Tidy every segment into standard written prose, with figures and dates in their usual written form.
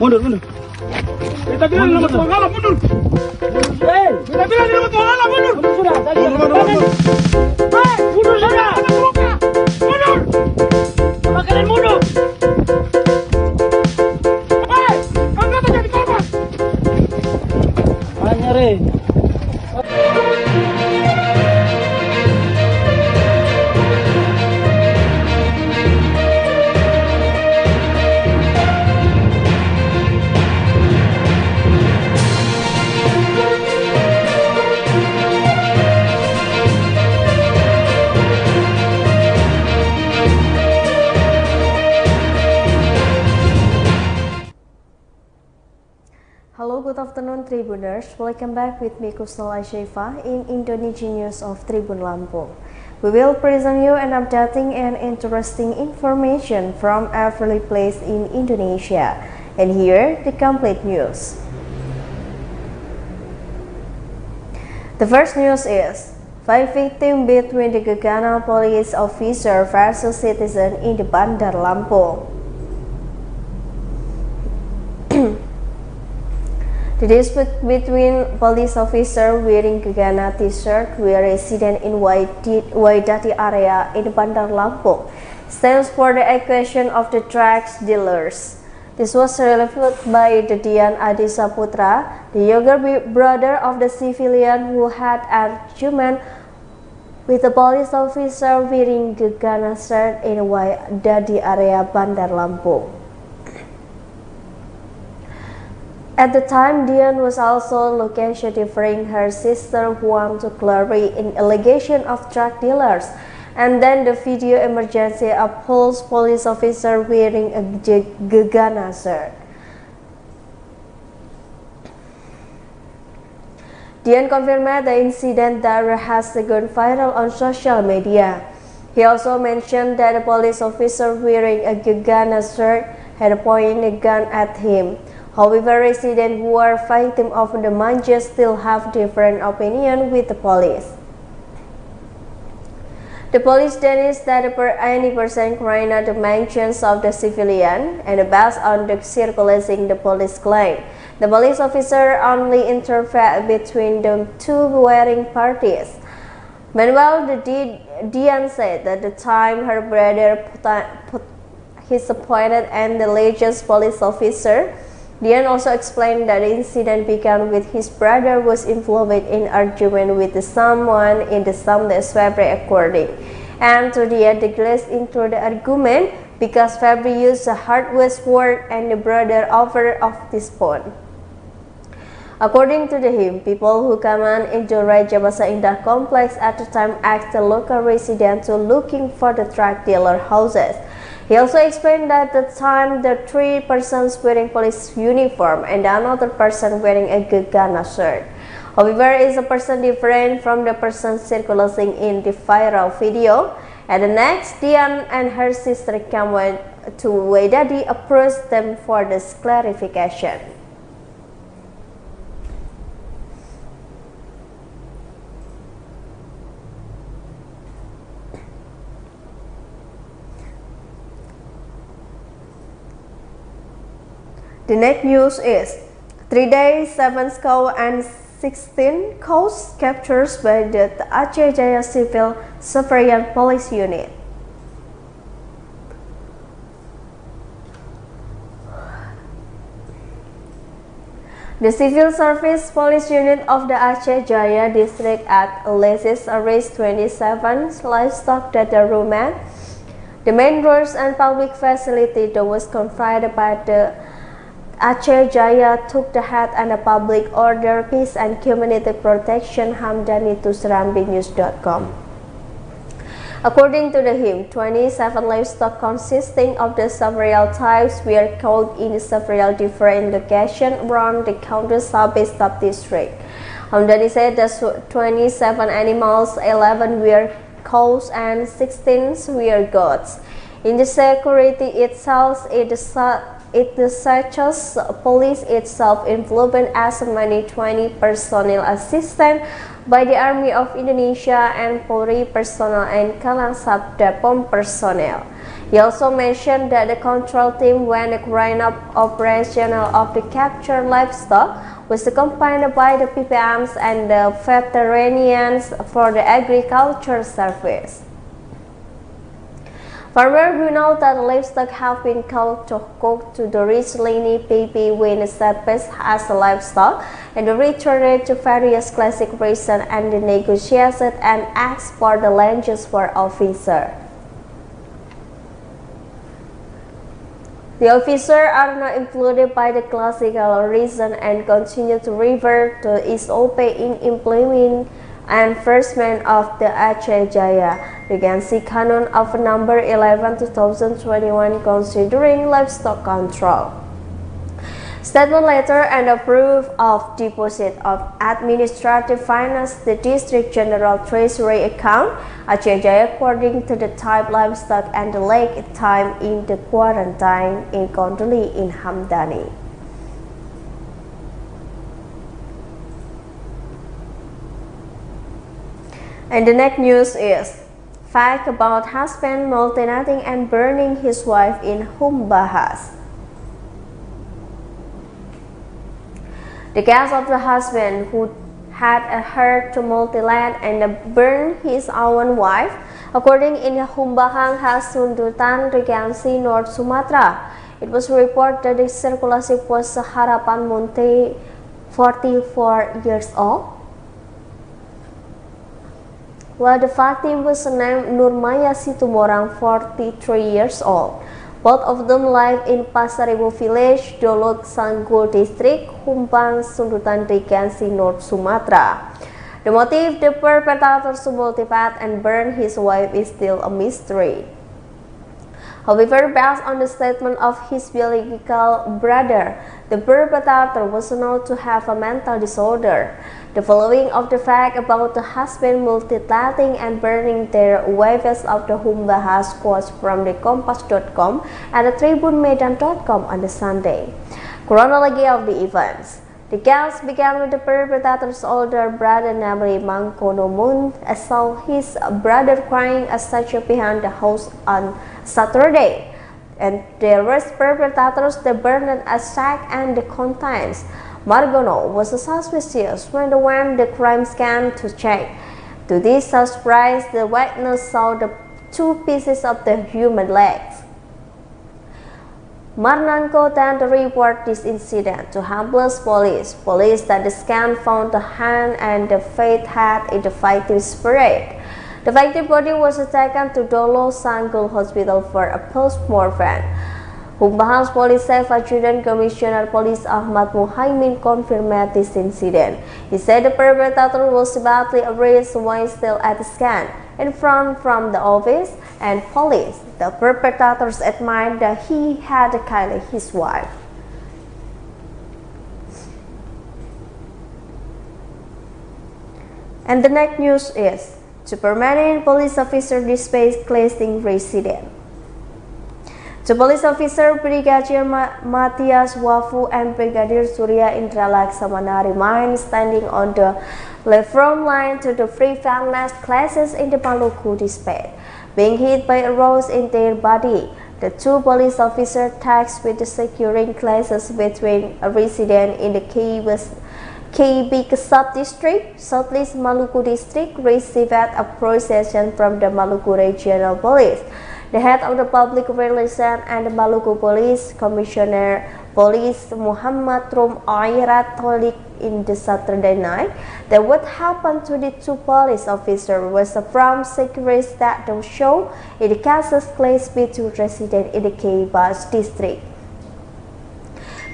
Mundur, mundur. Kita bilang nama Tuhan Allah, mundur. Kita bilang nama Tuhan Allah, mundur. Mundur sudah, tadi mundur sudah. Mundur. Kalian mundur. Anda tak jadi korban. Nyari. Hello, good afternoon Tribuners. Welcome back with me Kusnal Ashaifa in Indonesian News of Tribun Lampung. We will present you an updating and interesting information from every place in Indonesia. And here, the complete news. The first news is 5 victims between the Gegana police officer versus citizen in the Bandar Lampung. The dispute between police officer wearing Gegana t-shirt with resident in Waidati area in Bandar Lampung stands for the accusation of the drugs dealers. This was revealed by Dian Adi Saputra, the younger brother of the civilian who had an argument with a police officer wearing Gegana shirt in Waidati area Bandar Lampung. At the time, Dian was also location differing her sister Huang to clarify an allegation of drug dealers, and then the video emergency upholds police officer wearing a Gegana shirt. Dian confirmed the incident that has gone viral on social media. He also mentioned that the police officer wearing a Gegana shirt had pointed a gun at him. However, residents who are victims of the manja still have different opinion with the police. The police denies that any person carrying out the mentions of the civilian and based on the circulating the police claim. The police officer only intervened between the two warring parties. Meanwhile, Dian said that the time her brother put his appointed and the latest police officer, Dian also explained that the incident began with his brother was involved in argument with someone in the Sunday February according. And to Dian, the glass into the argument because February used a hardware word and the brother offered of this phone. According to him, people who come into Raja Basa Indah complex at the time asked the local resident to looking for the drug dealer houses. He also explained that at the time the three persons wearing police uniform and another person wearing a Gegana shirt. However, is a person different from the person circulating in the viral video. At the next, Dian and her sister came to Waidati approached them for this clarification. The next news is 3 days, 7 cows and 16 cows captured by the Aceh Jaya Civil Surveillance Police Unit. The Civil Service Police Unit of the Aceh Jaya District at Lesis arrested 27 livestock that are rumen. The main roads and public facility that was confined by the Aceh Jaya took the head and the public order, peace and community protection Hamdani to SerambiNews.com. According to him, 27 livestock consisting of the several types were caught in several different locations around the country Sabeh District. Hamdani said that 27 animals, 11 were cows and 16 were goats. In the security itself, it such police itself involved as many 20 personnel assistant by the Army of Indonesia and Polri personnel and Kalang Sabda Pom personnel. He also mentioned that the control team went carrying out operational of the captured livestock was accompanied by the PPMs and the veterinarians for the agriculture service. Further, we know that the livestock have been called to cook to the recently PP when established as a livestock and returned to various classic reasons and negotiated and asked for the lands for officer. The officers are not included by the classical reason and continue to revert to SOP in implementing enforcement of the Aceh Jaya Regency Canon of number 11 2021 considering livestock control. Statement letter and a proof of deposit of administrative finance the District General Treasury account Aceh Jaya according to the type livestock and the lake time in the quarantine in Konduli in Hamdani. And the next news is fact about husband mutilating and burning his wife in Humbahas. The case of the husband who had a heart to mutilate and burn his own wife, according in Humbahang Sundutan Regency, North Sumatra. It was reported that the circulation was Harapan Munte, 44 years old, while the victim was named Nurmaya Situmorang, 43 years old. Both of them live in Pasaribu Village, Dolok Sanggul District, Humbang, Sundutan Regency, North Sumatra. The motive the perpetrator to mutilate and burn his wife is still a mystery. However, based on the statement of his biological brother, the perpetrator was known to have a mental disorder. The following of the fact about the husband mutilating and burning their wives of the Humbahas quotes from the Kompas.com and the TribunMedan.com on the Sunday. Chronology of the events. The case began with the perpetrator's older brother, namely Mangkono Mun, saw his brother crying a statue behind the house on Saturday, and the rest perpetrators they burned a sack and the contents. Margono was suspicious when they went the crime scene to check. To this surprise, the witness saw the two pieces of the human legs. Marnanko then reported this incident to Hambles police. Police that the scan found the hand and the feet had in the victim's parade. The victim's body was taken to Dolo Sanggul Hospital for a post-mortem. Humbahas Police Chief Adjutant Commissioner Police Ahmad Muhaimin confirmed this incident. He said the perpetrator was badly bruised while still at the scan. In front from the office and police, the perpetrators admitted that he had killed his wife. And the next news is to permanent police officer displaced cleansing resident. The police officer Brigadier Matias Wafu and Brigadier Surya Indra Laksamana remain standing on the front line to the prevent mass clashes in the Maluku district, being hit by a rose in their body. The two police officers tasked with securing clashes between a resident in the KB sub-district, Southeast Maluku district, received a procession from the Maluku Regional Police. The head of the public relations and the Maluku Police Commissioner Police Muhammad Rum Airat told in the Saturday night that what happened to the two police officers was from security that don't show in the cases clashed between residents in the Kibas district.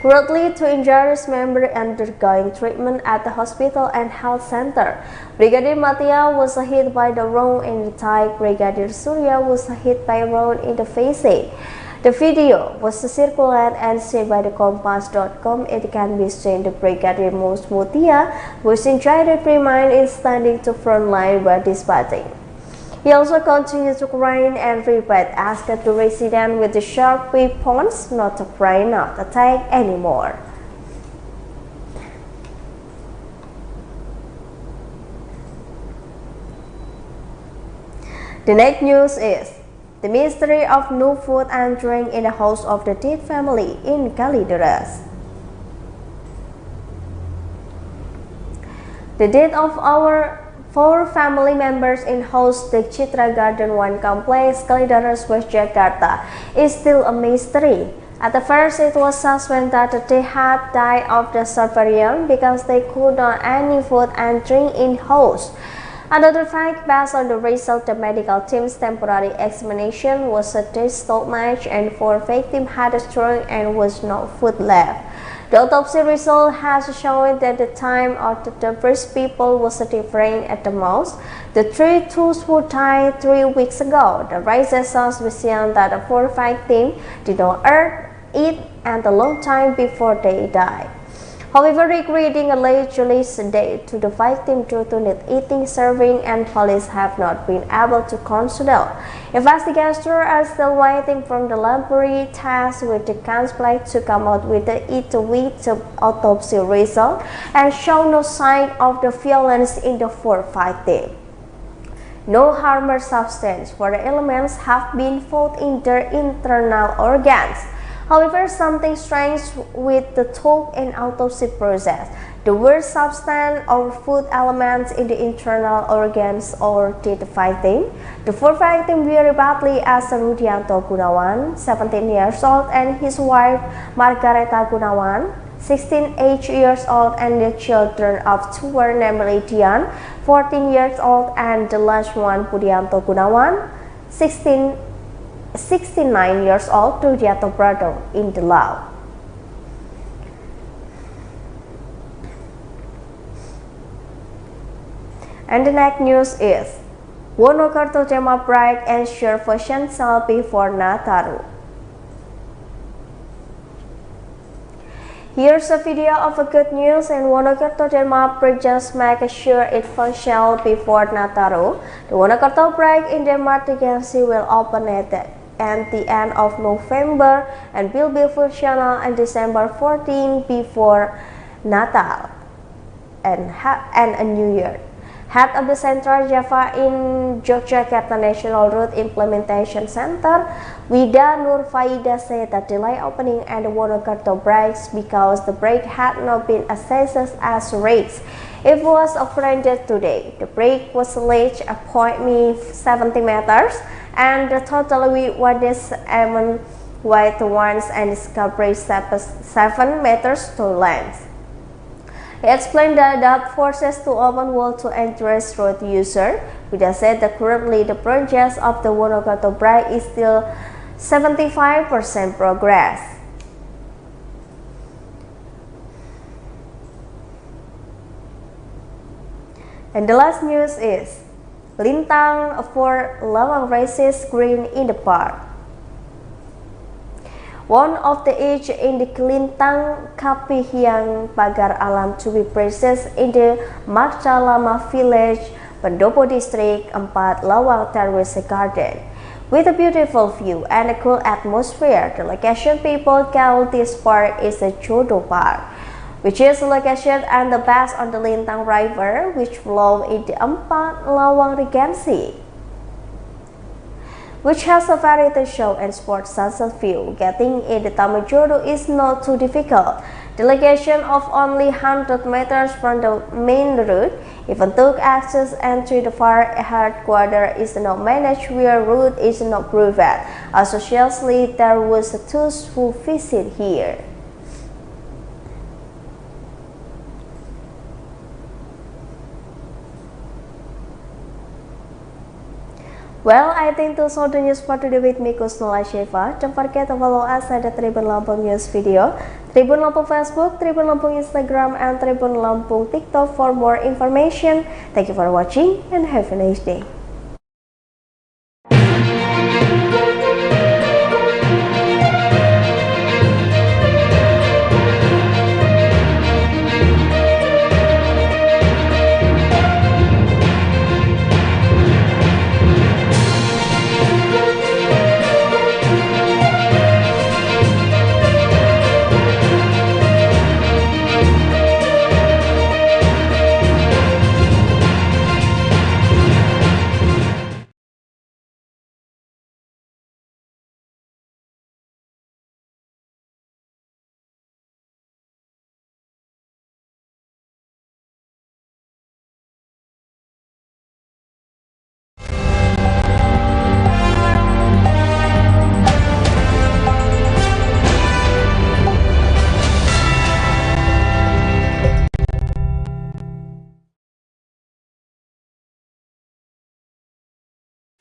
Currently, two injured members undergoing treatment at the hospital and health center. Brigadier Matia was hit by the round in the thigh. Brigadier Surya was hit by a round in the face. The video was circulated and seen by the Kompas.com. It can be seen the Brigadier Mus Mutia, who is injured, remained in standing to front line while dispatching. He also continued to cry and repeat, asked the resident with the sharp weapons not to cry, not to attack anymore. The next news is The mystery of no food and drink in the house of the dead family in Kalideres. The death of our 4 family members in house the Citra Garden 1 complex, Kalideres, West Jakarta is still a mystery. At the first, it was suspected that they had died of the starvation because they could not any food and drink in house. Another fact, based on the result of the medical team's temporary examination, was that they stomach and 4 victims had a stroke and was no food left. The autopsy result has shown that the time of the first people was different at the most. The 3 tools who died 3 weeks ago. The raises suspicion that the 4 victims did not eat and a long time before they died. However, regretting allegedly death to the victim due to not eating, serving, and police have not been able to consider. Investigators are still waiting for the laboratory test with the contemplate to come out with the autopsy result and show no sign of the violence in the 4 victims. No harmful substance for the elements have been found in their internal organs. However, something strange with the talk and autopsy process. The worst substance or food elements in the internal organs or dead victim. The 4 victims were badly as Rudianto Gunawan, 17 years old, and his wife Margareta Gunawan, 16 years old, and the children of 2 were namely Dian, 14 years old, and the last one Budianto Gunawan, 69 years old, to Jatuh Brado in the law. And the next news is Wonokerto tema bright and sure fashion sale before Nataru. Here's a video of a good news, and Wonokerto Denmark Bridge just make sure it functional before Nataru. The Wonokerto Bridge in Denmark agency will open at the end of November and will be functional on December 14 before Natal and a New Year. Head of the Central Java in Yogyakarta National Road Implementation Center, Wida Nur Faida, said that delay opening at the Wonokerto bridge because the bridge had not been assessed as raised. It was opened today. The bridge was reached a point 70 meters and the total width is wide once and discovery 7 meters to length. He explained that forces to open wall to address road user. Vida said that currently the project of the Wonokerto Bridge is still 75% progress. And the last news is Lintang for Lawang races green in the park. One of the age in the Kelintang Kapihiang Pagar Alam to be present in the Marcalama village, Pendopo district, 4 Lawang Terrace Garden. With a beautiful view and a cool atmosphere, the location people call this park is the Jodo Park, which is located on the base on the Lintang River, which flows in the 4 Lawang Regency, which has a variety show and sports sunset view. Getting in the Taman Jodo is not too difficult. The location of only 100 meters from the main route, even though access entry the far headquarters is not managed where route is not provided. Associately, there was those who visit here. Well, I think that's all the news for today with me, Kusnula Sheva. Don't forget to follow us at the Tribun Lampung News video, Tribun Lampung Facebook, Tribun Lampung Instagram, and Tribun Lampung TikTok for more information. Thank you for watching and have a nice day.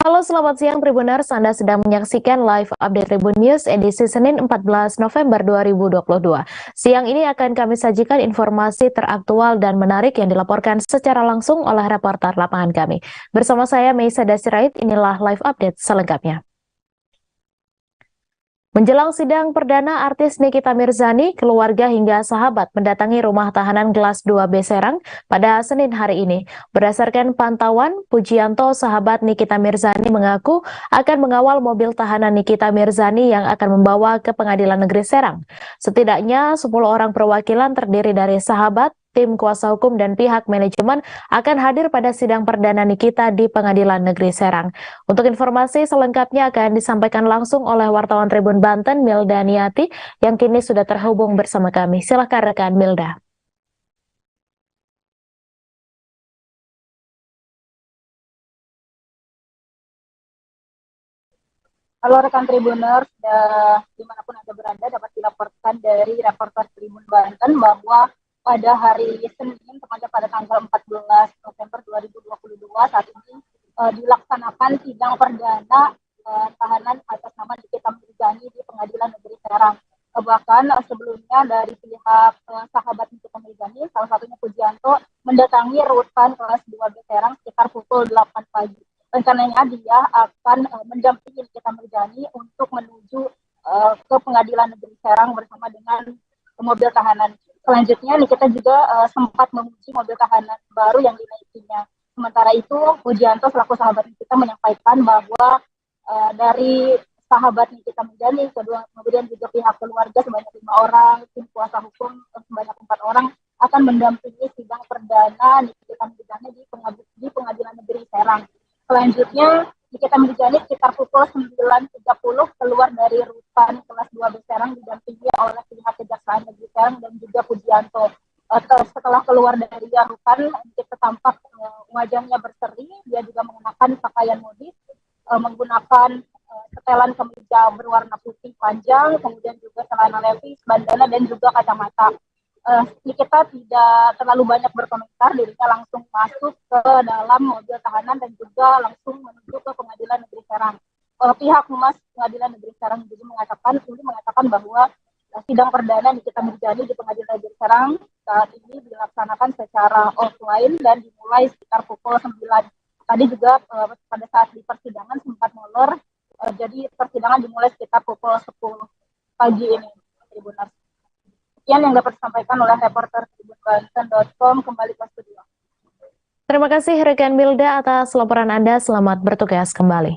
Halo, selamat siang Tribuners. Anda sedang menyaksikan live update Tribun News edisi Senin 14 November 2022. Siang ini akan kami sajikan informasi teraktual dan menarik yang dilaporkan secara langsung oleh reporter lapangan kami. Bersama saya Meisa Dasirait, inilah live update selengkapnya. Menjelang sidang perdana artis Nikita Mirzani, keluarga hingga sahabat mendatangi rumah tahanan kelas 2B Serang pada Senin hari ini. Berdasarkan pantauan, Pujianto, sahabat Nikita Mirzani, mengaku akan mengawal mobil tahanan Nikita Mirzani yang akan membawa ke Pengadilan Negeri Serang. Setidaknya 10 orang perwakilan terdiri dari sahabat, tim kuasa hukum dan pihak manajemen akan hadir pada sidang perdana Nikita di Pengadilan Negeri Serang. Untuk informasi selengkapnya akan disampaikan langsung oleh wartawan Tribun Banten, Milda Niati, yang kini sudah terhubung bersama kami. Silakan rekan Milda. Halo rekan Tribuners, dimanapun Anda berada dapat dilaporkan dari reporter Tribun Banten bahwa pada hari Senin, tepatnya pada tanggal 14 November 2022, saat ini dilaksanakan sidang perdana tahanan atas nama Nikita Mirzani di Pengadilan Negeri Serang. Bahkan sebelumnya dari pihak sahabat Nikita Mirzani, salah satunya Pujianto, mendatangi rutan kelas 2B Serang sekitar pukul 8 pagi. Rencananya dia akan mendampingi Nikita Mirzani untuk menuju ke Pengadilan Negeri Serang bersama dengan mobil tahanan. Selanjutnya Nikita juga sempat memuji mobil tahanan baru yang dinaikinya. Sementara itu Pujianto selaku sahabat Nikita menyampaikan bahwa dari sahabat Nikita Mirzani, kemudian juga pihak keluarga sebanyak 5 orang, tim kuasa hukum sebanyak 4 orang akan mendampingi sidang perdana Nikita Mirzani di Pengadilan Negeri Serang. Selanjutnya Nikita Mirzani sekitar pukul 9.30 keluar dari rutan kelas 2B Serang didampingi oleh pihak Kejaksaan Negeri Serang dan juga Pujianto. Setelah keluar dari rutan, Nikita tampak wajahnya berseri, dia juga mengenakan pakaian modis, menggunakan setelan kemeja berwarna putih panjang, kemudian juga celana levis, bandana dan juga kacamata. Nikita tidak terlalu banyak berkomentar, dirinya langsung masuk ke dalam mobil tahanan dan juga langsung menuju ke Pengadilan Negeri Serang. Pihak Humas Pengadilan Negeri Serang juga mengatakan bahwa sidang perdana Nikita Mirzani di Pengadilan Negeri Serang saat ini dilaksanakan secara offline dan dimulai sekitar pukul 9. Tadi juga pada saat di persidangan sempat molor, jadi persidangan dimulai sekitar pukul 10 pagi ini. Tribuners. Sekian yang dapat disampaikan oleh reporter tribunbanten.com. Kembali ke studio. Terima kasih rekan Milda atas laporan Anda. Selamat bertugas kembali.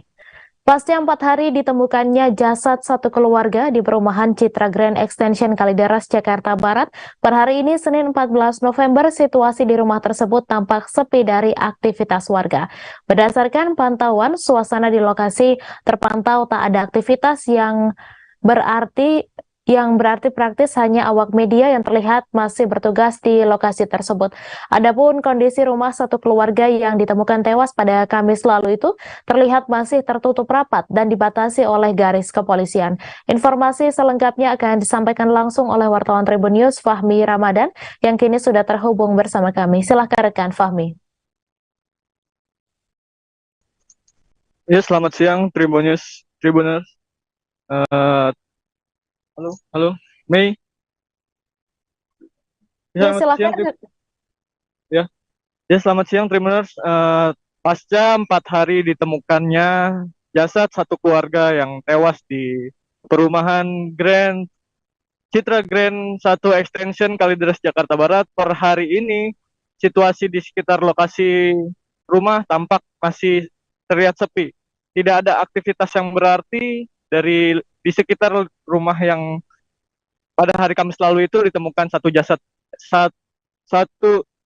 Pasca 4 hari ditemukannya jasad satu keluarga di perumahan Citra Grand Extension Kalideres, Jakarta Barat, per hari ini Senin 14 November, situasi di rumah tersebut tampak sepi dari aktivitas warga. Berdasarkan pantauan, suasana di lokasi terpantau tak ada aktivitas yang berarti praktis hanya awak media yang terlihat masih bertugas di lokasi tersebut. Adapun kondisi rumah satu keluarga yang ditemukan tewas pada Kamis lalu itu terlihat masih tertutup rapat dan dibatasi oleh garis kepolisian. Informasi selengkapnya akan disampaikan langsung oleh wartawan Tribun News Fahmi Ramadan yang kini sudah terhubung bersama kami. Silahkan rekan Fahmi. Ya, selamat siang Tribuners. Halo, Mei. Ya, silakan. Selamat siang Tribuners. Pasca 4 hari ditemukannya jasad satu keluarga yang tewas di perumahan Citra Grand 1 Extension Kalideres, Jakarta Barat, per hari ini situasi di sekitar lokasi rumah tampak masih terlihat sepi. Tidak ada aktivitas yang berarti di sekitar rumah yang pada hari Kamis lalu itu ditemukan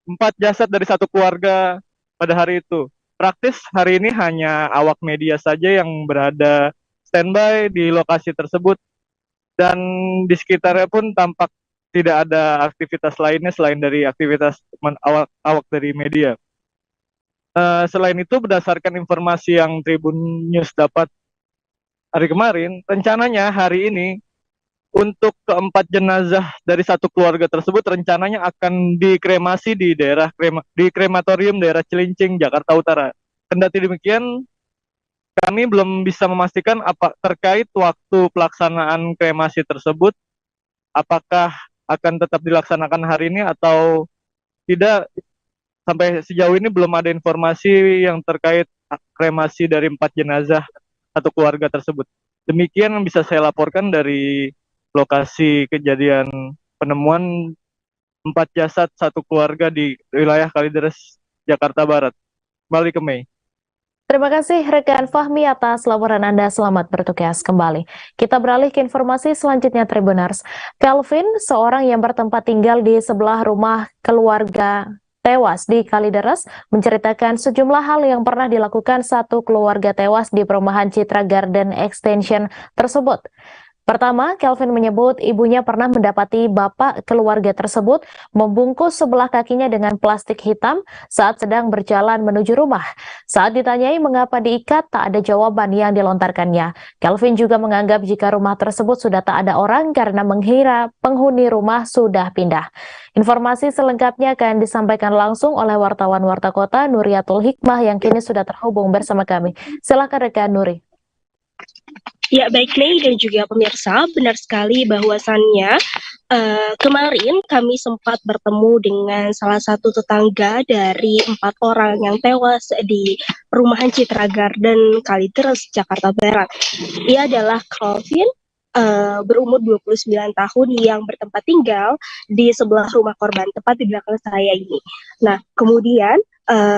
empat jasad dari satu keluarga pada hari itu. Praktis hari ini hanya awak media saja yang berada standby di lokasi tersebut dan di sekitarnya pun tampak tidak ada aktivitas lainnya selain dari aktivitas awak dari media. Selain itu, berdasarkan informasi yang Tribun News dapat hari kemarin, rencananya hari ini untuk keempat jenazah dari satu keluarga tersebut rencananya akan dikremasi di krematorium daerah Cilincing, Jakarta Utara. Kendati demikian, kami belum bisa memastikan apa terkait waktu pelaksanaan kremasi tersebut, apakah akan tetap dilaksanakan hari ini atau tidak. Sampai sejauh ini belum ada informasi yang terkait kremasi dari 4 jenazah satu keluarga tersebut. Demikian yang bisa saya laporkan dari lokasi kejadian penemuan 4 jasad satu keluarga di wilayah Kalideres, Jakarta Barat. Kembali ke Mei. Terima kasih rekan Fahmi atas laporan Anda. Selamat bertugas kembali. Kita beralih ke informasi selanjutnya, Tribuners. Kelvin, seorang yang bertempat tinggal di sebelah rumah keluarga tewas di Kalideres, menceritakan sejumlah hal yang pernah dilakukan satu keluarga tewas di perumahan Citra Garden Extension tersebut. Pertama, Kelvin menyebut ibunya pernah mendapati bapak keluarga tersebut membungkus sebelah kakinya dengan plastik hitam saat sedang berjalan menuju rumah. Saat ditanyai mengapa diikat, tak ada jawaban yang dilontarkannya. Kelvin juga menganggap jika rumah tersebut sudah tak ada orang karena mengira penghuni rumah sudah pindah. Informasi selengkapnya akan disampaikan langsung oleh wartawan Warta Kota Nuriatul Hikmah yang kini sudah terhubung bersama kami. Silakan rekan Nuri. Ya, baik Mei dan juga pemirsa, benar sekali bahwasannya kemarin kami sempat bertemu dengan salah satu tetangga dari 4 orang yang tewas di perumahan Citra Garden Kalideres, Jakarta Barat. Ia adalah Kelvin, berumur 29 tahun yang bertempat tinggal di sebelah rumah korban, tepat di belakang saya ini. Nah, kemudian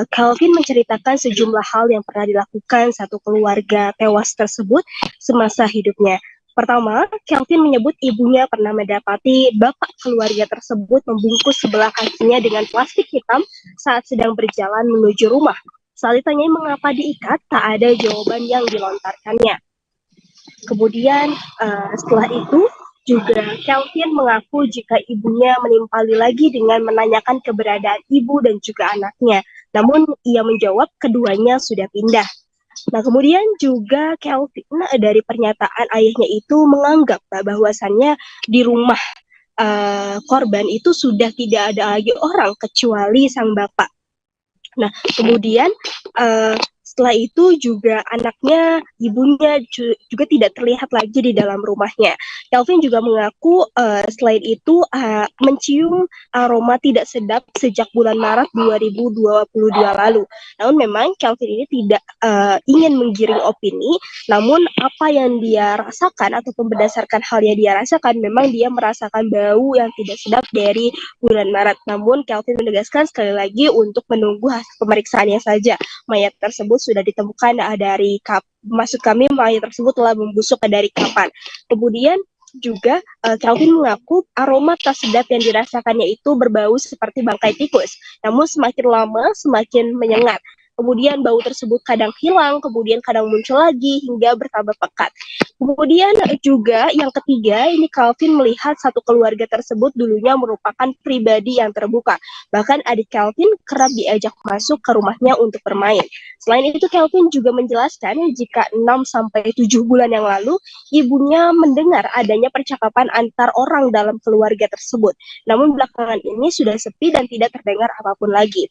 Kelvin menceritakan sejumlah hal yang pernah dilakukan satu keluarga tewas tersebut semasa hidupnya. Pertama, Kelvin menyebut ibunya pernah mendapati bapak keluarga tersebut membungkus sebelah kakinya dengan plastik hitam saat sedang berjalan menuju rumah. Saat ditanyai mengapa diikat, tak ada jawaban yang dilontarkannya. Kemudian setelah itu juga Kelvin mengaku jika ibunya menimpali lagi dengan menanyakan keberadaan ibu dan juga anaknya. Namun ia menjawab keduanya sudah pindah. Nah, kemudian juga Kelvin dari pernyataan ayahnya itu menganggap bahwasannya di rumah korban itu sudah tidak ada lagi orang kecuali sang bapak. Nah, kemudian setelah itu juga anaknya, ibunya juga tidak terlihat lagi di dalam rumahnya. Kelvin juga mengaku selain itu mencium aroma tidak sedap sejak bulan Maret 2022 lalu. Namun memang Kelvin ini tidak ingin menggiring opini, namun apa yang dia rasakan ataupun berdasarkan hal yang dia rasakan, memang dia merasakan bau yang tidak sedap dari bulan Maret. Namun Kelvin menegaskan sekali lagi untuk menunggu hasil pemeriksaannya saja. Mayat tersebut sudah ditemukan dari maksud kami mayat tersebut telah membusuk dari kapan. Kemudian juga Kelvin mengaku aroma tak sedap yang dirasakannya itu berbau seperti bangkai tikus. Namun semakin lama semakin menyengat. Kemudian bau tersebut kadang hilang, kemudian kadang muncul lagi hingga bertambah pekat. Kemudian juga yang ketiga, ini Kelvin melihat satu keluarga tersebut dulunya merupakan pribadi yang terbuka. Bahkan adik Kelvin kerap diajak masuk ke rumahnya untuk bermain. Selain itu Kelvin juga menjelaskan jika 6-7 bulan yang lalu ibunya mendengar adanya percakapan antar orang dalam keluarga tersebut. Namun belakangan ini sudah sepi dan tidak terdengar apapun lagi.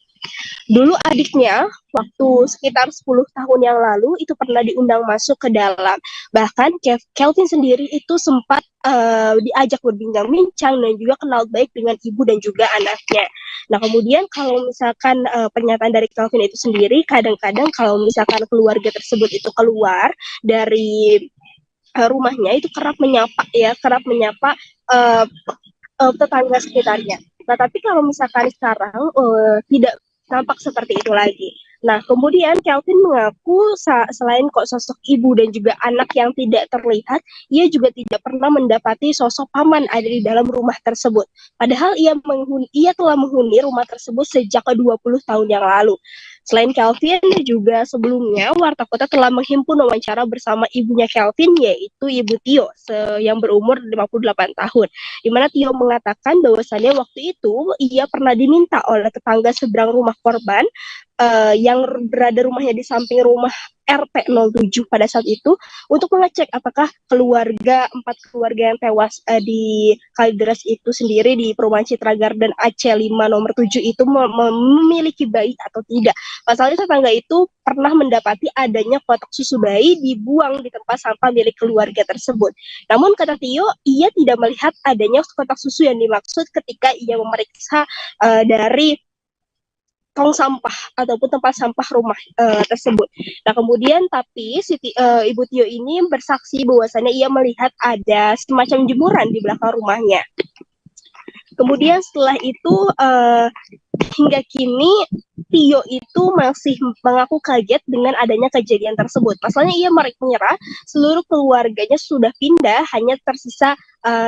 Dulu adiknya waktu sekitar 10 tahun yang lalu itu pernah diundang masuk ke dalam. Bahkan Kelvin sendiri itu sempat diajak berbincang-bincang dan juga kenal baik dengan ibu dan juga anaknya. Nah, kemudian kalau misalkan pernyataan dari Kelvin itu sendiri, kadang-kadang kalau misalkan keluarga tersebut itu keluar dari rumahnya itu kerap menyapa tetangga sekitarnya. Nah, tapi kalau misalkan sekarang tidak nampak seperti itu lagi. Nah, kemudian Kelvin mengaku selain kok sosok ibu dan juga anak yang tidak terlihat, ia juga tidak pernah mendapati sosok paman ada di dalam rumah tersebut. Padahal ia telah menghuni rumah tersebut sejak 20 tahun yang lalu. Selain Kelvin, juga sebelumnya Warta Kota telah menghimpun wawancara bersama ibunya Kelvin, yaitu Ibu Tio yang berumur 58 tahun. Di mana Tio mengatakan bahwasannya waktu itu ia pernah diminta oleh tetangga seberang rumah korban yang berada rumahnya di samping rumah RT 07 pada saat itu untuk mengecek apakah empat keluarga yang tewas di Kalideres itu sendiri di perumahan Citra Garden Aceh 5 nomor 7 itu memiliki bayi atau tidak. Pasalnya tetangga itu pernah mendapati adanya kotak susu bayi dibuang di tempat sampah milik keluarga tersebut. Namun kata Tio, ia tidak melihat adanya kotak susu yang dimaksud ketika ia memeriksa dari tong sampah ataupun tempat sampah rumah tersebut. Nah kemudian tapi Ibu Tio ini bersaksi bahwasannya ia melihat ada semacam jemuran di belakang rumahnya. Kemudian setelah itu hingga kini Tio itu masih mengaku kaget dengan adanya kejadian tersebut. Pasalnya ia mengira seluruh keluarganya sudah pindah, hanya tersisa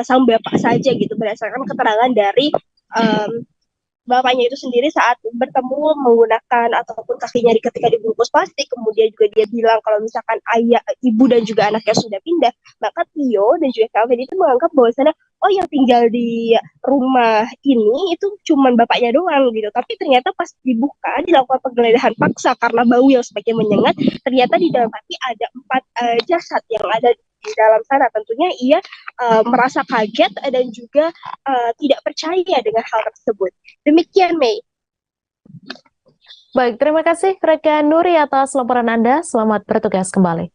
sang bapak saja gitu berdasarkan keterangan dari bapaknya itu sendiri saat bertemu menggunakan ataupun kakinya ketika dibungkus plastik, kemudian juga dia bilang kalau misalkan ayah, ibu dan juga anaknya sudah pindah, maka Tio dan juga Calvin itu menganggap bahwasannya oh yang tinggal di rumah ini itu cuma bapaknya doang gitu, tapi ternyata pas dibuka dilakukan penggeledahan paksa karena bau yang semakin menyengat, ternyata di dalam hati ada 4 jasad yang ada di dalam sana. Tentunya ia merasa kaget dan juga tidak percaya dengan hal tersebut. Demikian, Mei. Baik, terima kasih rekan Nuri atas laporan Anda. Selamat bertugas kembali.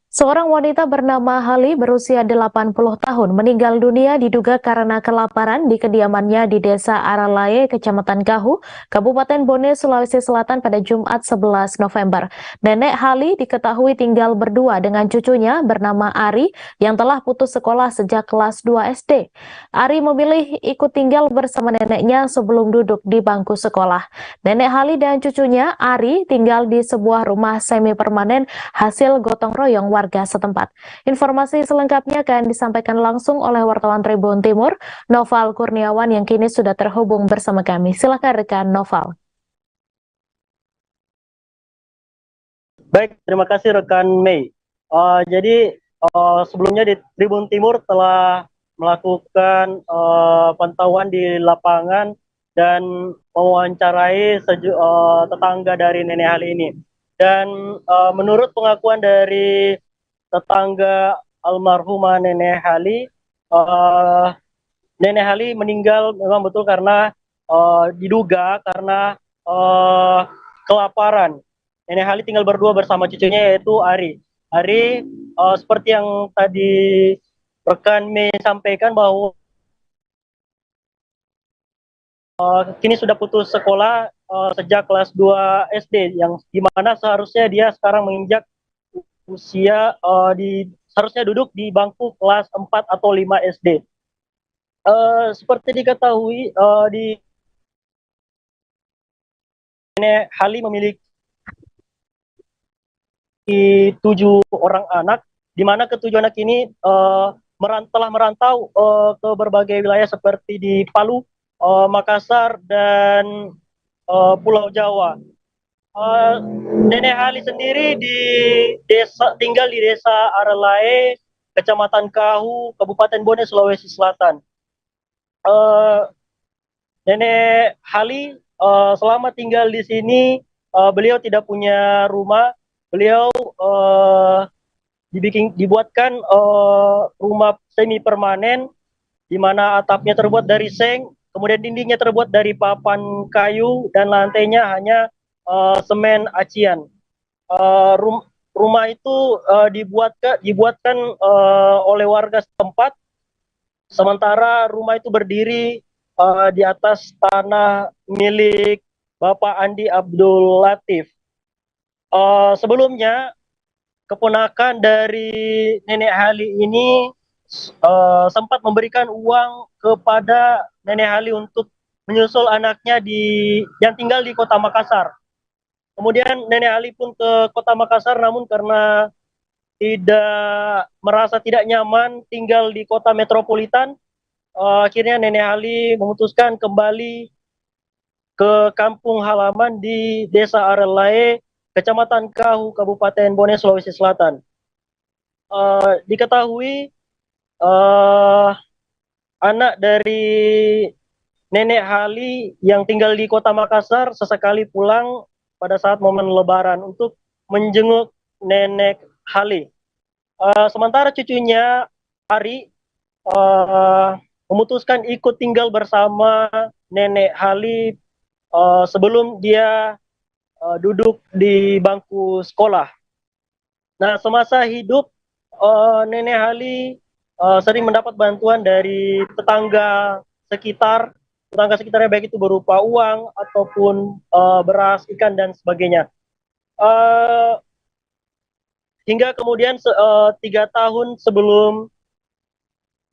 Seorang wanita bernama Hali berusia 80 tahun meninggal dunia diduga karena kelaparan di kediamannya di Desa Aralaye, Kecamatan Kahu, Kabupaten Bone, Sulawesi Selatan pada Jumat 11 November. Nenek Hali diketahui tinggal berdua dengan cucunya bernama Ari yang telah putus sekolah sejak kelas 2 SD. Ari memilih ikut tinggal bersama neneknya sebelum duduk di bangku sekolah. Nenek Hali dan cucunya Ari tinggal di sebuah rumah semi permanen hasil gotong royong warga setempat. Informasi selengkapnya akan disampaikan langsung oleh wartawan Tribun Timur, Noval Kurniawan yang kini sudah terhubung bersama kami. Silakan rekan Noval. Baik, terima kasih rekan Mei. Sebelumnya di Tribun Timur telah melakukan pantauan di lapangan dan mewawancarai tetangga dari Nenek Hali ini. Dan menurut pengakuan dari tetangga almarhumah Nenek Hali, Nenek Hali meninggal memang betul karena diduga karena kelaparan. Nenek Hali tinggal berdua bersama cucunya yaitu Ari. Ari seperti yang tadi rekan Mei sampaikan bahwa kini sudah putus sekolah sejak kelas 2 SD, yang dimana seharusnya dia sekarang menginjak usia seharusnya duduk di bangku kelas 4 atau 5 SD. Seperti diketahui di Nenek Hali memiliki 7 orang anak, di mana ke-7 anak ini telah merantau ke berbagai wilayah seperti di Palu, Makassar, dan Pulau Jawa. Nenek Hali sendiri tinggal di Desa Aralaye, Kecamatan Kahu, Kabupaten Bone, Sulawesi Selatan. Nenek Hali selama tinggal di sini beliau tidak punya rumah. Beliau dibuatkan rumah semi permanen di mana atapnya terbuat dari seng, kemudian dindingnya terbuat dari papan kayu dan lantainya hanya semen acian. Rumah itu dibuatkan oleh warga setempat, sementara rumah itu berdiri di atas tanah milik Bapak Andi Abdul Latif. Sebelumnya keponakan dari Nenek Hali ini sempat memberikan uang kepada Nenek Hali untuk menyusul anaknya yang tinggal di Kota Makassar. Kemudian Nenek Ali pun ke Kota Makassar, namun karena merasa tidak nyaman tinggal di kota metropolitan, akhirnya Nenek Ali memutuskan kembali ke kampung halaman di Desa Aralaye, Kecamatan Kahu, Kabupaten Bone, Sulawesi Selatan. Diketahui anak dari Nenek Hali yang tinggal di Kota Makassar sesekali pulang pada saat momen Lebaran untuk menjenguk nenek Hali. Sementara cucunya Ari memutuskan ikut tinggal bersama nenek Hali sebelum dia duduk di bangku sekolah. Nah, semasa hidup nenek Hali sering mendapat bantuan dari tetangga sekitarnya, baik itu berupa uang ataupun beras, ikan dan sebagainya. Hingga kemudian 3 tahun sebelum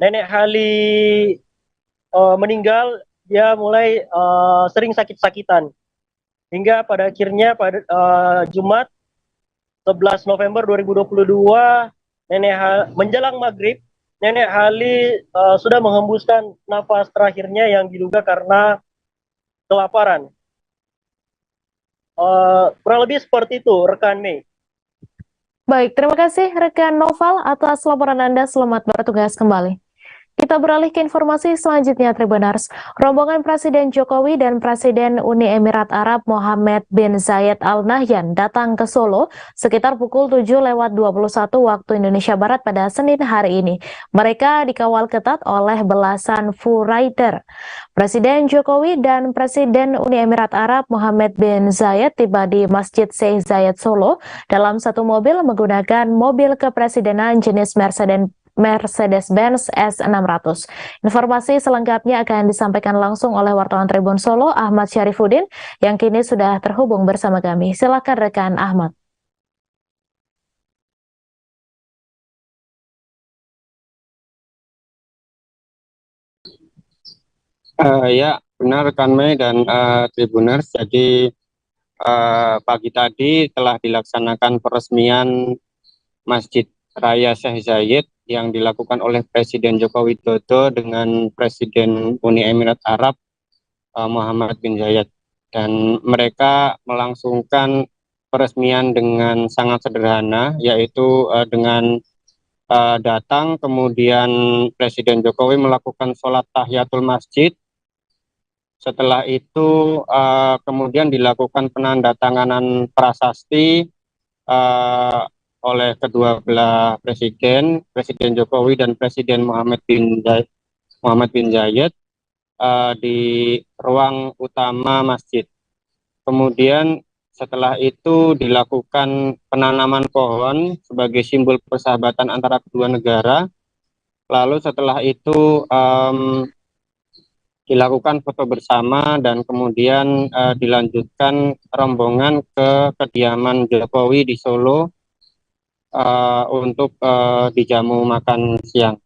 nenek Hali meninggal, dia mulai sering sakit-sakitan. Hingga pada akhirnya pada Jumat 11 November 2022, menjelang maghrib, nenek Hali sudah menghembuskan nafas terakhirnya yang diduga karena kelaparan. Kurang lebih seperti itu, rekan Mei. Baik, terima kasih rekan Noval atas laporan Anda. Selamat bertugas kembali. Kita beralih ke informasi selanjutnya, Tribuners. Rombongan Presiden Jokowi dan Presiden Uni Emirat Arab Mohammed bin Zayed Al Nahyan datang ke Solo sekitar pukul 7:21 waktu Indonesia Barat pada Senin hari ini. Mereka dikawal ketat oleh belasan full rider. Presiden Jokowi dan Presiden Uni Emirat Arab Mohammed bin Zayed tiba di Masjid Sheikh Zayed Solo dalam satu mobil menggunakan mobil kepresidenan jenis Mercedes-Benz S600. Informasi selengkapnya akan disampaikan langsung oleh wartawan Tribun Solo, Ahmad Syarifuddin, yang kini sudah terhubung bersama kami. Silakan rekan Ahmad. Ya, benar rekan Mei dan Tribuners. Jadi pagi tadi telah dilaksanakan peresmian Masjid Raya Sheikh Zayed yang dilakukan oleh Presiden Joko Widodo dengan Presiden Uni Emirat Arab Mohammed bin Zayed, dan mereka melangsungkan peresmian dengan sangat sederhana, yaitu dengan datang, kemudian Presiden Jokowi melakukan sholat tahiyatul masjid. Setelah itu kemudian dilakukan penandatanganan prasasti oleh kedua belah Presiden Jokowi dan Presiden Mohammed bin Zayed di ruang utama masjid. Kemudian setelah itu dilakukan penanaman pohon sebagai simbol persahabatan antara kedua negara. Lalu setelah itu dilakukan foto bersama dan kemudian dilanjutkan rombongan ke kediaman Jokowi di Solo untuk dijamu makan siang.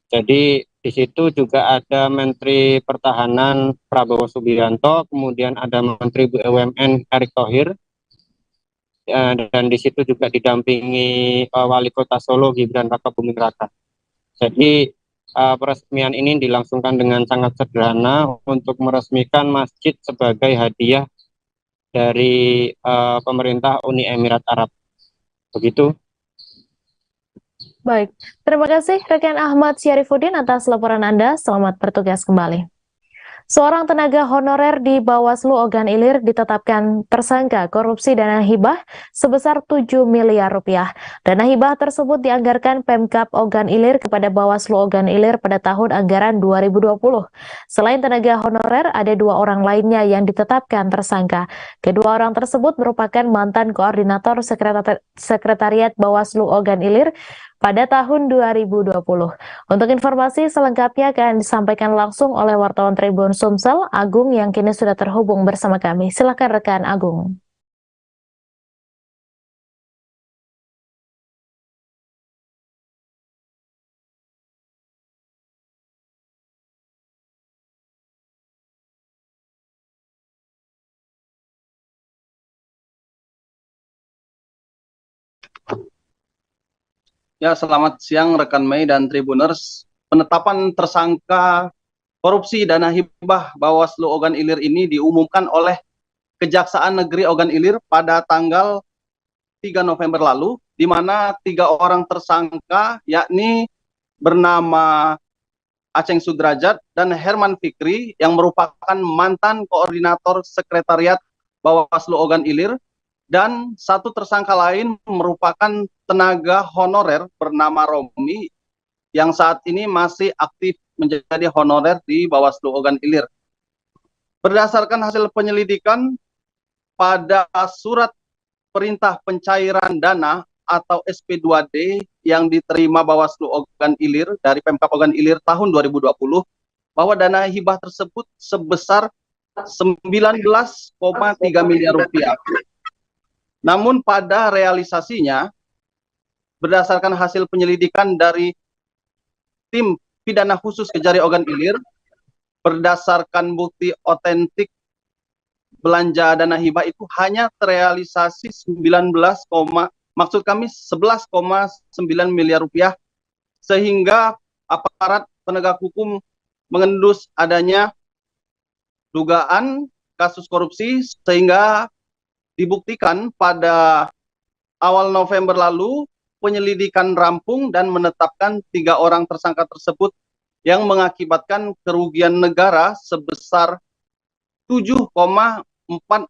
Jadi di situ juga ada Menteri Pertahanan Prabowo Subianto, kemudian ada Menteri BUMN Erick Thohir, dan di situ juga didampingi Wali Kota Solo Gibran Rakabuming Raka. Jadi peresmian ini dilangsungkan dengan sangat sederhana untuk meresmikan masjid sebagai hadiah dari pemerintah Uni Emirat Arab. Begitu. Baik, terima kasih rekan Ahmad Syarifuddin atas laporan Anda. Selamat bertugas kembali. Seorang tenaga honorer di Bawaslu Ogan Ilir ditetapkan tersangka korupsi dana hibah sebesar 7 miliar rupiah. Dana hibah tersebut dianggarkan Pemkab Ogan Ilir kepada Bawaslu Ogan Ilir pada tahun anggaran 2020. Selain tenaga honorer, ada 2 orang lainnya yang ditetapkan tersangka. Kedua orang tersebut merupakan mantan koordinator Sekretariat Bawaslu Ogan Ilir pada tahun 2020. Untuk informasi selengkapnya akan disampaikan langsung oleh wartawan Tribun Sumsel, Agung, yang kini sudah terhubung bersama kami. Silakan rekan Agung. Ya, selamat siang rekan Mei dan Tribuners. Penetapan tersangka korupsi dana hibah Bawaslu Ogan Ilir ini diumumkan oleh Kejaksaan Negeri Ogan Ilir pada tanggal 3 November lalu, di mana 3 orang tersangka yakni bernama Aceng Sudrajat dan Herman Fikri yang merupakan mantan koordinator Sekretariat Bawaslu Ogan Ilir, dan satu tersangka lain merupakan tenaga honorer bernama Romi yang saat ini masih aktif menjadi honorer di Bawaslu Ogan Ilir. Berdasarkan hasil penyelidikan, pada surat perintah pencairan dana atau SP2D yang diterima Bawaslu Ogan Ilir dari Pemkab Ogan Ilir tahun 2020, bahwa dana hibah tersebut sebesar 19,3 miliar rupiah. Namun pada realisasinya, berdasarkan hasil penyelidikan dari tim pidana khusus Kejari Ogan Ilir, berdasarkan bukti otentik belanja dana hibah itu hanya terrealisasi 11,9 miliar rupiah, sehingga aparat penegak hukum mengendus adanya dugaan kasus korupsi, sehingga dibuktikan pada awal November lalu penyelidikan rampung dan menetapkan 3 orang tersangka tersebut yang mengakibatkan kerugian negara sebesar 7,4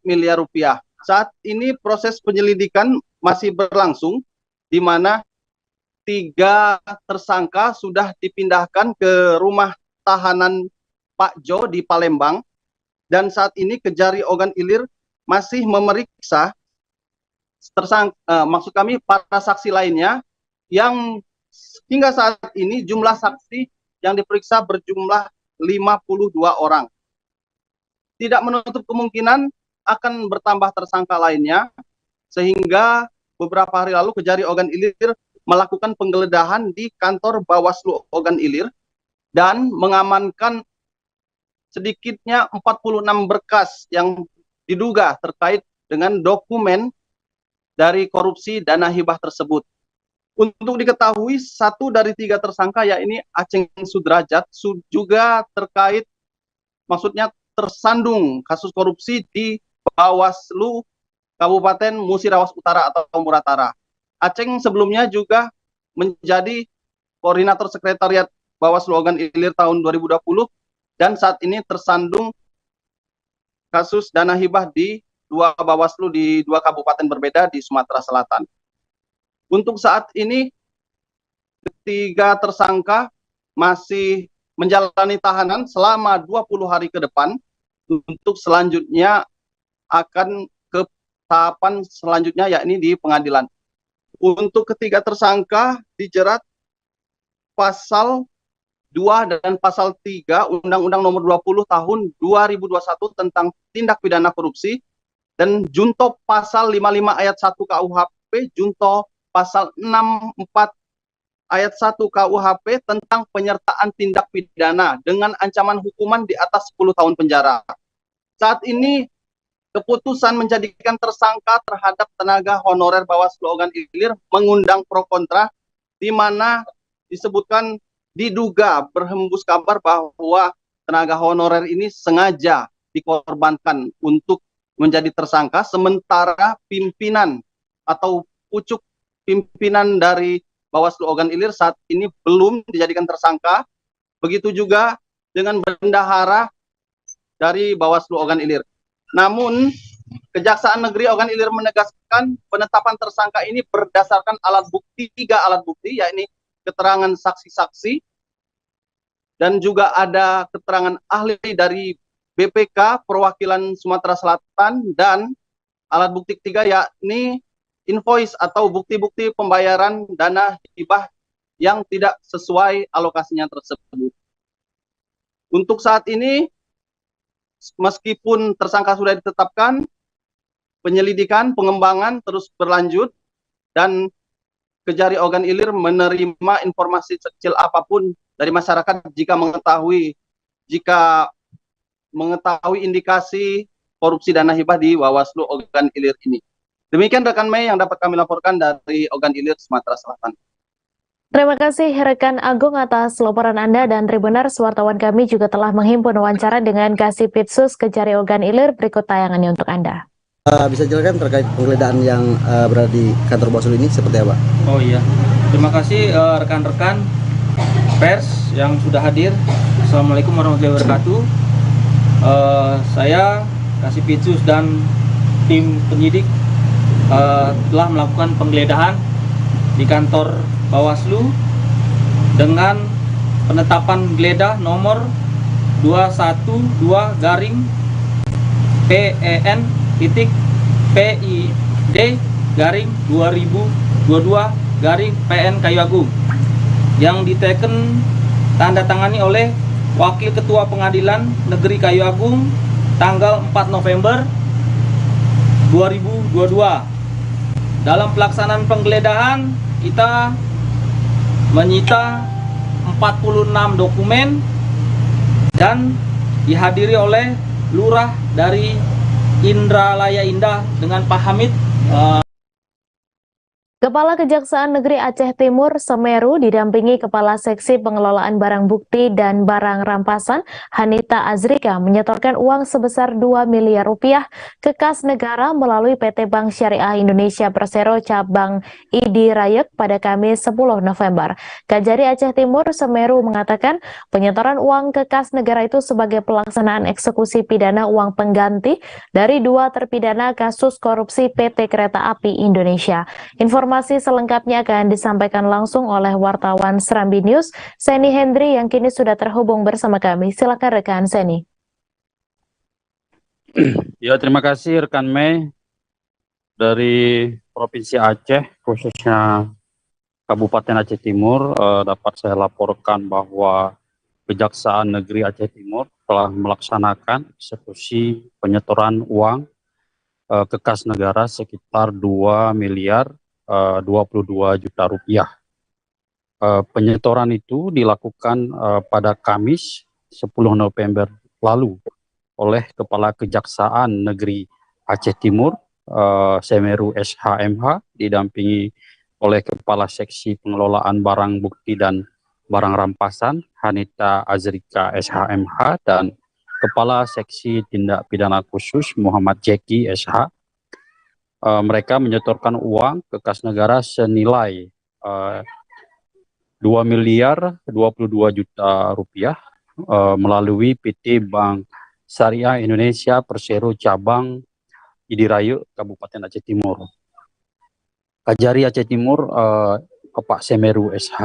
miliar rupiah. Saat ini proses penyelidikan masih berlangsung, di mana 3 tersangka sudah dipindahkan ke rumah tahanan Pak Jo di Palembang, dan saat ini Kejari Ogan Ilir masih memeriksa maksud kami para saksi lainnya, yang hingga saat ini jumlah saksi yang diperiksa berjumlah 52 orang. Tidak menutup kemungkinan akan bertambah tersangka lainnya, sehingga beberapa hari lalu Kejari Ogan Ilir melakukan penggeledahan di kantor Bawaslu Ogan Ilir dan mengamankan sedikitnya 46 berkas yang diduga terkait dengan dokumen dari korupsi dana hibah tersebut. Untuk diketahui, 1 dari 3 tersangka, yakni Aceng Sudrajat, juga terkait, maksudnya tersandung kasus korupsi di Bawaslu Kabupaten Musirawas Utara atau Muratara. Aceng sebelumnya juga menjadi koordinator sekretariat Bawaslu Ogan Ilir tahun 2020 dan saat ini tersandung kasus dana hibah di 2 Bawaslu di 2 kabupaten berbeda di Sumatera Selatan. Untuk saat ini, 3 tersangka masih menjalani tahanan selama 20 hari ke depan. Untuk selanjutnya akan ke tahapan selanjutnya, yakni di pengadilan. Untuk ketiga tersangka dijerat pasal 2 dan pasal 3 Undang-Undang Nomor 20 Tahun 2021 tentang tindak pidana korupsi, dan junto pasal 55 ayat 1 KUHP, junto pasal 64 ayat 1 KUHP tentang penyertaan tindak pidana dengan ancaman hukuman di atas 10 tahun penjara. Saat ini keputusan menjadikan tersangka terhadap tenaga honorer Bawaslu Ogan Ilir mengundang pro kontra, di mana disebutkan diduga berhembus kabar bahwa tenaga honorer ini sengaja dikorbankan untuk menjadi tersangka, sementara pimpinan atau pucuk pimpinan dari Bawaslu Ogan Ilir saat ini belum dijadikan tersangka. Begitu juga dengan bendahara dari Bawaslu Ogan Ilir. Namun, Kejaksaan Negeri Ogan Ilir menegaskan penetapan tersangka ini berdasarkan alat bukti, 3 alat bukti, yakni keterangan saksi-saksi, dan juga ada keterangan ahli dari BPK Perwakilan Sumatera Selatan, dan alat bukti 3 yakni invoice atau bukti-bukti pembayaran dana hibah yang tidak sesuai alokasinya tersebut. Untuk saat ini, meskipun tersangka sudah ditetapkan, penyelidikan, pengembangan terus berlanjut, dan Kejari Ogan Ilir menerima informasi sekecil apapun dari masyarakat jika mengetahui indikasi korupsi dana hibah di Bawaslu Ogan Ilir ini. Demikian rekan Mei yang dapat kami laporkan dari Ogan Ilir, Sumatera Selatan. Terima kasih rekan Agung atas laporan Anda, dan Tribuners, wartawan kami juga telah menghimpun wawancara dengan Kasipitsus Kejari Ogan Ilir. Berikut tayangannya untuk Anda. Bisa jelaskan terkait penggeledahan yang berada di kantor Bawaslu ini seperti apa? Oh iya, terima kasih rekan-rekan pers yang sudah hadir. Assalamualaikum warahmatullahi wabarakatuh. Saya Kasipitsus dan tim penyidik telah melakukan penggeledahan di kantor Bawaslu dengan penetapan geledah nomor 212.PEN.PID-2022-PN Kayu Agung yang diteken tanda tangani oleh Wakil Ketua Pengadilan Negeri Kayu Agung tanggal 4 November 2022. Dalam pelaksanaan penggeledahan kita menyita 46 dokumen dan dihadiri oleh Lurah dari Indralaya Indah dengan Pak Hamid. Kepala Kejaksaan Negeri Aceh Timur Semeru didampingi Kepala Seksi Pengelolaan Barang Bukti dan Barang Rampasan Hanita Azrika menyetorkan uang sebesar 2 miliar rupiah ke kas negara melalui PT Bank Syariah Indonesia Persero Cabang ID Rayek pada Kamis 10 November. Kajari Aceh Timur Semeru mengatakan penyetoran uang ke kas negara itu sebagai pelaksanaan eksekusi pidana uang pengganti dari 2 terpidana kasus korupsi PT Kereta Api Indonesia. Informasi selengkapnya akan disampaikan langsung oleh wartawan Serambi News, Seni Hendri yang kini sudah terhubung bersama kami. Silakan rekan Seni. Ya, terima kasih rekan Mei dari Provinsi Aceh, khususnya Kabupaten Aceh Timur. Dapat saya laporkan bahwa Kejaksaan Negeri Aceh Timur telah melaksanakan eksekusi penyetoran uang ke kas negara sekitar 2 miliar 22 juta rupiah. Penyetoran itu dilakukan pada Kamis 10 November lalu oleh Kepala Kejaksaan Negeri Aceh Timur Semeru SHMH didampingi oleh Kepala Seksi Pengelolaan Barang Bukti dan Barang Rampasan Hanita Azrika SHMH dan Kepala Seksi Tindak Pidana Khusus Muhammad Jeki SH. Mereka menyetorkan uang ke kas negara senilai 2 miliar 22 juta rupiah melalui PT Bank Syariah Indonesia Persero Cabang ID Rayek Kabupaten Aceh Timur. Kajari Aceh Timur Pak Semeru SH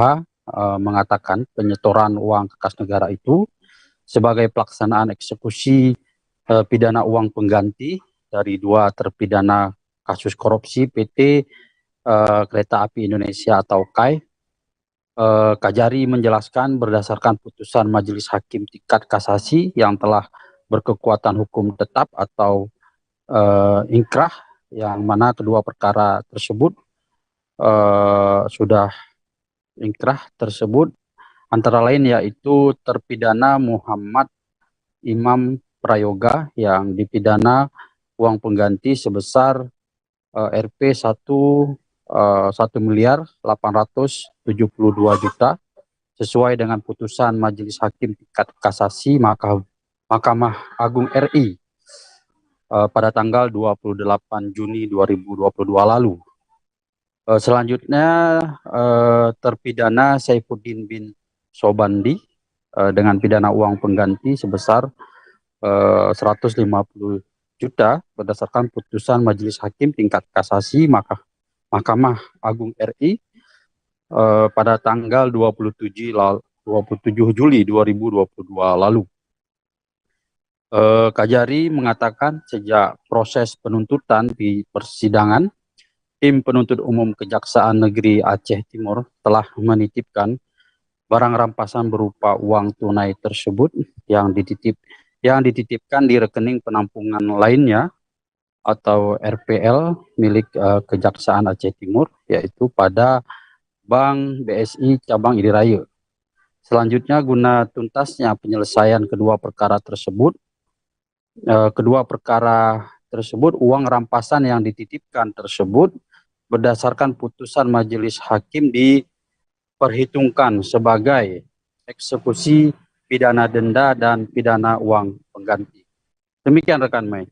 mengatakan penyetoran uang ke kas negara itu sebagai pelaksanaan eksekusi pidana uang pengganti dari 2 terpidana kasus korupsi PT Kereta Api Indonesia atau KAI. Kajari menjelaskan berdasarkan putusan Majelis Hakim Tingkat Kasasi yang telah berkekuatan hukum tetap atau inkrah, yang mana kedua perkara tersebut sudah inkrah tersebut antara lain yaitu terpidana Muhammad Imam Prayoga yang dipidana uang pengganti sebesar Rp 1 miliar 872 juta sesuai dengan putusan Majelis Hakim Tingkat Kasasi Mahkamah Agung RI pada tanggal 28 Juni 2022 lalu. Selanjutnya terpidana Saifuddin bin Sobandi dengan pidana uang pengganti sebesar 150 juta berdasarkan putusan Majelis Hakim Tingkat Kasasi Mahkamah Agung RI pada tanggal 27 Juli 2022 lalu. Kajari mengatakan sejak proses penuntutan di persidangan, tim penuntut umum Kejaksaan Negeri Aceh Timur telah menitipkan barang rampasan berupa uang tunai tersebut yang dititipkan di rekening penampungan lainnya atau RPL milik Kejaksaan Aceh Timur, yaitu pada Bank BSI Cabang ID Rayek. Selanjutnya guna tuntasnya penyelesaian kedua perkara tersebut, uang rampasan yang dititipkan tersebut berdasarkan putusan Majelis Hakim diperhitungkan sebagai eksekusi pidana denda dan pidana uang pengganti. Demikian rekan Mei.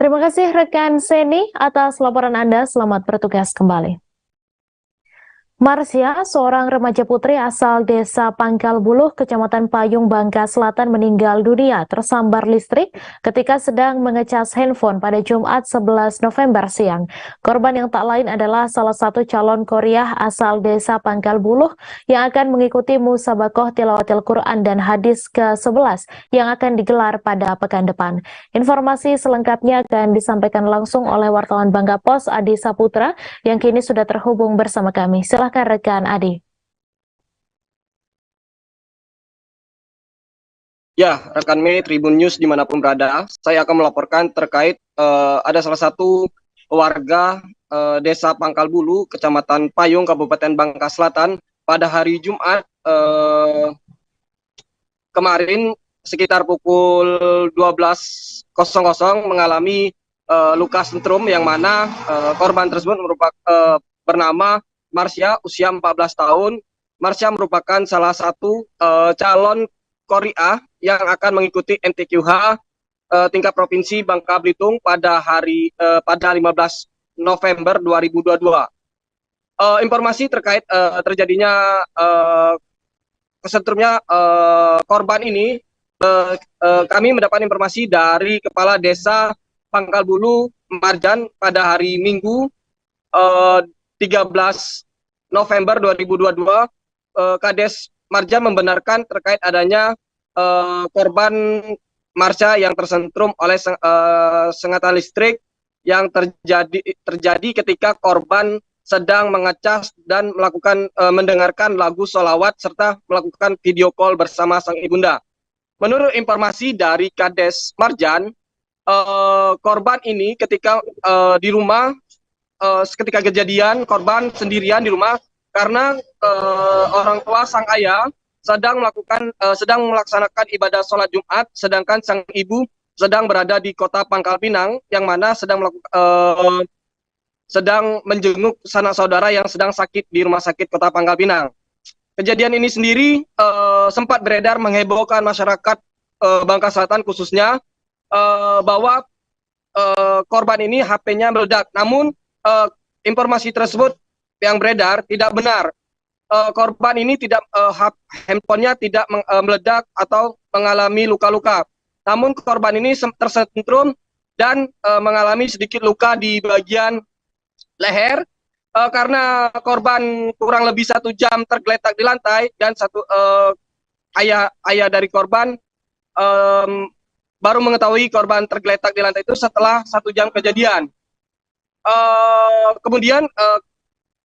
Terima kasih rekan Seni atas laporan Anda. Selamat bertugas kembali. Marsya, seorang remaja putri asal desa Pangkal Buluh, Kecamatan Payung, Bangka Selatan meninggal dunia tersambar listrik ketika sedang mengecas handphone pada Jumat 11 November siang. Korban yang tak lain adalah salah satu calon Korea asal desa Pangkal Buluh yang akan mengikuti Musabakoh Tilawatil Quran dan Hadis ke-11 yang akan digelar pada pekan depan. Informasi selengkapnya akan disampaikan langsung oleh wartawan Bangka Pos Adi Saputra yang kini sudah terhubung bersama kami. Silahkan rekan Adi. Ya, rekan Mei Tribun News dimanapun berada, saya akan melaporkan terkait ada salah satu warga desa Pangkal Bulu, Kecamatan Payung, Kabupaten Bangka Selatan, pada hari Jumat kemarin sekitar pukul 12.00 mengalami luka sentrum yang mana korban tersebut merupakan bernama Marsya, usia 14 tahun. Marsya merupakan salah satu calon Korea yang akan mengikuti MTQH tingkat provinsi Bangka Belitung pada 15 November 2022. Informasi terkait terjadinya kesentrumnya korban ini, kami mendapat informasi dari Kepala Desa Pangkal Bulu Marjan pada hari Minggu 13 November 2022, Kades Marja membenarkan terkait adanya korban Marsya yang tersentrum oleh sengatan listrik yang terjadi ketika korban sedang mengecas dan melakukan mendengarkan lagu sholawat serta melakukan video call bersama sang ibunda. Menurut informasi dari Kades Marjan, korban ini ketika di rumah ketika kejadian korban sendirian di rumah karena orang tua sang ayah sedang melaksanakan ibadah sholat Jumat, sedangkan sang ibu sedang berada di kota Pangkal Pinang yang mana sedang menjenguk sanak saudara yang sedang sakit di rumah sakit kota Pangkal Pinang. Kejadian ini sendiri sempat beredar menghebohkan masyarakat Bangka Selatan khususnya bahwa korban ini HP-nya meledak. Namun informasi tersebut yang beredar tidak benar. Korban ini handphonenya tidak meledak atau mengalami luka-luka. Namun korban ini tersentrum dan mengalami sedikit luka di bagian leher karena korban kurang lebih 1 jam tergeletak di lantai dan ayah dari korban baru mengetahui korban tergeletak di lantai itu setelah 1 jam kejadian. Kemudian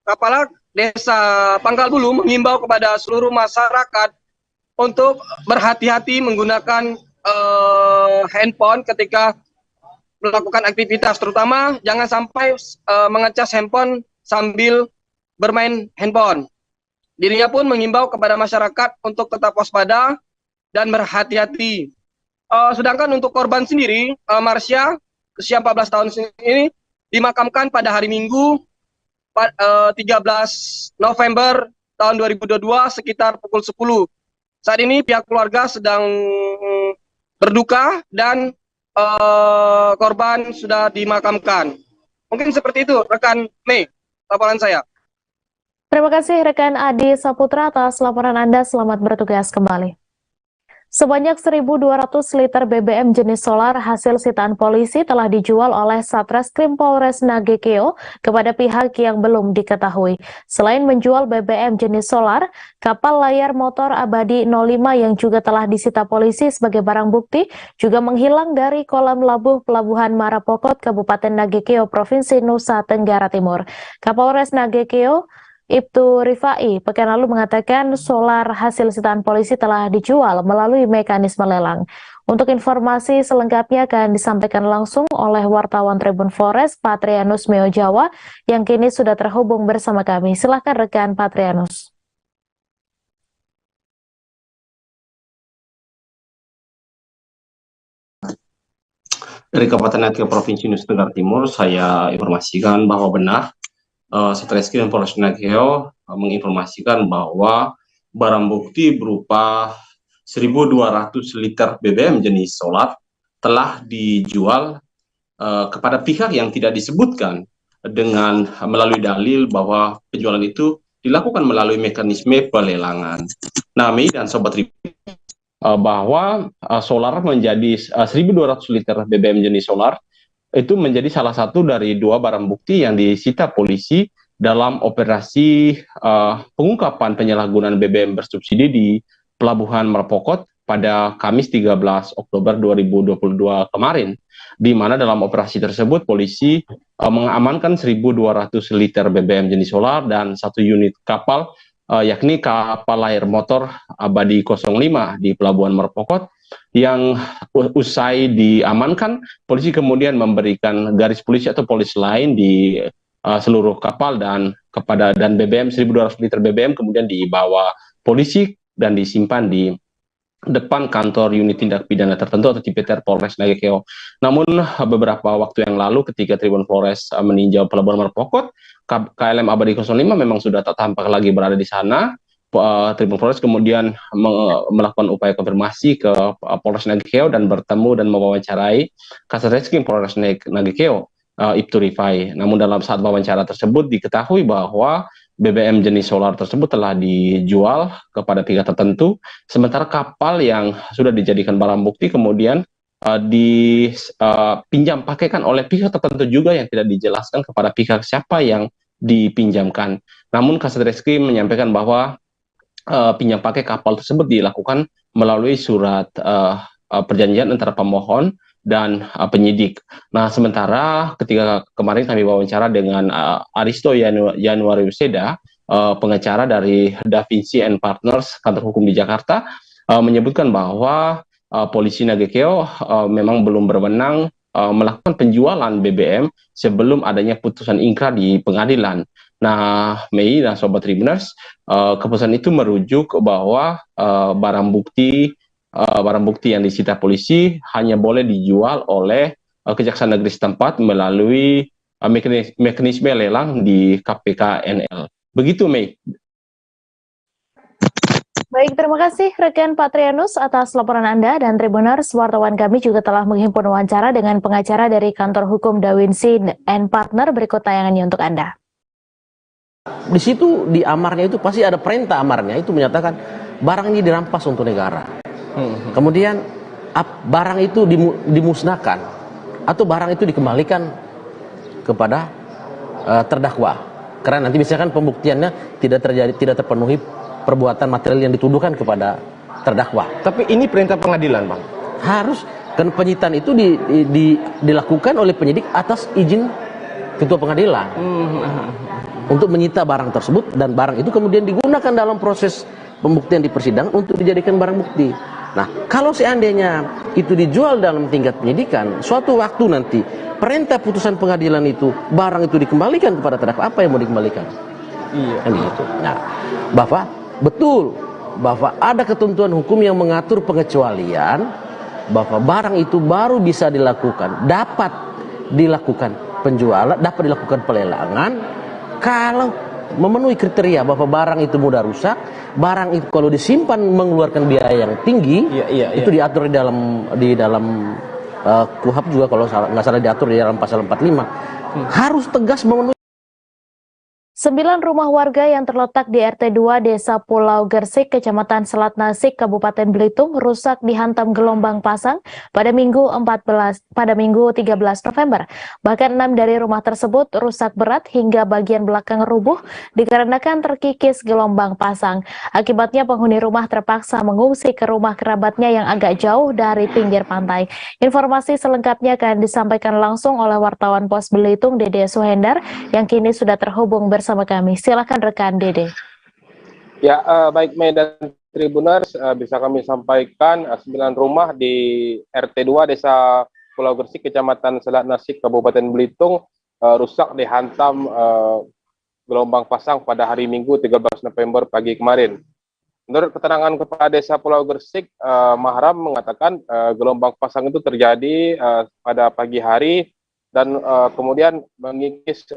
Kepala Desa Pangkal Bulu mengimbau kepada seluruh masyarakat untuk berhati-hati menggunakan handphone ketika melakukan aktivitas, terutama jangan sampai mengecas handphone sambil bermain handphone. Dirinya pun mengimbau kepada masyarakat untuk tetap waspada dan berhati-hati. Sedangkan untuk korban sendiri, Marsya, usia 14 tahun ini, dimakamkan pada hari Minggu 13 November tahun 2022 sekitar pukul 10. Saat ini pihak keluarga sedang berduka dan korban sudah dimakamkan. Mungkin seperti itu, rekan Mei, laporan saya. Terima kasih rekan Adi Saputra atas laporan Anda. Selamat bertugas kembali. Sebanyak 1.200 liter BBM jenis solar hasil sitaan polisi telah dijual oleh Satreskrim Polres Nagekeo kepada pihak yang belum diketahui. Selain menjual BBM jenis solar, kapal layar motor abadi 05 yang juga telah disita polisi sebagai barang bukti juga menghilang dari kolam labuh Pelabuhan Marapokot, Kabupaten Nagekeo, Provinsi Nusa Tenggara Timur. Kapolres Nagekeo Ibtu Rifai pekan lalu mengatakan solar hasil sitaan polisi telah dijual melalui mekanisme lelang. Untuk informasi selengkapnya akan disampaikan langsung oleh wartawan Tribun Forest Patrianus Meo Jawa yang kini sudah terhubung bersama kami. Silakan rekan Patrianus. Dari Kabupaten Nagekeo Provinsi Nusa Tenggara Timur, saya informasikan bahwa benar Satreskrim Polres Nagekeo menginformasikan bahwa barang bukti berupa 1.200 liter BBM jenis solar telah dijual kepada pihak yang tidak disebutkan dengan melalui dalil bahwa penjualan itu dilakukan melalui mekanisme pelelangan. Nah, Mei dan Sobat Tribuners, bahwa solar menjadi 1.200 liter BBM jenis solar itu menjadi salah satu dari 2 barang bukti yang disita polisi dalam operasi pengungkapan penyalahgunaan BBM bersubsidi di Pelabuhan Merpokot pada Kamis 13 Oktober 2022 kemarin, di mana dalam operasi tersebut polisi mengamankan 1.200 liter BBM jenis solar dan 1 unit kapal, yakni kapal layar motor Abadi 05 di Pelabuhan Merpokot, yang usai diamankan, polisi kemudian memberikan garis polisi atau polis lain di seluruh kapal dan BBM 1.200 liter BBM kemudian dibawa polisi dan disimpan di depan kantor unit tindak pidana tertentu atau Cipiter Polres Nagekeo. Namun beberapa waktu yang lalu ketika Tribun Polres meninjau Pelabuhan Merpokot, KLM Abadi 05 memang sudah tak tampak lagi berada di sana. Tribun Polres kemudian melakukan upaya konfirmasi ke Polres Nagekeo dan bertemu dan mewawancarai Kasat Reskrim Polres Nagekeo, Ibtu Rifai. Namun dalam saat wawancara tersebut diketahui bahwa BBM jenis solar tersebut telah dijual kepada pihak tertentu, sementara kapal yang sudah dijadikan barang bukti kemudian dipinjam pakaikan oleh pihak tertentu juga yang tidak dijelaskan kepada pihak siapa yang dipinjamkan. Namun Kasat Reskrim menyampaikan bahwa pinjam pakai kapal tersebut dilakukan melalui surat perjanjian antara pemohon dan penyidik. Nah, sementara ketika kemarin kami wawancara dengan Aristo Januari Useda, pengacara dari Da Vinci and Partners, kantor hukum di Jakarta, menyebutkan bahwa polisi Nagekeo memang belum berwenang melakukan penjualan BBM sebelum adanya putusan ingkrah di pengadilan. Nah, Mei dan Sobat Tribuners, keputusan itu merujuk bahwa barang bukti yang disita polisi hanya boleh dijual oleh Kejaksaan Negeri setempat melalui mekanisme lelang di KPK NL. Begitu, Mei. Baik, terima kasih rekan Patrianus atas laporan Anda, dan Tribuners, wartawan kami juga telah menghimpun wawancara dengan pengacara dari kantor hukum Da Vinci and Partner. Berikut tayangannya untuk Anda. Di situ di amarnya itu pasti ada perintah amarnya itu menyatakan barang ini dirampas untuk negara. Kemudian barang itu dimusnahkan atau barang itu dikembalikan kepada terdakwa. Karena nanti misalkan pembuktiannya tidak terpenuhi perbuatan material yang dituduhkan kepada terdakwa. Tapi ini perintah pengadilan, Bang. Harus, kan penyitaan itu dilakukan oleh penyidik atas izin ketua pengadilan. Untuk menyita barang tersebut, dan barang itu kemudian digunakan dalam proses pembuktian di persidangan untuk dijadikan barang bukti. Nah, kalau seandainya itu dijual dalam tingkat penyidikan, suatu waktu nanti perintah putusan pengadilan itu barang itu dikembalikan kepada terdakwa, apa yang mau dikembalikan? Iya. Kan gitu. Nah, Bapak, betul bahwa ada ketentuan hukum yang mengatur pengecualian bahwa barang itu baru bisa dilakukan, dapat dilakukan penjualan, dapat dilakukan pelelangan kalau memenuhi kriteria bahwa barang itu mudah rusak, barang itu kalau disimpan mengeluarkan biaya yang tinggi, itu diatur di dalam KUHP juga, kalau nggak salah diatur di dalam pasal 45, harus tegas memenuhi. 9 rumah warga yang terletak di RT 2 Desa Pulau Gersik, Kecamatan Selat Nasik, Kabupaten Belitung rusak dihantam gelombang pasang pada Minggu 13 November. Bahkan 6 dari rumah tersebut rusak berat hingga bagian belakang rubuh dikarenakan terkikis gelombang pasang. Akibatnya penghuni rumah terpaksa mengungsi ke rumah kerabatnya yang agak jauh dari pinggir pantai. Informasi selengkapnya akan disampaikan langsung oleh wartawan Pos Belitung Dede Suhendar yang kini sudah terhubung bersama kami. Silakan rekan Dede. Ya, baik Mei dan Tribuners, bisa kami sampaikan 9 rumah di RT 2 Desa Pulau Gersik, Kecamatan Selat Nasik, Kabupaten Belitung rusak dihantam gelombang pasang pada hari Minggu 13 November pagi kemarin. Menurut keterangan Kepala Desa Pulau Gersik, Mahram mengatakan gelombang pasang itu terjadi pada pagi hari dan kemudian mengikis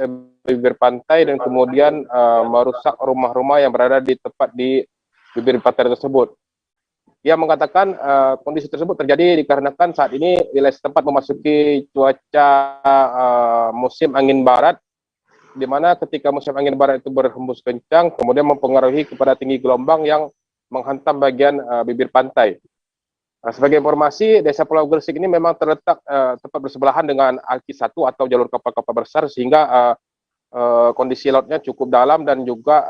bibir pantai dan kemudian merusak rumah-rumah yang berada di tepat di bibir pantai tersebut. Ia mengatakan kondisi tersebut terjadi dikarenakan saat ini wilayah setempat memasuki cuaca musim angin barat di mana ketika musim angin barat itu berhembus kencang, kemudian mempengaruhi kepada tinggi gelombang yang menghantam bagian bibir pantai. Sebagai informasi, Desa Pulau Gresik ini memang terletak tepat bersebelahan dengan Alki 1 atau jalur kapal-kapal besar, sehingga kondisi lautnya cukup dalam dan juga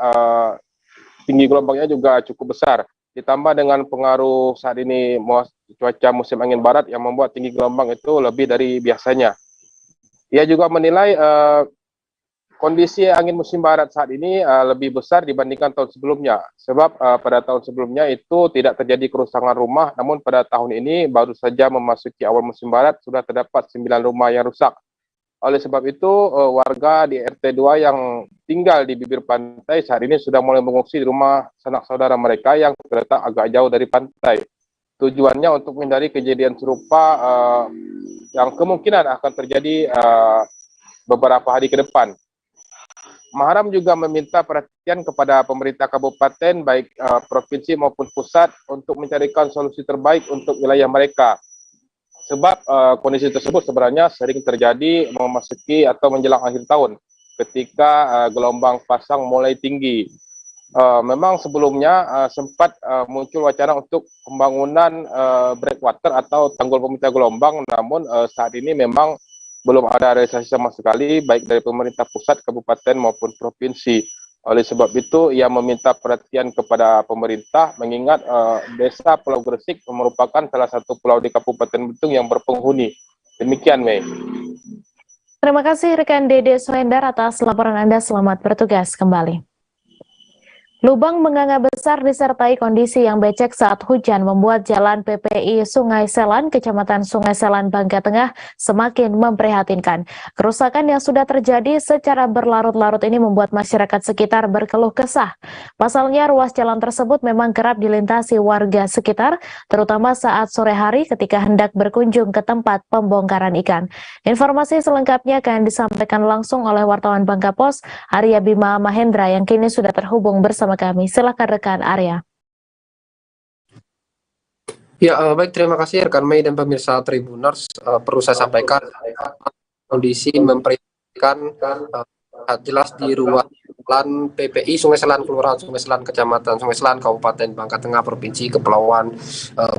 tinggi gelombangnya juga cukup besar. Ditambah dengan pengaruh saat ini cuaca musim angin barat yang membuat tinggi gelombang itu lebih dari biasanya. Ia juga menilai kondisi angin musim barat saat ini lebih besar dibandingkan tahun sebelumnya. Sebab pada tahun sebelumnya itu tidak terjadi kerusakan rumah, namun pada tahun ini baru saja memasuki awal musim barat sudah terdapat 9 rumah yang rusak. Oleh sebab itu, warga di RT2 yang tinggal di bibir pantai saat ini sudah mulai mengungsi di rumah sanak saudara mereka yang terletak agak jauh dari pantai. Tujuannya untuk menghindari kejadian serupa yang kemungkinan akan terjadi beberapa hari ke depan. Maharam juga meminta perhatian kepada pemerintah kabupaten, baik provinsi maupun pusat, untuk mencarikan solusi terbaik untuk wilayah mereka. Sebab kondisi tersebut sebenarnya sering terjadi memasuki atau menjelang akhir tahun ketika gelombang pasang mulai tinggi. Memang sebelumnya sempat muncul wacana untuk pembangunan breakwater atau tanggul peminta gelombang, namun saat ini memang belum ada realisasi sama sekali baik dari pemerintah pusat, kabupaten maupun provinsi. Oleh sebab itu, ia meminta perhatian kepada pemerintah, mengingat Desa Pulau Gresik merupakan salah satu pulau di Kabupaten Belitung yang berpenghuni. Demikian, Mei. Terima kasih rekan Dede Surendar atas laporan Anda. Selamat bertugas kembali. Lubang menganga besar disertai kondisi yang becek saat hujan membuat jalan PPI Sungai Selan, Kecamatan Sungai Selan, Bangka Tengah semakin memprihatinkan. Kerusakan yang sudah terjadi secara berlarut-larut ini membuat masyarakat sekitar berkeluh kesah. Pasalnya ruas jalan tersebut memang kerap dilintasi warga sekitar, terutama saat sore hari ketika hendak berkunjung ke tempat pembongkaran ikan. Informasi selengkapnya akan disampaikan langsung oleh wartawan Bangka Pos, Arya Bima Mahendra, yang kini sudah terhubung bersama kami. Silakan rekan Arya. Ya, baik, terima kasih rekan Mei dan pemirsa Tribuners. Perlu saya sampaikan kondisi memprihatinkan jelas di ruas jalan PPI Sungai Selan, Kelurahan Sungai Selan, Kecamatan Sungai Selan, Kabupaten Bangka Tengah, Provinsi Kepulauan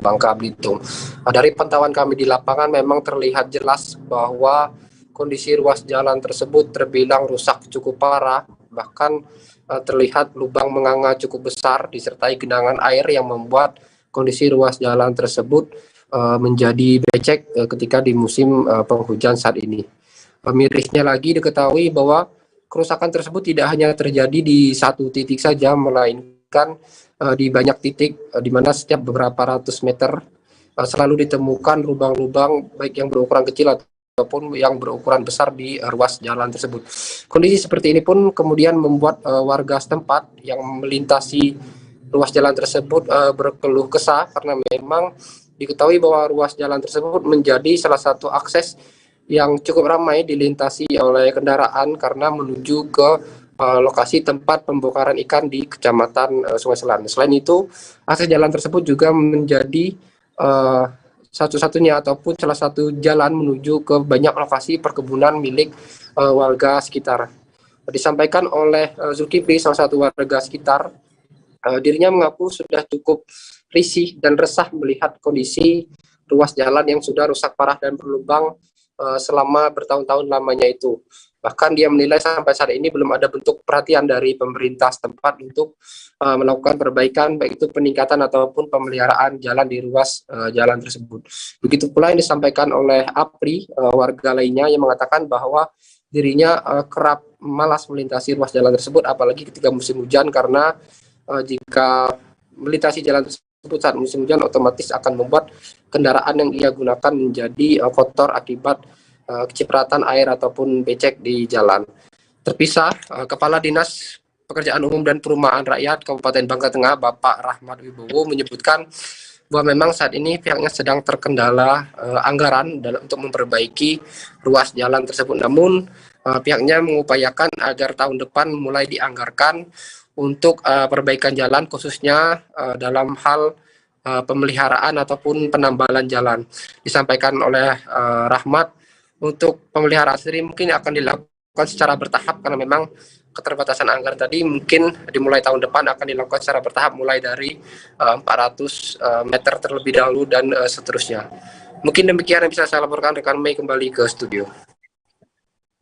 Bangka Belitung. Dari pantauan kami di lapangan memang terlihat jelas bahwa kondisi ruas jalan tersebut terbilang rusak cukup parah, bahkan terlihat lubang menganga cukup besar disertai genangan air yang membuat kondisi ruas jalan tersebut menjadi becek ketika di musim penghujan saat ini. Mirisnya lagi diketahui bahwa kerusakan tersebut tidak hanya terjadi di satu titik saja, melainkan di banyak titik, di mana setiap beberapa ratus meter selalu ditemukan lubang-lubang baik yang berukuran kecil ataupun yang berukuran besar di ruas jalan tersebut. Kondisi seperti ini pun kemudian membuat warga setempat yang melintasi ruas jalan tersebut berkeluh kesah, karena memang diketahui bahwa ruas jalan tersebut menjadi salah satu akses yang cukup ramai dilintasi oleh kendaraan karena menuju ke lokasi tempat pembongkaran ikan di Kecamatan Sungai Selan. Selain itu, akses jalan tersebut juga menjadi satu-satunya ataupun salah satu jalan menuju ke banyak lokasi perkebunan milik warga sekitar. Disampaikan oleh Zulkifli, salah satu warga sekitar, dirinya mengaku sudah cukup risih dan resah melihat kondisi ruas jalan yang sudah rusak parah dan berlubang selama bertahun-tahun lamanya itu. Bahkan dia menilai sampai saat ini belum ada bentuk perhatian dari pemerintah setempat untuk melakukan perbaikan, baik itu peningkatan ataupun pemeliharaan jalan di ruas jalan tersebut. Begitu pula yang disampaikan oleh Apri, warga lainnya, yang mengatakan bahwa dirinya kerap malas melintasi ruas jalan tersebut, apalagi ketika musim hujan, karena jika melintasi jalan tersebut saat musim hujan otomatis akan membuat kendaraan yang ia gunakan menjadi kotor akibat kecipratan air ataupun becek di jalan. Terpisah, Kepala Dinas Pekerjaan Umum dan Perumahan Rakyat Kabupaten Bangka Tengah, Bapak Rahmat Wibowo, menyebutkan bahwa memang saat ini pihaknya sedang terkendala anggaran untuk memperbaiki ruas jalan tersebut. Namun pihaknya mengupayakan agar tahun depan mulai dianggarkan untuk perbaikan jalan, khususnya dalam hal pemeliharaan ataupun penambalan jalan. Disampaikan oleh Rahmat, untuk pemeliharaan sendiri mungkin akan dilakukan dilakukan secara bertahap karena memang keterbatasan anggaran tadi mungkin dimulai tahun depan akan dilakukan secara bertahap mulai dari 400 meter terlebih dahulu dan seterusnya. Mungkin demikian yang bisa saya laporkan. Rekan Mei kembali ke studio.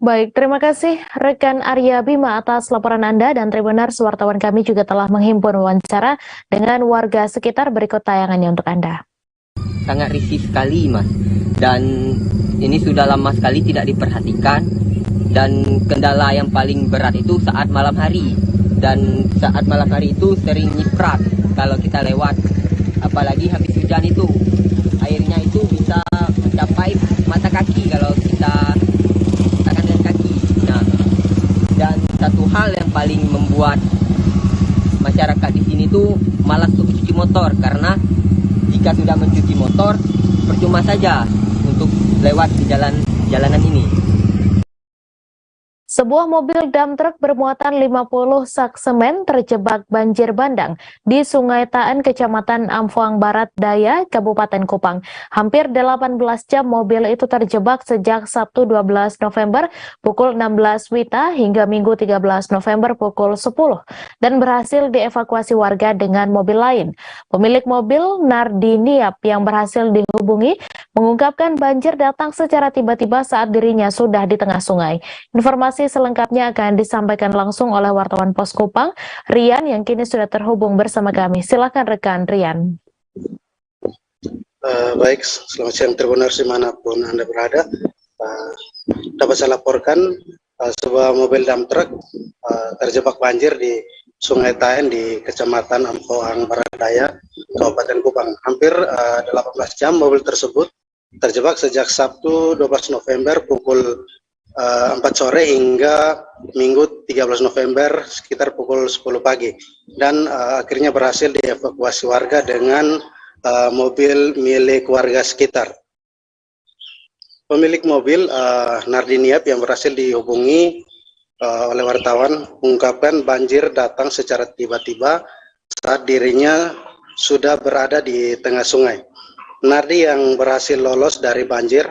Baik, terima kasih rekan Arya Bima atas laporan Anda, dan Tribuners, wartawan kami juga telah menghimpun wawancara dengan warga sekitar. Berikut tayangannya untuk Anda. Sangat risih sekali, Mas, dan ini sudah lama sekali tidak diperhatikan, dan kendala yang paling berat itu saat malam hari, dan saat malam hari itu sering nyiprat kalau kita lewat, apalagi habis hujan itu airnya itu bisa mencapai mata kaki kalau kita tangan dan kaki. Nah, dan satu hal yang paling membuat masyarakat di sini tuh malas untuk mencuci motor, karena jika sudah mencuci motor percuma saja untuk lewat di jalanan ini. Sebuah mobil dump truck bermuatan 50 sak semen terjebak banjir bandang di Sungai Taen, Kecamatan Amfuang Barat Daya, Kabupaten Kupang. Hampir 18 jam mobil itu terjebak sejak Sabtu 12 November pukul 16 WITA hingga Minggu 13 November pukul 10 dan berhasil dievakuasi warga dengan mobil lain. Pemilik mobil, Nardi Niap, yang berhasil dihubungi, mengungkapkan banjir datang secara tiba-tiba saat dirinya sudah di tengah sungai. Informasi selengkapnya akan disampaikan langsung oleh wartawan Pos Kupang, Rian, yang kini sudah terhubung bersama kami. Silakan rekan Rian. Baik, selamat siang Tribuners dimanapun Anda berada. Dapat saya laporkan sebuah mobil dump truck terjebak banjir di Sungai Taen di Kecamatan Amfuang Barat Daya, Kabupaten Kupang. Hampir 18 jam mobil tersebut terjebak sejak Sabtu 12 November pukul 4 sore hingga Minggu 13 November sekitar pukul 10 pagi, dan akhirnya berhasil dievakuasi warga dengan mobil milik warga sekitar. Pemilik mobil, Nardi Niap, yang berhasil dihubungi oleh wartawan, mengungkapkan banjir datang secara tiba-tiba saat dirinya sudah berada di tengah sungai. Nardi yang berhasil lolos dari banjir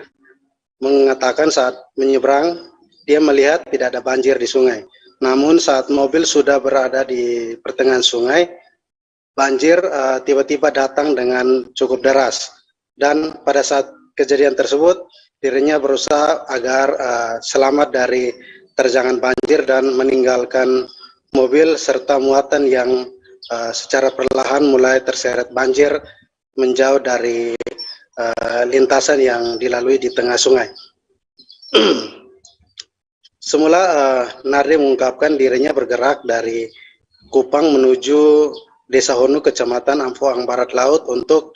mengatakan saat menyeberang dia melihat tidak ada banjir di sungai. Namun saat mobil sudah berada di pertengahan sungai, banjir tiba-tiba datang dengan cukup deras. Dan pada saat kejadian tersebut, dirinya berusaha agar selamat dari terjangan banjir dan meninggalkan mobil serta muatan yang secara perlahan mulai terseret banjir menjauh dari lintasan yang dilalui di tengah sungai. Semula Nardi mengungkapkan dirinya bergerak dari Kupang menuju Desa Honu, Kecamatan Amfuang Barat Laut untuk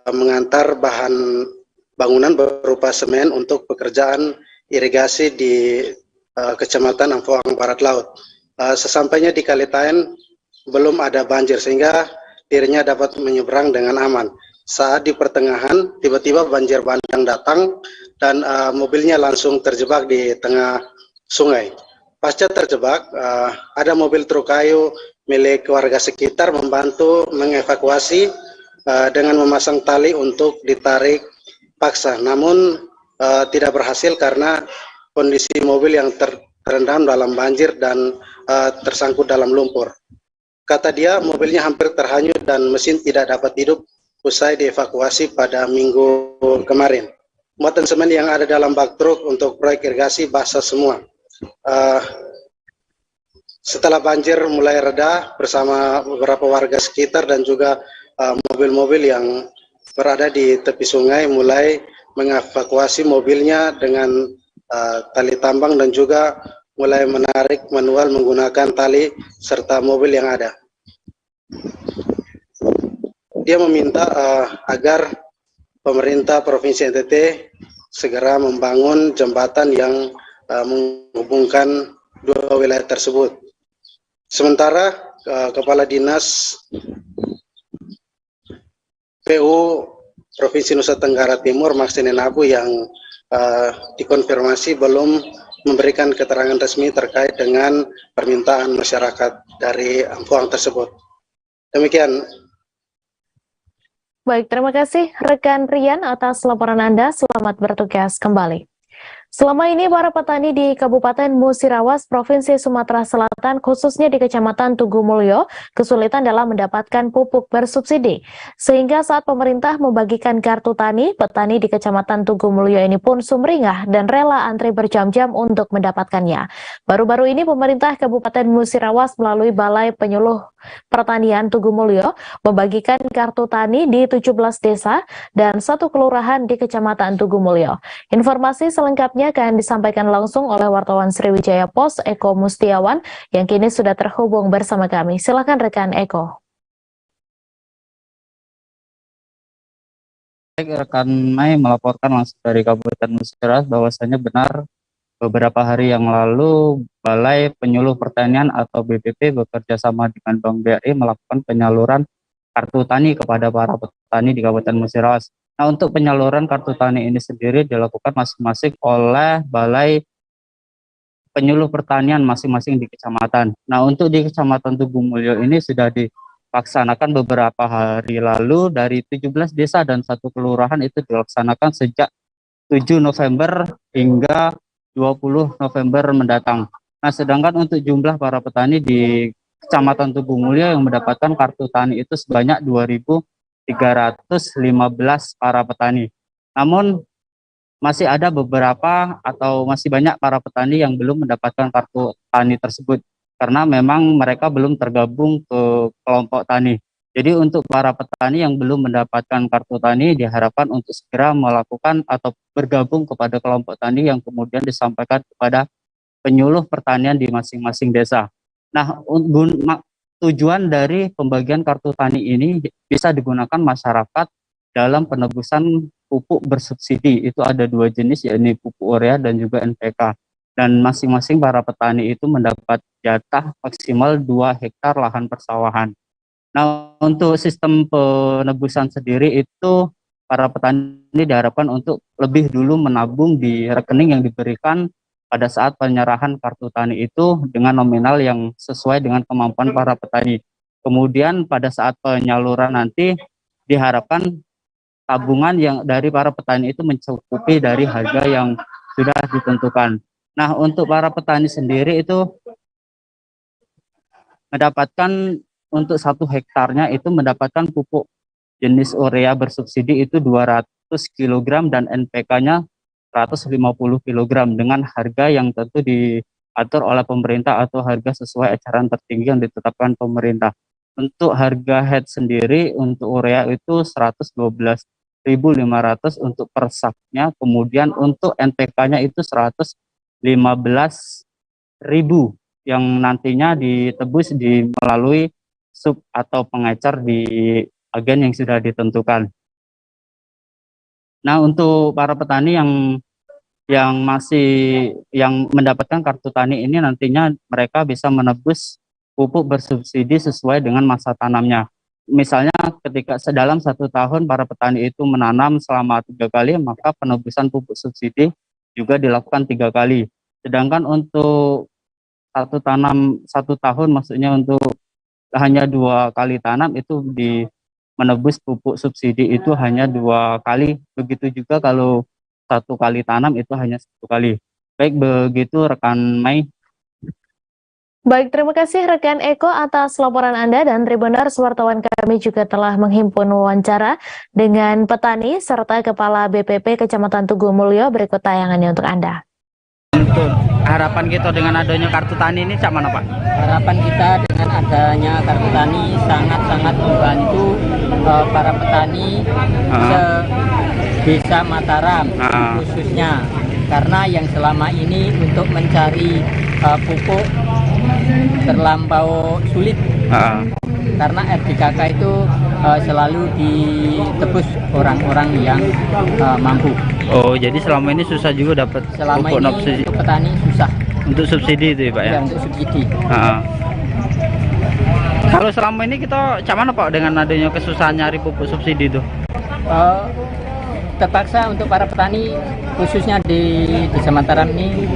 mengantar bahan bangunan berupa semen untuk pekerjaan irigasi di Kecamatan Amfuang Barat Laut. Sesampainya di Kali Taen belum ada banjir sehingga dirinya dapat menyeberang dengan aman. Saat di pertengahan, tiba-tiba banjir bandang datang dan mobilnya langsung terjebak di tengah sungai. Pasca terjebak, ada mobil truk kayu milik warga sekitar membantu mengevakuasi dengan memasang tali untuk ditarik paksa. Namun tidak berhasil karena kondisi mobil yang terendam dalam banjir dan tersangkut dalam lumpur. Kata dia, mobilnya hampir terhanyut dan mesin tidak dapat hidup usai dievakuasi pada Minggu kemarin. Muatan semen yang ada dalam bak truk untuk proyek irigasi basah semua. Setelah banjir mulai reda, bersama beberapa warga sekitar dan juga mobil-mobil yang berada di tepi sungai mulai mengevakuasi mobilnya dengan tali tambang dan juga mulai menarik manual menggunakan tali serta mobil yang ada. Dia meminta agar pemerintah Provinsi NTT segera membangun jembatan yang menghubungkan dua wilayah tersebut. Sementara Kepala Dinas PU Provinsi Nusa Tenggara Timur, Maxine Nabu, yang dikonfirmasi belum memberikan keterangan resmi terkait dengan permintaan masyarakat dari Amfuang tersebut. Demikian. Baik, terima kasih rekan Rian atas laporan Anda. Selamat bertugas kembali. Selama ini para petani di Kabupaten Musirawas, Provinsi Sumatera Selatan, khususnya di Kecamatan Tugu Mulyo, kesulitan dalam mendapatkan pupuk bersubsidi. Sehingga saat pemerintah membagikan kartu tani, petani di Kecamatan Tugu Mulyo ini pun sumringah dan rela antri berjam-jam untuk mendapatkannya. Baru-baru ini pemerintah Kabupaten Musirawas melalui Balai Penyuluh Pertanian Tugu Mulyo membagikan kartu tani di 17 desa dan 1 kelurahan di Kecamatan Tugu Mulyo. Informasi selengkapnya akan disampaikan langsung oleh wartawan Sriwijaya Pos Eko Mustiawan yang kini sudah terhubung bersama kami. Silakan rekan Eko. Baik, rekan Mai melaporkan langsung dari Kabupaten Musirawas bahwasanya benar beberapa hari yang lalu Balai Penyuluh Pertanian atau BPP bekerja sama dengan Bank BRI melakukan penyaluran kartu tani kepada para petani di Kabupaten Musirawas. Nah, untuk penyaluran kartu tani ini sendiri dilakukan masing-masing oleh Balai Penyuluh Pertanian masing-masing di kecamatan. Nah, untuk di Kecamatan Tugu Mulyo ini sudah dilaksanakan beberapa hari lalu dari 17 desa dan 1 kelurahan itu dilaksanakan sejak 7 November hingga 20 November mendatang. Nah, sedangkan untuk jumlah para petani di Kecamatan Tugu Mulyo yang mendapatkan kartu tani itu sebanyak 2.315 para petani. Namun masih ada beberapa atau masih banyak para petani yang belum mendapatkan kartu tani tersebut karena memang mereka belum tergabung ke kelompok tani. Jadi untuk para petani yang belum mendapatkan kartu tani diharapkan untuk segera melakukan atau bergabung kepada kelompok tani yang kemudian disampaikan kepada penyuluh pertanian di masing-masing desa. Nah, tujuan dari pembagian kartu tani ini bisa digunakan masyarakat dalam penebusan pupuk bersubsidi. Itu ada 2 jenis, yakni pupuk urea dan juga NPK. Dan masing-masing para petani itu mendapat jatah maksimal 2 hektar lahan persawahan. Nah, untuk sistem penebusan sendiri itu para petani diharapkan untuk lebih dulu menabung di rekening yang diberikan pada saat penyerahan kartu tani itu dengan nominal yang sesuai dengan kemampuan para petani. Kemudian pada saat penyaluran nanti diharapkan tabungan yang dari para petani itu mencukupi dari harga yang sudah ditentukan. Nah, untuk para petani sendiri itu mendapatkan untuk 1 hektarnya itu mendapatkan pupuk jenis urea bersubsidi itu 200 kg dan NPK-nya 150 kg dengan harga yang tentu diatur oleh pemerintah atau harga sesuai eceran tertinggi yang ditetapkan pemerintah. Untuk harga head sendiri untuk urea itu 112.500 untuk per saknya, kemudian untuk NPK-nya itu 115.000 yang nantinya ditebus melalui sub atau pengecer di agen yang sudah ditentukan. Nah, untuk para petani yang mendapatkan kartu tani ini nantinya mereka bisa menebus pupuk bersubsidi sesuai dengan masa tanamnya. Misalnya ketika dalam 1 tahun para petani itu menanam selama 3 kali, maka penebusan pupuk subsidi juga dilakukan 3 kali. Sedangkan untuk 1 tahun maksudnya untuk hanya 2 kali tanam itu menebus pupuk subsidi itu hanya 2 kali. Begitu juga kalau 1 kali tanam itu hanya 1 kali. Baik, begitu rekan Mai. Baik, terima kasih rekan Eko atas laporan Anda, dan Tribuners, wartawan kami juga telah menghimpun wawancara dengan petani serta Kepala BPP Kecamatan Tugu Mulyo. Berikut tayangannya untuk Anda. Untuk harapan kita dengan adanya kartu tani ini cak mana, Pak? Harapan kita dengan adanya kartu tani sangat-sangat membantu para petani Desa Mataram khususnya, karena yang selama ini untuk mencari pupuk terlampau sulit karena RDKK itu selalu ditebus orang-orang yang mampu. Oh, jadi selama ini susah juga dapat pupuk ini untuk petani susah. Untuk subsidi itu ya, Pak ya? Ya, untuk subsidi. Kalau selama ini kita cak mana, Pak, dengan adanya kesusahan nyari pupuk subsidi itu? Terpaksa untuk para petani khususnya di Desa Mataram ini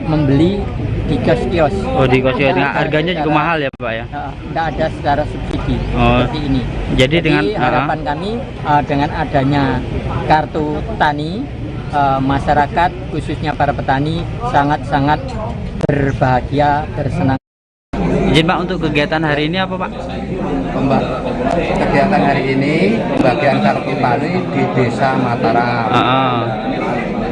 membeli di kios-kios. Oh, di kios-kios. Harganya juga mahal ya, Pak ya? Tidak ada secara subsidi seperti ini. Jadi dengan harapan kami dengan adanya kartu tani masyarakat khususnya para petani sangat-sangat berbahagia, bersenang. Izin Pak, untuk kegiatan hari ini apa Pak? Kegiatan hari ini pembagian kartu tani di Desa Mataram.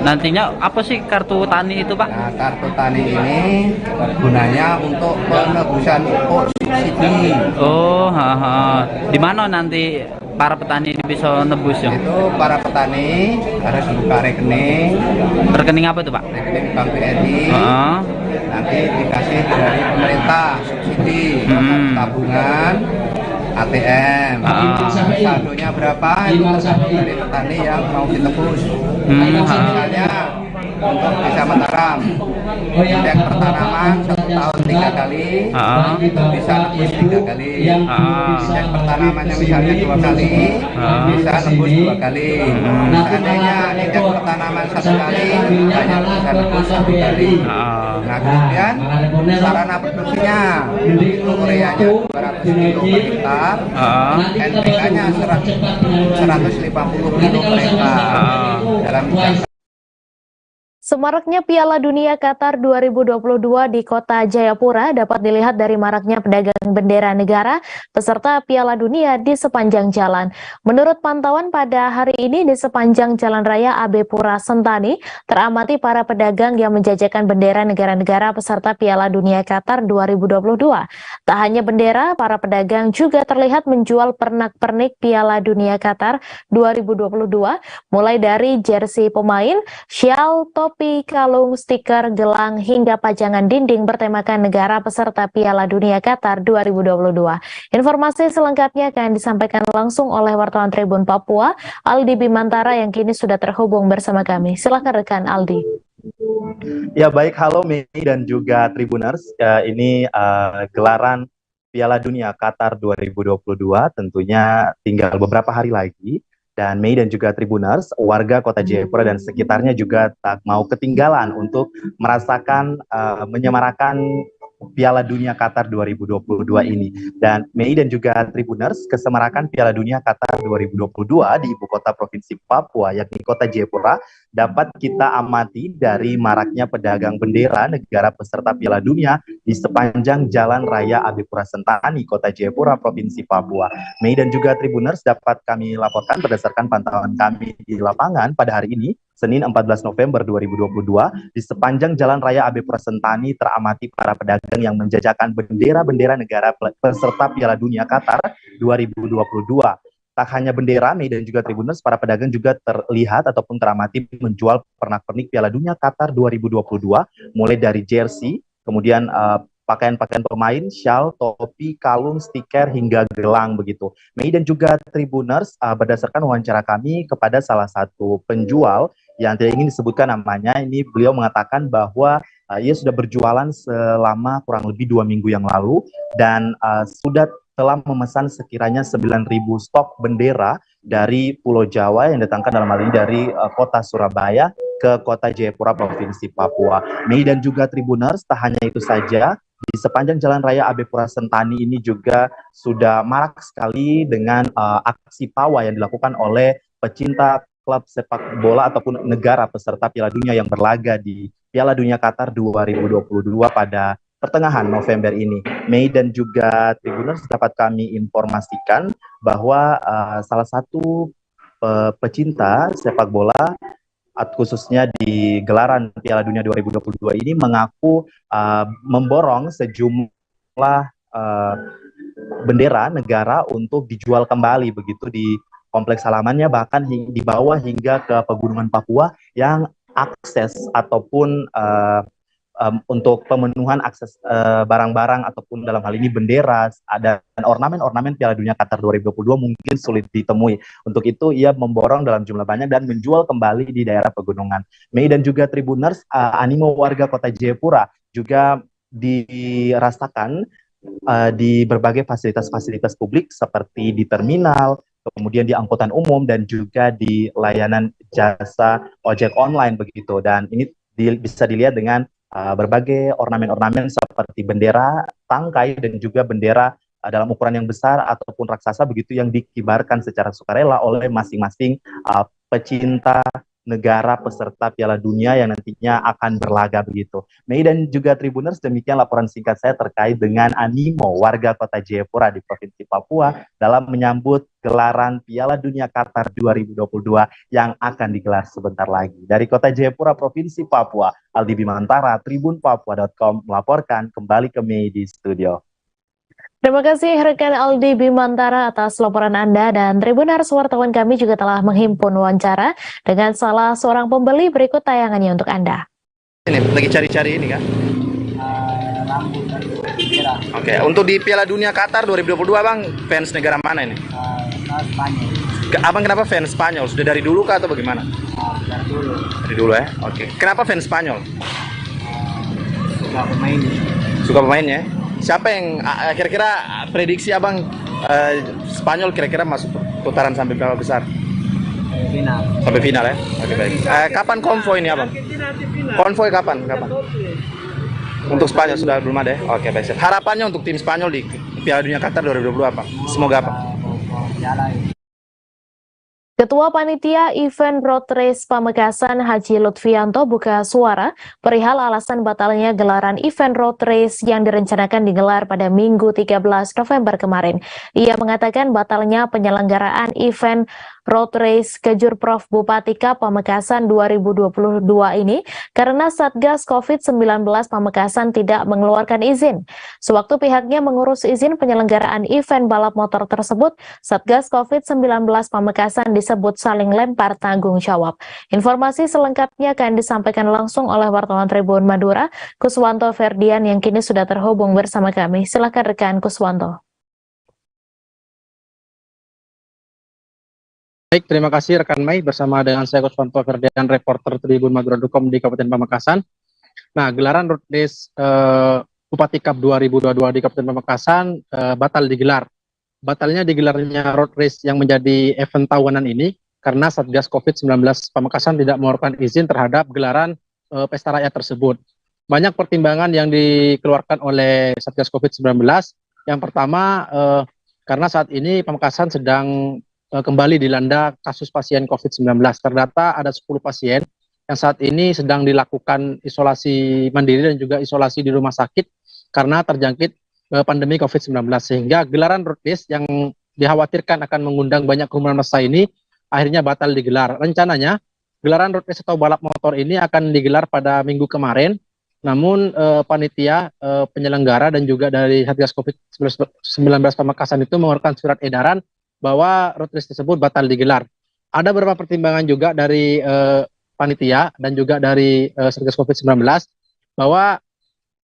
Nantinya apa sih kartu tani itu Pak? Nah, kartu tani ini gunanya untuk penebusan pupuk subsidi. Oh, di mana nanti para petani ini bisa nebus ya? Itu para petani harus buka rekening. Rekening apa tuh Pak? Rekening Bank BRI. Nanti dikasih dari pemerintah subsidi tabungan ATM. Saldonya berapa itu dari petani yang mau ditebus. Misalnya untuk Desa Mataram, indeks pertanaman 1 tahun 3 kali, itu bisa nebus 3 kali. Indeks pertanamannya misalnya 2 kali, bisa nebus 2 kali. Seandainya indeks pertanaman 1 kali, hanya bisa nebus 1 kali. Nah, kemudian sarana produksinya itu ureanya 200 kilo per hektar, NPK-nya 150 kilo per hektar. Dalam Semaraknya Piala Dunia Qatar 2022 di Kota Jayapura dapat dilihat dari maraknya pedagang bendera negara peserta Piala Dunia di sepanjang jalan. Menurut pantauan pada hari ini di sepanjang Jalan Raya AB Pura Sentani, teramati para pedagang yang menjajakan bendera negara-negara peserta Piala Dunia Qatar 2022. Tak hanya bendera, para pedagang juga terlihat menjual pernak-pernik Piala Dunia Qatar 2022, mulai dari jersey pemain, syal, topi, kalung, stiker, gelang, hingga pajangan dinding bertemakan negara peserta Piala Dunia Qatar 2022. Informasi selengkapnya akan disampaikan langsung oleh wartawan Tribun Papua, Aldi Bimantara, yang kini sudah terhubung bersama kami. Silakan rekan Aldi. Ya baik, halo Mei dan juga Tribuners. Ini gelaran Piala Dunia Qatar 2022 tentunya tinggal beberapa hari lagi. Dan Mei dan juga Tribuners, warga Kota Jayapura dan sekitarnya juga tak mau ketinggalan untuk merasakan menyemarakan Piala Dunia Qatar 2022 ini. Dan Mei dan juga Tribuners, kesemarakan Piala Dunia Qatar 2022 di ibu kota provinsi Papua, yakni Kota Jayapura, dapat kita amati dari maraknya pedagang bendera negara peserta Piala Dunia di sepanjang Jalan Raya AB Pura Sentani, Kota Jayapura, Provinsi Papua. Mei dan juga Tribuners, dapat kami laporkan berdasarkan pantauan kami di lapangan pada hari ini, Senin 14 November 2022, di sepanjang Jalan Raya AB Pura Sentani teramati para pedagang yang menjajakan bendera-bendera negara peserta Piala Dunia Qatar 2022. Tak hanya bendera, Mei dan juga Tribuners, para pedagang juga terlihat ataupun teramati menjual pernak-pernik Piala Dunia Qatar 2022, mulai dari jersey, kemudian pakaian-pakaian pemain, syal, topi, kalung, stiker, hingga gelang begitu. Mei dan juga Tribuners, berdasarkan wawancara kami kepada salah satu penjual yang tidak ingin disebutkan namanya, ini beliau mengatakan bahwa ia sudah berjualan selama kurang lebih 2 minggu yang lalu dan sudah telah memesan sekiranya 9.000 stok bendera dari Pulau Jawa yang datangkan dalam hal ini dari kota Surabaya ke Kota Jayapura, Provinsi Papua. Mei dan juga Tribuners, tak hanya itu saja, di sepanjang Jalan Raya AB Pura Sentani ini juga sudah marak sekali dengan aksi pawai yang dilakukan oleh pecinta klub sepak bola ataupun negara peserta Piala Dunia yang berlaga di Piala Dunia Qatar 2022 pada pertengahan November ini. Mei dan juga Tribuners, dapat kami informasikan bahwa salah satu pecinta sepak bola khususnya di gelaran Piala Dunia 2022 ini mengaku memborong sejumlah bendera negara untuk dijual kembali begitu di kompleks halamannya, bahkan dibawa hingga ke Pegunungan Papua yang akses ataupun untuk pemenuhan akses barang-barang ataupun dalam hal ini bendera dan ornamen-ornamen Piala Dunia Qatar 2022 mungkin sulit ditemui. Untuk itu ia memborong dalam jumlah banyak dan menjual kembali di daerah pegunungan. Mei dan juga Tribuners, animo warga Kota Jayapura juga dirasakan di berbagai fasilitas-fasilitas publik seperti di terminal, kemudian di angkutan umum dan juga di layanan jasa ojek online begitu. Dan ini bisa dilihat dengan berbagai ornamen-ornamen seperti bendera, tangkai, dan juga bendera dalam ukuran yang besar ataupun raksasa begitu yang dikibarkan secara sukarela oleh masing-masing pecinta negara peserta Piala Dunia yang nantinya akan berlaga begitu. Mei dan juga Tribuners, demikian laporan singkat saya terkait dengan animo warga Kota Jayapura di Provinsi Papua dalam menyambut gelaran Piala Dunia Qatar 2022 yang akan digelar sebentar lagi. Dari Kota Jayapura, Provinsi Papua, Aldi Bimantara, tribunpapua.com melaporkan. Kembali ke Mei di studio. Terima kasih rekan Aldi Bimantara atas laporan Anda, dan Tribuners, wartawan kami juga telah menghimpun wawancara dengan salah seorang pembeli. Berikut tayangannya untuk Anda. Ini lagi cari-cari ini kan? Oke, untuk di Piala Dunia Qatar 2022 Bang, fans negara mana ini? Spanyol. Abang kenapa fans Spanyol? Sudah dari dulu kah atau bagaimana? Dari dulu. Dari dulu ya? Oke. Kenapa fans Spanyol? Suka pemainnya. Suka pemainnya? Siapa yang kira-kira prediksi Abang Spanyol kira-kira masuk putaran sampai berapa besar? Final. Sampai final ya? Oke, baik. Kapan konvoy ini Abang? Konvoy kapan? Untuk Spanyol sudah belum ada ya? Oke, baik. Harapannya untuk tim Spanyol di Piala Dunia Qatar 2022 apa? Semoga apa? Ketua Panitia Event Road Race Pamekasan Haji Lutfianto buka suara perihal alasan batalnya gelaran event road race yang direncanakan digelar pada Minggu 13 November kemarin. Ia mengatakan batalnya penyelenggaraan event road race Kejurprov Bupati K Pamekasan 2022 ini karena Satgas COVID-19 Pamekasan tidak mengeluarkan izin. Sewaktu pihaknya mengurus izin penyelenggaraan event balap motor tersebut, Satgas COVID-19 Pamekasan disebut saling lempar tanggung jawab. Informasi selengkapnya akan disampaikan langsung oleh wartawan Tribun Madura, Kuswanto Ferdian, yang kini sudah terhubung bersama kami. Silakan rekan Kuswanto. Baik, terima kasih rekan Mei, bersama dengan saya Kuswanto Ferdian, reporter Tribun Madura.com di Kabupaten Pamekasan. Nah, gelaran road race Bupati Cup 2022 di Kabupaten Pamekasan batal digelar. Batalnya digelarnya road race yang menjadi event tahunan ini karena Satgas COVID-19 Pamekasan tidak mengeluarkan izin terhadap gelaran pesta rakyat tersebut. Banyak pertimbangan yang dikeluarkan oleh Satgas COVID-19. Yang pertama, karena saat ini Pamekasan sedang kembali dilanda kasus pasien COVID-19. Terdata ada 10 pasien yang saat ini sedang dilakukan isolasi mandiri dan juga isolasi di rumah sakit karena terjangkit pandemi COVID-19. Sehingga gelaran road race yang dikhawatirkan akan mengundang banyak kerumunan massa ini akhirnya batal digelar. Rencananya gelaran road race atau balap motor ini akan digelar pada minggu kemarin, namun panitia penyelenggara dan juga dari Satgas COVID-19 Pamekasan itu mengeluarkan surat edaran bahwa road race tersebut batal digelar. Ada beberapa pertimbangan juga dari panitia dan juga dari Satgas COVID-19 bahwa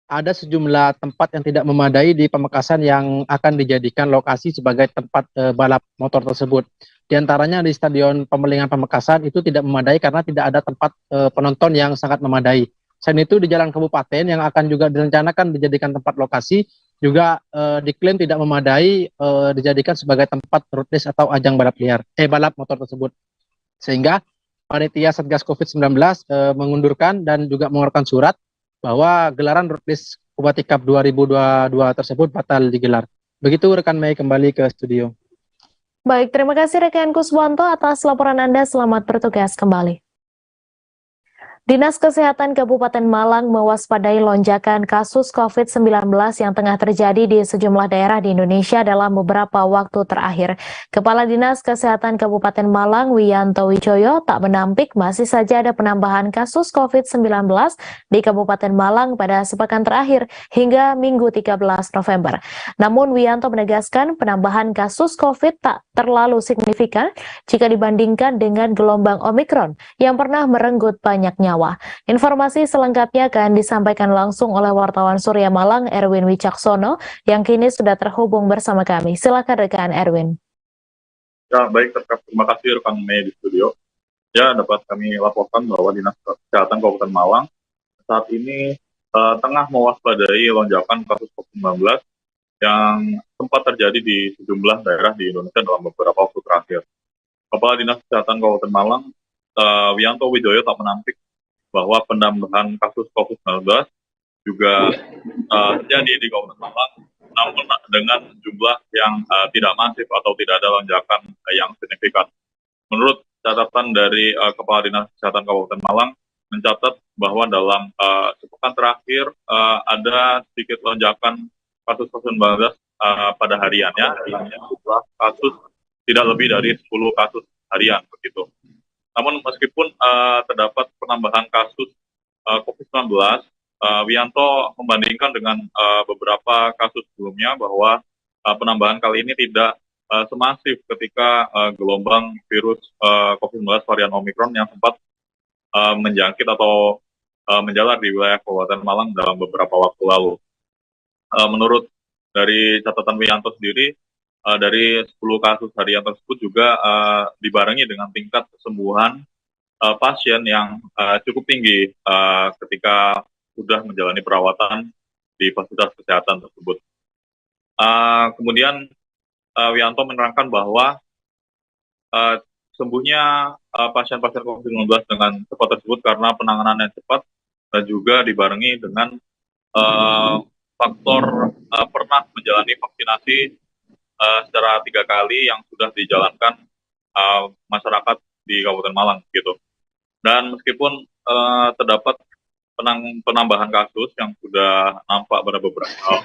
ada sejumlah tempat yang tidak memadai di Pamekasan yang akan dijadikan lokasi sebagai tempat balap motor tersebut. Di antaranya di Stadion Pemelingan Pamekasan itu tidak memadai karena tidak ada tempat penonton yang sangat memadai. Selain itu di Jalan Kabupaten yang akan juga direncanakan dijadikan tempat lokasi juga diklaim tidak memadai dijadikan sebagai tempat road race atau ajang balap motor tersebut. Sehingga panitia Satgas COVID-19 mengundurkan dan juga mengeluarkan surat bahwa gelaran road race Bupati Cup 2022 tersebut batal digelar. Begitu rekan Mei, kembali ke studio. Baik, terima kasih rekan Kuswanto atas laporan Anda. Selamat bertugas kembali. Dinas Kesehatan Kabupaten Malang mewaspadai lonjakan kasus COVID-19 yang tengah terjadi di sejumlah daerah di Indonesia dalam beberapa waktu terakhir. Kepala Dinas Kesehatan Kabupaten Malang, Wiyanto Wijoyo, tak menampik masih saja ada penambahan kasus COVID-19 di Kabupaten Malang pada sepekan terakhir hingga Minggu 13 November. Namun Wiyanto menegaskan penambahan kasus COVID tak terlalu signifikan jika dibandingkan dengan gelombang Omikron yang pernah merenggut banyak nyawa. Informasi selengkapnya akan disampaikan langsung oleh wartawan Surya Malang, Erwin Wicaksono, yang kini sudah terhubung bersama kami. Silakan rekan Erwin. Ya, baik, terima kasih rekan Mei di studio. Ya, dapat kami laporkan bahwa Dinas Kesehatan Kabupaten Malang saat ini tengah mewaspadai lonjakan kasus COVID-19 yang sempat terjadi di sejumlah daerah di Indonesia dalam beberapa waktu terakhir. Kepala Dinas Kesehatan Kabupaten Malang, Wiyanto Wijoyo, tak menampik bahwa penambahan kasus COVID-19 juga terjadi di Kabupaten Malang, namun dengan jumlah yang tidak masif atau tidak ada lonjakan yang signifikan. Menurut catatan dari Kepala Dinas Kesehatan Kabupaten Malang mencatat bahwa dalam sepekan terakhir ada sedikit lonjakan kasus COVID-19 pada hariannya, jumlah kasus tidak lebih dari 10 kasus harian begitu. Namun meskipun terdapat penambahan kasus COVID-19, Wianto membandingkan dengan beberapa kasus sebelumnya bahwa penambahan kali ini tidak semasif ketika gelombang virus COVID-19 varian Omikron yang sempat menjangkit atau menjalar di wilayah Kabupaten Malang dalam beberapa waktu lalu. Menurut dari catatan Wianto sendiri, dari 10 kasus harian tersebut juga dibarengi dengan tingkat kesembuhan pasien yang cukup tinggi ketika sudah menjalani perawatan di fasilitas kesehatan tersebut. Kemudian Wianto menerangkan bahwa sembuhnya pasien-pasien COVID-19 dengan cepat tersebut karena penanganan yang cepat dan juga dibarengi dengan faktor pernah menjalani vaksinasi secara 3 kali yang sudah dijalankan masyarakat di Kabupaten Malang gitu. Dan meskipun terdapat penambahan kasus yang sudah nampak pada beberapa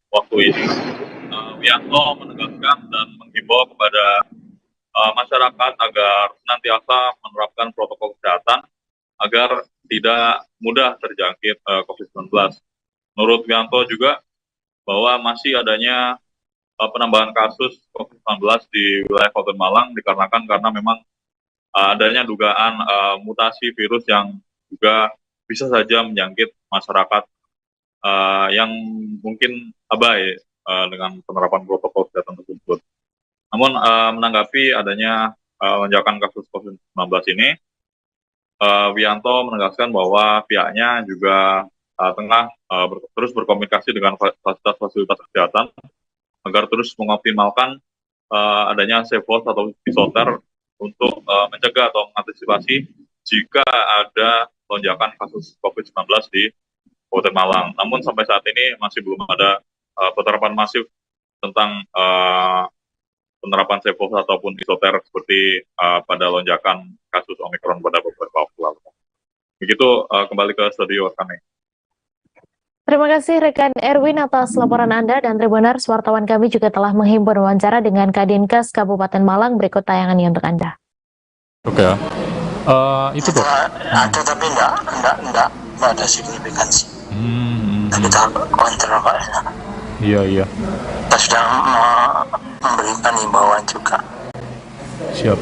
waktu ini, Wianto menegaskan dan menghimbau kepada masyarakat agar senantiasa menerapkan protokol kesehatan agar tidak mudah terjangkit COVID-19. Menurut Wianto juga bahwa masih adanya penambahan kasus COVID-19 di wilayah Kabupaten Malang dikarenakan karena memang adanya dugaan mutasi virus yang juga bisa saja menjangkit masyarakat yang mungkin abai dengan penerapan protokol kesehatan tersebut. Namun menanggapi adanya lonjakan kasus COVID-19 ini, Wianto menegaskan bahwa pihaknya juga tengah terus berkomunikasi dengan fasilitas-fasilitas kesehatan agar terus mengoptimalkan adanya safe house atau isoter untuk mencegah atau mengantisipasi jika ada lonjakan kasus COVID-19 di Kabupaten Malang. Namun sampai saat ini masih belum ada penerapan masif tentang penerapan safe house ataupun isoter seperti pada lonjakan kasus Omikron pada beberapa waktu lalu. Begitu kembali ke studio kami. Terima kasih rekan Erwin atas laporan Anda, dan Tribuners, wartawan kami juga telah menghimpun wawancara dengan Kadinkes Kabupaten Malang. Berikut tayangannya untuk Anda. Oke, itu dok. Ada tapi enggak ada signifikansi. Kita kontrol Pak. Iya. Kita sudah memberikan himbauan juga. Siap.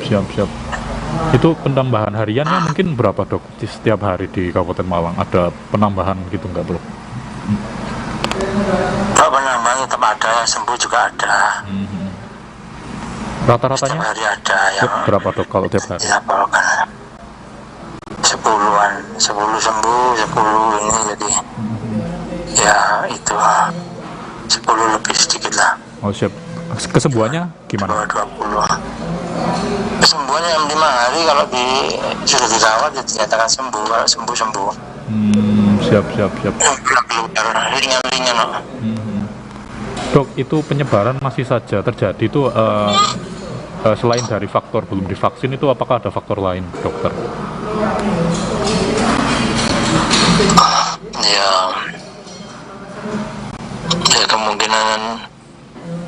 Itu penambahan hariannya mungkin berapa dok? Di setiap hari di Kabupaten Malang ada penambahan gitu nggak bro? Kalau penambahan tetap ada, sembuh juga ada. Rata-ratanya? Setiap hari ada yang berapa dok kalau tiap hari? dilaporkan. 10-an, 10 sembuh, 10 ini jadi ya itu 10 lebih sedikit lah. Oh siap. Kesembuhannya gimana? 20. Kesembuhannya 5 hari kalau sudah dirawat ya dinyatakan sembuh, kalau sembuh. Siap. Ringan-ringan loh. Dok, itu penyebaran masih saja terjadi itu selain dari faktor belum divaksin itu apakah ada faktor lain, dokter? Ya kemungkinan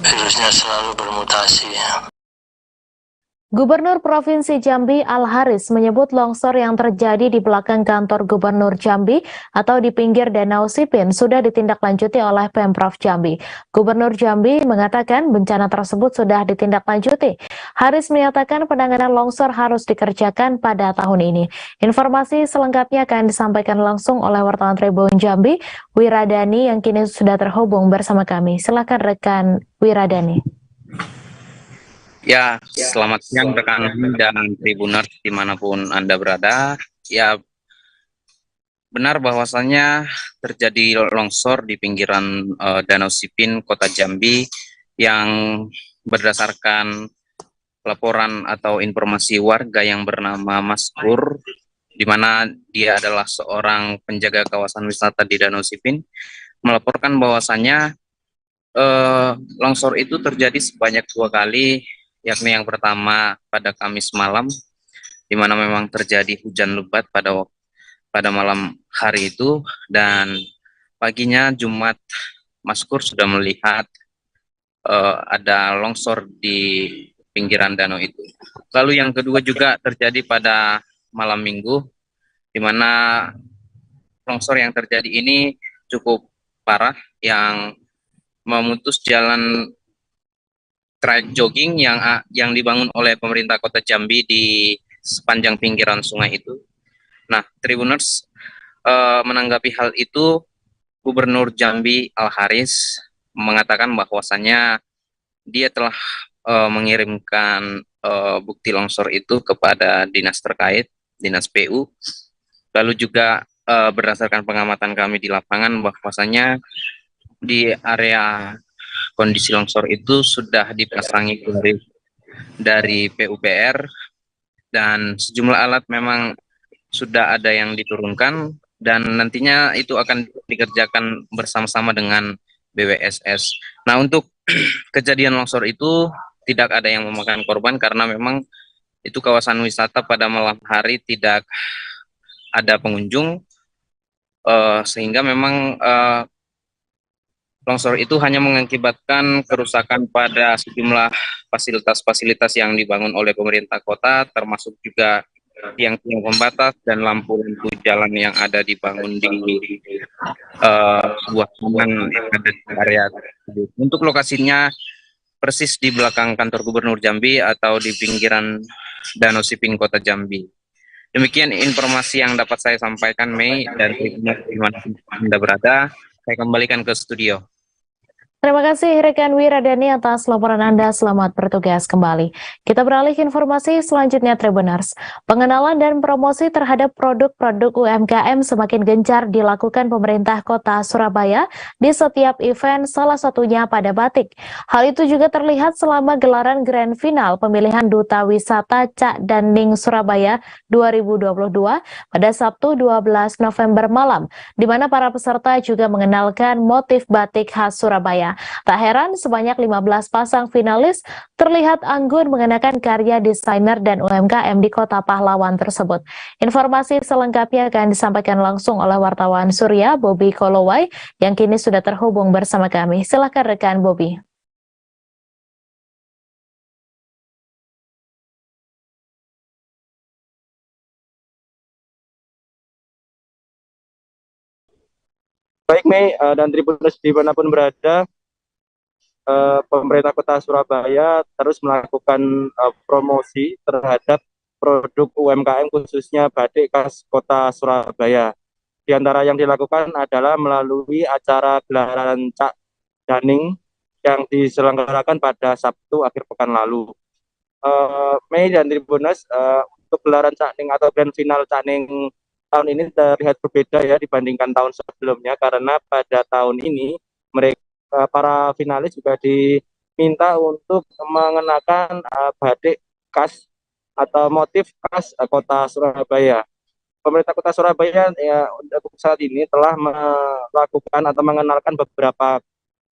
virusnya selalu bermutasi ya. Gubernur Provinsi Jambi Al-Haris menyebut longsor yang terjadi di belakang kantor Gubernur Jambi atau di pinggir Danau Sipin sudah ditindaklanjuti oleh Pemprov Jambi. Gubernur Jambi mengatakan bencana tersebut sudah ditindaklanjuti. Haris menyatakan penanganan longsor harus dikerjakan pada tahun ini. Informasi selengkapnya akan disampaikan langsung oleh wartawan Tribun Jambi, Wiradani, yang kini sudah terhubung bersama kami. Silakan rekan Wiradani. Ya, selamat siang rekan dan Tribuners dimanapun Anda berada. Ya, benar bahwasannya terjadi longsor di pinggiran Danau Sipin, Kota Jambi, yang berdasarkan laporan atau informasi warga yang bernama Mas Pur, di mana dia adalah seorang penjaga kawasan wisata di Danau Sipin, melaporkan bahwasannya longsor itu terjadi sebanyak 2 kali, yakni yang pertama pada Kamis malam di mana memang terjadi hujan lebat pada malam hari itu, dan paginya Jumat Maskur sudah melihat ada longsor di pinggiran danau itu. Lalu yang kedua juga terjadi pada malam Minggu, di mana longsor yang terjadi ini cukup parah, yang memutus jalan trayek jogging yang dibangun oleh pemerintah Kota Jambi di sepanjang pinggiran sungai itu. Nah, Tribuners, menanggapi hal itu, Gubernur Jambi Al-Haris mengatakan bahwasannya dia telah mengirimkan bukti longsor itu kepada dinas terkait, dinas PU. Lalu juga berdasarkan pengamatan kami di lapangan bahwasannya di area kondisi longsor itu sudah dipasangi dari PUPR, dan sejumlah alat memang sudah ada yang diturunkan, dan nantinya itu akan dikerjakan bersama-sama dengan BWSS. Nah, untuk kejadian longsor itu tidak ada yang memakan korban karena memang itu kawasan wisata, pada malam hari tidak ada pengunjung, sehingga memang longsor itu hanya mengakibatkan kerusakan pada sejumlah fasilitas-fasilitas yang dibangun oleh pemerintah kota, termasuk juga tiang-tiang pembatas dan lampu-lampu jalan yang ada dibangun di sebuah taman yang ada di area tersebut. Untuk lokasinya persis di belakang kantor Gubernur Jambi atau di pinggiran Danau Sipin Kota Jambi. Demikian informasi yang dapat saya sampaikan, Mei, dan dimana Anda berada. Saya kembalikan ke studio. Terima kasih rekan Wiradani atas laporan Anda. Selamat bertugas kembali. Kita beralih ke informasi selanjutnya, Tribuners. Pengenalan dan promosi terhadap produk-produk UMKM semakin gencar dilakukan pemerintah Kota Surabaya di setiap event, salah satunya pada batik. Hal itu juga terlihat selama gelaran Grand Final pemilihan Duta Wisata Cak Daning Surabaya 2022 pada Sabtu 12 November malam, di mana para peserta juga mengenalkan motif batik khas Surabaya. Tak heran sebanyak 15 pasang finalis terlihat anggun mengenakan karya desainer dan UMKM di Kota Pahlawan tersebut. Informasi selengkapnya akan disampaikan langsung oleh wartawan Surya, Bobby Kolowai, yang kini sudah terhubung bersama kami. Silakan rekan Bobby. Baik, Mei dan Tribuners dimanapun berada, pemerintah Kota Surabaya terus melakukan promosi terhadap produk UMKM khususnya batik khas Kota Surabaya. Di antara yang dilakukan adalah melalui acara gelaran Cak Daning yang diselenggarakan pada Sabtu akhir pekan lalu. Mei dan Tribuners, untuk gelaran Cak Daning atau Grand Final Cak Daning tahun ini terlihat berbeda ya dibandingkan tahun sebelumnya, karena pada tahun ini mereka para finalis juga diminta untuk mengenakan batik khas atau motif khas Kota Surabaya. Pemerintah Kota Surabaya ya untuk saat ini telah melakukan atau mengenalkan beberapa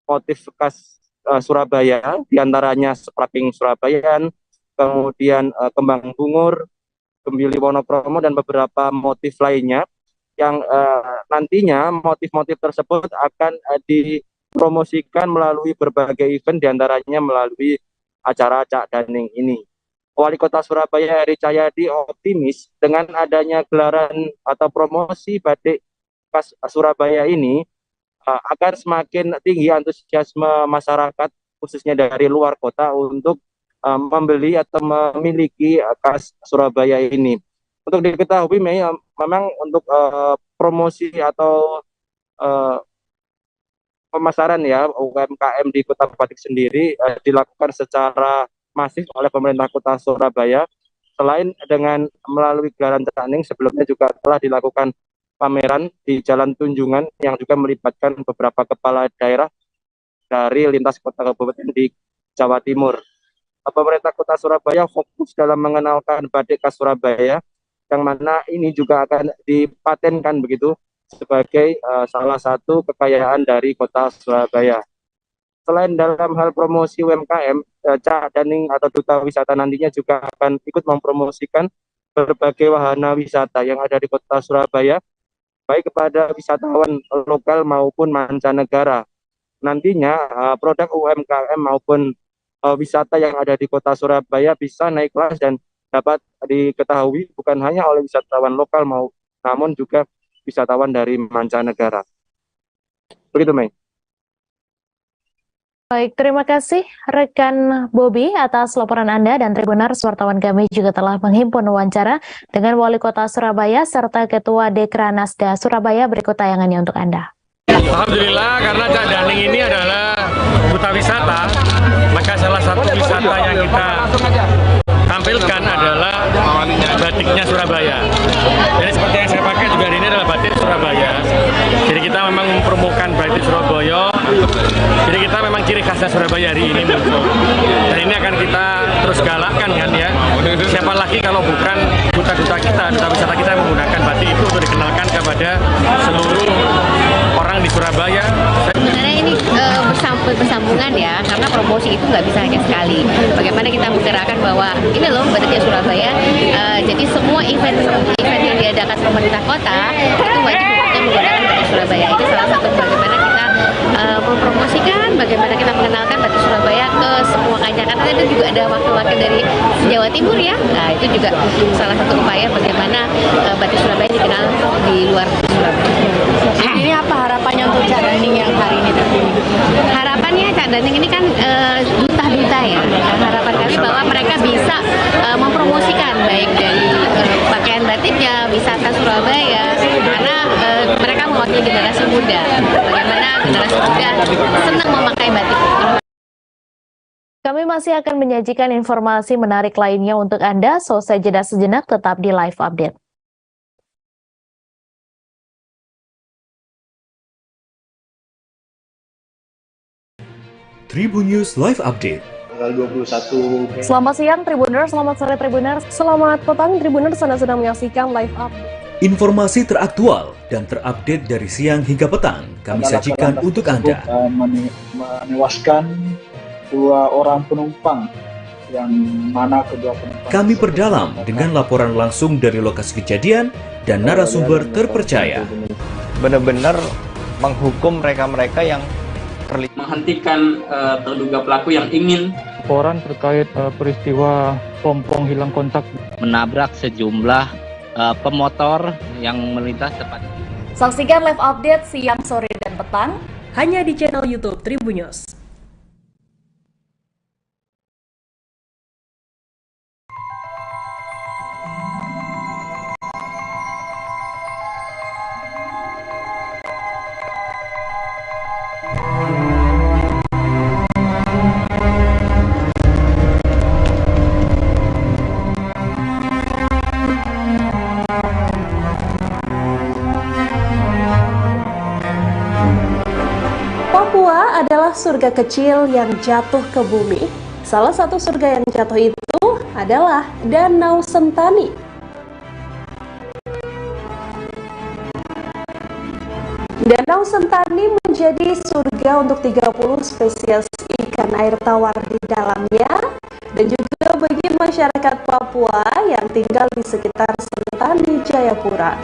motif khas Surabaya, diantaranya Sepraping Surabayan, kemudian kembang bungur, gembili Wonokromo, dan beberapa motif lainnya yang nantinya motif-motif tersebut akan dipromosikan melalui berbagai event, diantaranya melalui acara Cak Daning ini. Wali Kota Surabaya Eri Cahyadi optimis dengan adanya gelaran atau promosi batik khas Surabaya ini akan semakin tinggi antusiasme masyarakat khususnya dari luar kota untuk membeli atau memiliki khas Surabaya ini. Untuk diketahui, Mei, memang untuk promosi atau pemasaran ya UMKM di Kota Batik sendiri dilakukan secara masif oleh pemerintah Kota Surabaya. Selain dengan melalui gelaran Cak Daning, sebelumnya juga telah dilakukan pameran di Jalan Tunjungan yang juga melibatkan beberapa kepala daerah dari lintas kota kabupaten di Jawa Timur. Pemerintah Kota Surabaya fokus dalam mengenalkan batik khas Surabaya, yang mana ini juga akan dipatenkan begitu sebagai salah satu kekayaan dari Kota Surabaya. Selain dalam hal promosi UMKM, Cak Daning atau Duta Wisata nantinya juga akan ikut mempromosikan berbagai wahana wisata yang ada di Kota Surabaya, baik kepada wisatawan lokal maupun mancanegara. Nantinya produk UMKM maupun wisata yang ada di Kota Surabaya bisa naik kelas dan dapat diketahui bukan hanya oleh wisatawan lokal namun juga wisatawan dari mancanegara. Begitu, Mei. Baik, terima kasih rekan Bobby atas laporan Anda, dan Tribuners wartawan kami juga telah menghimpun wawancara dengan Wali Kota Surabaya serta Ketua Dekranasda Surabaya. Berikut tayangannya untuk Anda. Alhamdulillah, karena Cak Daning ini adalah duta wisata, maka salah satu wisata yang kita tampilkan adalah batiknya Surabaya. Jadi seperti yang saya pakai juga hari ini adalah batik Surabaya. Jadi kita memang mempromokan batik Surabaya. Jadi kita memang ciri khasnya Surabaya hari ini muncul. Dan ini akan kita terus galakkan kan ya. Siapa lagi kalau bukan duta-duta kita, duta wisata kita yang menggunakan batik itu untuk dikenalkan kepada seluruh orang di Surabaya. Sebenarnya ini bersambungan ya, karena promosi itu nggak bisa hanya sekali. Bagaimana kita menggerakkan bahwa ini loh batiknya Surabaya. Jadi semua event yang diadakan pemerintah kota itu wajib untuk menggunakan batik Surabaya. Itu salah satu bagaimana kita mempromosikan, bagaimana kita mengenalkan batik Surabaya ke semua kancah. Karena itu juga ada wakil-wakil dari Jawa Timur ya. Nah itu juga salah satu upaya bagaimana batik Surabaya dikenal di luar Surabaya. Ini apa harapannya untuk Cak Daning yang hari ini terpilih? Harapannya Cak Daning ini kan duta-duta ya. Harapan kami bahwa mereka bisa mempromosikan baik dari pakaian batiknya, wisata Surabaya, karena mereka mewakili generasi muda. Bagaimana generasi muda senang memakai batik. Kami masih akan menyajikan informasi menarik lainnya untuk Anda, so saya jeda sejenak, tetap di Live Update. Tribun News Live Update. Tanggal 21. Selamat siang Tribuners, selamat sore Tribuners, selamat petang Tribuners, Anda sedang menyaksikan Live Update. Informasi teraktual dan terupdate dari siang hingga petang kami sajikan untuk Anda. Menewaskan 2 orang penumpang, yang mana kedua penumpang. Kami perdalam dengan laporan langsung dari lokasi kejadian dan narasumber terpercaya. Benar-benar menghukum mereka-mereka yang menghentikan terduga pelaku yang ingin laporan terkait peristiwa pompong hilang kontak menabrak sejumlah pemotor yang melintas tepat. Saksikan Live Update siang, sore, dan petang hanya di channel YouTube Tribun News. Papua adalah surga kecil yang jatuh ke bumi. Salah satu surga yang jatuh itu adalah Danau Sentani. Danau Sentani menjadi surga untuk 30 spesies ikan air tawar di dalamnya, dan juga bagi masyarakat Papua yang tinggal di sekitar Sentani, Jayapura.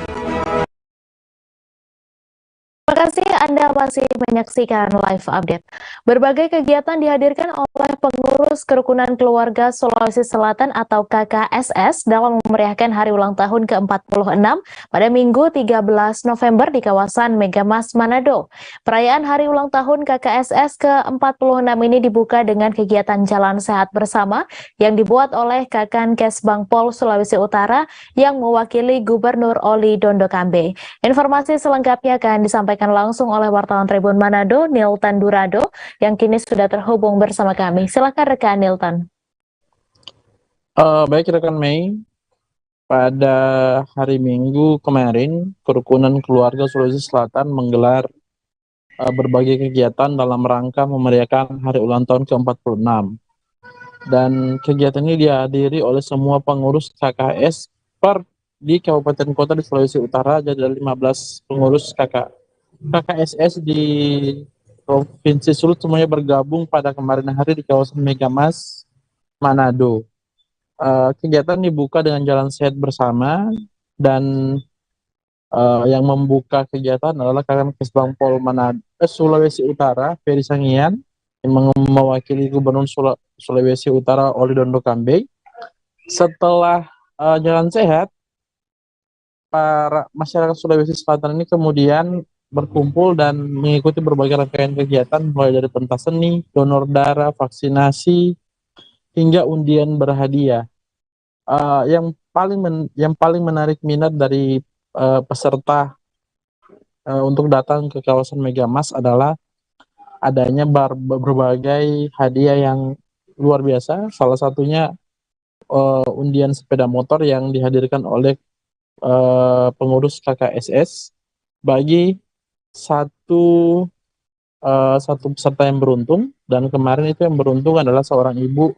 Terima kasih Anda masih menyaksikan Live Update. Berbagai kegiatan dihadirkan oleh pengurus Kerukunan Keluarga Sulawesi Selatan atau KKSS dalam memeriahkan hari ulang tahun ke-46 pada Minggu 13 November di kawasan Megamas Manado. Perayaan hari ulang tahun KKSS ke-46 ini dibuka dengan kegiatan Jalan Sehat Bersama yang dibuat oleh Kakankes Bangpol Sulawesi Utara yang mewakili Gubernur Oli Dondo Kambe. Informasi selengkapnya akan disampaikan langsung oleh wartawan Tribun Manado, Nilton Durado, yang kini sudah terhubung bersama kami. Silakan rekan Nilton. Baik rekan Mei, pada hari Minggu kemarin, Kerukunan Keluarga Sulawesi Selatan menggelar berbagai kegiatan dalam rangka memeriahkan hari ulang tahun ke-46. Dan kegiatan ini dihadiri oleh semua pengurus KKS di kabupaten kota di Sulawesi Utara, jadi ada 15 pengurus KKSS di Provinsi Sulut semuanya bergabung pada kemarin hari di kawasan Megamas Manado. Kegiatan dibuka dengan jalan sehat bersama dan yang membuka kegiatan adalah Kakor Pol Sulawesi Utara, Ferry Sangian, yang mewakili Gubernur Sulawesi Utara Oli Dondo Kambe. Setelah jalan sehat, para masyarakat Sulawesi Selatan ini kemudian berkumpul dan mengikuti berbagai rangkaian kegiatan mulai dari pentas seni, donor darah, vaksinasi, hingga undian berhadiah. Yang paling menarik minat dari peserta untuk datang ke kawasan Megamas adalah adanya berbagai hadiah yang luar biasa. Salah satunya undian sepeda motor yang dihadirkan oleh pengurus KKSS bagi satu peserta yang beruntung, dan kemarin itu yang beruntung adalah seorang ibu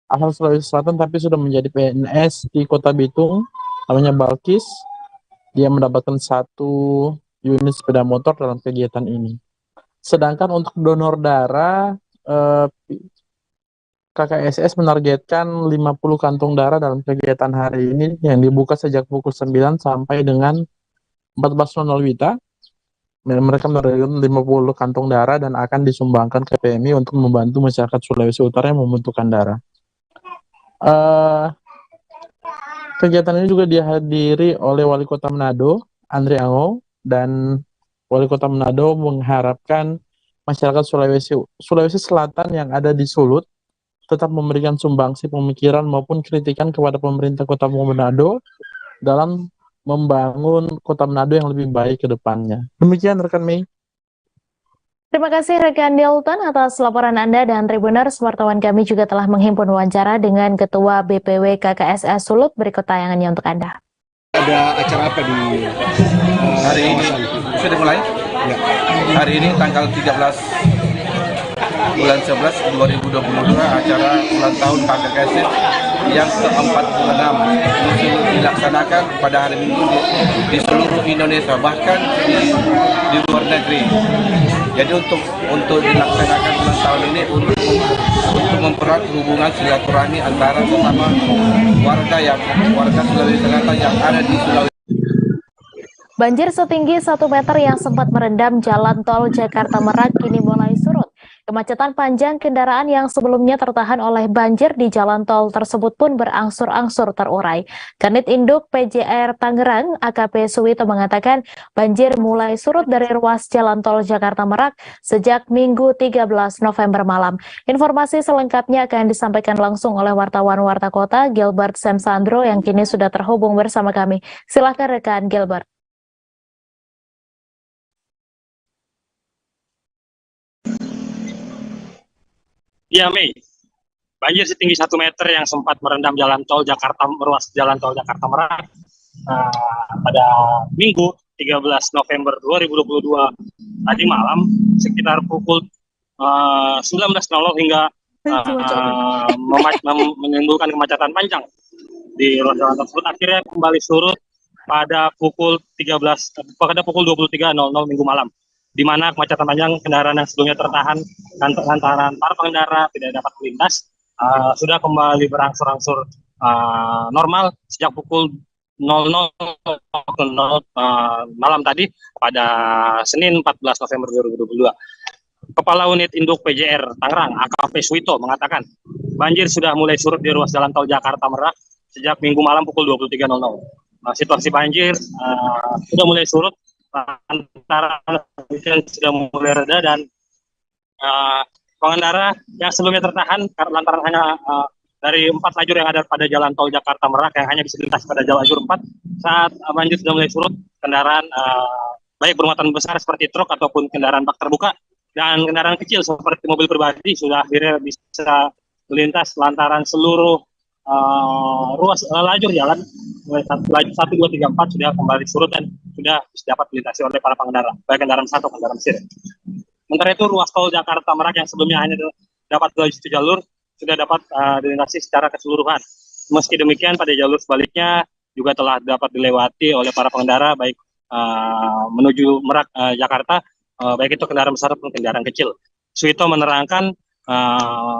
asal Sulawesi Selatan tapi sudah menjadi PNS di Kota Bitung, namanya Balkis. Dia mendapatkan 1 unit sepeda motor dalam kegiatan ini. Sedangkan untuk donor darah, KKSS menargetkan 50 kantong darah dalam kegiatan hari ini yang dibuka sejak pukul 9 sampai dengan 14.00 WITA. Mereka menargetkan 50 kantong darah dan akan disumbangkan ke PMI untuk membantu masyarakat Sulawesi Utara yang membutuhkan darah. Kegiatan ini juga dihadiri oleh Wali Kota Manado, Andre Ango, dan Wali Kota Manado mengharapkan masyarakat Sulawesi Selatan yang ada di Sulut tetap memberikan sumbangsi pemikiran maupun kritikan kepada pemerintah Kota Manado dalam membangun Kota Manado yang lebih baik ke depannya. Demikian rekan Mei. Terima kasih rekan Dilton atas laporan Anda, dan Tribuners, wartawan kami juga telah menghimpun wawancara dengan Ketua BPW KKSS Sulut. Berikut tayangannya untuk Anda. Ada acara apa di hari ini? Sudah mulai? Ya. Hari ini tanggal 13 bulan 11 2022 acara ulang tahun KKSS yang ke-46 dilaksanakan pada hari Minggu di seluruh Indonesia, bahkan di luar negeri. Jadi untuk dilaksanakan ulang tahun ini untuk mempererat hubungan silaturahmi antara sesama warga Sulawesi Selatan yang ada di Sulawesi. Banjir setinggi 1 meter yang sempat merendam jalan tol Jakarta Merak kini mulai surut. Kemacetan panjang kendaraan yang sebelumnya tertahan oleh banjir di jalan tol tersebut pun berangsur-angsur terurai. Kanit Induk PJR Tangerang, AKP Suwito, mengatakan banjir mulai surut dari ruas jalan tol Jakarta Merak sejak Minggu 13 November malam. Informasi selengkapnya akan disampaikan langsung oleh wartawan Warta Kota, Gilbert Semsandro, yang kini sudah terhubung bersama kami. Silakan rekan Gilbert. Ya, Mei. Banjir setinggi 1 meter yang sempat merendam ruas jalan tol Jakarta Merak pada Minggu 13 November 2022 tadi malam sekitar pukul 19.00 hingga menimbulkan kemacetan panjang di ruas jalan tersebut. Akhirnya kembali surut pada pukul 23.00 Minggu malam, di mana kemacetan panjang kendaraan yang sebelumnya tertahan lantaran para pengendara tidak dapat melintas sudah kembali berangsur-angsur normal sejak pukul 00.00 malam tadi pada Senin 14 November 2022. Kepala Unit Induk PJR Tangerang, AKP Suwito, mengatakan banjir sudah mulai surut di ruas jalan tol Jakarta Merak sejak Minggu malam pukul 23.00. Situasi banjir sudah mulai surut antara sudah mulai reda, dan pengendara yang sebelumnya tertahan lantaran hanya dari 4 lajur yang ada pada jalan tol Jakarta Merak yang hanya bisa dilintas pada lajur 4, saat banjir sudah mulai surut, kendaraan baik bermuatan besar seperti truk ataupun kendaraan bak terbuka dan kendaraan kecil seperti mobil pribadi sudah akhirnya bisa melintas lantaran seluruh ruas lajur jalan mulai 1, 2, 3, 4 sudah kembali surut dan sudah dapat dilintasi oleh para pengendara, baik kendaraan besar atau kendaraan kecil. Sementara itu ruas tol Jakarta Merak yang sebelumnya hanya dapat 2 jalur sudah dapat dilintasi secara keseluruhan. Meski demikian, pada jalur sebaliknya juga telah dapat dilewati oleh para pengendara baik menuju Merak Jakarta, baik itu kendaraan besar maupun kendaraan kecil. Suwito menerangkan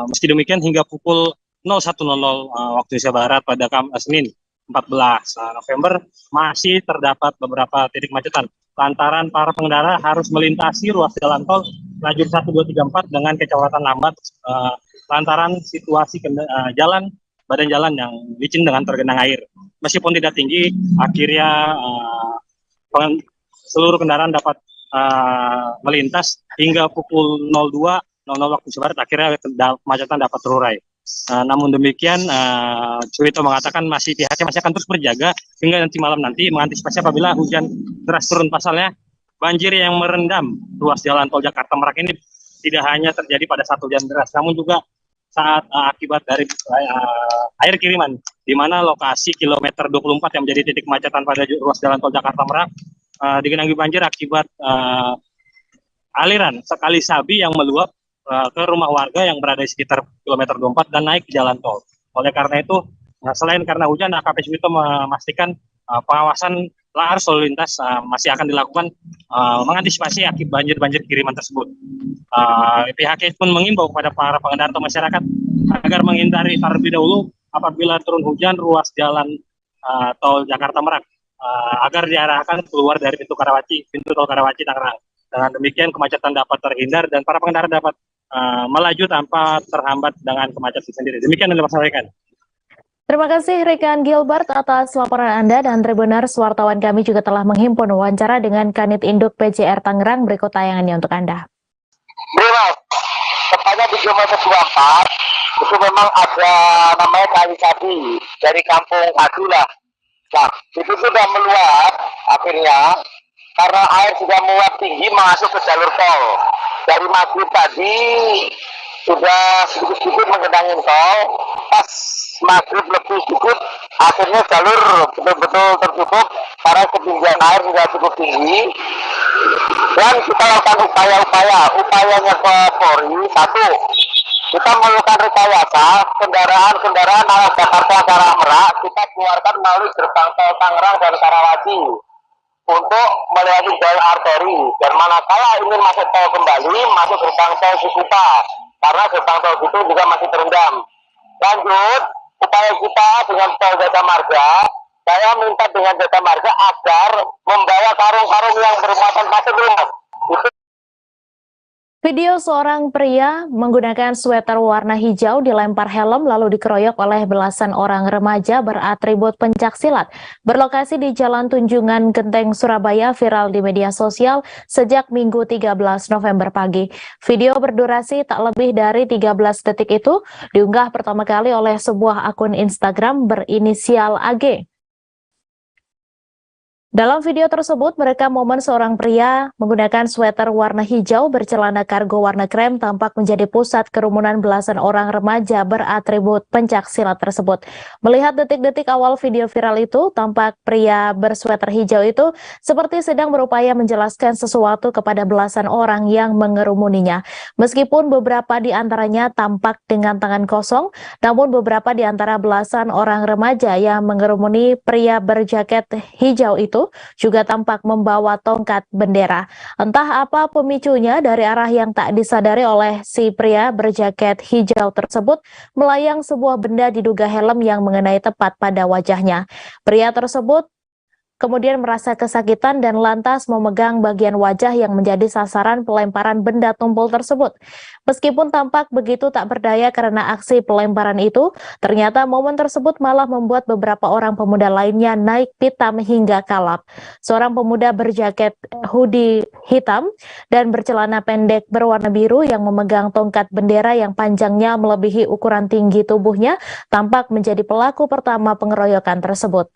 meski demikian hingga pukul waktu Indonesia Barat pada Senin 14 November masih terdapat beberapa titik kemacetan lantaran para pengendara harus melintasi ruas jalan tol lajur 1, 2, 3, 4 dengan kecepatan lambat lantaran situasi badan jalan yang licin dengan tergenang air. Meskipun tidak tinggi, akhirnya seluruh kendaraan dapat melintas hingga pukul 02.00 waktu Indonesia Barat, akhirnya kemacetan dapat terurai. Namun demikian, Suwito mengatakan pihaknya masih akan terus berjaga hingga nanti malam nanti mengantisipasi apabila hujan deras turun. Pasalnya, banjir yang merendam ruas jalan tol Jakarta Merak ini tidak hanya terjadi pada saat hujan deras, namun juga saat akibat dari air kiriman, di mana lokasi kilometer 24 yang menjadi titik kemacetan pada ruas jalan tol Jakarta Merak digenangi banjir akibat aliran sekali sabi yang meluap ke rumah warga yang berada di sekitar kilometer 24 dan naik ke jalan tol. Oleh karena itu, selain karena hujan, AKP Suwito memastikan pengawasan arus lalu lintas masih akan dilakukan mengantisipasi akibat banjir kiriman tersebut. Pihaknya pun mengimbau kepada para pengendara atau masyarakat agar menghindari terlebih dahulu apabila turun hujan ruas jalan tol Jakarta Merak agar diarahkan keluar dari pintu tol Karawaci Tangerang. Dengan demikian kemacetan dapat terhindar dan para pengendara dapat melaju tanpa terhambat dengan kemacetan sendiri. Demikian yang dapat saya sampaikan. Terima kasih rekan Gilbert atas laporan Anda, dan Tribuners wartawan kami juga telah menghimpun wawancara dengan Kanit Induk PJR Tangerang. Berikut tayangannya untuk Anda. Mas, tepatnya di kilometer 24 itu memang ada namanya kali sapi dari kampung Adulah. Nah, itu sudah meluap akhirnya karena air sudah meluap tinggi masuk ke jalur tol. Dari maghrib tadi sudah sedikit-sedikit menggenangi tol, pas maghrib lebih sedikit akhirnya jalur betul-betul tertutup karena ketinggian air sudah cukup tinggi. Dan kita lakukan upayanya ke Polri. Satu, kita melakukan rekayasa kendaraan arah Jakarta ke arah Merak kita keluarkan melalui gerbang tol Tangerang dan Karawaci untuk melewati jalur arteri, dan manakala ingin masuk tol kembali masuk gerbang tol Cikupa karena gerbang tol itu juga masih terendam. Lanjut, upaya kita dengan tol Jasa Marga, saya minta dengan Jasa Marga agar membawa karung-karung yang bermuatan pasir lunak. Video seorang pria menggunakan sweater warna hijau dilempar helm lalu dikeroyok oleh belasan orang remaja beratribut pencaksilat berlokasi di Jalan Tunjungan Genteng, Surabaya viral di media sosial sejak Minggu 13 November pagi. Video berdurasi tak lebih dari 13 detik itu diunggah pertama kali oleh sebuah akun Instagram berinisial AG. Dalam video tersebut, merekam momen seorang pria menggunakan sweater warna hijau bercelana kargo warna krem tampak menjadi pusat kerumunan belasan orang remaja beratribut pencaksilat tersebut. Melihat detik-detik awal video viral itu, tampak pria bersweater hijau itu seperti sedang berupaya menjelaskan sesuatu kepada belasan orang yang mengerumuninya. Meskipun beberapa di antaranya tampak dengan tangan kosong, namun beberapa di antara belasan orang remaja yang mengerumuni pria berjaket hijau itu juga tampak membawa tongkat bendera. Entah apa pemicunya, dari arah yang tak disadari oleh si pria berjaket hijau tersebut melayang sebuah benda diduga helm yang mengenai tepat pada wajahnya. Pria tersebut kemudian merasa kesakitan dan lantas memegang bagian wajah yang menjadi sasaran pelemparan benda tumpul tersebut. Meskipun tampak begitu tak berdaya karena aksi pelemparan itu, ternyata momen tersebut malah membuat beberapa orang pemuda lainnya naik pitam hingga kalap. Seorang pemuda berjaket hoodie hitam dan bercelana pendek berwarna biru yang memegang tongkat bendera yang panjangnya melebihi ukuran tinggi tubuhnya tampak menjadi pelaku pertama pengeroyokan tersebut.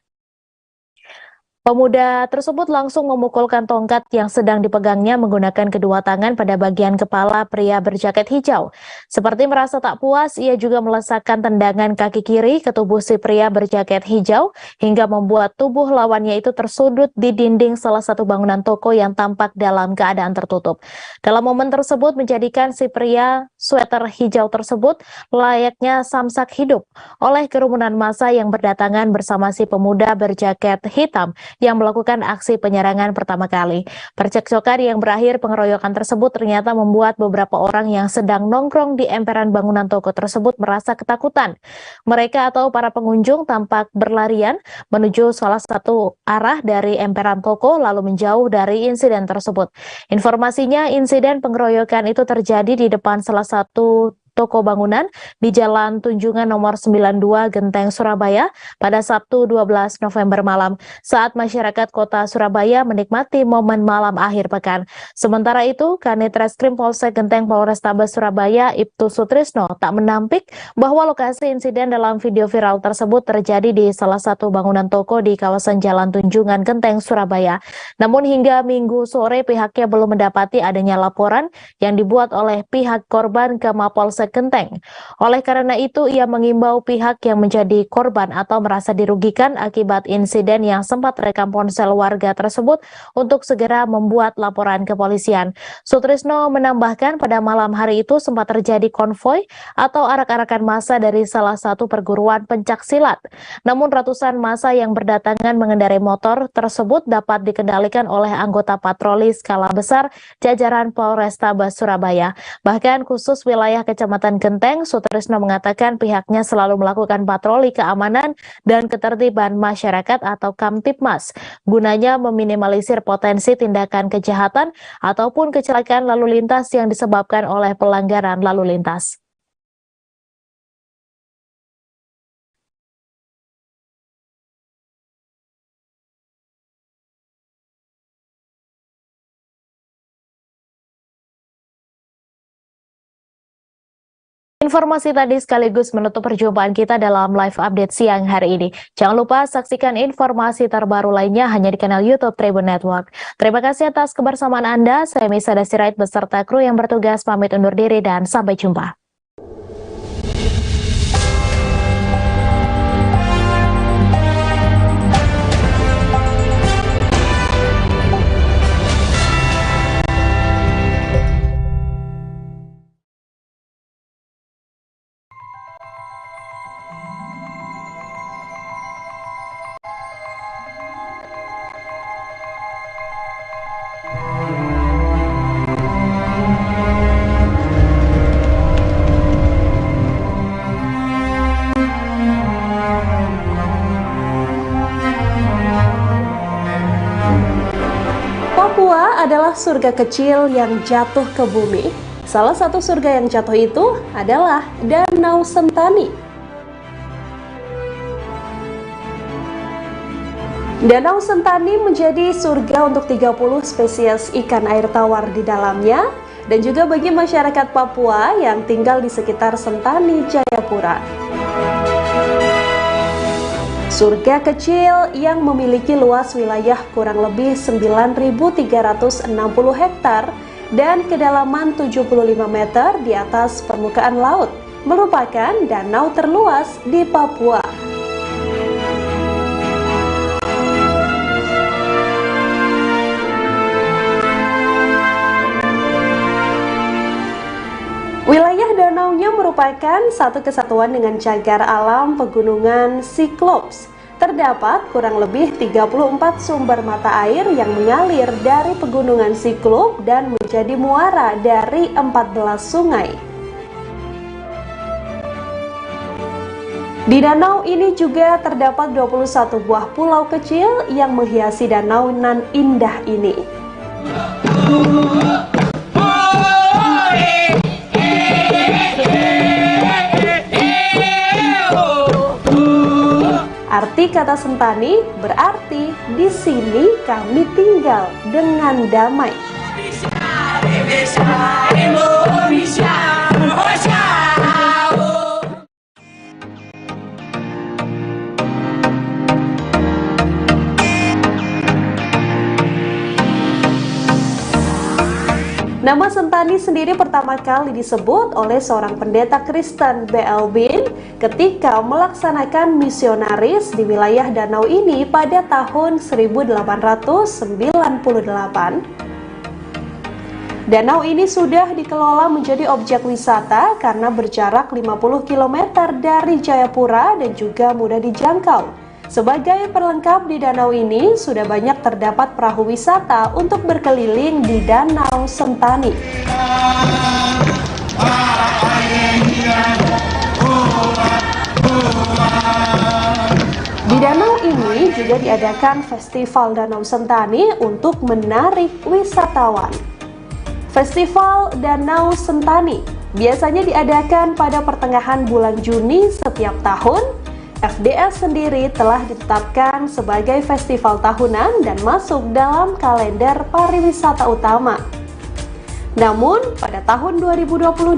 Pemuda tersebut langsung memukulkan tongkat yang sedang dipegangnya menggunakan kedua tangan pada bagian kepala pria berjaket hijau. Seperti merasa tak puas, ia juga melesakkan tendangan kaki kiri ke tubuh si pria berjaket hijau hingga membuat tubuh lawannya itu tersudut di dinding salah satu bangunan toko yang tampak dalam keadaan tertutup. Dalam momen tersebut menjadikan si pria sweater hijau tersebut layaknya samsak hidup oleh kerumunan massa yang berdatangan bersama si pemuda berjaket hitam yang melakukan aksi penyerangan pertama kali. Percekcokan yang berakhir pengeroyokan tersebut ternyata membuat beberapa orang yang sedang nongkrong di emperan bangunan toko tersebut merasa ketakutan. Mereka atau para pengunjung tampak berlarian menuju salah satu arah dari emperan toko lalu menjauh dari insiden tersebut. Informasinya, insiden pengeroyokan itu terjadi di depan salah satu toko bangunan di Jalan Tunjungan nomor 92 Genteng, Surabaya pada Sabtu 12 November malam saat masyarakat kota Surabaya menikmati momen malam akhir pekan. Sementara itu, Kanit Reskrim Polsek Genteng Polrestabes Surabaya Ibtu Sutrisno tak menampik bahwa lokasi insiden dalam video viral tersebut terjadi di salah satu bangunan toko di kawasan Jalan Tunjungan Genteng, Surabaya. Namun hingga Minggu sore pihaknya belum mendapati adanya laporan yang dibuat oleh pihak korban ke Mapolsek Genteng. Oleh karena itu, ia mengimbau pihak yang menjadi korban atau merasa dirugikan akibat insiden yang sempat rekam ponsel warga tersebut untuk segera membuat laporan kepolisian. Sutrisno menambahkan pada malam hari itu sempat terjadi konvoy atau arak-arakan massa dari salah satu perguruan pencaksilat. Namun ratusan massa yang berdatangan mengendarai motor tersebut dapat dikendalikan oleh anggota patroli skala besar jajaran Polrestabes Surabaya. Bahkan khusus wilayah Kecamatan Genteng, Sutrisno mengatakan pihaknya selalu melakukan patroli keamanan dan ketertiban masyarakat atau Kamtibmas, gunanya meminimalisir potensi tindakan kejahatan ataupun kecelakaan lalu lintas yang disebabkan oleh pelanggaran lalu lintas. Informasi tadi sekaligus menutup perjumpaan kita dalam live update siang hari ini. Jangan lupa saksikan informasi terbaru lainnya hanya di kanal YouTube Tribun Network. Terima kasih atas kebersamaan Anda. Saya Misa Dasirait beserta kru yang bertugas pamit undur diri dan sampai jumpa. Papua adalah surga kecil yang jatuh ke bumi. Salah satu surga yang jatuh itu adalah Danau Sentani. Danau Sentani menjadi surga untuk 30 spesies ikan air tawar di dalamnya dan juga bagi masyarakat Papua yang tinggal di sekitar Sentani, Jayapura. Surga kecil yang memiliki luas wilayah kurang lebih 9.360 hektar dan kedalaman 75 meter di atas permukaan laut, merupakan danau terluas di Papua. Wilayah danaunya merupakan satu kesatuan dengan cagar alam pegunungan Cyclops. Terdapat kurang lebih 34 sumber mata air yang mengalir dari pegunungan Cyclops dan menjadi muara dari 14 sungai. Di danau ini juga terdapat 21 buah pulau kecil yang menghiasi danau nan indah ini. Arti kata Sentani berarti di sini kami tinggal dengan damai. Nama Sentani sendiri pertama kali disebut oleh seorang pendeta Kristen B.L. Bin ketika melaksanakan misionaris di wilayah danau ini pada tahun 1898. Danau ini sudah dikelola menjadi objek wisata karena berjarak 50 km dari Jayapura dan juga mudah dijangkau. Sebagai perlengkap di danau ini, sudah banyak terdapat perahu wisata untuk berkeliling di Danau Sentani. Di danau ini juga diadakan Festival Danau Sentani untuk menarik wisatawan. Festival Danau Sentani biasanya diadakan pada pertengahan bulan Juni setiap tahun. FDS sendiri telah ditetapkan sebagai festival tahunan dan masuk dalam kalender pariwisata utama. Namun, pada tahun 2022,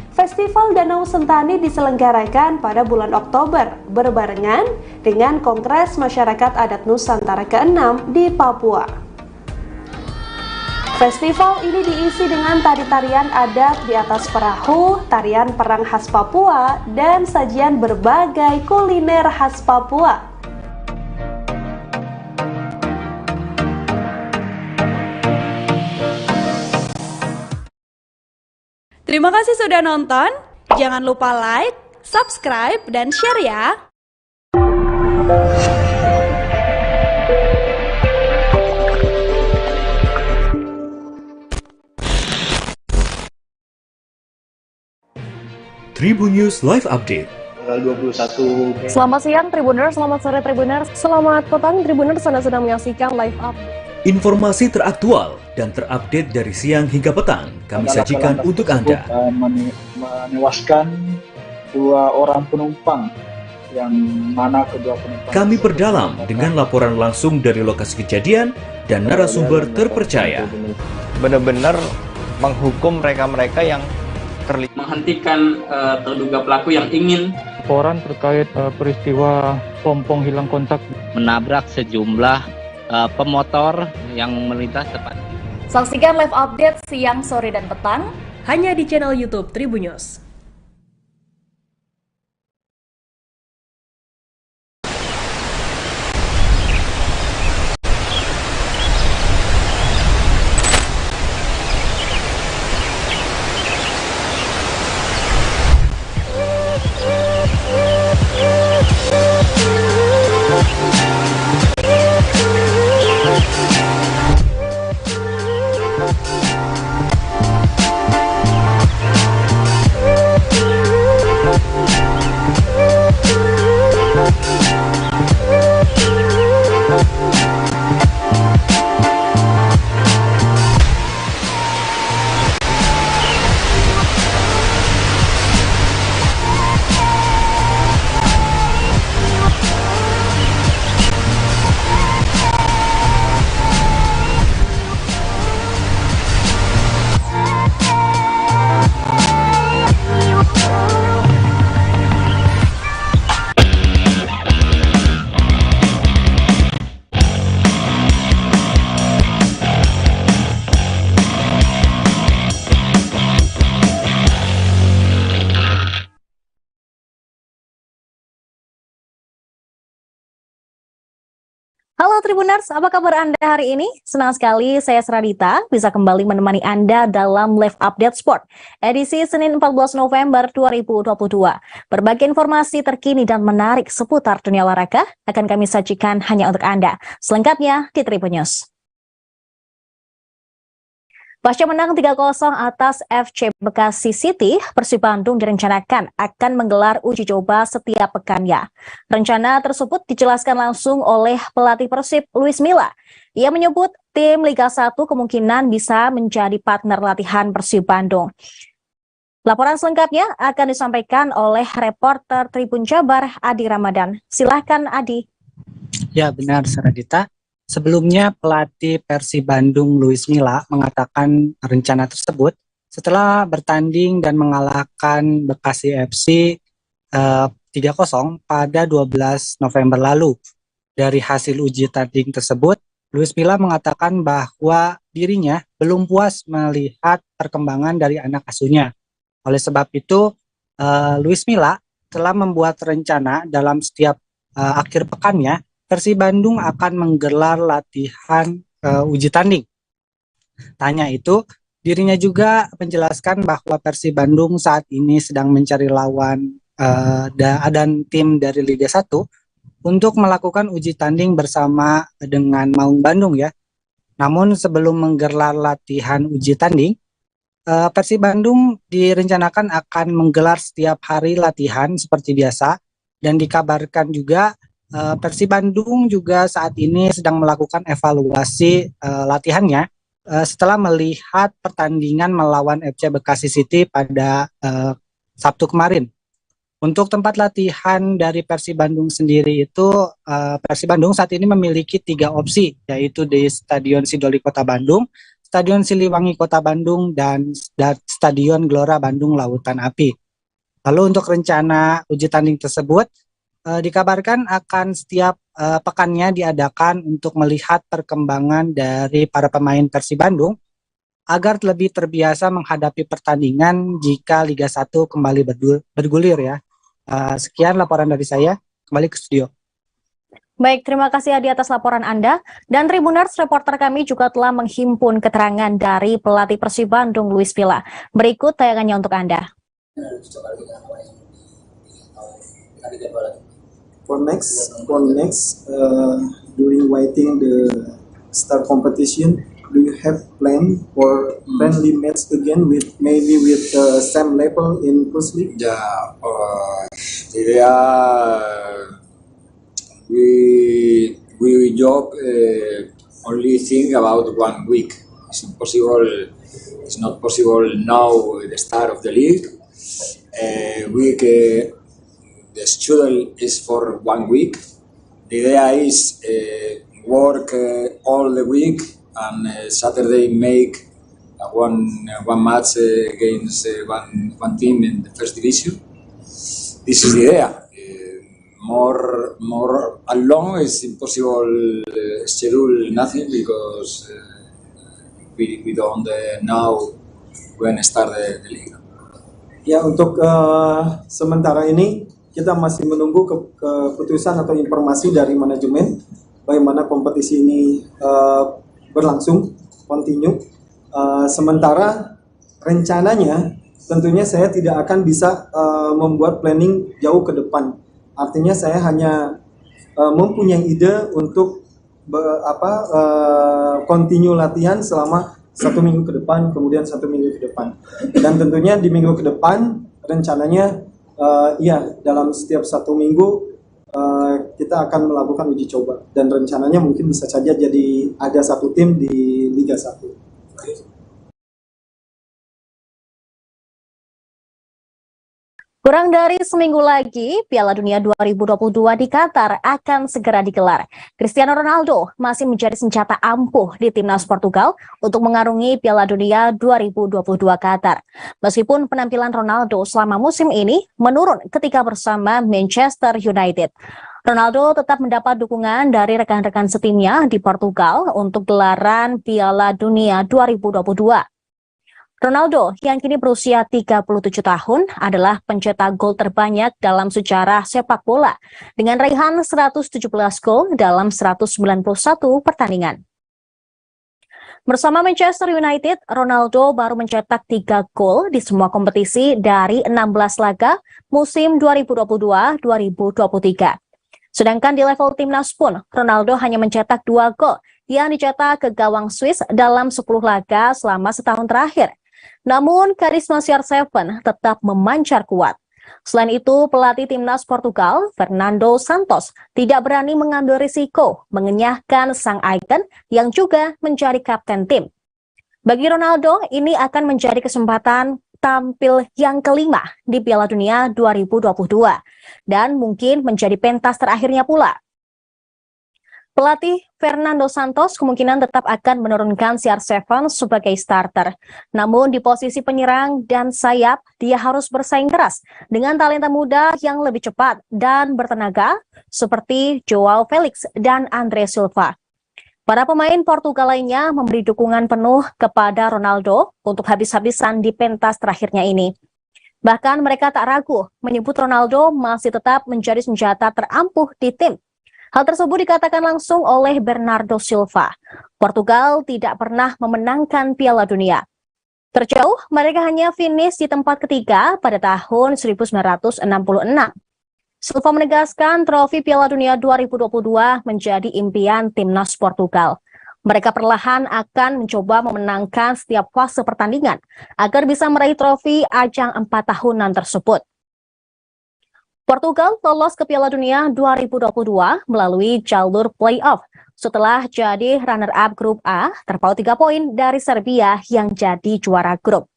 Festival Danau Sentani diselenggarakan pada bulan Oktober berbarengan dengan Kongres Masyarakat Adat Nusantara ke-6 di Papua. Festival ini diisi dengan tari-tarian adat di atas perahu, tarian perang khas Papua, dan sajian berbagai kuliner khas Papua. Terima kasih sudah nonton. Jangan lupa like, subscribe, dan share ya. Tribun News Live Update. Tanggal 21. Selamat siang Tribuners, selamat sore Tribuners, selamat petang Tribuners, Anda sedang menyaksikan live update. Informasi teraktual dan terupdate dari siang hingga petang kami sajikan untuk Anda. Menewaskan 2 orang penumpang, yang mana kedua penumpang Kami perdalam dengan laporan langsung dari lokasi kejadian dan narasumber terpercaya. Benar-benar menghukum mereka-mereka yang terlibat, menghentikan terduga pelaku yang ingin Laporan terkait peristiwa pompong hilang kontak menabrak sejumlah pemotor yang melintas tepat. Saksikan live update siang, sore, dan petang Hanya di channel YouTube Tribun News. Halo Tribuners, apa kabar Anda hari ini? Senang sekali saya Seradita bisa kembali menemani Anda dalam Live Update Sport edisi Senin 14 November 2022. Berbagai informasi terkini dan menarik seputar dunia olahraga akan kami sajikan hanya untuk Anda. Selengkapnya di Tribun News. Pasca menang 3-0 atas FC Bekasi City, Persib Bandung direncanakan akan menggelar uji coba setiap pekannya. Rencana tersebut dijelaskan langsung oleh pelatih Persib, Luis Milla. Ia menyebut tim Liga 1 kemungkinan bisa menjadi partner latihan Persib Bandung. Laporan selengkapnya akan disampaikan oleh reporter Tribun Jabar, Adi Ramadan. Silahkan Adi. Ya benar Seradita. Sebelumnya pelatih Persib Bandung Luis Milla mengatakan rencana tersebut setelah bertanding dan mengalahkan Bekasi FC 3-0 pada 12 November lalu. Dari hasil uji tanding tersebut, Luis Milla mengatakan bahwa dirinya belum puas melihat perkembangan dari anak asuhnya. Oleh sebab itu, Luis Milla telah membuat rencana dalam setiap akhir pekannya Persib Bandung akan menggelar latihan uji tanding. Tanya itu, dirinya juga menjelaskan bahwa Persib Bandung saat ini sedang mencari lawan dan tim dari Liga 1 untuk melakukan uji tanding bersama dengan Maung Bandung ya. Namun sebelum menggelar latihan uji tanding, Persib Bandung direncanakan akan menggelar setiap hari latihan seperti biasa, dan dikabarkan juga Persib Bandung juga saat ini sedang melakukan evaluasi latihannya setelah melihat pertandingan melawan FC Bekasi City pada Sabtu kemarin. Untuk tempat latihan dari Persib Bandung sendiri itu, Persib Bandung saat ini memiliki 3 opsi, yaitu di Stadion Sidoli Kota Bandung, Stadion Siliwangi Kota Bandung, dan Stadion Gelora Bandung Lautan Api. Lalu untuk rencana uji tanding tersebut, dikabarkan akan setiap pekannya diadakan untuk melihat perkembangan dari para pemain Persib Bandung agar lebih terbiasa menghadapi pertandingan jika Liga 1 kembali bergulir ya. Sekian laporan dari saya, kembali ke studio. Baik, terima kasih Adi atas laporan Anda. Dan Tribuners, reporter kami juga telah menghimpun keterangan dari pelatih Persib Bandung, Luis Milla. Berikut tayangannya untuk Anda. For next, during waiting the start competition, do you have plan for friendly match again with maybe with same level in First League? Yeah, the idea we job only think about 1 week. It's impossible. It's not possible now the start of the league. The schedule is for 1 week. The idea is work all the week and Saturday make one match against one team in the first division. This is the idea. More along is impossible schedule nothing because we don't know when start the league. Ya, untuk sementara ini kita masih menunggu keputusan atau informasi dari manajemen bagaimana kompetisi ini berlangsung, continue. Sementara rencananya tentunya saya tidak akan bisa membuat planning jauh ke depan. Artinya saya hanya mempunyai ide untuk continue latihan selama 1 minggu ke depan, kemudian 1 minggu ke depan. Dan tentunya di minggu ke depan rencananya dalam setiap 1 minggu kita akan melakukan uji coba, dan rencananya mungkin bisa saja jadi ada 1 tim di Liga 1. Kurang dari seminggu lagi, Piala Dunia 2022 di Qatar akan segera digelar. Cristiano Ronaldo masih menjadi senjata ampuh di timnas Portugal untuk mengarungi Piala Dunia 2022 Qatar. Meskipun penampilan Ronaldo selama musim ini menurun ketika bersama Manchester United, Ronaldo tetap mendapat dukungan dari rekan-rekan setimnya di Portugal untuk gelaran Piala Dunia 2022. Ronaldo yang kini berusia 37 tahun adalah pencetak gol terbanyak dalam sejarah sepak bola dengan raihan 117 gol dalam 191 pertandingan. Bersama Manchester United, Ronaldo baru mencetak 3 gol di semua kompetisi dari 16 laga musim 2022-2023. Sedangkan di level timnas pun, Ronaldo hanya mencetak 2 gol yang dicetak ke gawang Swiss dalam 10 laga selama setahun terakhir. Namun, karisma CR7 tetap memancar kuat. Selain itu, pelatih timnas Portugal, Fernando Santos, tidak berani mengambil risiko mengenyahkan sang ikon yang juga menjadi kapten tim. Bagi Ronaldo, ini akan menjadi kesempatan tampil yang kelima di Piala Dunia 2022 dan mungkin menjadi pentas terakhirnya pula. Pelatih Fernando Santos kemungkinan tetap akan menurunkan CR7 sebagai starter. Namun di posisi penyerang dan sayap, dia harus bersaing keras dengan talenta muda yang lebih cepat dan bertenaga seperti Joao Felix dan Andre Silva. Para pemain Portugal lainnya memberi dukungan penuh kepada Ronaldo untuk habis-habisan di pentas terakhirnya ini. Bahkan mereka tak ragu menyebut Ronaldo masih tetap menjadi senjata terampuh di tim. Hal tersebut dikatakan langsung oleh Bernardo Silva. Portugal tidak pernah memenangkan Piala Dunia. Terjauh, mereka hanya finish di tempat ketiga pada tahun 1966. Silva menegaskan trofi Piala Dunia 2022 menjadi impian timnas Portugal. Mereka perlahan akan mencoba memenangkan setiap fase pertandingan agar bisa meraih trofi ajang 4 tahunan tersebut. Portugal lolos ke Piala Dunia 2022 melalui jalur play-off setelah jadi runner-up grup A terpaut 3 poin dari Serbia yang jadi juara grup.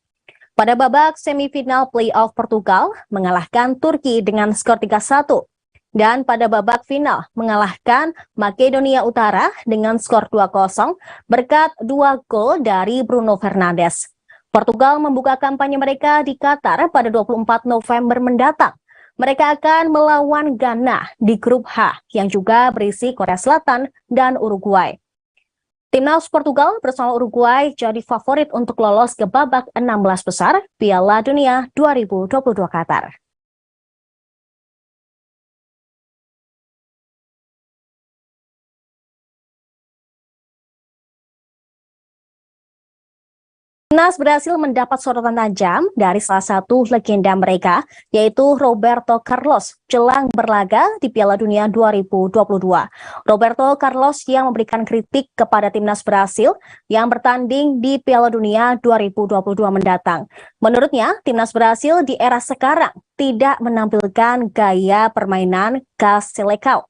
Pada babak semifinal play-off, Portugal mengalahkan Turki dengan skor 3-1 dan pada babak final mengalahkan Makedonia Utara dengan skor 2-0 berkat 2 gol dari Bruno Fernandes. Portugal membuka kampanye mereka di Qatar pada 24 November mendatang. Mereka akan melawan Ghana di grup H yang juga berisi Korea Selatan dan Uruguay. Timnas Portugal bersama Uruguay jadi favorit untuk lolos ke babak 16 besar Piala Dunia 2022 Qatar. Timnas berhasil mendapat sorotan tajam dari salah satu legenda mereka, yaitu Roberto Carlos, jelang berlaga di Piala Dunia 2022. Roberto Carlos yang memberikan kritik kepada timnas Brasil yang bertanding di Piala Dunia 2022 mendatang. Menurutnya, timnas Brasil di era sekarang tidak menampilkan gaya permainan khas Selecao.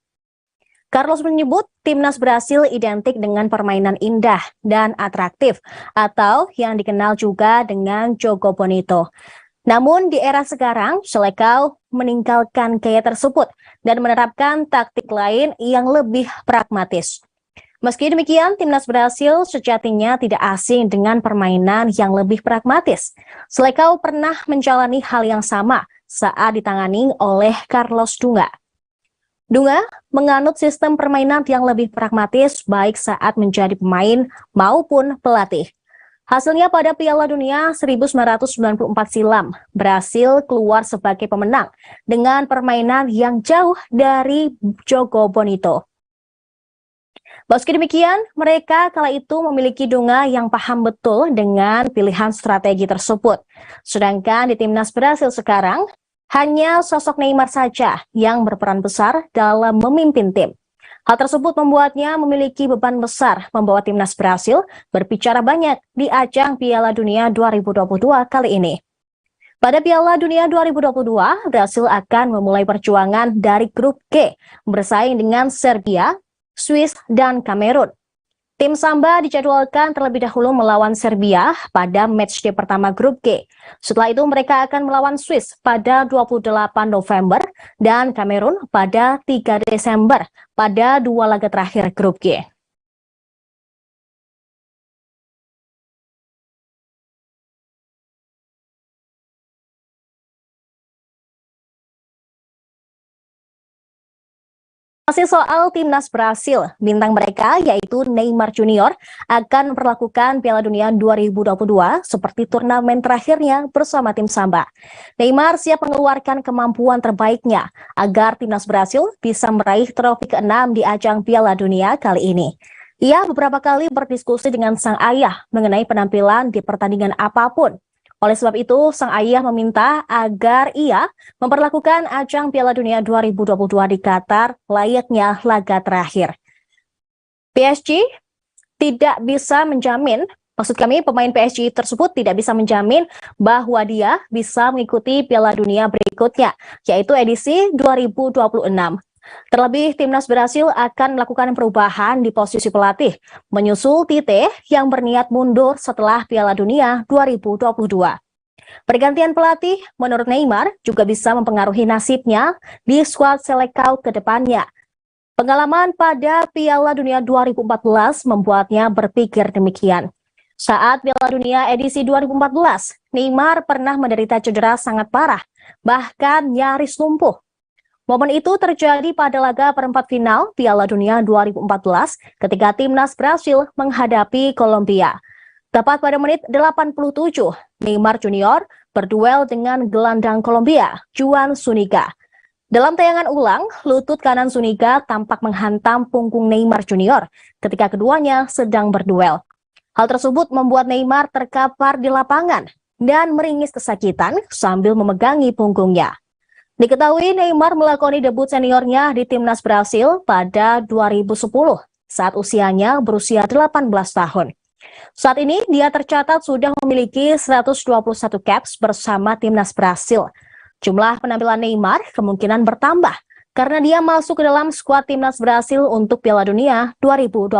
Carlos menyebut timnas Brasil identik dengan permainan indah dan atraktif atau yang dikenal juga dengan jogo bonito. Namun di era sekarang, Selecao meninggalkan gaya tersebut dan menerapkan taktik lain yang lebih pragmatis. Meski demikian, timnas Brasil sejatinya tidak asing dengan permainan yang lebih pragmatis. Selecao pernah menjalani hal yang sama saat ditangani oleh Carlos Dunga. Dunga menganut sistem permainan yang lebih pragmatis baik saat menjadi pemain maupun pelatih. Hasilnya pada Piala Dunia 1994 silam, Brasil keluar sebagai pemenang dengan permainan yang jauh dari jogo bonito. Meski demikian, mereka kala itu memiliki Dunga yang paham betul dengan pilihan strategi tersebut. Sedangkan di timnas Brasil sekarang, hanya sosok Neymar saja yang berperan besar dalam memimpin tim. Hal tersebut membuatnya memiliki beban besar membawa timnas Brasil berbicara banyak di ajang Piala Dunia 2022 kali ini. Pada Piala Dunia 2022, Brasil akan memulai perjuangan dari grup G bersaing dengan Serbia, Swiss, dan Kamerun. Tim Samba dijadwalkan terlebih dahulu melawan Serbia pada matchday pertama grup G. Setelah itu mereka akan melawan Swiss pada 28 November dan Kamerun pada 3 Desember pada 2 laga terakhir grup G. Masih soal timnas Brasil, bintang mereka yaitu Neymar Junior akan memperlakukan Piala Dunia 2022 seperti turnamen terakhirnya bersama tim Samba. Neymar siap mengeluarkan kemampuan terbaiknya agar timnas Brasil bisa meraih trofi ke-6 di ajang Piala Dunia kali ini. Ia beberapa kali berdiskusi dengan sang ayah mengenai penampilan di pertandingan apapun. Oleh sebab itu, sang ayah meminta agar ia memperlakukan ajang Piala Dunia 2022 di Qatar layaknya laga terakhir. PSG tidak bisa menjamin, pemain PSG tersebut tidak bisa menjamin bahwa dia bisa mengikuti Piala Dunia berikutnya, yaitu edisi 2026. Terlebih, timnas Brasil akan melakukan perubahan di posisi pelatih, menyusul Tite yang berniat mundur setelah Piala Dunia 2022. Pergantian pelatih, menurut Neymar, juga bisa mempengaruhi nasibnya di skuad Selecao ke depannya. Pengalaman pada Piala Dunia 2014 membuatnya berpikir demikian. Saat Piala Dunia edisi 2014, Neymar pernah menderita cedera sangat parah, bahkan nyaris lumpuh. Momen itu terjadi pada laga perempat final Piala Dunia 2014 ketika timnas Brasil menghadapi Kolombia. Tepat pada menit 87, Neymar Junior berduel dengan gelandang Kolombia, Juan Zuniga. Dalam tayangan ulang, lutut kanan Zuniga tampak menghantam punggung Neymar Junior ketika keduanya sedang berduel. Hal tersebut membuat Neymar terkapar di lapangan dan meringis kesakitan sambil memegangi punggungnya. Diketahui Neymar melakoni debut seniornya di timnas Brasil pada 2010 saat usianya berusia 18 tahun. Saat ini dia tercatat sudah memiliki 121 caps bersama timnas Brasil. Jumlah penampilan Neymar kemungkinan bertambah karena dia masuk ke dalam skuad timnas Brasil untuk Piala Dunia 2022.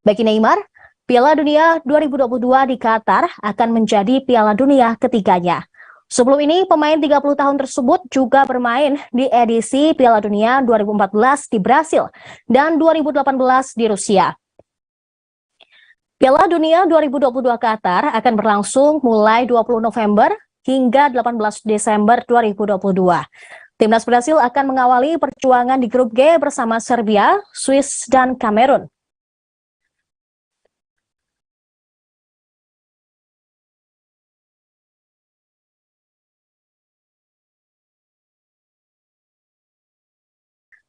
Bagi Neymar, Piala Dunia 2022 di Qatar akan menjadi Piala Dunia ketiganya. Sebelum ini, pemain 30 tahun tersebut juga bermain di edisi Piala Dunia 2014 di Brasil dan 2018 di Rusia. Piala Dunia 2022 Qatar akan berlangsung mulai 20 November hingga 18 Desember 2022. Timnas Brasil akan mengawali perjuangan di grup G bersama Serbia, Swiss, dan Kamerun.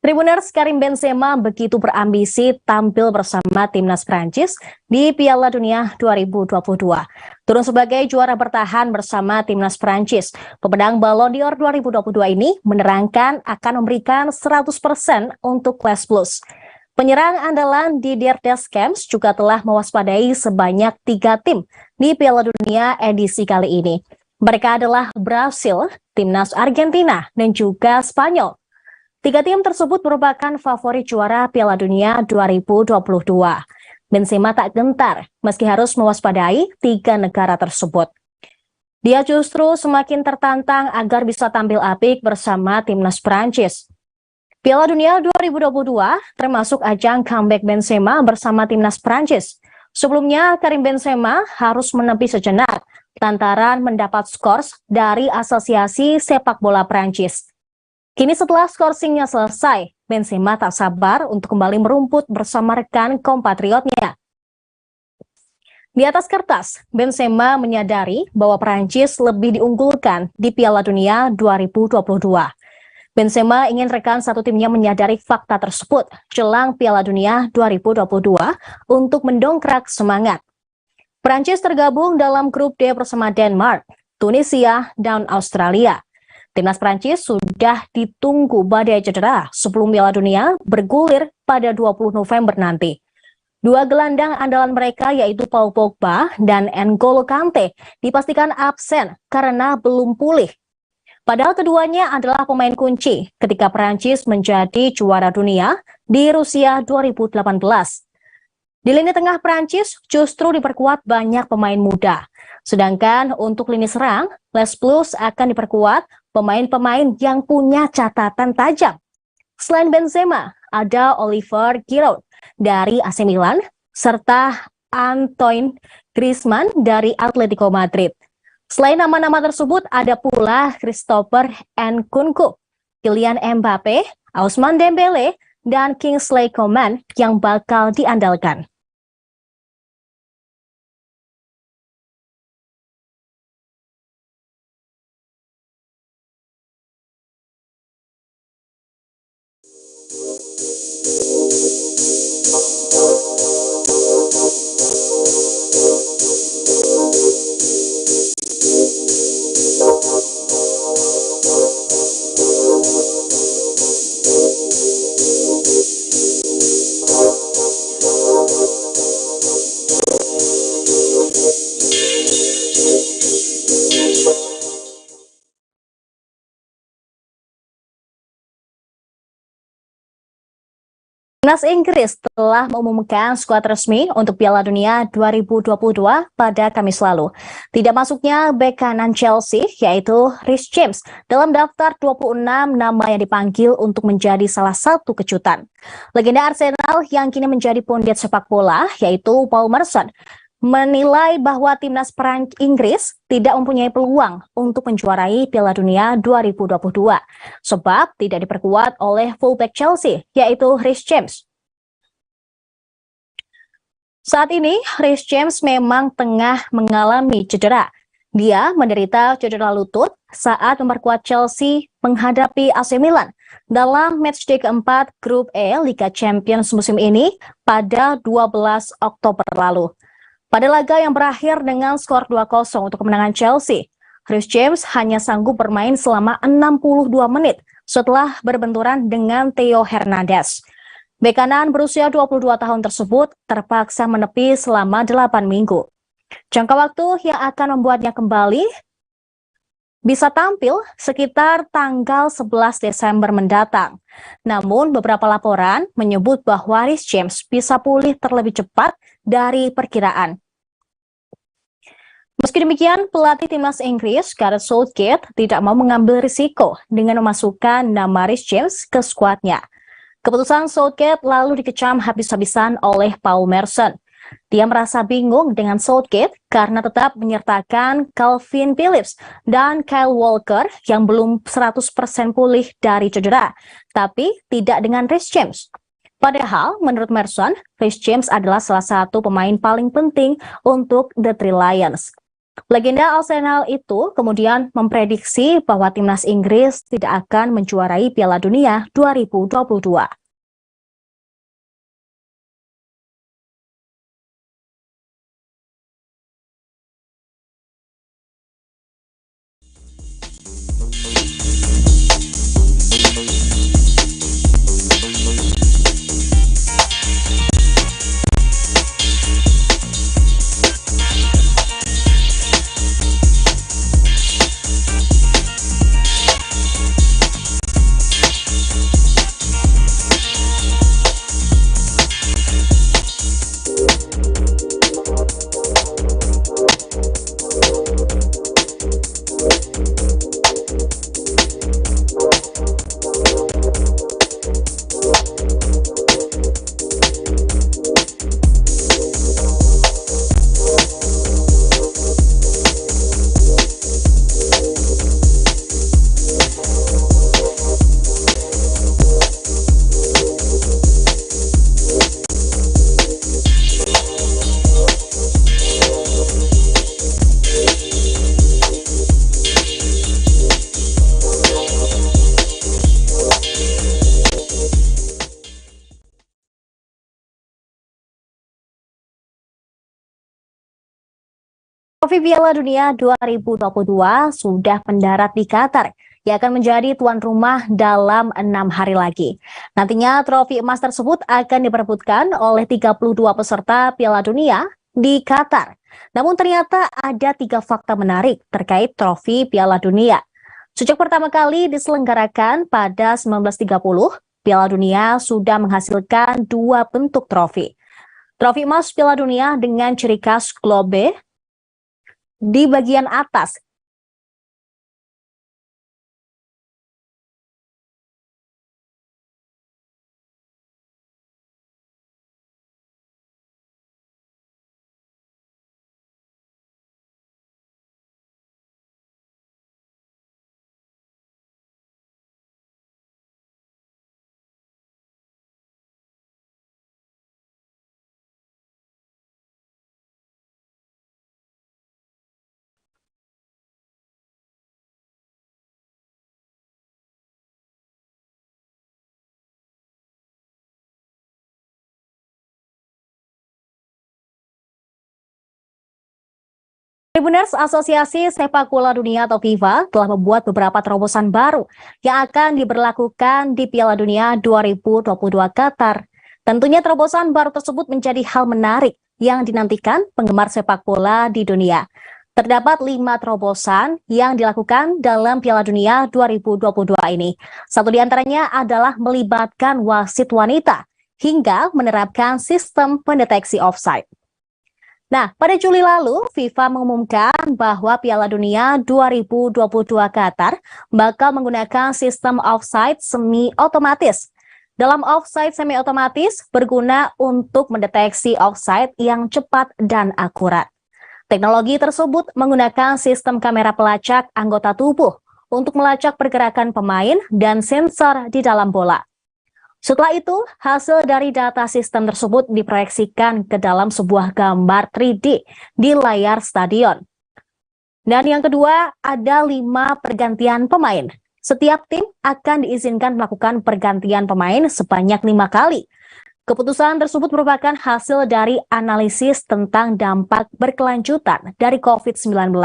Tribuners, Karim Benzema begitu berambisi tampil bersama timnas Prancis di Piala Dunia 2022. Turun sebagai juara bertahan bersama timnas Prancis, pemenang Ballon d'Or 2022 ini menerangkan akan memberikan 100% untuk Les Bleus. Penyerang andalan Didier Deschamps juga telah mewaspadai sebanyak 3 tim di Piala Dunia edisi kali ini. Mereka adalah Brasil, timnas Argentina, dan juga Spanyol. 3 tim tersebut merupakan favorit juara Piala Dunia 2022. Benzema tak gentar meski harus mewaspadai 3 negara tersebut. Dia justru semakin tertantang agar bisa tampil apik bersama timnas Prancis. Piala Dunia 2022 termasuk ajang comeback Benzema bersama timnas Prancis. Sebelumnya, Karim Benzema harus menepi sejenak lantaran mendapat skors dari Asosiasi Sepak Bola Prancis. Kini setelah skorsingnya selesai, Benzema tak sabar untuk kembali merumput bersama rekan kompatriotnya. Di atas kertas, Benzema menyadari bahwa Prancis lebih diunggulkan di Piala Dunia 2022. Benzema ingin rekan satu timnya menyadari fakta tersebut jelang Piala Dunia 2022 untuk mendongkrak semangat. Prancis tergabung dalam grup D bersama Denmark, Tunisia, dan Australia. Timnas Prancis sudah ditunggu badai cedera sebelum Piala Dunia bergulir pada 20 November nanti. 2 gelandang andalan mereka yaitu Paul Pogba dan N'Golo Kante dipastikan absen karena belum pulih. Padahal keduanya adalah pemain kunci ketika Prancis menjadi juara dunia di Rusia 2018. Di lini tengah Prancis justru diperkuat banyak pemain muda. Sedangkan untuk lini serang, Les Bleus akan diperkuat pemain-pemain yang punya catatan tajam. Selain Benzema, ada Oliver Giroud dari AC Milan, serta Antoine Griezmann dari Atletico Madrid. Selain nama-nama tersebut, ada pula Christopher Nkunku, Kylian Mbappe, Ousmane Dembele, dan Kingsley Coman yang bakal diandalkan. Timnas Inggris telah mengumumkan skuad resmi untuk Piala Dunia 2022 pada Kamis lalu. Tidak masuknya bek kanan Chelsea, yaitu Reece James, dalam daftar 26 nama yang dipanggil untuk menjadi salah satu kejutan. Legenda Arsenal yang kini menjadi pundit sepak bola, yaitu Paul Merson, menilai bahwa timnas Inggris tidak mempunyai peluang untuk menjuarai Piala Dunia 2022 sebab tidak diperkuat oleh fullback Chelsea, yaitu Reece James. Saat ini, Reece James memang tengah mengalami cedera. Dia menderita cedera lutut saat memperkuat Chelsea menghadapi AC Milan dalam matchday keempat Grup E Liga Champions musim ini pada 12 Oktober lalu. Pada laga yang berakhir dengan skor 2-0 untuk kemenangan Chelsea, Rhys James hanya sanggup bermain selama 62 menit setelah berbenturan dengan Theo Hernandez. Bek kanan berusia 22 tahun tersebut terpaksa menepi selama 8 minggu. Jangka waktu yang akan membuatnya kembali bisa tampil sekitar tanggal 11 Desember mendatang. Namun beberapa laporan menyebut bahwa Rhys James bisa pulih terlebih cepat dari perkiraan. Meski demikian, pelatih timnas Inggris Gareth Southgate tidak mau mengambil risiko dengan memasukkan nama Rhys James ke skuadnya. Keputusan Southgate lalu dikecam habis-habisan oleh Paul Merson. Dia merasa bingung dengan Southgate karena tetap menyertakan Calvin Phillips dan Kyle Walker yang belum 100% pulih dari cedera, tapi tidak dengan Rhys James. Padahal, menurut Merson, Rhys James adalah salah satu pemain paling penting untuk The Three Lions. Legenda Arsenal itu kemudian memprediksi bahwa timnas Inggris tidak akan menjuarai Piala Dunia 2022. Trofi Piala Dunia 2022 sudah mendarat di Qatar, yang akan menjadi tuan rumah dalam 6 hari lagi. Nantinya trofi emas tersebut akan diperebutkan oleh 32 peserta Piala Dunia di Qatar. Namun ternyata ada 3 fakta menarik terkait trofi Piala Dunia. Sejak pertama kali diselenggarakan pada 1930, Piala Dunia sudah menghasilkan 2 bentuk trofi. Trofi emas Piala Dunia dengan ciri khas globe di bagian atas. Tribuners Asosiasi Sepak Bola Dunia atau FIFA telah membuat beberapa terobosan baru yang akan diberlakukan di Piala Dunia 2022 Qatar. Tentunya terobosan baru tersebut menjadi hal menarik yang dinantikan penggemar sepak bola di dunia. Terdapat 5 terobosan yang dilakukan dalam Piala Dunia 2022 ini. Satu di antaranya adalah melibatkan wasit wanita hingga menerapkan sistem pendeteksi offside. Nah, pada Juli lalu, FIFA mengumumkan bahwa Piala Dunia 2022 Qatar bakal menggunakan sistem offside semi-otomatis. Dalam offside semi-otomatis berguna untuk mendeteksi offside yang cepat dan akurat. Teknologi tersebut menggunakan sistem kamera pelacak anggota tubuh untuk melacak pergerakan pemain dan sensor di dalam bola. Setelah itu, hasil dari data sistem tersebut diproyeksikan ke dalam sebuah gambar 3D di layar stadion. Dan yang kedua, ada 5 pergantian pemain. Setiap tim akan diizinkan melakukan pergantian pemain sebanyak 5 kali. Keputusan tersebut merupakan hasil dari analisis tentang dampak berkelanjutan dari COVID-19.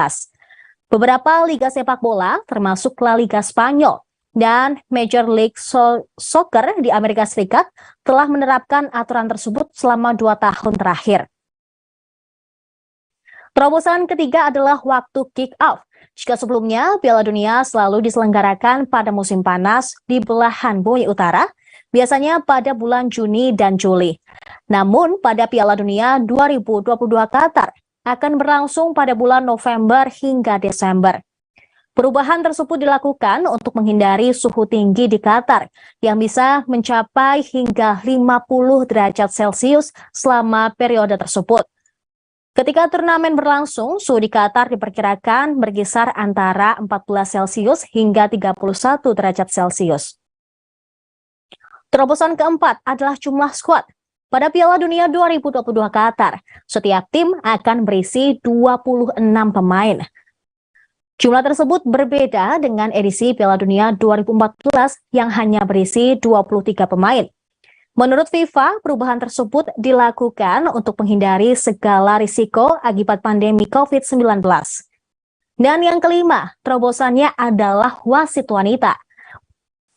Beberapa liga sepak bola, termasuk La Liga Spanyol dan Major League Soccer di Amerika Serikat, telah menerapkan aturan tersebut selama 2 tahun terakhir. Terobosan ketiga adalah waktu kick-off. Jika sebelumnya Piala Dunia selalu diselenggarakan pada musim panas di belahan bumi utara, biasanya pada bulan Juni dan Juli. Namun pada Piala Dunia 2022 Qatar akan berlangsung pada bulan November hingga Desember. Perubahan tersebut dilakukan untuk menghindari suhu tinggi di Qatar yang bisa mencapai hingga 50 derajat Celcius selama periode tersebut. Ketika turnamen berlangsung, suhu di Qatar diperkirakan berkisar antara 14 Celcius hingga 31 derajat Celcius. Terobosan keempat adalah jumlah skuad. Pada Piala Dunia 2022 Qatar, setiap tim akan berisi 26 pemain. Jumlah tersebut berbeda dengan edisi Piala Dunia 2014 yang hanya berisi 23 pemain. Menurut FIFA, perubahan tersebut dilakukan untuk menghindari segala risiko akibat pandemi COVID-19. Dan yang kelima, terobosannya adalah wasit wanita.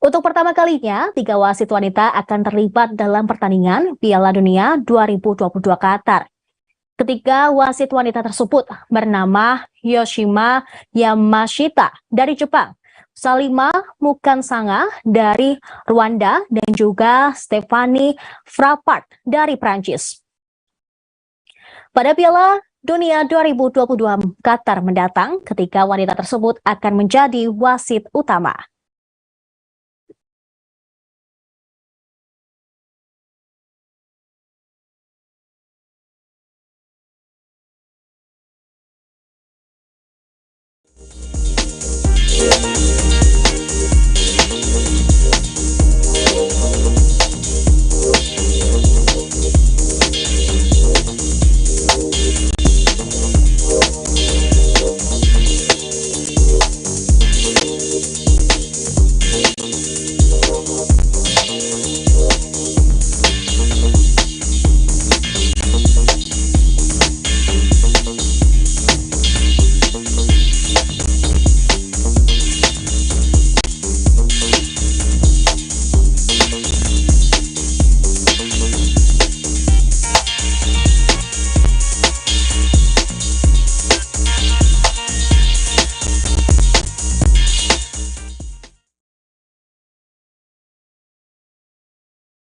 Untuk pertama kalinya, 3 wasit wanita akan terlibat dalam pertandingan Piala Dunia 2022 Qatar. Ketiga wasit wanita tersebut bernama Yoshima Yamashita dari Jepang, Salima Mukansanga dari Rwanda, dan juga Stephanie Frappart dari Prancis. Pada Piala Dunia 2022 Qatar mendatang, ketiga wanita tersebut akan menjadi wasit utama.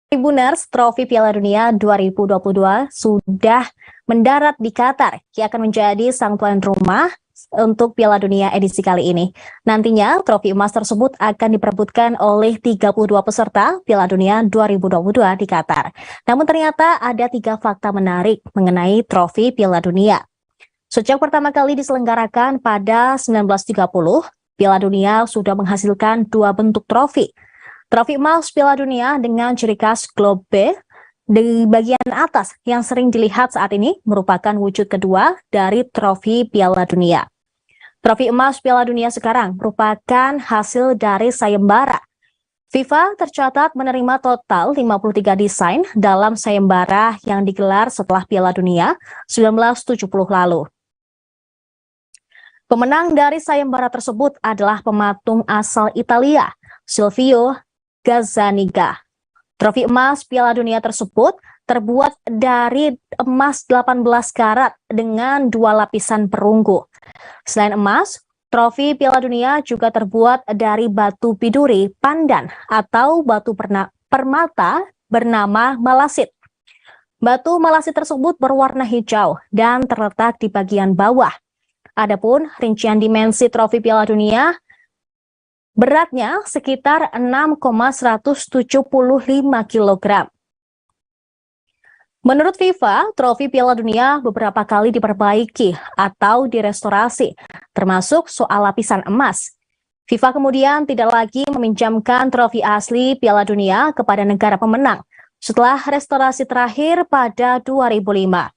Tribuners, trofi Piala Dunia 2022 sudah mendarat di Qatar, yang akan menjadi sang tuan rumah untuk Piala Dunia edisi kali ini. Nantinya, trofi emas tersebut akan diperebutkan oleh 32 peserta Piala Dunia 2022 di Qatar. Namun ternyata ada 3 fakta menarik mengenai trofi Piala Dunia. Sejak pertama kali diselenggarakan pada 1930, Piala Dunia sudah menghasilkan 2 bentuk trofi. Trofi emas Piala Dunia dengan ciri khas globe B di bagian atas yang sering dilihat saat ini merupakan wujud kedua dari trofi Piala Dunia. Trofi emas Piala Dunia sekarang merupakan hasil dari sayembara. FIFA tercatat menerima total 53 desain dalam sayembara yang digelar setelah Piala Dunia 1970 lalu. Pemenang dari sayembara tersebut adalah pematung asal Italia, Silvio Gazzaniga. Trofi emas Piala Dunia tersebut terbuat dari emas 18 karat dengan 2 lapisan perunggu. Selain emas, trofi Piala Dunia juga terbuat dari batu biduri pandan atau batu permata bernama malasit. Batu malasit tersebut berwarna hijau dan terletak di bagian bawah. Adapun rincian dimensi trofi Piala Dunia, beratnya sekitar 6,175 kg. Menurut FIFA, trofi Piala Dunia beberapa kali diperbaiki atau direstorasi, termasuk soal lapisan emas. FIFA kemudian tidak lagi meminjamkan trofi asli Piala Dunia kepada negara pemenang setelah restorasi terakhir pada 2005.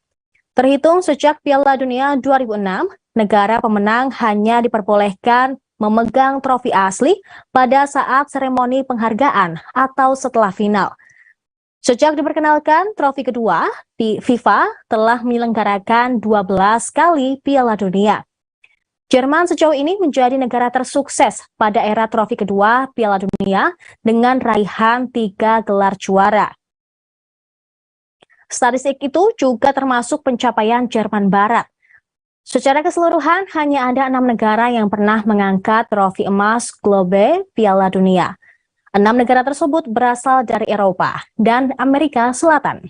Terhitung sejak Piala Dunia 2006, negara pemenang hanya diperbolehkan memegang trofi asli pada saat seremoni penghargaan atau setelah final. Sejak diperkenalkan trofi kedua, FIFA telah menyelenggarakan 12 kali Piala Dunia. Jerman sejauh ini menjadi negara tersukses pada era trofi kedua Piala Dunia dengan raihan 3 gelar juara. Statistik itu juga termasuk pencapaian Jerman Barat. Secara keseluruhan, hanya ada 6 negara yang pernah mengangkat trofi emas Globe Piala Dunia. 6 negara tersebut berasal dari Eropa dan Amerika Selatan.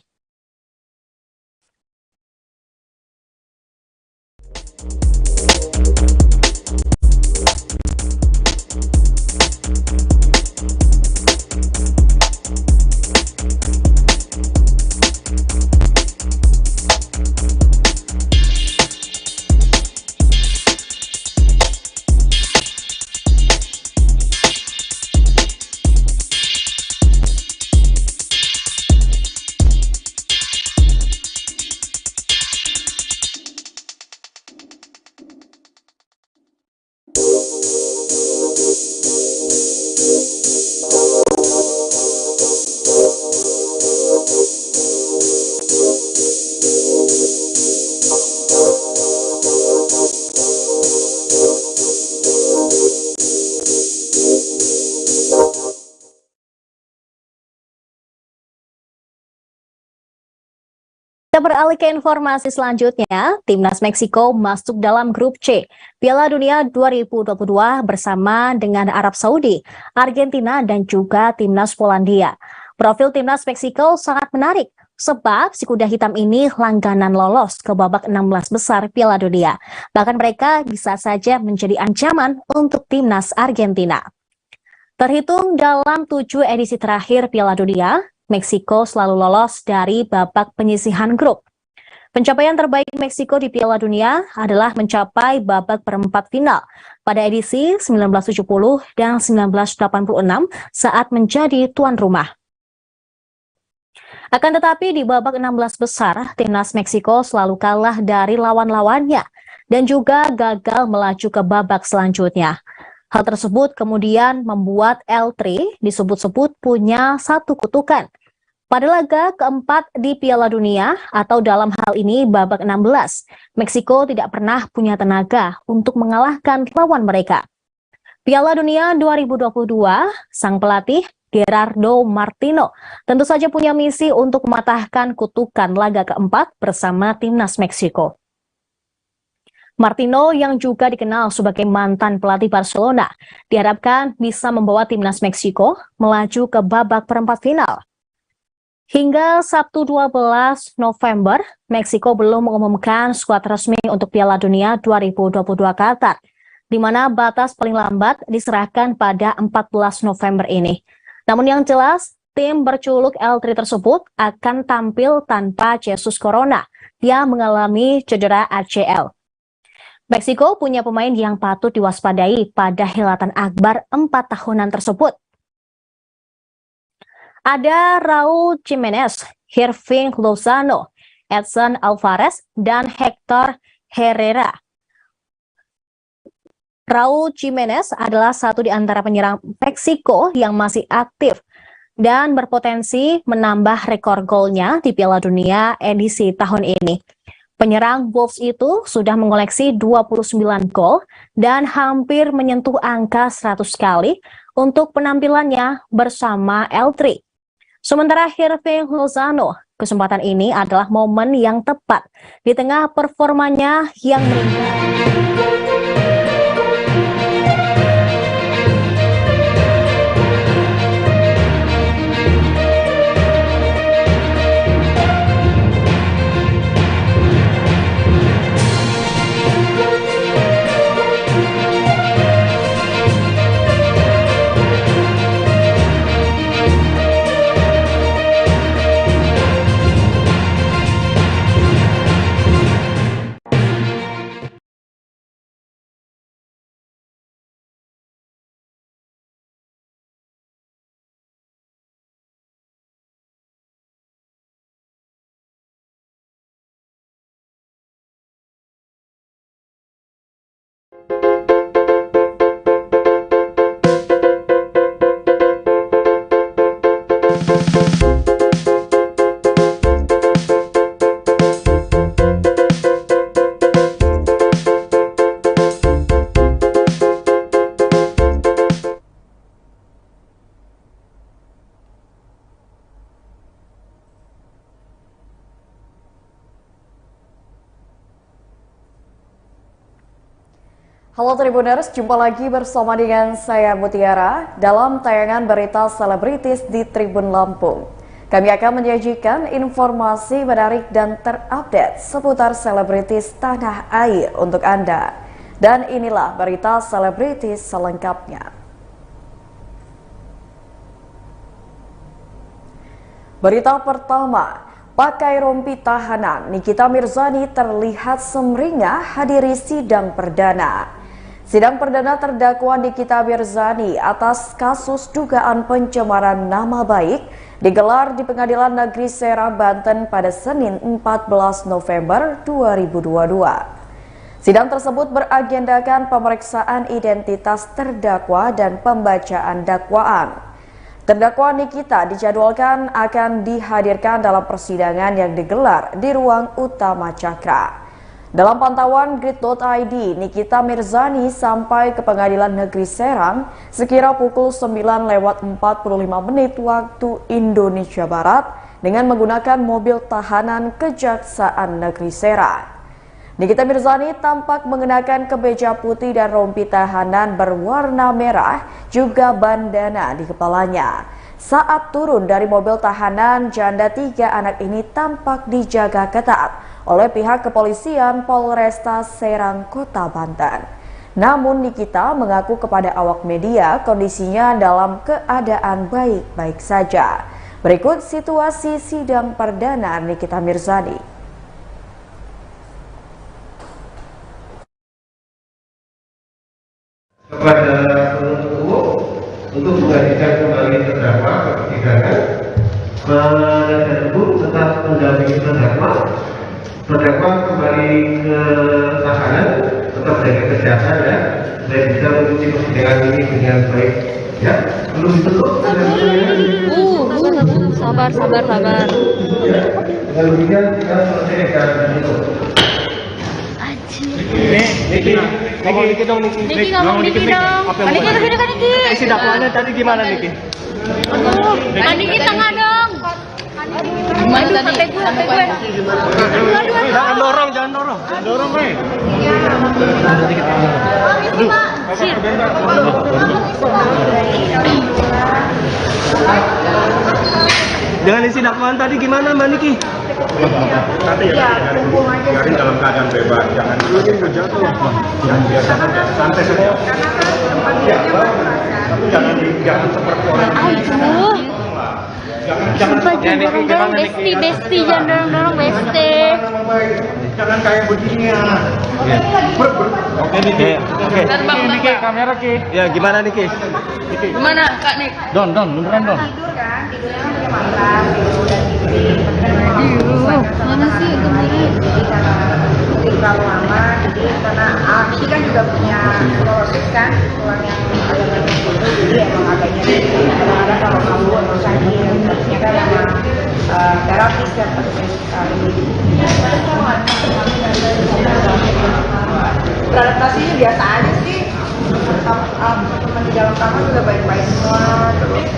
Kita beralih ke informasi selanjutnya, Timnas Meksiko masuk dalam grup C Piala Dunia 2022 bersama dengan Arab Saudi, Argentina, dan juga Timnas Polandia. Profil Timnas Meksiko sangat menarik, sebab si kuda hitam ini langganan lolos ke babak 16 besar Piala Dunia. Bahkan mereka bisa saja menjadi ancaman untuk Timnas Argentina. Terhitung dalam 7 edisi terakhir Piala Dunia, Meksiko selalu lolos dari babak penyisihan grup. Pencapaian terbaik Meksiko di Piala Dunia adalah mencapai babak perempat final pada edisi 1970 dan 1986 saat menjadi tuan rumah. Akan tetapi di babak 16 besar, Timnas Meksiko selalu kalah dari lawan-lawannya dan juga gagal melaju ke babak selanjutnya. Hal tersebut kemudian membuat L3 disebut-sebut punya satu kutukan. Pada laga keempat di Piala Dunia atau dalam hal ini babak 16, Meksiko tidak pernah punya tenaga untuk mengalahkan lawan mereka. Piala Dunia 2022, sang pelatih Gerardo Martino tentu saja punya misi untuk mematahkan kutukan laga keempat bersama Timnas Meksiko. Martino yang juga dikenal sebagai mantan pelatih Barcelona diharapkan bisa membawa Timnas Meksiko melaju ke babak perempat final. Hingga Sabtu 12 November, Meksiko belum mengumumkan skuad resmi untuk Piala Dunia 2022 Qatar, di mana batas paling lambat diserahkan pada 14 November ini. Namun yang jelas, tim berjuluk L3 tersebut akan tampil tanpa Jesus Corona yang mengalami cedera ACL. Meksiko punya pemain yang patut diwaspadai pada helatan akbar 4 tahunan tersebut. Ada Raúl Jiménez, Irving Lozano, Edson Alvarez, dan Hector Herrera. Raúl Jiménez adalah satu di antara penyerang Meksiko yang masih aktif dan berpotensi menambah rekor golnya di Piala Dunia edisi tahun ini. Penyerang Wolves itu sudah mengoleksi 29 gol dan hampir menyentuh angka 100 kali untuk penampilannya bersama L3. Sementara Irving Lozano, kesempatan ini adalah momen yang tepat di tengah performanya yang meningkat. Halo Tribuners, jumpa lagi bersama dengan saya Mutiara dalam tayangan berita selebritis di Tribun Lampung. Kami akan menyajikan informasi menarik dan terupdate seputar selebritis tanah air untuk Anda. Dan inilah berita selebritis selengkapnya. Berita pertama, pakai rompi tahanan, Nikita Mirzani terlihat sumringah hadiri sidang perdana. Sidang perdana terdakwa Nikita Mirzani atas kasus dugaan pencemaran nama baik digelar di Pengadilan Negeri Serang, Banten pada Senin 14 November 2022. Sidang tersebut beragendakan pemeriksaan identitas terdakwa dan pembacaan dakwaan. Terdakwa Nikita dijadwalkan akan dihadirkan dalam persidangan yang digelar di ruang utama Cakra. Dalam pantauan Grid.id, Nikita Mirzani sampai ke Pengadilan Negeri Serang sekira pukul 9:45 waktu Indonesia Barat dengan menggunakan mobil tahanan Kejaksaan Negeri Serang. Nikita Mirzani tampak mengenakan kemeja putih dan rompi tahanan berwarna merah, juga bandana di kepalanya. Saat turun dari mobil tahanan, janda 3 anak ini tampak dijaga ketat oleh pihak kepolisian Polresta Serang, Kota Banten. Namun Nikita mengaku kepada awak media kondisinya dalam keadaan baik-baik saja. Berikut situasi sidang perdana Nikita Mirzani. Kepada penuntut umum untuk mengajukan kembali terdakwa ke persidangan, penasihat hukum tetap mendampingi terdakwa kembali ke tahanan, tetap jaga kesehatan ya, dan bisa mengikuti persidangan ini dengan baik ya. Belum ditutup. Sabar. Ya, dengan demikian kita selesaikan itu. Niki dong. Niki ngomong Niki dong. Niki kesini kan Niki. Isi dakwaannya tadi gimana Niki? Niki tengah dong. Gimana tadi? Sampai gue. Jangan dorong. Dorong, weh. Dengan isi dakwaan tadi gimana Mbak Niki? Nanti ya, biarin dalam keadaan bebas, jangan jatuh, jangan santai saja. Tapi jangan seperti orang. Jangan besti, jangan dorong besti. Jangan kayak begini ya. Oke Niki. Niki kamera Ki. Ya gimana Niki? Gimana Kak Nik? Don, beneran Don. Mana sih kemarin? Terlalu lama, jadi karena Aki kan juga punya proses kan, tulang yang agak gitu, jadi emang agaknya kadang-kadang kalau kamu mau sakit, terusnya kan memang terapis dan proses beradaptasinya biasa aja sih. Teman di dalam kamar juga baik-baik semua, terus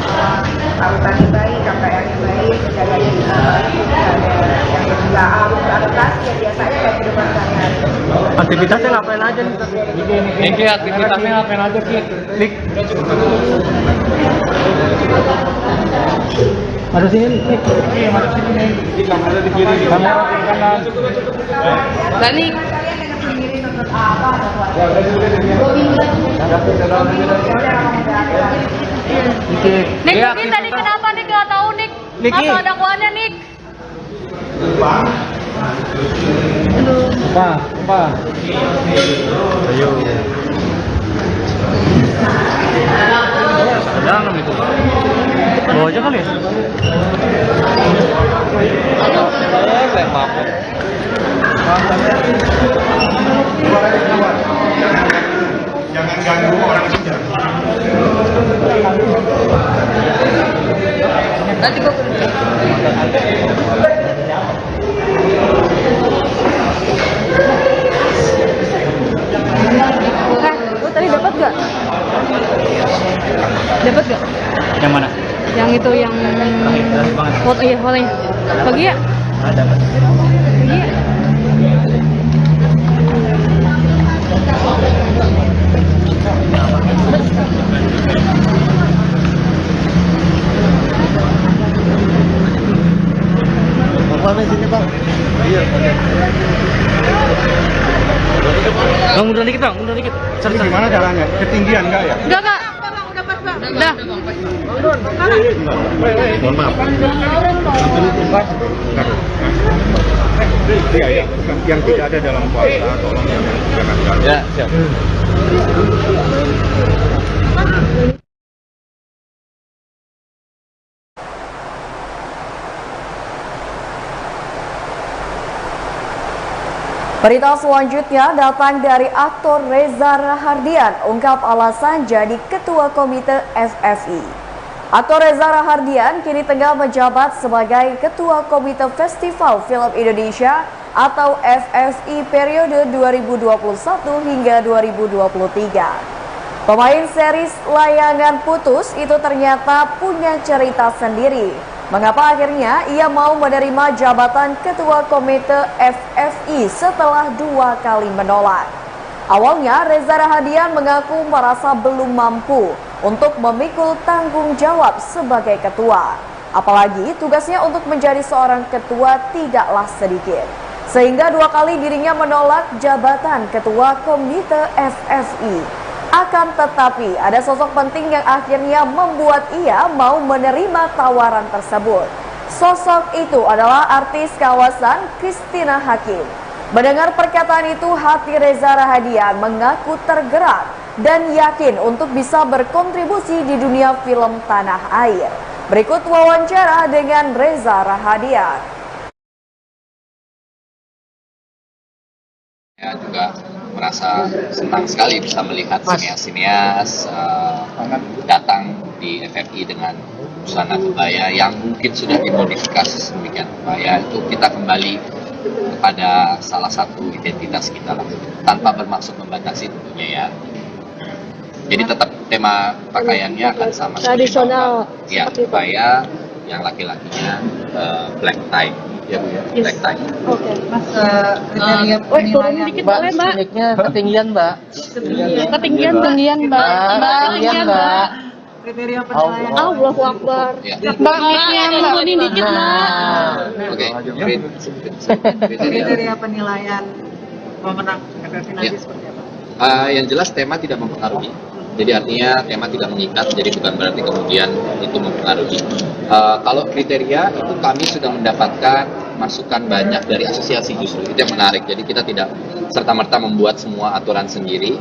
tani baik, KPR-nya baik, penjaganya juga baik, yang juga beradaptasi ya biasanya kayak kehidupan sehari-hari. Aktivitasnya ngapain aja nih? Niki aktivitasnya ngapain aja Ki? Nik. Ada sini Nik. Ada sini nih. Di kamera di kiri, di kamera di kanan. Gani. Nik, tadi kenapa Nik nggak tahu Nik? Atau ada kuannya Nik? Lupa. Ayo. Jangan itu. Bawa aja kali ya. Jangan ganggu orang sidang. Nanti gue tadi dapat gak? Dapat gak? Yang mana? Yang itu yang foto iya fotonya. Pagi ya? Dapat. Pagi ya? Bang, mundur dikit bang, mundur dikit. Ini gimana caranya? Ketinggian enggak ya? Enggak kak. Udah pas bang. Udah. Mohon maaf. Iya ya, yang tidak ada dalam kuota, tolong jangan ganggu. Ya, siap. Berita selanjutnya datang dari aktor Reza Rahardian, ungkap alasan jadi ketua komite FFI. Aktor Reza Rahardian kini tengah menjabat sebagai ketua komite Festival Film Indonesia atau FFI periode 2021 hingga 2023. Pemain series Layangan Putus itu ternyata punya cerita sendiri. Mengapa akhirnya ia mau menerima jabatan Ketua Komite FFI setelah 2 kali menolak? Awalnya Reza Rahadian mengaku merasa belum mampu untuk memikul tanggung jawab sebagai ketua. Apalagi tugasnya untuk menjadi seorang ketua tidaklah sedikit. Sehingga 2 kali dirinya menolak jabatan Ketua Komite FFI. Akan tetapi ada sosok penting yang akhirnya membuat ia mau menerima tawaran tersebut. Sosok itu adalah artis kawasan Christina Hakim. Mendengar perkataan itu, hati Reza Rahadian mengaku tergerak dan yakin untuk bisa berkontribusi di dunia film tanah air. Berikut wawancara dengan Reza Rahadian. Saya juga merasa senang sekali bisa melihat sinias-sinias datang di FFI dengan busana kebaya yang mungkin sudah dimodifikasi sedemikian rupa. Itu kita kembali kepada salah satu identitas kita lah, tanpa bermaksud membatasi tentunya ya. Jadi tetap tema pakaiannya akan sama tradisional ya, kebaya, yang laki-lakinya black tie. Ya, Bu, ya. Black tie. Oke, Mas. Kriteria penilaian dikit boleh, Mbak? Ketinggian, Mbak. Ketinggian, Mbak. Ketinggian, Mbak. Kriteria penilaian. Allahu Akbar. Mbak, turunin dikit, Mbak. Oke. Kriteria penilaian pemenang FFI nanti seperti apa? Yang jelas tema tidak mempengaruhi. Jadi artinya tema tidak mengikat, jadi bukan berarti kemudian itu mempengaruhi. Kalau kriteria itu kami sudah mendapatkan masukan banyak dari asosiasi, justru itu yang menarik. Jadi kita tidak serta-merta membuat semua aturan sendiri,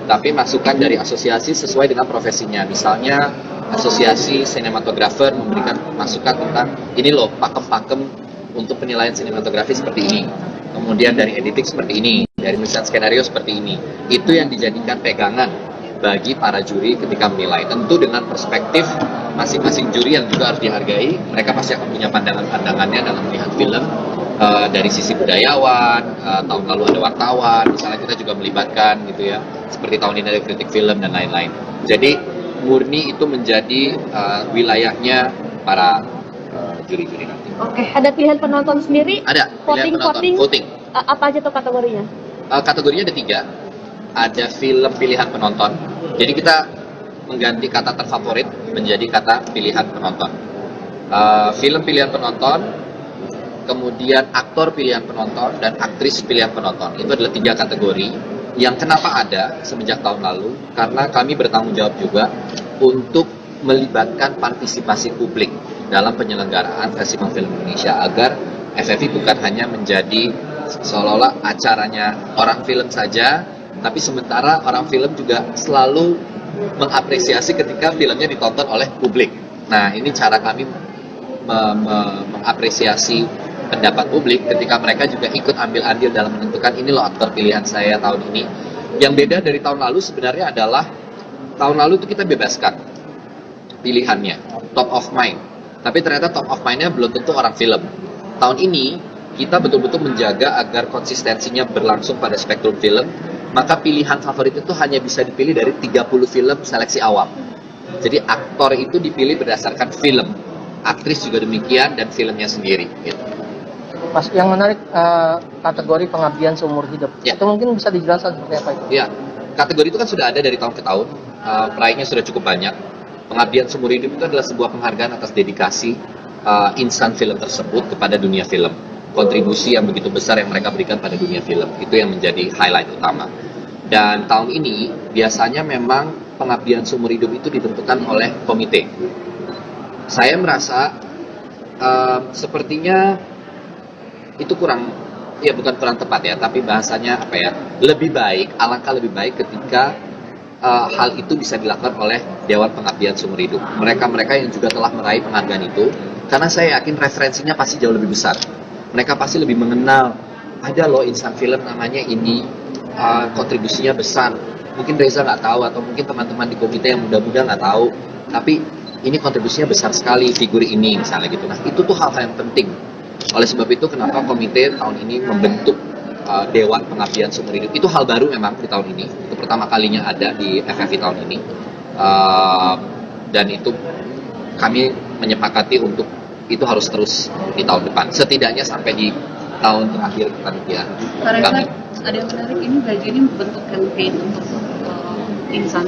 tapi masukan dari asosiasi sesuai dengan profesinya. Misalnya asosiasi sinematografer memberikan masukan tentang ini loh pakem-pakem untuk penilaian sinematografi seperti ini. Kemudian dari editing seperti ini, dari penulisan skenario seperti ini. Itu yang dijadikan pegangan bagi para juri ketika menilai. Tentu dengan perspektif masing-masing juri yang juga harus dihargai. Mereka pasti akan punya pandangan-pandangannya dalam melihat film. Dari sisi budayawan, tahun lalu ada wartawan, misalnya kita juga melibatkan gitu ya, seperti tahun ini ada kritik film dan lain-lain. Jadi murni itu menjadi wilayahnya para juri-juri nanti. Oke, ada pilihan penonton sendiri? Ada, pilihan penonton, voting. Apa aja tuh kategorinya? Kategorinya ada 3. Ada film pilihan penonton. Jadi kita mengganti kata terfavorit menjadi kata pilihan penonton. Film pilihan penonton, kemudian aktor pilihan penonton, dan aktris pilihan penonton. Itu adalah 3 kategori yang kenapa ada semenjak tahun lalu, karena kami bertanggung jawab juga untuk melibatkan partisipasi publik dalam penyelenggaraan Festival Film Indonesia, agar FFI bukan hanya menjadi seolah-olah acaranya orang film saja, tapi sementara orang film juga selalu mengapresiasi ketika filmnya ditonton oleh publik. Nah, ini cara kami mengapresiasi pendapat publik ketika mereka juga ikut ambil andil dalam menentukan ini loh aktor pilihan saya tahun ini. Yang beda dari tahun lalu sebenarnya adalah tahun lalu itu kita bebaskan pilihannya, top of mind. Tapi ternyata top of mind-nya belum tentu orang film. Tahun ini kita betul-betul menjaga agar konsistensinya berlangsung pada spektrum film. Maka pilihan favorit itu hanya bisa dipilih dari 30 film seleksi awam. Jadi aktor itu dipilih berdasarkan film, aktris juga demikian, dan filmnya sendiri. Gitu. Mas, yang menarik kategori pengabdian seumur hidup. Ya. Itu mungkin bisa dijelaskan seperti apa itu? Ya, kategori itu kan sudah ada dari tahun ke tahun. peraihnya sudah cukup banyak. Pengabdian Seumur Hidup itu adalah sebuah penghargaan atas dedikasi insan film tersebut kepada dunia film. Kontribusi yang begitu besar yang mereka berikan pada dunia film, itu yang menjadi highlight utama. Dan tahun ini biasanya memang pengabdian seumur hidup itu ditentukan oleh komite. Saya merasa sepertinya itu bukan kurang tepat ya, tapi bahasanya lebih baik, alangkah lebih baik ketika hal itu bisa dilakukan oleh Dewan Pengabdian Seumur Hidup. Mereka-mereka yang juga telah meraih penghargaan itu, karena saya yakin referensinya pasti jauh lebih besar. Mereka pasti lebih mengenal, ada loh insan film namanya ini, kontribusinya besar. Mungkin Reza nggak tahu, atau mungkin teman-teman di komite yang muda-muda nggak tahu, tapi ini kontribusinya besar sekali, figur ini misalnya gitu. Nah, itu tuh hal-hal yang penting. Oleh sebab itu, kenapa komite tahun ini membentuk Dewan Pengabdian Seumur Hidup. Itu hal baru memang di tahun ini. Itu pertama kalinya ada di FFI tahun ini. Dan itu kami menyepakati untuk itu harus terus di tahun depan. Setidaknya sampai di tahun terakhir panitia kami. Ada yang menarik, ini baju ini membentuk campaign untuk insan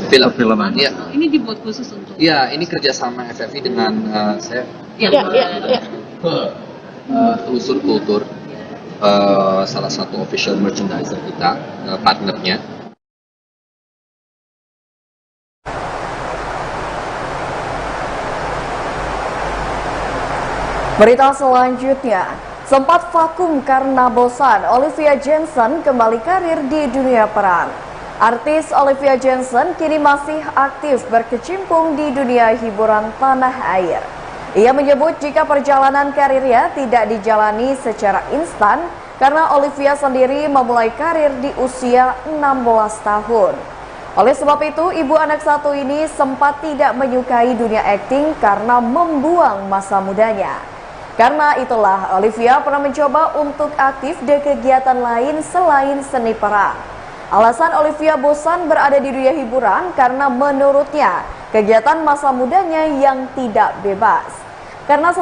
film. Ya. Ini dibuat khusus untuk. Ya, ini kerjasama FFI dengan saya. Telusur Kultur. Salah satu official merchandiser kita, partnernya. Berita selanjutnya, sempat vakum karena bosan, Olivia Jensen kembali karir di dunia peran. Artis Olivia Jensen kini masih aktif berkecimpung di dunia hiburan tanah air. Ia menyebut jika perjalanan karirnya tidak dijalani secara instan karena Olivia sendiri memulai karir di usia 16 tahun. Oleh sebab itu, ibu anak satu ini sempat tidak menyukai dunia akting karena membuang masa mudanya. Karena itulah, Olivia pernah mencoba untuk aktif di kegiatan lain selain seni peran. Alasan Olivia bosan berada di dunia hiburan karena menurutnya kegiatan masa mudanya yang tidak bebas. Karena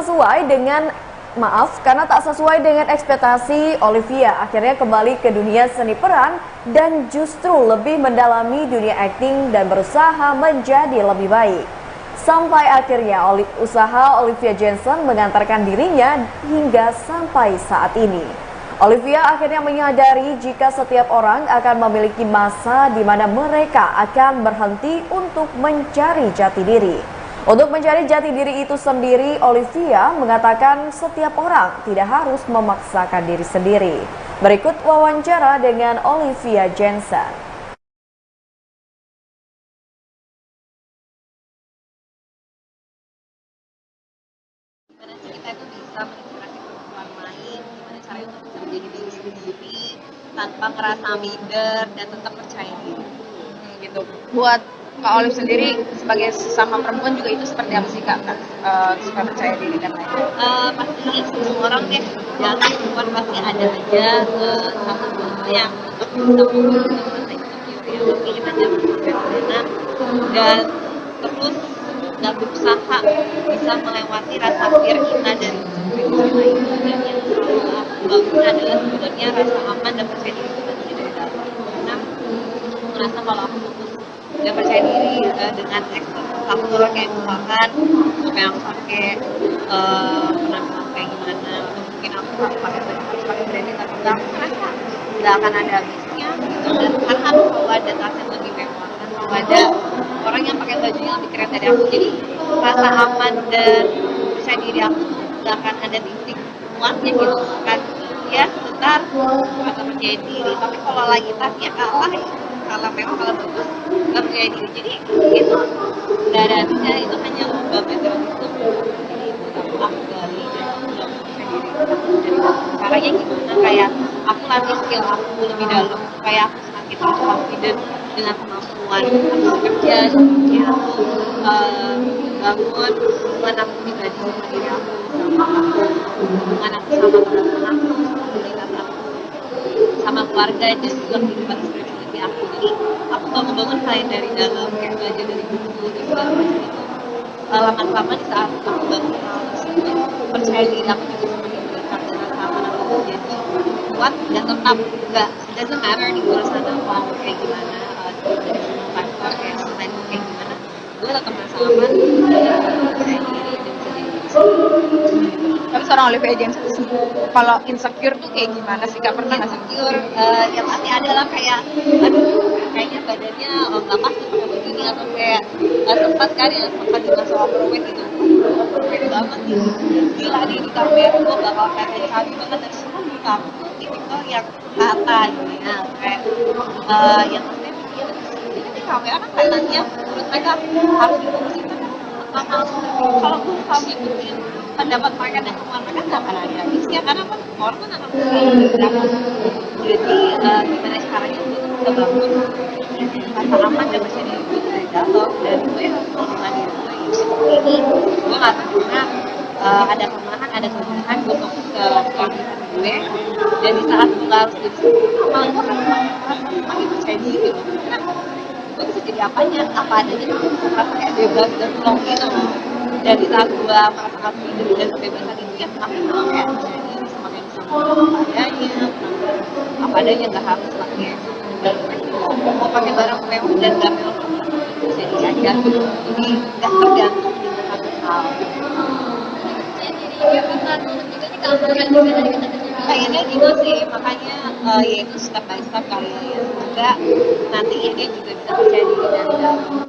tak sesuai dengan ekspektasi, Olivia akhirnya kembali ke dunia seni peran dan justru lebih mendalami dunia akting dan berusaha menjadi lebih baik. Sampai akhirnya usaha Olivia Jensen mengantarkan dirinya hingga sampai saat ini. Olivia akhirnya menyadari jika setiap orang akan memiliki masa di mana mereka akan berhenti untuk mencari jati diri. Untuk mencari jati diri itu sendiri, Olivia mengatakan setiap orang tidak harus memaksakan diri sendiri. Berikut wawancara dengan Olivia Jensen. Tanpa ngerasa minder dan tetap percaya diri gitu. Buat Kak Olive sendiri sebagai sesama perempuan juga itu seperti apa sih Kak? Supaya percaya diri dan lain-lain? Pasti semua orang deh, jangan perempuan pasti ada aja satu yang bisa membuat tapi kita jangan sampai mana dan terus nggak berusaha bisa melewati rasa fear kita dari lain. Dan yang selalu aku bangun adalah sebenarnya rasa aman dan percaya diri kita dari dalam. Karena aku merasa kalau aku fokus dan percaya diri dengan eksternal faktor kayak misalkan apa yang aku pakai penampilan kayak gimana, atau mungkin aku pakai branding tertentu, aku merasa nggak akan ada habisnya gitu. Dan karena harus selalu ada tas yang lebih mewah, selalu ada orang yang pakai baju yang lebih keren dari aku, jadi rasa aman dan percaya diri aku nggak akan ada titik muatnya gitu kan. Ya sebentar atau percaya diri, tapi kalau lagi tasnya kalah memang kalau bagus nggak percaya diri, jadi itu nggak ada habisnya. Itu hanya lomba patriotisme, jadi itu aku gali dan aku nggak percaya diri. Jadi caranya gimana, kayak aku latih skill aku lebih dalam supaya aku semakin confident dengan kemampuan aku kerja, seperti aku bangun hubungan aku pribadi sama diri aku, sama aku, hubungan aku sama teman-teman aku, sama komunitas aku, sama keluarga, dan juga kehidupan spirituality aku. Jadi aku bangun hal yang dari dalam, kayak belajar dari buku dan segala macam itu. Lama-lama di saat aku bangun hal tersebut, percaya diri aku juga semakin meningkat dan rasa aman aku jadi kuat dan tetap doesn't matter di luar sana mau kayak gimana dari semua kayak selain kayak gimana gue tetap merasa aman dan percaya diri dan bisa jadi diri sendiri. Tapi seorang Olivia James kalau insecure tuh kayak gimana sih Kak? Pernah nggak insecure? Yang pasti adalah kayak aduh kayaknya badannya nggak pas pakai baju ini atau kayak sempat kan ya sempat juga soal overweight gitu, overweight banget gitu, gila nih di kamera gue bakal kayak cabi banget dan semua di kamu tuh tipikal yang rata gitu ya, kayak yang maksudnya pikir ini di kamera kan kelihatannya menurut mereka harus difokusin kalau gue kalau ngikutin pendapat mereka dan kemauan mereka nggak akan ada habisnya karena kan orang kan akan bergerak. Jadi gimana caranya gue tuh bisa bangun rasa aman dan percaya diri gue dari dalam dan gue harus menerima diri gue yang seperti ini. Gue nggak pernah ada kelemahan, ada kelebihan, gue fokus ke kualitas gue dan di saat gue harus jadi malah gue kan makin percaya diri loh karena gue bisa jadi apa adanya tuh gue merasa kayak bebas dan plong gitu loh. Dan di saat gue merasakan freedom dan kebebasan itu ya semakin kayak percaya diri, semakin bisa ngomong apa adanya nggak harus pakai mau pakai barang mewah dan nggak mewah bisa diajar gitu. Jadi nggak tergantung dengan satu hal. Kayaknya gitu sih, makanya yaitu step by step kali ya. Semoga nantinya dia juga bisa percaya diri dari dalam.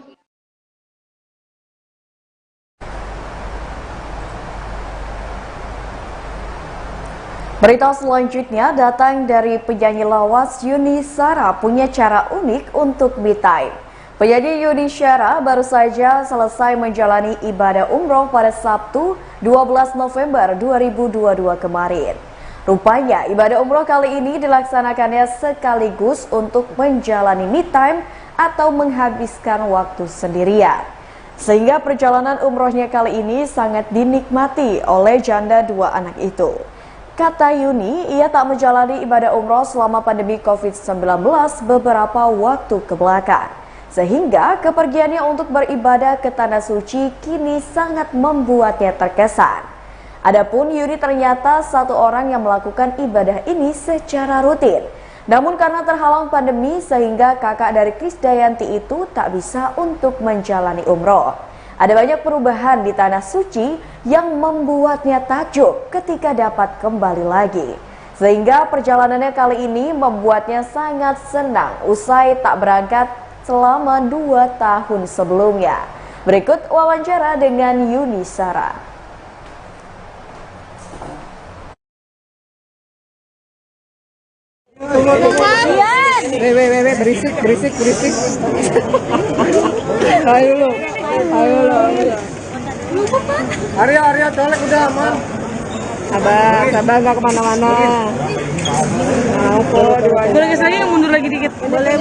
Berita selanjutnya datang dari penyanyi lawas Yuni Shara punya cara unik untuk me time. Penyanyi Yuni Shara baru saja selesai menjalani ibadah umroh pada Sabtu 12 November 2022 kemarin. Rupanya ibadah umroh kali ini dilaksanakannya sekaligus untuk menjalani me time atau menghabiskan waktu sendirian. Sehingga perjalanan umrohnya kali ini sangat dinikmati oleh janda dua anak itu. Kata Yuni, ia tak menjalani ibadah umroh selama pandemi COVID-19 beberapa waktu kebelakang. Sehingga kepergiannya untuk beribadah ke Tanah Suci kini sangat membuatnya terkesan. Adapun Yuni ternyata satu orang yang melakukan ibadah ini secara rutin. Namun karena terhalang pandemi sehingga kakak dari Krisdayanti itu tak bisa untuk menjalani umroh. Ada banyak perubahan di Tanah Suci yang membuatnya takjub ketika dapat kembali lagi. Sehingga perjalanannya kali ini membuatnya sangat senang usai tak berangkat selama 2 tahun sebelumnya. Berikut wawancara dengan Yuni Shara. Berisik. Ayo lo. Arya, colek udah aman. Sabar nggak kemana-mana. Mau kok diwajib. Boleh lagi yang mundur lagi dikit. Boleh.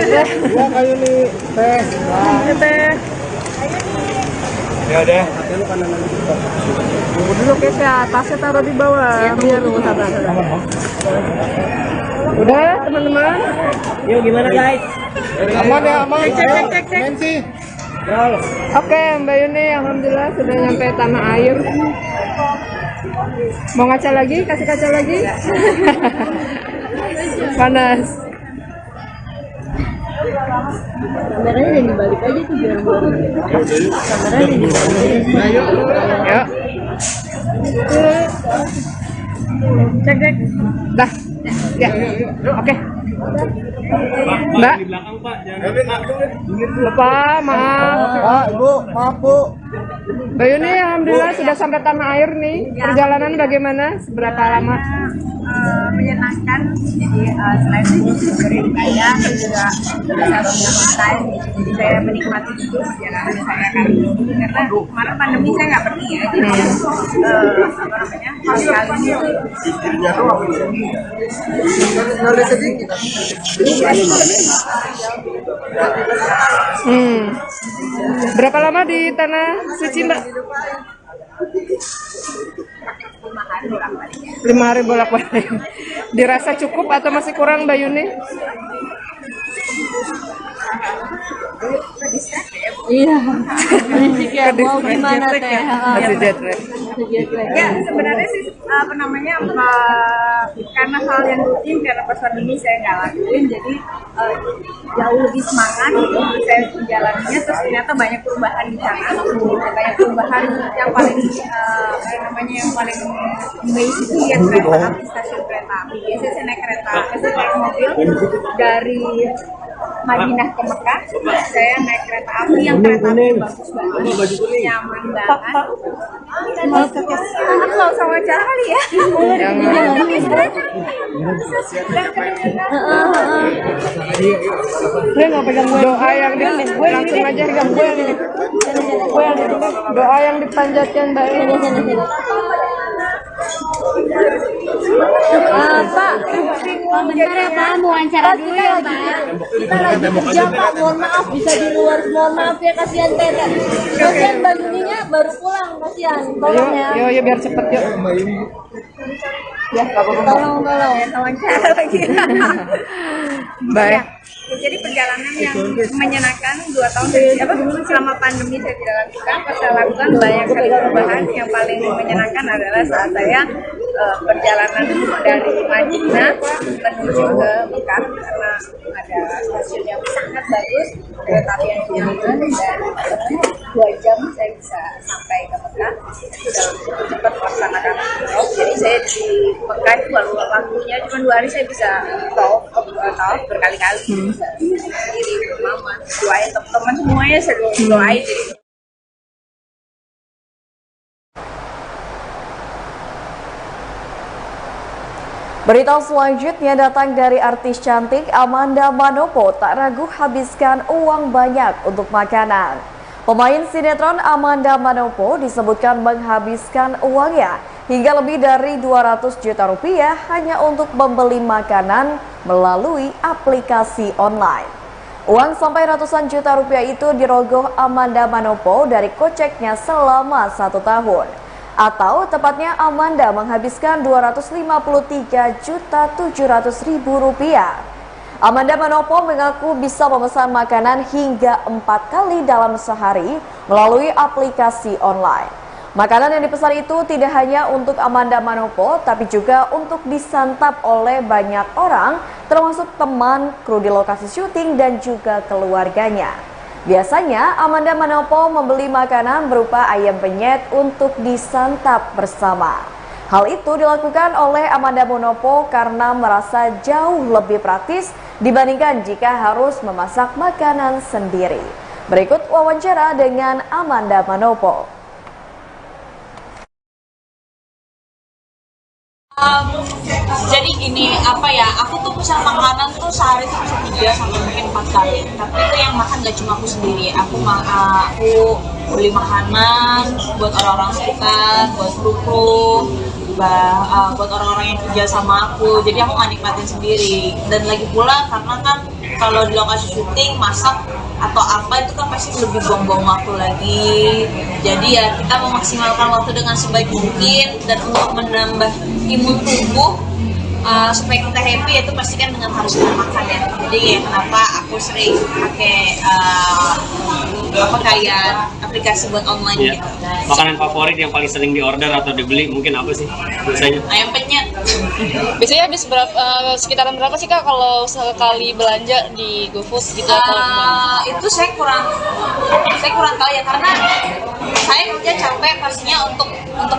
Ya kayu nih teh. Teh. Ya udah. Dulu ya, tasnya taruh di bawah. Biar lu sabar. Udah teman-teman. Yuk gimana guys? Aman ya, aman. Cek. Nancy. Oke, Mbak Yuni, alhamdulillah sudah nyampe tanah air. Mau ngaca lagi? Kasih kaca lagi? Panas. Kameranya udah dibalik aja tuh biar kameranya udah dibalik. Yuk. Cek. Dah. Ya. Oke. Mbak. Bapak, maaf. Pak, Ibu, maaf Bu. Mbak Yuni, alhamdulillah sudah sampai tanah air nih. Perjalanan bagaimana? Seberapa lama? Menyenangkan. Jadi selain beribadah juga bisa santai. Jadi saya menikmati itu perjalanan saya karena kemarin pandemi saya nggak pergi ya. Jadi pas kali ini. Berapa lama di Tanah Suci Mbak? 5 hari bolak-balik. Dirasa cukup atau masih kurang Mbak Yuni? Iya. Berisik ya. Mau gimana teh? Ya sebenarnya sih karena hal yang rutin karena pas pandemi saya nggak lakuin, jadi jauh lebih semangat gitu saya menjalaninya. Terus ternyata banyak perubahan di sana, banyak perubahan yang paling yang paling basic itu ya kereta api, stasiun kereta api. Biasanya saya naik kereta, saya naik mobil dari Madinah ke Mekah, saya naik kereta api yang kereta api bagus banget, nyaman banget. Aku nggak usah wawancara kali ya. Gue nggak pegang doa yang langsung aja pegang doa yang dipanjatkan Mbak. Pak, bentar ya Pak, mau wawancara dulu ya Pak. Kita lagi kerja Pak, mohon maaf bisa di luar, mohon maaf ya, kasihan Tete. Kasihan Mbak Yuninya baru pulang, kasihan, tolong ya. Yo biar cepet yuk. Ya, tolong. Wawancara lagi. Baik. Jadi perjalanan yang menyenangkan 2 tahun selama pandemi saya tidak lakukan. Pas saya lakukan banyak sekali perubahan. Yang paling menyenangkan adalah saat saya perjalanan dari Madinah menuju ke Mekah, karena ada stasiun yang sangat bagus, kereta api yang nyaman, dan 2 jam saya bisa sampai ke Mekah dalam cepat melaksanakan umroh. Jadi saya di Mekah itu waktunya cuma 2 hari, saya bisa tawaf berkali-kali. Sendiri, mama, doain teman-teman semuanya, saya doain. Berita selanjutnya datang dari artis cantik Amanda Manopo, tak ragu habiskan uang banyak untuk makanan. Pemain sinetron Amanda Manopo disebutkan menghabiskan uangnya hingga lebih dari 200 juta rupiah hanya untuk membeli makanan melalui aplikasi online. Uang sampai ratusan juta rupiah itu dirogoh Amanda Manopo dari koceknya selama 1 tahun. Atau tepatnya Amanda menghabiskan Rp253.700.000. Amanda Manopo mengaku bisa memesan makanan hingga 4 kali dalam sehari melalui aplikasi online. Makanan yang dipesan itu tidak hanya untuk Amanda Manopo, tapi juga untuk disantap oleh banyak orang, termasuk teman, kru di lokasi syuting, dan juga keluarganya. Biasanya, Amanda Manopo membeli makanan berupa ayam penyet untuk disantap bersama. Hal itu dilakukan oleh Amanda Manopo karena merasa jauh lebih praktis dibandingkan jika harus memasak makanan sendiri. Berikut wawancara dengan Amanda Manopo. Jadi gini, aku tuh pesan makanan tuh sehari tuh bisa 3 sampai mungkin 4 kali. Tapi itu yang makan gak cuma aku sendiri. Aku beli makanan buat orang-orang sekitar, buat kru, buat orang-orang yang kerja sama aku. Jadi aku gak nikmatin sendiri. Dan lagi pula karena kan kalau di lokasi syuting masak atau apa itu kan pasti lebih buang-buang waktu lagi. Jadi ya kita memaksimalkan waktu dengan sebaik mungkin, dan untuk menambah imun tubuh supaya kita happy itu pasti kan dengan harus makan ya. Jadi ya kenapa aku sering pakai kayak aplikasi buat online gitu. Makanan favorit yang paling sering diorder atau dibeli mungkin apa sih biasanya? Ayam penyet. Biasanya habis sekitaran berapa sih Kak kalau sekali belanja di GoFood gitu? Itu saya kurang tahu ya, karena saya kerja capek pastinya untuk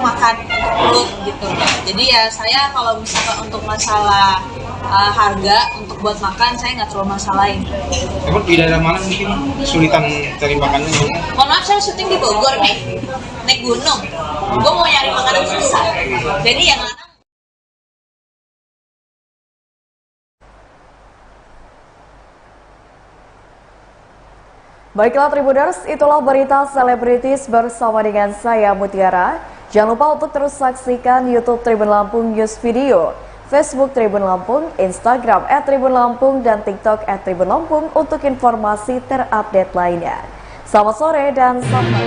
makan, untuk perut gitu. Jadi ya saya kalau misalkan untuk masalah harga untuk buat makan saya nggak terlalu masalahin. Emang di daerah mana mungkin kesulitan cari makanan? Mohon maaf, saya syuting di Bogor nih, naik gunung. Gue mau nyari makanan susah. Jadi yang Baiklah Tribuners, itulah berita selebritis bersama dengan saya Mutiara. Jangan lupa untuk terus saksikan YouTube Tribun Lampung News Video, Facebook Tribun Lampung, Instagram @Tribun Lampung, dan TikTok @Tribun Lampung untuk informasi terupdate lainnya. Selamat sore dan sampai.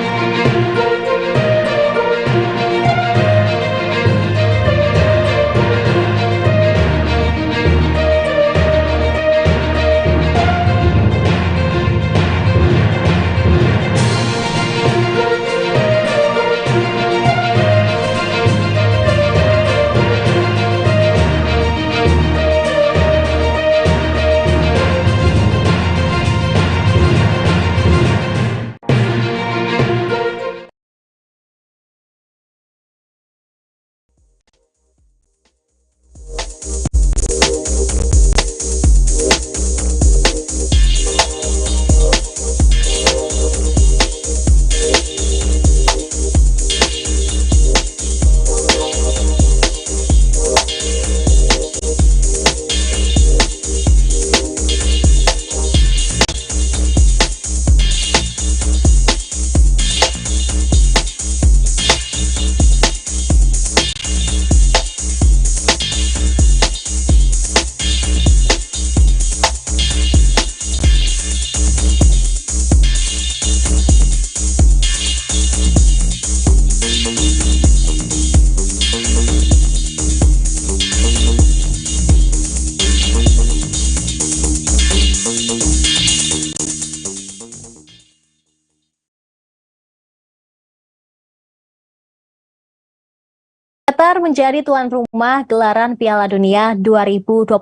Qatar menjadi tuan rumah gelaran Piala Dunia 2022.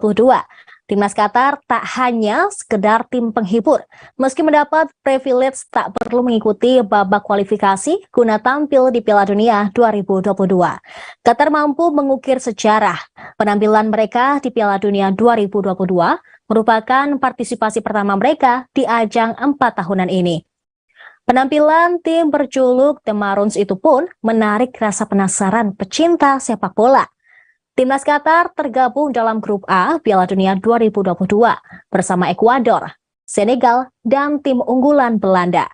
Timnas Qatar tak hanya sekedar tim penghibur, meski mendapat privilege tak perlu mengikuti babak kualifikasi guna tampil di Piala Dunia 2022. Qatar mampu mengukir sejarah. Penampilan mereka di Piala Dunia 2022 merupakan partisipasi pertama mereka di ajang 4 tahunan ini. Penampilan tim berjuluk The Maroons itu pun menarik rasa penasaran pecinta sepak bola. Timnas Qatar tergabung dalam grup A Piala Dunia 2022 bersama Ekuador, Senegal, dan tim unggulan Belanda.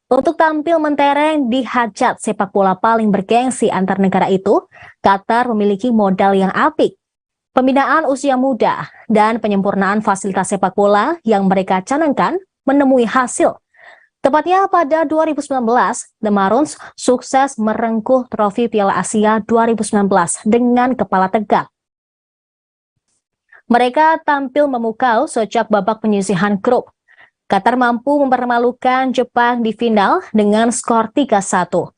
Untuk tampil mentereng di hajat sepak bola paling bergengsi antar negara itu, Qatar memiliki modal yang apik. Pembinaan usia muda dan penyempurnaan fasilitas sepak bola yang mereka canangkan menemui hasil. Tepatnya pada 2019, The Maroons sukses merengkuh trofi Piala Asia 2019 dengan kepala tegak. Mereka tampil memukau sejak babak penyisihan grup. Qatar mampu mempermalukan Jepang di final dengan skor 3-1.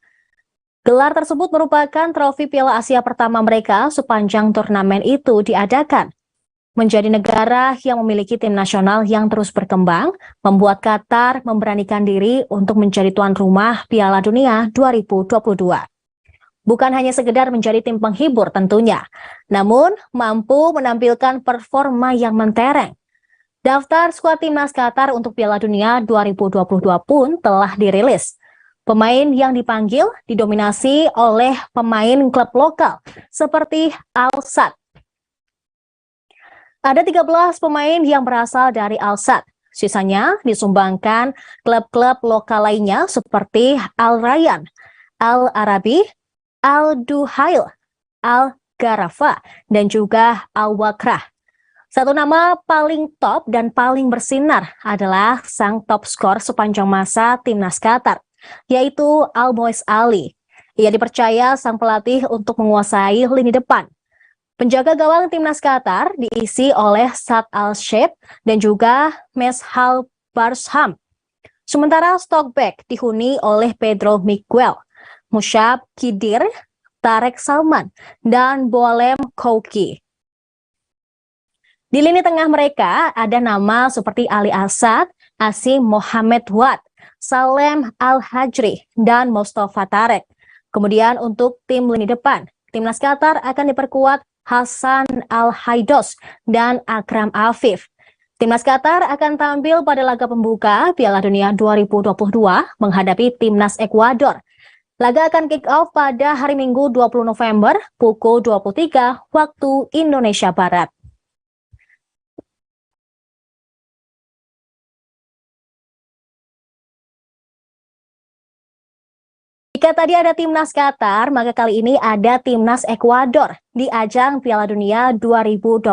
Gelar tersebut merupakan trofi Piala Asia pertama mereka sepanjang turnamen itu diadakan. Menjadi negara yang memiliki tim nasional yang terus berkembang, membuat Qatar memberanikan diri untuk menjadi tuan rumah Piala Dunia 2022. Bukan hanya sekedar menjadi tim penghibur tentunya, namun mampu menampilkan performa yang mentereng. Daftar skuad timnas Qatar untuk Piala Dunia 2022 pun telah dirilis. Pemain yang dipanggil didominasi oleh pemain klub lokal seperti Al Sadd. Ada 13 pemain yang berasal dari Al Sadd. Sisanya disumbangkan klub-klub lokal lainnya seperti Al Rayyan, Al Arabi, Al Duhail, Al Gharafa, dan juga Al Wakrah. Satu nama paling top dan paling bersinar adalah sang top skor sepanjang masa timnas Qatar, yaitu Al-Moez Ali. Ia dipercaya sang pelatih untuk menguasai lini depan. Penjaga gawang timnas Qatar diisi oleh Saad Al-Sheikh dan juga Meshal Barsham. Sementara stok back dihuni oleh Pedro Miguel, Musab Khidir, Tarek Salman, dan Boalem Kouki. Di lini tengah mereka ada nama seperti Ali Asad, Asim Mohamed Wad, Salem Al-Hajri, dan Mustafa Tarek. Kemudian untuk tim lini depan, timnas Qatar akan diperkuat Hasan Al-Haidos dan Akram Afif. Timnas Qatar akan tampil pada laga pembuka Piala Dunia 2022 menghadapi timnas Ekuador. Laga akan kick off pada hari Minggu 20 November pukul 23 waktu Indonesia Barat. Jika tadi ada timnas Qatar, maka kali ini ada timnas Ekuador di ajang Piala Dunia 2022.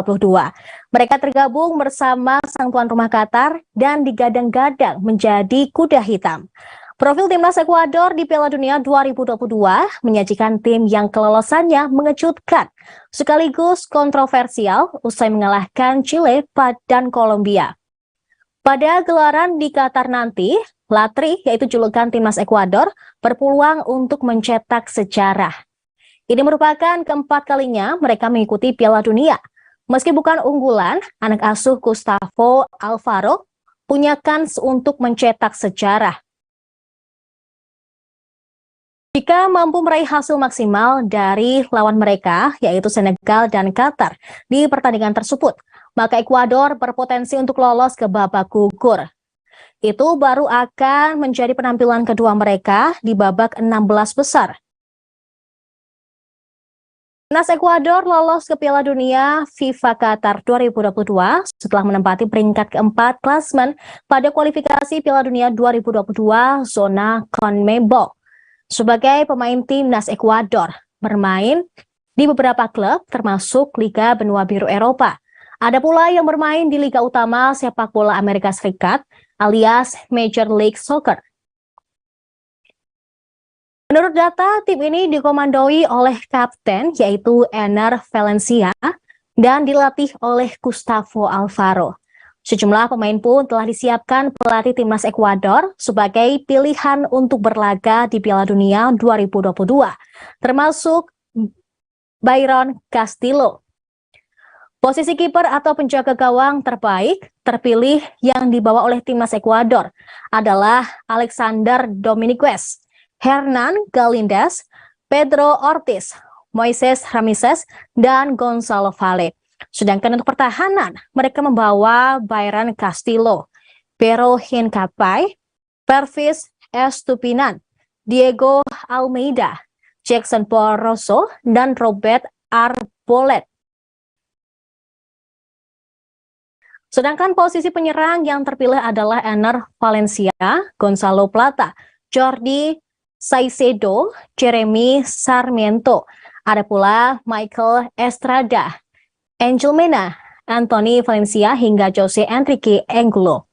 Mereka tergabung bersama sang tuan rumah Qatar dan digadang-gadang menjadi kuda hitam. Profil timnas Ekuador di Piala Dunia 2022 menyajikan tim yang kelolosannya mengejutkan, sekaligus kontroversial usai mengalahkan Chile dan Kolombia. Pada gelaran di Qatar nanti, Latri, yaitu julukan timnas Ekuador, berpeluang untuk mencetak sejarah. Ini merupakan keempat kalinya mereka mengikuti Piala Dunia. Meski bukan unggulan, anak asuh Gustavo Alfaro punya kans untuk mencetak sejarah. Jika mampu meraih hasil maksimal dari lawan mereka, yaitu Senegal dan Qatar, di pertandingan tersebut, maka Ekuador berpotensi untuk lolos ke babak gugur. Itu baru akan menjadi penampilan kedua mereka di babak 16 besar. Timnas Ekuador lolos ke Piala Dunia FIFA Qatar 2022 setelah menempati peringkat keempat klasemen pada kualifikasi Piala Dunia 2022 zona CONMEBOL. Sebagai pemain timnas Ekuador, bermain di beberapa klub termasuk Liga Benua Biru Eropa. Ada pula yang bermain di Liga Utama Sepak Bola Amerika Serikat alias Major League Soccer. Menurut data, tim ini dikomandoi oleh kapten yaitu Ener Valencia dan dilatih oleh Gustavo Alfaro. Sejumlah pemain pun telah disiapkan pelatih timnas Ekuador sebagai pilihan untuk berlaga di Piala Dunia 2022, termasuk Byron Castillo. Posisi kiper atau penjaga gawang terbaik terpilih yang dibawa oleh timnas Ekuador adalah Alexander Dominguez, Hernan Galíndez, Pedro Ortiz, Moises Ramírez, dan Gonzalo Valle. Sedangkan untuk pertahanan, mereka membawa Byron Castillo, Pero Hincapay, Pervis Estupinan, Diego Almeida, Jackson Poroso, dan Robert Arboleda. Sedangkan posisi penyerang yang terpilih adalah Ener Valencia, Gonzalo Plata, Jordi Caicedo, Jeremy Sarmiento. Ada pula Michael Estrada, Angel Mena, Anthony Valencia, hingga Jose Enrique Angulo.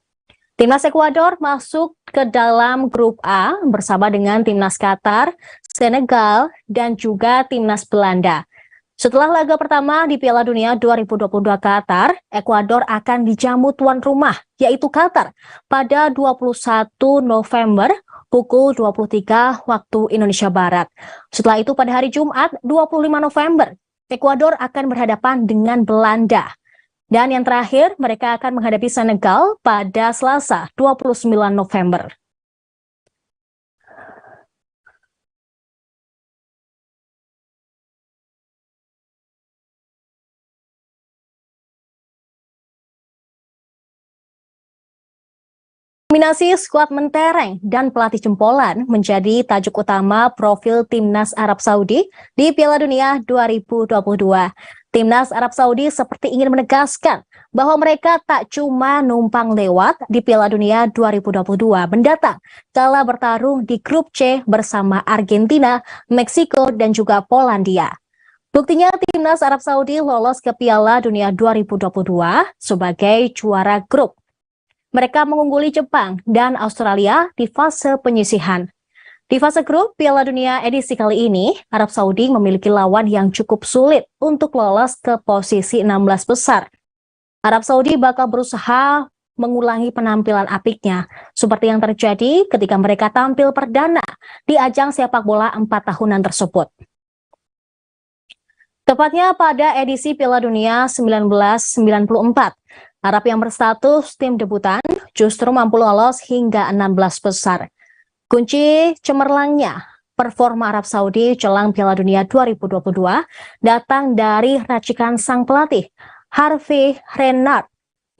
Timnas Ekuador masuk ke dalam grup A bersama dengan timnas Qatar, Senegal, dan juga timnas Belanda. Setelah laga pertama di Piala Dunia 2022 Qatar, Ekuador akan dijamu tuan rumah, yaitu Qatar, pada 21 November pukul 23 waktu Indonesia Barat. Setelah itu pada hari Jumat 25 November, Ekuador akan berhadapan dengan Belanda. Dan yang terakhir, mereka akan menghadapi Senegal pada Selasa 29 November. Dominasi skuad mentereng dan pelatih jempolan menjadi tajuk utama profil Timnas Arab Saudi di Piala Dunia 2022. Timnas Arab Saudi seperti ingin menegaskan bahwa mereka tak cuma numpang lewat di Piala Dunia 2022 mendatang kala bertarung di grup C bersama Argentina, Meksiko, dan juga Polandia. Buktinya Timnas Arab Saudi lolos ke Piala Dunia 2022 sebagai juara grup. Mereka mengungguli Jepang dan Australia di fase penyisihan. Di fase grup Piala Dunia edisi kali ini, Arab Saudi memiliki lawan yang cukup sulit untuk lolos ke posisi 16 besar. Arab Saudi bakal berusaha mengulangi penampilan apiknya, seperti yang terjadi ketika mereka tampil perdana di ajang sepak bola 4 tahunan tersebut. Tepatnya pada edisi Piala Dunia 1994, Arab yang berstatus tim debutan justru mampu lolos hingga 16 besar. Kunci cemerlangnya performa Arab Saudi jelang Piala Dunia 2022 datang dari racikan sang pelatih, Hervé Renard,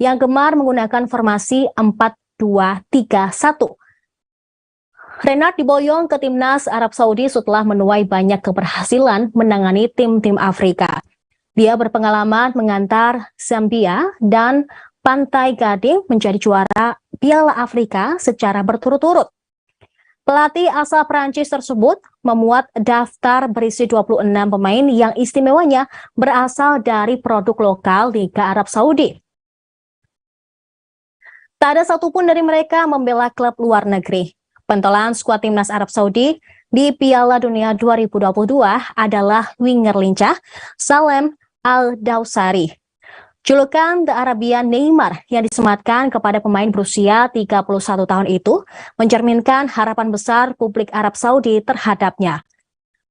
yang gemar menggunakan formasi 4-2-3-1. Renard diboyong ke timnas Arab Saudi setelah menuai banyak keberhasilan menangani tim-tim Afrika. Dia berpengalaman mengantar Zambia dan Pantai Gading menjadi juara Piala Afrika secara berturut-turut. Pelatih asal Prancis tersebut memuat daftar berisi 26 pemain yang istimewanya berasal dari produk lokal Liga Arab Saudi. Tak ada satupun dari mereka membela klub luar negeri. Pentolan skuad timnas Arab Saudi di Piala Dunia 2022 adalah winger lincah Salem Al-Dawsari. Julukan The Arabian Neymar yang disematkan kepada pemain berusia 31 tahun itu mencerminkan harapan besar publik Arab Saudi terhadapnya.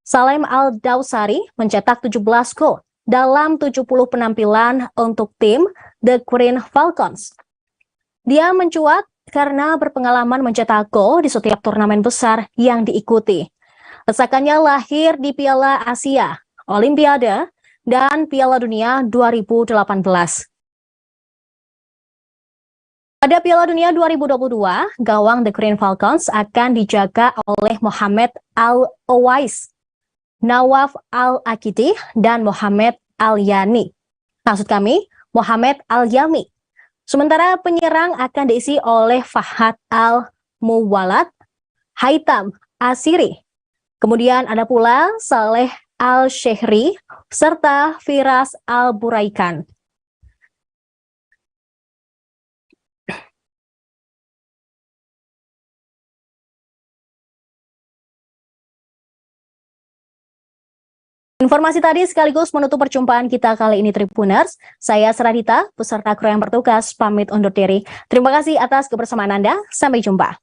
Salem Al-Dawsari mencetak 17 gol dalam 70 penampilan untuk tim The Green Falcons. Dia mencuat karena berpengalaman mencetak gol di setiap turnamen besar yang diikuti. Desakannya lahir di Piala Asia, Olimpiade, dan Piala Dunia 2018. Pada Piala Dunia 2022, gawang The Green Falcons akan dijaga oleh Mohamed Al-Owais, Nawaf Al-Akidi, dan Mohamed Al-Yani. Maksud kami, Mohamed Al-Yami. Sementara penyerang akan diisi oleh Fahad Al-Muwalad, Haitam Asiri. Kemudian ada pula Saleh Al-Shehri, serta Firas Al-Buraikan. Informasi tadi sekaligus menutup perjumpaan kita kali ini Tribuners. Saya Seradita, peserta kru yang bertugas, pamit undur diri. Terima kasih atas kebersamaan Anda. Sampai jumpa.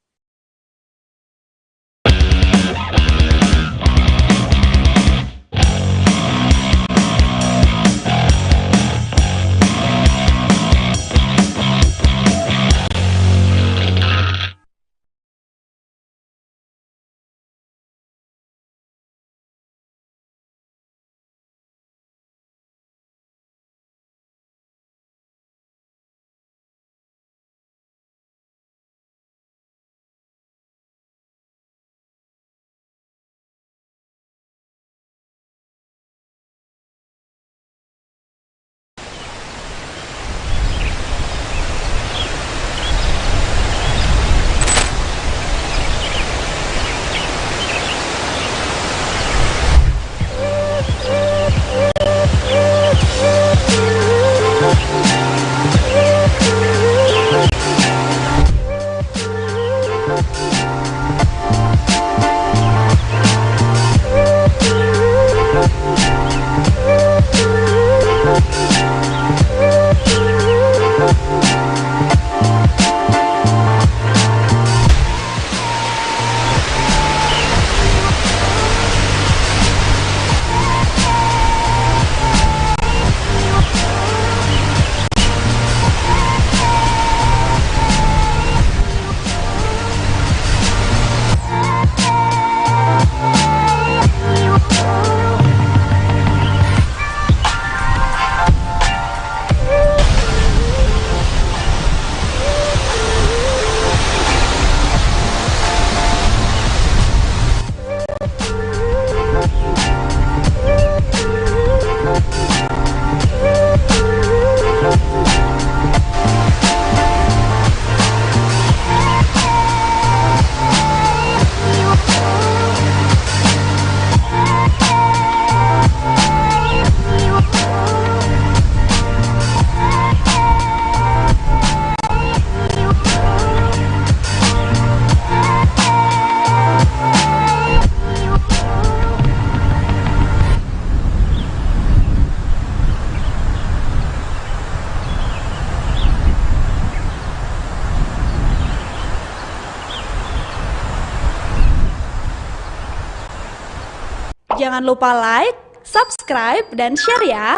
Jangan lupa like, subscribe, dan share ya.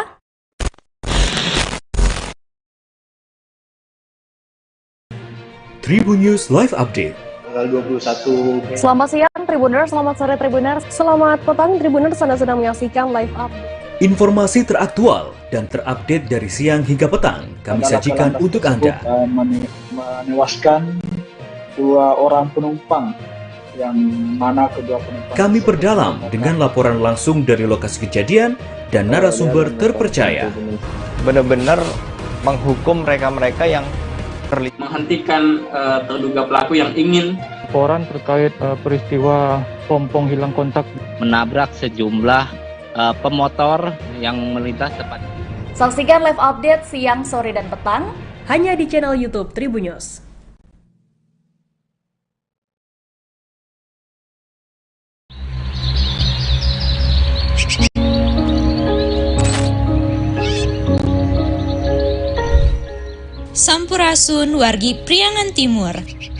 Tribun News Live Update. Tanggal 21. Selamat siang Tribuners, selamat sore Tribuners, selamat petang Tribuners, Anda sedang menyaksikan live update. Informasi teraktual dan terupdate dari siang hingga petang kami sajikan untuk Anda. Menewaskan 2 orang penumpang, yang mana kedua penumpang. Kami perdalam dengan laporan langsung dari lokasi kejadian dan narasumber terpercaya. Benar-benar menghukum mereka-mereka yang terlibat, menghentikan terduga pelaku yang ingin. Laporan terkait peristiwa pompong hilang kontak menabrak sejumlah pemotor yang melintas tepat. Saksikan live update siang, sore, dan petang hanya di channel YouTube Tribun News. Sampurasun wargi Priangan Timur.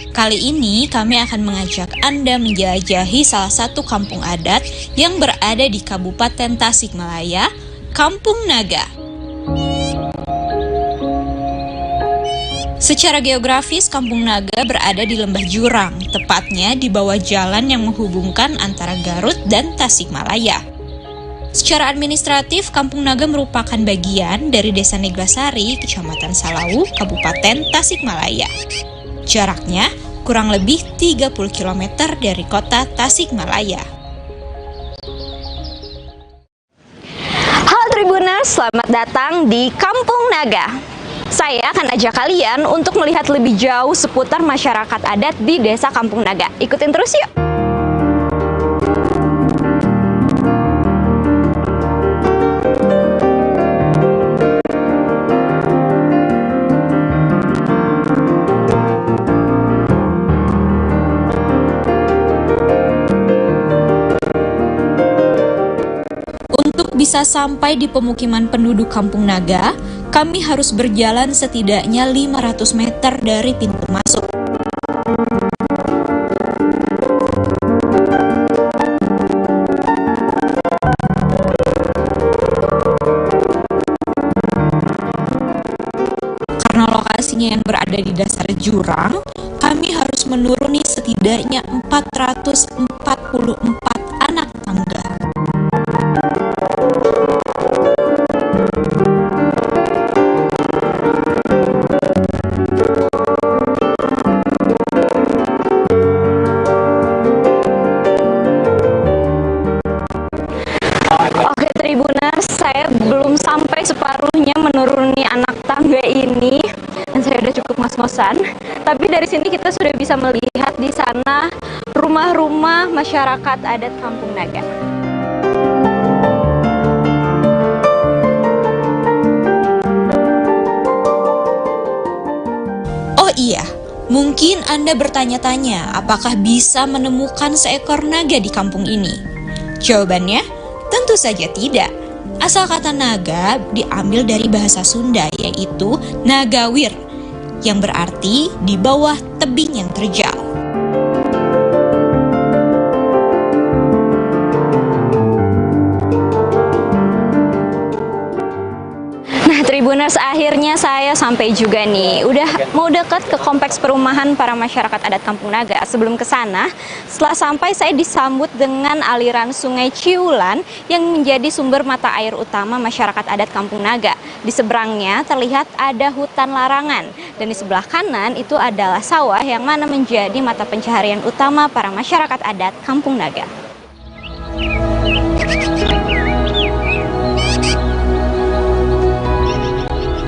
Kali ini kami akan mengajak Anda menjelajahi salah satu kampung adat yang berada di Kabupaten Tasikmalaya, Kampung Naga. Secara geografis, Kampung Naga berada di lembah jurang, tepatnya di bawah jalan yang menghubungkan antara Garut dan Tasikmalaya. Secara administratif, Kampung Naga merupakan bagian dari Desa Neglasari, Kecamatan Salawu, Kabupaten Tasikmalaya. Jaraknya kurang lebih 30 km dari kota Tasikmalaya. Halo Tribuners, selamat datang di Kampung Naga. Saya akan ajak kalian untuk melihat lebih jauh seputar masyarakat adat di Desa Kampung Naga. Ikutin terus yuk! Bisa sampai di pemukiman penduduk Kampung Naga, kami harus berjalan setidaknya 500 meter dari pintu masuk. Karena lokasinya yang berada di dasar jurang, kami harus menuruni setidaknya 444 anak tangga. Saya belum sampai separuhnya menuruni anak tangga ini dan saya udah cukup ngos-ngosan. Tapi dari sini kita sudah bisa melihat di sana rumah-rumah masyarakat adat Kampung Naga. Oh iya, mungkin Anda bertanya-tanya apakah bisa menemukan seekor naga di kampung ini? Jawabannya, tentu saja tidak. Asal kata naga diambil dari bahasa Sunda, yaitu nagawir, yang berarti di bawah tebing yang terjal. Tribuners, akhirnya saya sampai juga nih. Udah mau dekat ke kompleks perumahan para masyarakat adat Kampung Naga. Sebelum ke sana, setelah sampai saya disambut dengan aliran Sungai Ciulan yang menjadi sumber mata air utama masyarakat adat Kampung Naga. Di seberangnya terlihat ada hutan larangan dan di sebelah kanan itu adalah sawah yang mana menjadi mata pencaharian utama para masyarakat adat Kampung Naga.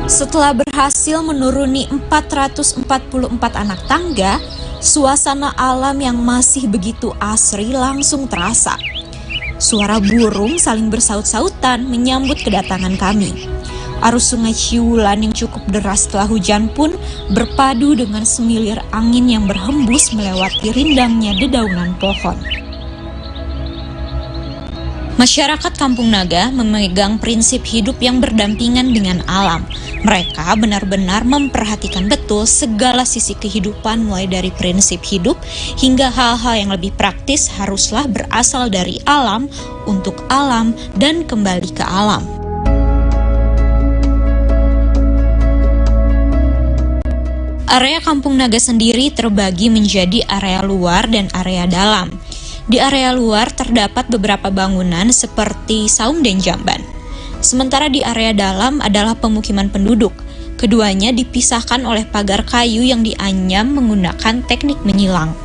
Setelah berhasil menuruni 444 anak tangga, suasana alam yang masih begitu asri langsung terasa. Suara burung saling bersaut-sautan menyambut kedatangan kami. Arus Sungai Ciulan yang cukup deras setelah hujan pun berpadu dengan semilir angin yang berhembus melewati rindangnya dedaunan pohon. Masyarakat Kampung Naga memegang prinsip hidup yang berdampingan dengan alam. Mereka benar-benar memperhatikan betul segala sisi kehidupan, mulai dari prinsip hidup hingga hal-hal yang lebih praktis haruslah berasal dari alam, untuk alam, dan kembali ke alam. Area Kampung Naga sendiri terbagi menjadi area luar dan area dalam. Di area luar terdapat beberapa bangunan seperti saung dan jamban. Sementara di area dalam adalah pemukiman penduduk. Keduanya dipisahkan oleh pagar kayu yang dianyam menggunakan teknik menyilang.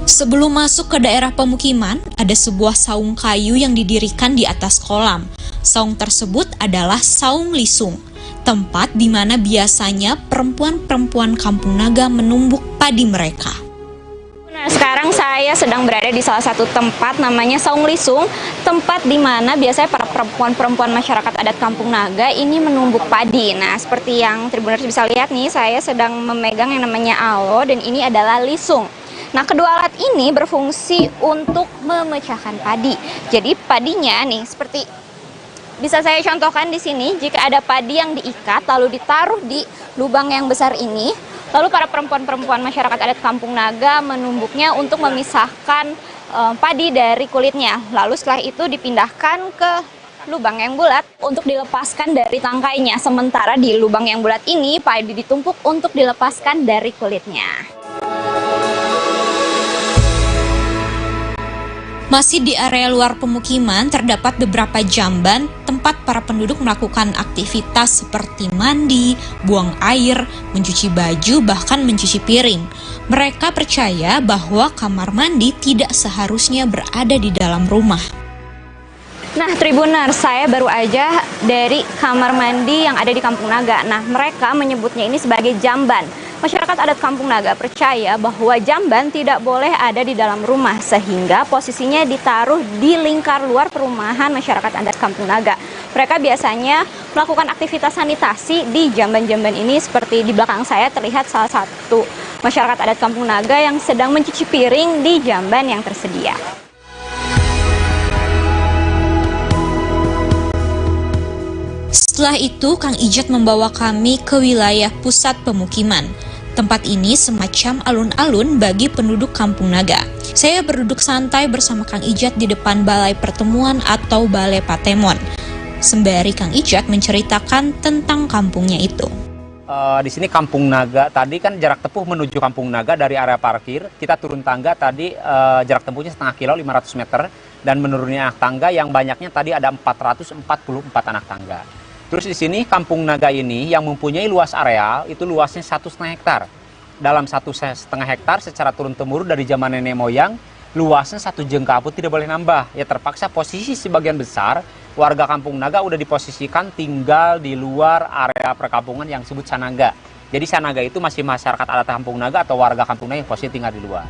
Sebelum masuk ke daerah pemukiman, ada sebuah saung kayu yang didirikan di atas kolam. Saung tersebut adalah saung lisung, tempat di mana biasanya perempuan-perempuan Kampung Naga menumbuk padi mereka. Nah, sekarang saya sedang berada di salah satu tempat namanya Saung Lisung, tempat di mana biasanya para perempuan-perempuan masyarakat adat Kampung Naga ini menumbuk padi. Nah, seperti yang Tribuners bisa lihat nih, saya sedang memegang yang namanya alo dan ini adalah lisung. Nah, kedua alat ini berfungsi untuk memecahkan padi. Jadi padinya nih seperti bisa saya contohkan di sini, jika ada padi yang diikat lalu ditaruh di lubang yang besar ini, lalu para perempuan-perempuan masyarakat adat Kampung Naga menumbuknya untuk memisahkan padi dari kulitnya. Lalu setelah itu dipindahkan ke lubang yang bulat untuk dilepaskan dari tangkainya. Sementara di lubang yang bulat ini padi ditumpuk untuk dilepaskan dari kulitnya. Masih di area luar pemukiman terdapat beberapa jamban tempat para penduduk melakukan aktivitas seperti mandi, buang air, mencuci baju, bahkan mencuci piring. Mereka percaya bahwa kamar mandi tidak seharusnya berada di dalam rumah. Nah, Tribuner, saya baru aja dari kamar mandi yang ada di Kampung Naga. Nah, mereka menyebutnya ini sebagai jamban. Masyarakat adat Kampung Naga percaya bahwa jamban tidak boleh ada di dalam rumah, sehingga posisinya ditaruh di lingkar luar perumahan masyarakat adat Kampung Naga. Mereka biasanya melakukan aktivitas sanitasi di jamban-jamban ini. Seperti di belakang saya terlihat salah satu masyarakat adat Kampung Naga yang sedang mencuci piring di jamban yang tersedia. Setelah itu, Kang Ijat membawa kami ke wilayah pusat pemukiman. Tempat ini semacam alun-alun bagi penduduk Kampung Naga. Saya berduduk santai bersama Kang Ijat di depan balai pertemuan atau balai Patemon. Sembari Kang Ijat menceritakan tentang kampungnya itu. Di sini Kampung Naga, tadi kan jarak tempuh menuju Kampung Naga dari area parkir, kita turun tangga tadi jarak tempuhnya setengah kilo, 500 meter, dan menurunnya anak tangga yang banyaknya tadi ada 444 anak tangga. Terus di sini Kampung Naga ini yang mempunyai luas areal itu luasnya 1,5 hektar. Dalam 1,5 hektar secara turun-temurun dari zaman nenek moyang, luasnya 1 jengkal pun tidak boleh nambah. Ya terpaksa posisi sebagian besar warga Kampung Naga udah diposisikan tinggal di luar area perkampungan yang disebut Sanaga. Jadi Sanaga itu masih masyarakat adat Kampung Naga atau warga Kampung Naga yang posisi tinggal di luar.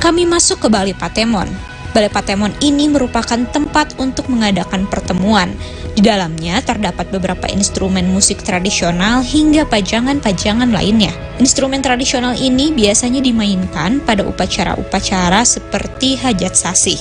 Kami masuk ke Balai Patemon. Balai Patemon ini merupakan tempat untuk mengadakan pertemuan. Di dalamnya terdapat beberapa instrumen musik tradisional hingga pajangan-pajangan lainnya. Instrumen tradisional ini biasanya dimainkan pada upacara-upacara seperti hajat sasih.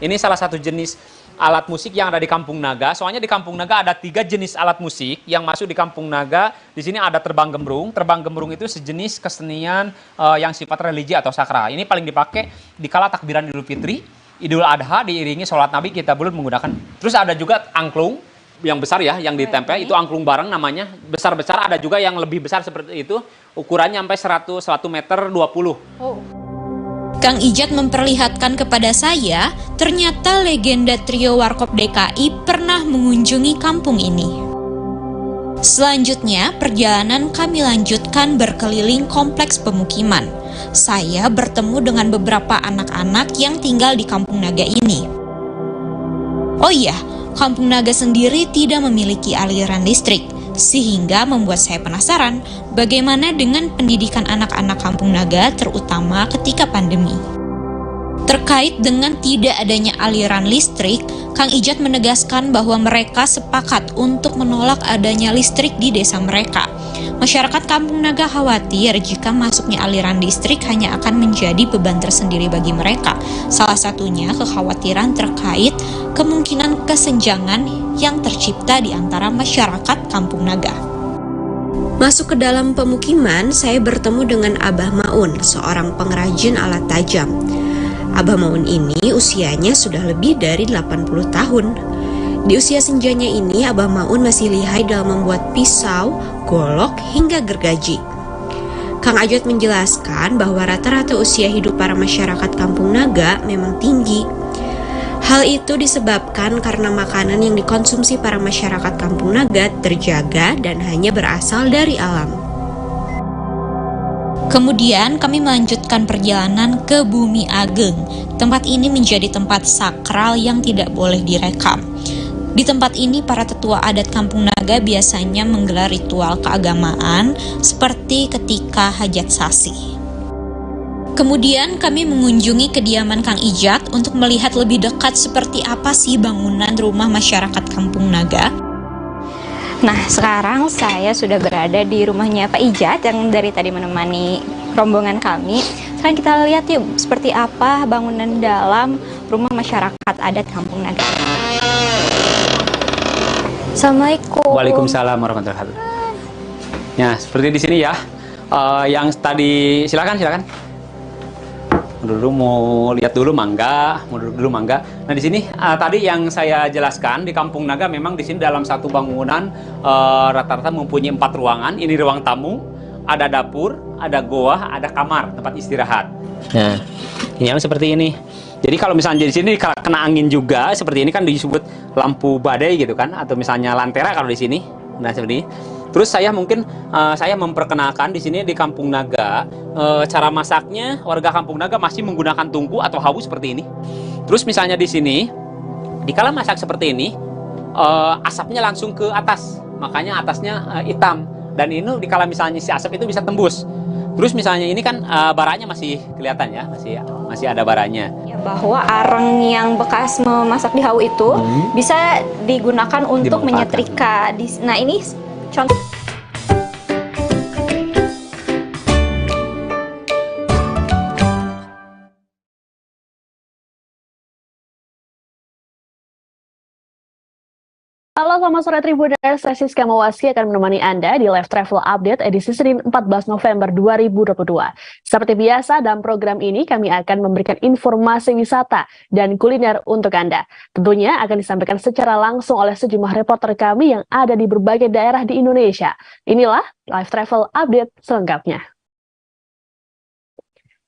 Ini salah satu jenis alat musik yang ada di Kampung Naga. Soalnya di Kampung Naga ada 3 jenis alat musik yang masuk di Kampung Naga. Di sini ada terbang gembrung. Terbang gembrung itu sejenis kesenian yang sifat religi atau sakral. Ini paling dipakai di kala takbiran Idul Fitri, Idul Adha, diiringi sholat Nabi kita belum menggunakan. Terus ada juga angklung yang besar ya, yang ditempel, itu angklung bareng namanya. Besar-besar, ada juga yang lebih besar seperti itu, ukurannya sampai 1 meter 20. Kang Ijat memperlihatkan kepada saya, ternyata legenda trio Warkop DKI pernah mengunjungi kampung ini. Selanjutnya, perjalanan kami lanjutkan berkeliling kompleks pemukiman. Saya bertemu dengan beberapa anak-anak yang tinggal di Kampung Naga ini. Oh iya, Kampung Naga sendiri tidak memiliki aliran listrik, sehingga membuat saya penasaran bagaimana dengan pendidikan anak-anak Kampung Naga terutama ketika pandemi. Terkait dengan tidak adanya aliran listrik, Kang Ijat menegaskan bahwa mereka sepakat untuk menolak adanya listrik di desa mereka. Masyarakat Kampung Naga khawatir jika masuknya aliran listrik hanya akan menjadi beban tersendiri bagi mereka. Salah satunya kekhawatiran terkait kemungkinan kesenjangan yang tercipta di antara masyarakat Kampung Naga. Masuk ke dalam pemukiman, saya bertemu dengan Abah Maun, seorang pengrajin alat tajam. Abah Maun ini usianya sudah lebih dari 80 tahun. Di usia senjanya ini, Abah Maun masih lihai dalam membuat pisau, golok, hingga gergaji. Kang Ajat menjelaskan bahwa rata-rata usia hidup para masyarakat Kampung Naga memang tinggi. Hal itu disebabkan karena makanan yang dikonsumsi para masyarakat Kampung Naga terjaga dan hanya berasal dari alam. Kemudian kami melanjutkan perjalanan ke Bumi Ageng. Tempat ini menjadi tempat sakral yang tidak boleh direkam. Di tempat ini, para tetua adat Kampung Naga biasanya menggelar ritual keagamaan seperti ketika hajat sasi. Kemudian kami mengunjungi kediaman Kang Ijat untuk melihat lebih dekat seperti apa sih bangunan rumah masyarakat Kampung Naga. Nah, sekarang saya sudah berada di rumahnya Pak Ijat yang dari tadi menemani rombongan kami. Sekarang kita lihat yuk seperti apa bangunan dalam rumah masyarakat adat Kampung Naga. Assalamualaikum. Waalaikumsalam warahmatullahi wabarakatuh. Ya, seperti di sini ya. Yang tadi silakan. Dulu mau lihat dulu mangga, mau duduk dulu mangga. Nah di sini tadi yang saya jelaskan di Kampung Naga memang di sini dalam satu bangunan rata-rata mempunyai 4 ruangan. Ini ruang tamu, ada dapur, ada goa, ada kamar tempat istirahat. Nah, ini yang seperti ini. Jadi kalau misalnya di sini kena angin juga seperti ini kan disebut lampu badai gitu kan, atau misalnya lantera kalau di sini. Nah seperti ini. Terus saya mungkin saya memperkenalkan di sini di Kampung Naga cara masaknya warga Kampung Naga masih menggunakan tungku atau hawu seperti ini. Terus misalnya di sini dikala masak seperti ini asapnya langsung ke atas, makanya atasnya hitam, dan ini dikala misalnya si asap itu bisa tembus. Terus misalnya ini kan baranya masih kelihatan ya, masih ada baranya. Ya, bahwa arang yang bekas memasak di hawu itu bisa digunakan untuk menyetrika. Nah ini contoh. Halo, selamat sore Tribuners. Saya Siska Mawasi akan menemani Anda di Live Travel Update edisi Senin 14 November 2022. Seperti biasa, dalam program ini kami akan memberikan informasi wisata dan kuliner untuk Anda. Tentunya akan disampaikan secara langsung oleh sejumlah reporter kami yang ada di berbagai daerah di Indonesia. Inilah Live Travel Update selengkapnya.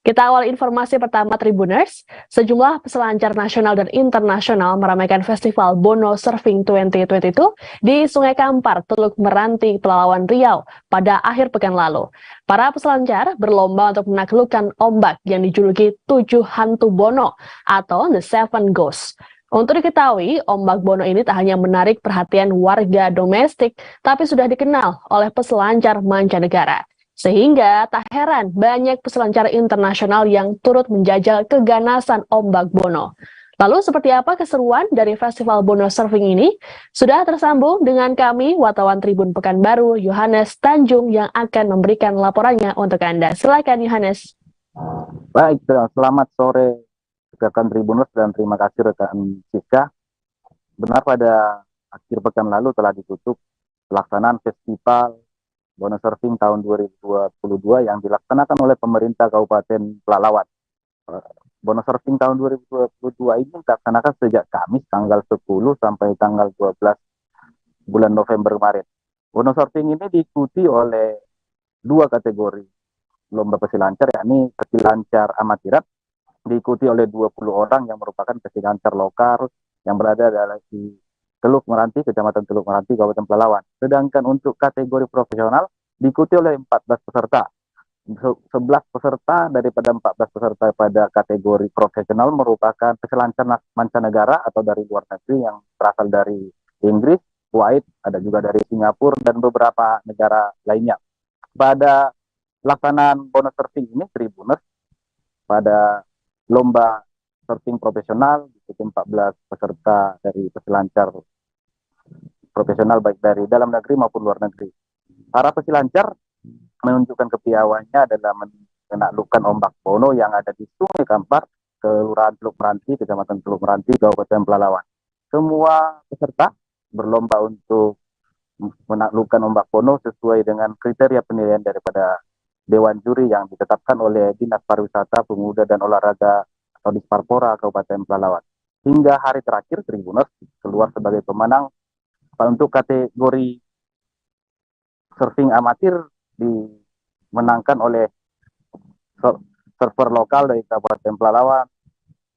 Kita awal informasi pertama Tribuners, sejumlah peselancar nasional dan internasional meramaikan Festival Bono Surfing 2022 di Sungai Kampar, Teluk Meranti, Pelalawan Riau pada akhir pekan lalu. Para peselancar berlomba untuk menaklukkan ombak yang dijuluki 7 hantu Bono atau The Seven Ghosts. Untuk diketahui, ombak Bono ini tak hanya menarik perhatian warga domestik, tapi sudah dikenal oleh peselancar mancanegara. Sehingga tak heran banyak peselancar internasional yang turut menjajal keganasan ombak Bono. Lalu seperti apa keseruan dari Festival Bono Surfing ini? Sudah tersambung dengan kami, wartawan Tribun Pekanbaru, Yohanes Tanjung yang akan memberikan laporannya untuk Anda. Silakan Yohanes. Baik, selamat sore rekan Tribuners dan terima kasih rekan Siska. Benar pada akhir pekan lalu telah ditutup pelaksanaan Festival Bono Surfing tahun 2022 yang dilaksanakan oleh pemerintah Kabupaten Pelalawan. Bono Surfing tahun 2022 ini dilaksanakan sejak Kamis tanggal 10 sampai tanggal 12 bulan November kemarin. Bono Surfing ini diikuti oleh 2 kategori lomba pesilancar, yakni pesilancar amatirat, diikuti oleh 20 orang yang merupakan pesilancar lokal yang berada di Teluk Meranti, Kecamatan Teluk Meranti, Kabupaten Pelalawan. Sedangkan untuk kategori profesional diikuti oleh 14 peserta. 11 peserta daripada 14 peserta pada kategori profesional merupakan peselancar mancanegara atau dari luar negeri yang berasal dari Inggris, Kuwait, ada juga dari Singapura dan beberapa negara lainnya. Pada pelaksanaan Bono Surfing ini, Tribuners, pada lomba surfing profesional diikuti 14 peserta dari peselancar profesional baik dari dalam negeri maupun luar negeri. Para pesilancar menunjukkan kepiawaiannya adalah menaklukkan ombak Bono yang ada di Sungai Kampar, Kelurahan Teluk Meranti, Kecamatan Teluk Meranti, Kabupaten Pelalawan. Semua peserta berlomba untuk menaklukkan ombak Bono sesuai dengan kriteria penilaian daripada Dewan Juri yang ditetapkan oleh Dinas Pariwisata, Pemuda dan Olahraga atau Disparpora Kabupaten Pelalawan. Hingga hari terakhir, Tribuners keluar sebagai pemenang untuk kategori surfing amatir dimenangkan oleh surfer lokal dari Kabupaten Pelalawan.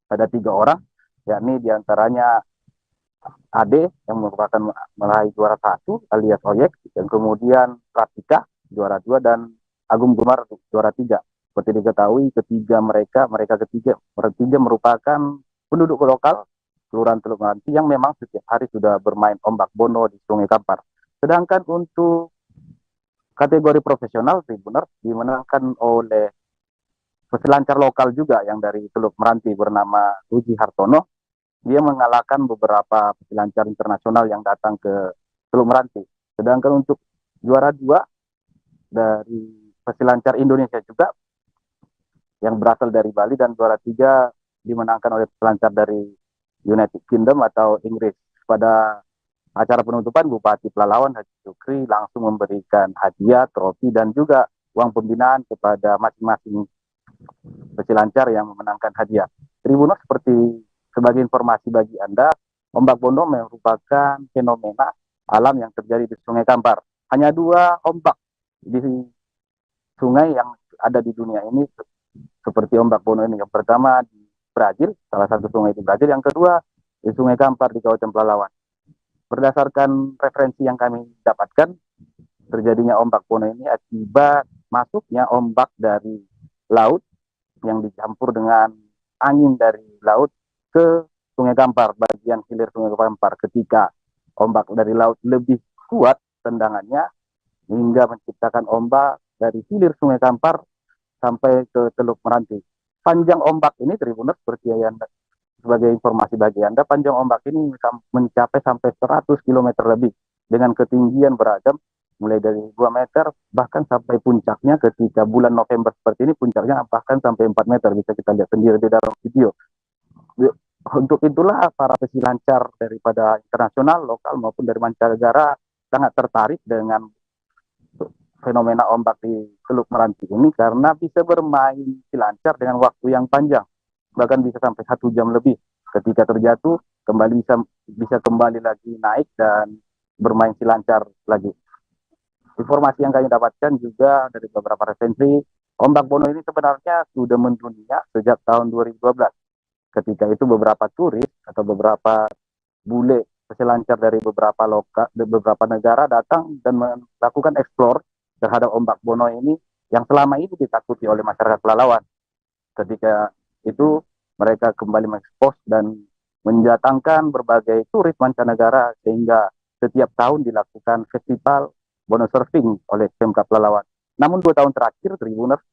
Ada 3 orang, yakni diantaranya Ade yang merupakan meraih juara 1 alias Oyek, dan kemudian Pratika juara 2 dan Agung Gumar juara 3. Seperti diketahui mereka bertiga merupakan penduduk lokal Kelurahan Teluk Meranti yang memang setiap hari sudah bermain ombak Bono di Sungai Kampar. Sedangkan untuk kategori profesional, Tribuners dimenangkan oleh peselancar lokal juga yang dari Teluk Meranti bernama Uji Hartono. Dia mengalahkan beberapa peselancar internasional yang datang ke Teluk Meranti. Sedangkan untuk juara 2 dari peselancar Indonesia juga yang berasal dari Bali, dan juara 3 dimenangkan oleh peselancar dari United Kingdom atau Inggris. Pada acara penutupan, Bupati Pelalawan Haji Sukri langsung memberikan hadiah, trofi, dan juga uang pembinaan kepada masing-masing peselancar yang memenangkan hadiah. Tribuners, sebagai informasi bagi Anda, ombak Bono merupakan fenomena alam yang terjadi di Sungai Kampar. Hanya 2 ombak di sungai yang ada di dunia ini seperti ombak Bono ini. Yang pertama di Brazil, salah satu sungai di Brazil. Yang kedua di Sungai Kampar di Kabupaten Pelalawan. Berdasarkan referensi yang kami dapatkan, terjadinya ombak Bono ini akibat masuknya ombak dari laut yang dicampur dengan angin dari laut ke Sungai Kampar, bagian hilir Sungai Kampar. Ketika ombak dari laut lebih kuat tendangannya hingga menciptakan ombak dari hilir Sungai Kampar sampai ke Teluk Meranti. Panjang ombak ini, Tribuners, sebagai informasi bagi Anda, panjang ombak ini mencapai sampai 100 km lebih dengan ketinggian beragam, mulai dari 2 meter bahkan sampai puncaknya ketika bulan November seperti ini, puncaknya bahkan sampai 4 meter, bisa kita lihat sendiri di dalam video. Untuk itulah para pesilancar daripada internasional, lokal maupun dari mancanegara sangat tertarik dengan fenomena ombak di Teluk Meranti ini karena bisa bermain silancar dengan waktu yang panjang, bahkan bisa sampai 1 jam lebih. Ketika terjatuh bisa kembali lagi naik dan bermain silancar lagi. Informasi yang kami dapatkan juga dari beberapa referensi, ombak Bono ini sebenarnya sudah mendunia sejak tahun 2012. Ketika itu beberapa turis atau beberapa bule peselancar dari beberapa negara datang dan melakukan eksplor terhadap ombak Bono ini yang selama ini ditakuti oleh masyarakat Pelalawan. Ketika itu mereka kembali mengekspos dan mendatangkan berbagai turis mancanegara sehingga setiap tahun dilakukan festival Bono Surfing oleh Pemkab Pelalawan. Namun 2 tahun terakhir, Tribuners,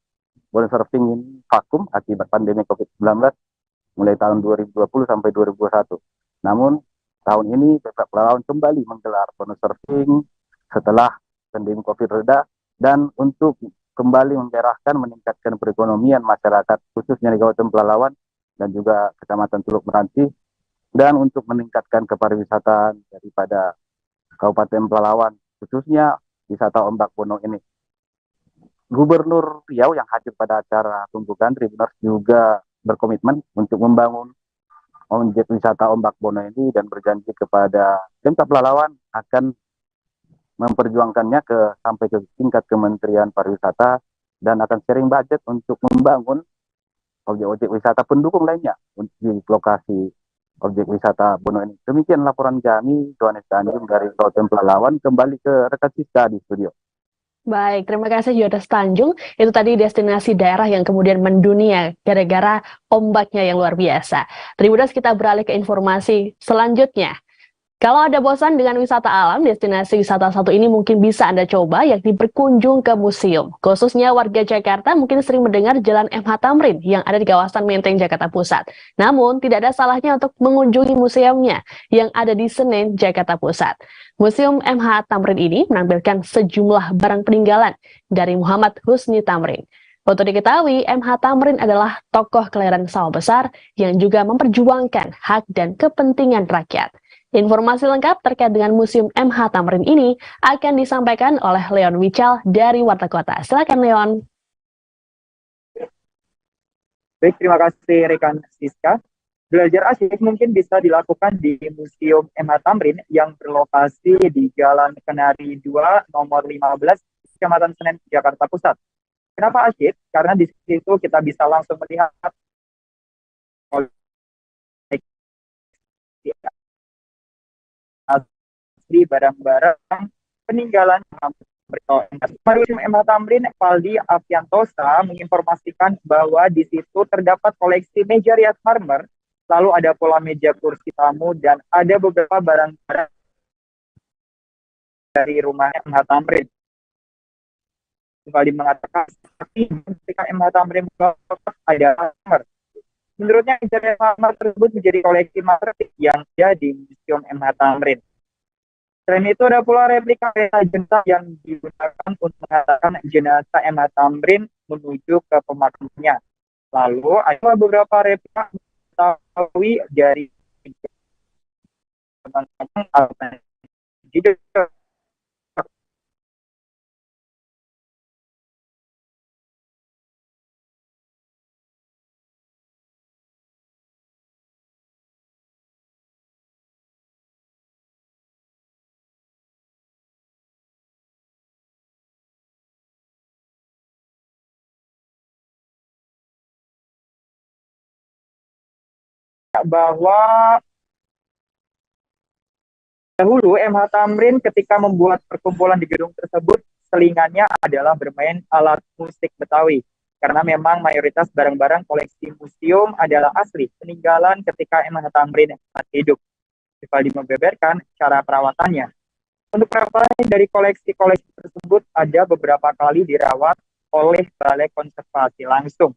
Bono Surfing ini vakum akibat pandemi COVID-19 mulai tahun 2020 sampai 2021. Namun tahun ini Pemkab Pelalawan kembali menggelar Bono Surfing setelah pandemi COVID reda, dan untuk kembali menggerakkan, meningkatkan perekonomian masyarakat khususnya di Kabupaten Pelalawan dan juga Kecamatan Teluk Meranti, dan untuk meningkatkan kepariwisataan daripada Kabupaten Pelalawan khususnya wisata ombak Bono ini. Gubernur Riau yang hadir pada acara pembukaan, Tribuners, juga berkomitmen untuk membangun objek wisata ombak Bono ini dan berjanji kepada Pemkab Pelalawan akan memperjuangkannya sampai ke tingkat Kementerian Pariwisata dan akan sharing budget untuk membangun objek-objek wisata pendukung lainnya di lokasi objek wisata Bono ini. Demikian laporan kami, Johannes Tanjung dari Kabupaten Pelalawan. Kembali ke rekan Siska di studio. Baik, terima kasih Johannes Tanjung. Itu tadi destinasi daerah yang kemudian mendunia gara-gara ombaknya yang luar biasa. Tribuners, kita beralih ke informasi selanjutnya. Kalau Anda bosan dengan wisata alam, destinasi wisata satu ini mungkin bisa Anda coba, yakni berkunjung ke museum. Khususnya warga Jakarta mungkin sering mendengar Jalan MH Tamrin yang ada di kawasan Menteng, Jakarta Pusat. Namun, tidak ada salahnya untuk mengunjungi museumnya yang ada di Senen, Jakarta Pusat. Museum MH Tamrin ini menampilkan sejumlah barang peninggalan dari Muhammad Husni Tamrin. Untuk diketahui, MH Tamrin adalah tokoh kelahiran sawah besar yang juga memperjuangkan hak dan kepentingan rakyat. Informasi lengkap terkait dengan Museum MH Tamrin ini akan disampaikan oleh Leon Wical dari Warta Kota. Silakan Leon. Baik, terima kasih rekan Siska. Belajar asyik mungkin bisa dilakukan di Museum MH Tamrin yang berlokasi di Jalan Kenari 2 nomor 15 Kecamatan Senen, Jakarta Pusat. Kenapa asyik? Karena di situ kita bisa langsung melihat asli barang-barang peninggalan Museum MH Tamrin. Valdi Afiantosa menginformasikan bahwa di situ terdapat koleksi meja rias marmer, lalu ada pula meja kursi tamu dan ada beberapa barang-barang dari rumah MH Tamrin. Valdi mengatakan ketika MH Tamrin ada marmer. Menurutnya meja rias marmer tersebut menjadi koleksi marmer yang ada di Museum MH Tamrin. Selain itu ada pula replika kereta jenazah yang digunakan untuk mengantarkan jenazah MH Tamrin menuju ke pemakamannya. Lalu ada beberapa replika diketahui dari bahwa dahulu MH Tamrin ketika membuat perkumpulan di gedung tersebut, selingannya adalah bermain alat musik Betawi. Karena memang mayoritas barang-barang koleksi museum adalah asli peninggalan ketika MH Tamrin masih hidup. Valdi membeberkan cara perawatannya. Untuk perawatan dari koleksi-koleksi tersebut ada beberapa kali dirawat oleh Balai Konservasi langsung.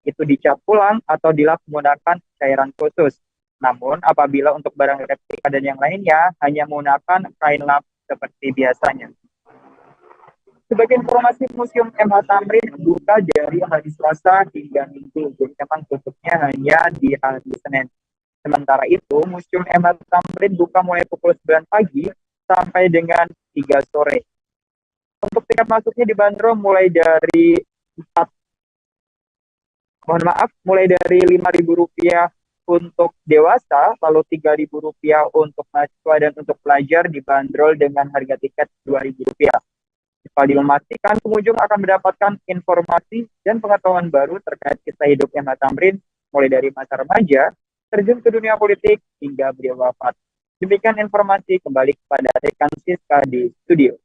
Itu dicat ulang atau dilap menggunakan cairan khusus. Namun apabila untuk barang replika dan yang lainnya hanya menggunakan kain lap seperti biasanya. Sebagai informasi, Museum MH Tamrin buka dari hari Selasa hingga Minggu, jadi memang tutupnya hanya di hari Senin. Sementara itu, Museum MH Tamrin buka mulai pukul 9 pagi sampai dengan 3 sore. Untuk tiket masuknya dibanderol mulai dari mulai dari Rp5.000 untuk dewasa, lalu Rp3.000 untuk mahasiswa dan untuk pelajar dibanderol dengan harga tiket Rp2.000. Valdi memastikan pengunjung akan mendapatkan informasi dan pengetahuan baru terkait kisah hidup MH Tamrin, mulai dari masa remaja, terjun ke dunia politik, hingga beliau wafat. Demikian informasi, kembali kepada rekan Siska di studio.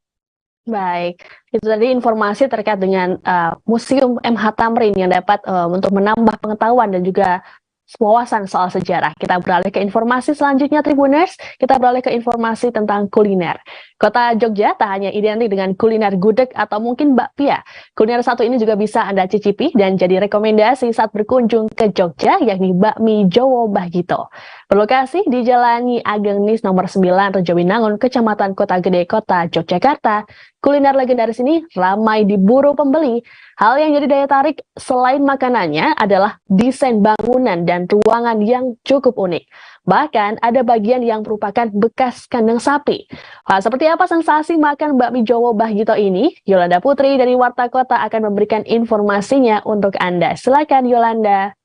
Baik, itu tadi informasi terkait dengan Museum MH Tamrin yang dapat untuk menambah pengetahuan dan juga wawasan soal sejarah. Kita beralih ke informasi selanjutnya, Tribuners. Kita beralih ke informasi tentang kuliner. Kota Jogja tak hanya identik dengan kuliner gudeg atau mungkin bakpia. Kuliner satu ini juga bisa Anda cicipi dan jadi rekomendasi saat berkunjung ke Jogja, yakni bakmi Jowo Bahgito. Berlokasi di Jalan Nyi Ageng Nis nomor 9 Rejowinangun, Kecamatan Kota Gede, Kota Yogyakarta. Kuliner legendaris ini ramai diburu pembeli. Hal yang jadi daya tarik selain makanannya adalah desain bangunan dan ruangan yang cukup unik. Bahkan ada bagian yang merupakan bekas kandang sapi. Wah, seperti apa sensasi makan bakmi Jowo Bahgito ini? Yolanda Putri dari Warta Kota akan memberikan informasinya untuk Anda. Silakan Yolanda.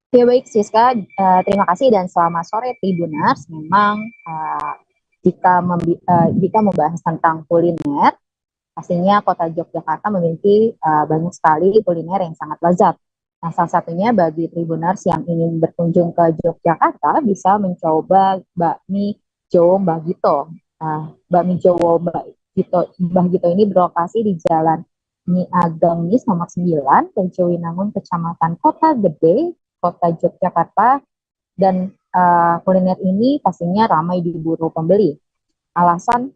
Ya baik Siska, terima kasih dan selamat sore Tribuners. Memang jika membahas tentang kuliner, pastinya kota Yogyakarta memiliki banyak sekali kuliner yang sangat lezat. Nah, salah satunya bagi Tribuners yang ingin berkunjung ke Yogyakarta bisa mencoba bakmi Jowo Bahgito. Bakmi Jowo Bahgito ini berlokasi di Jalan Gangnis nomor 9, Tejo Winangun, Kecamatan Kota Gede, Kota Yogyakarta, dan kuliner ini pastinya ramai diburu pembeli. Alasan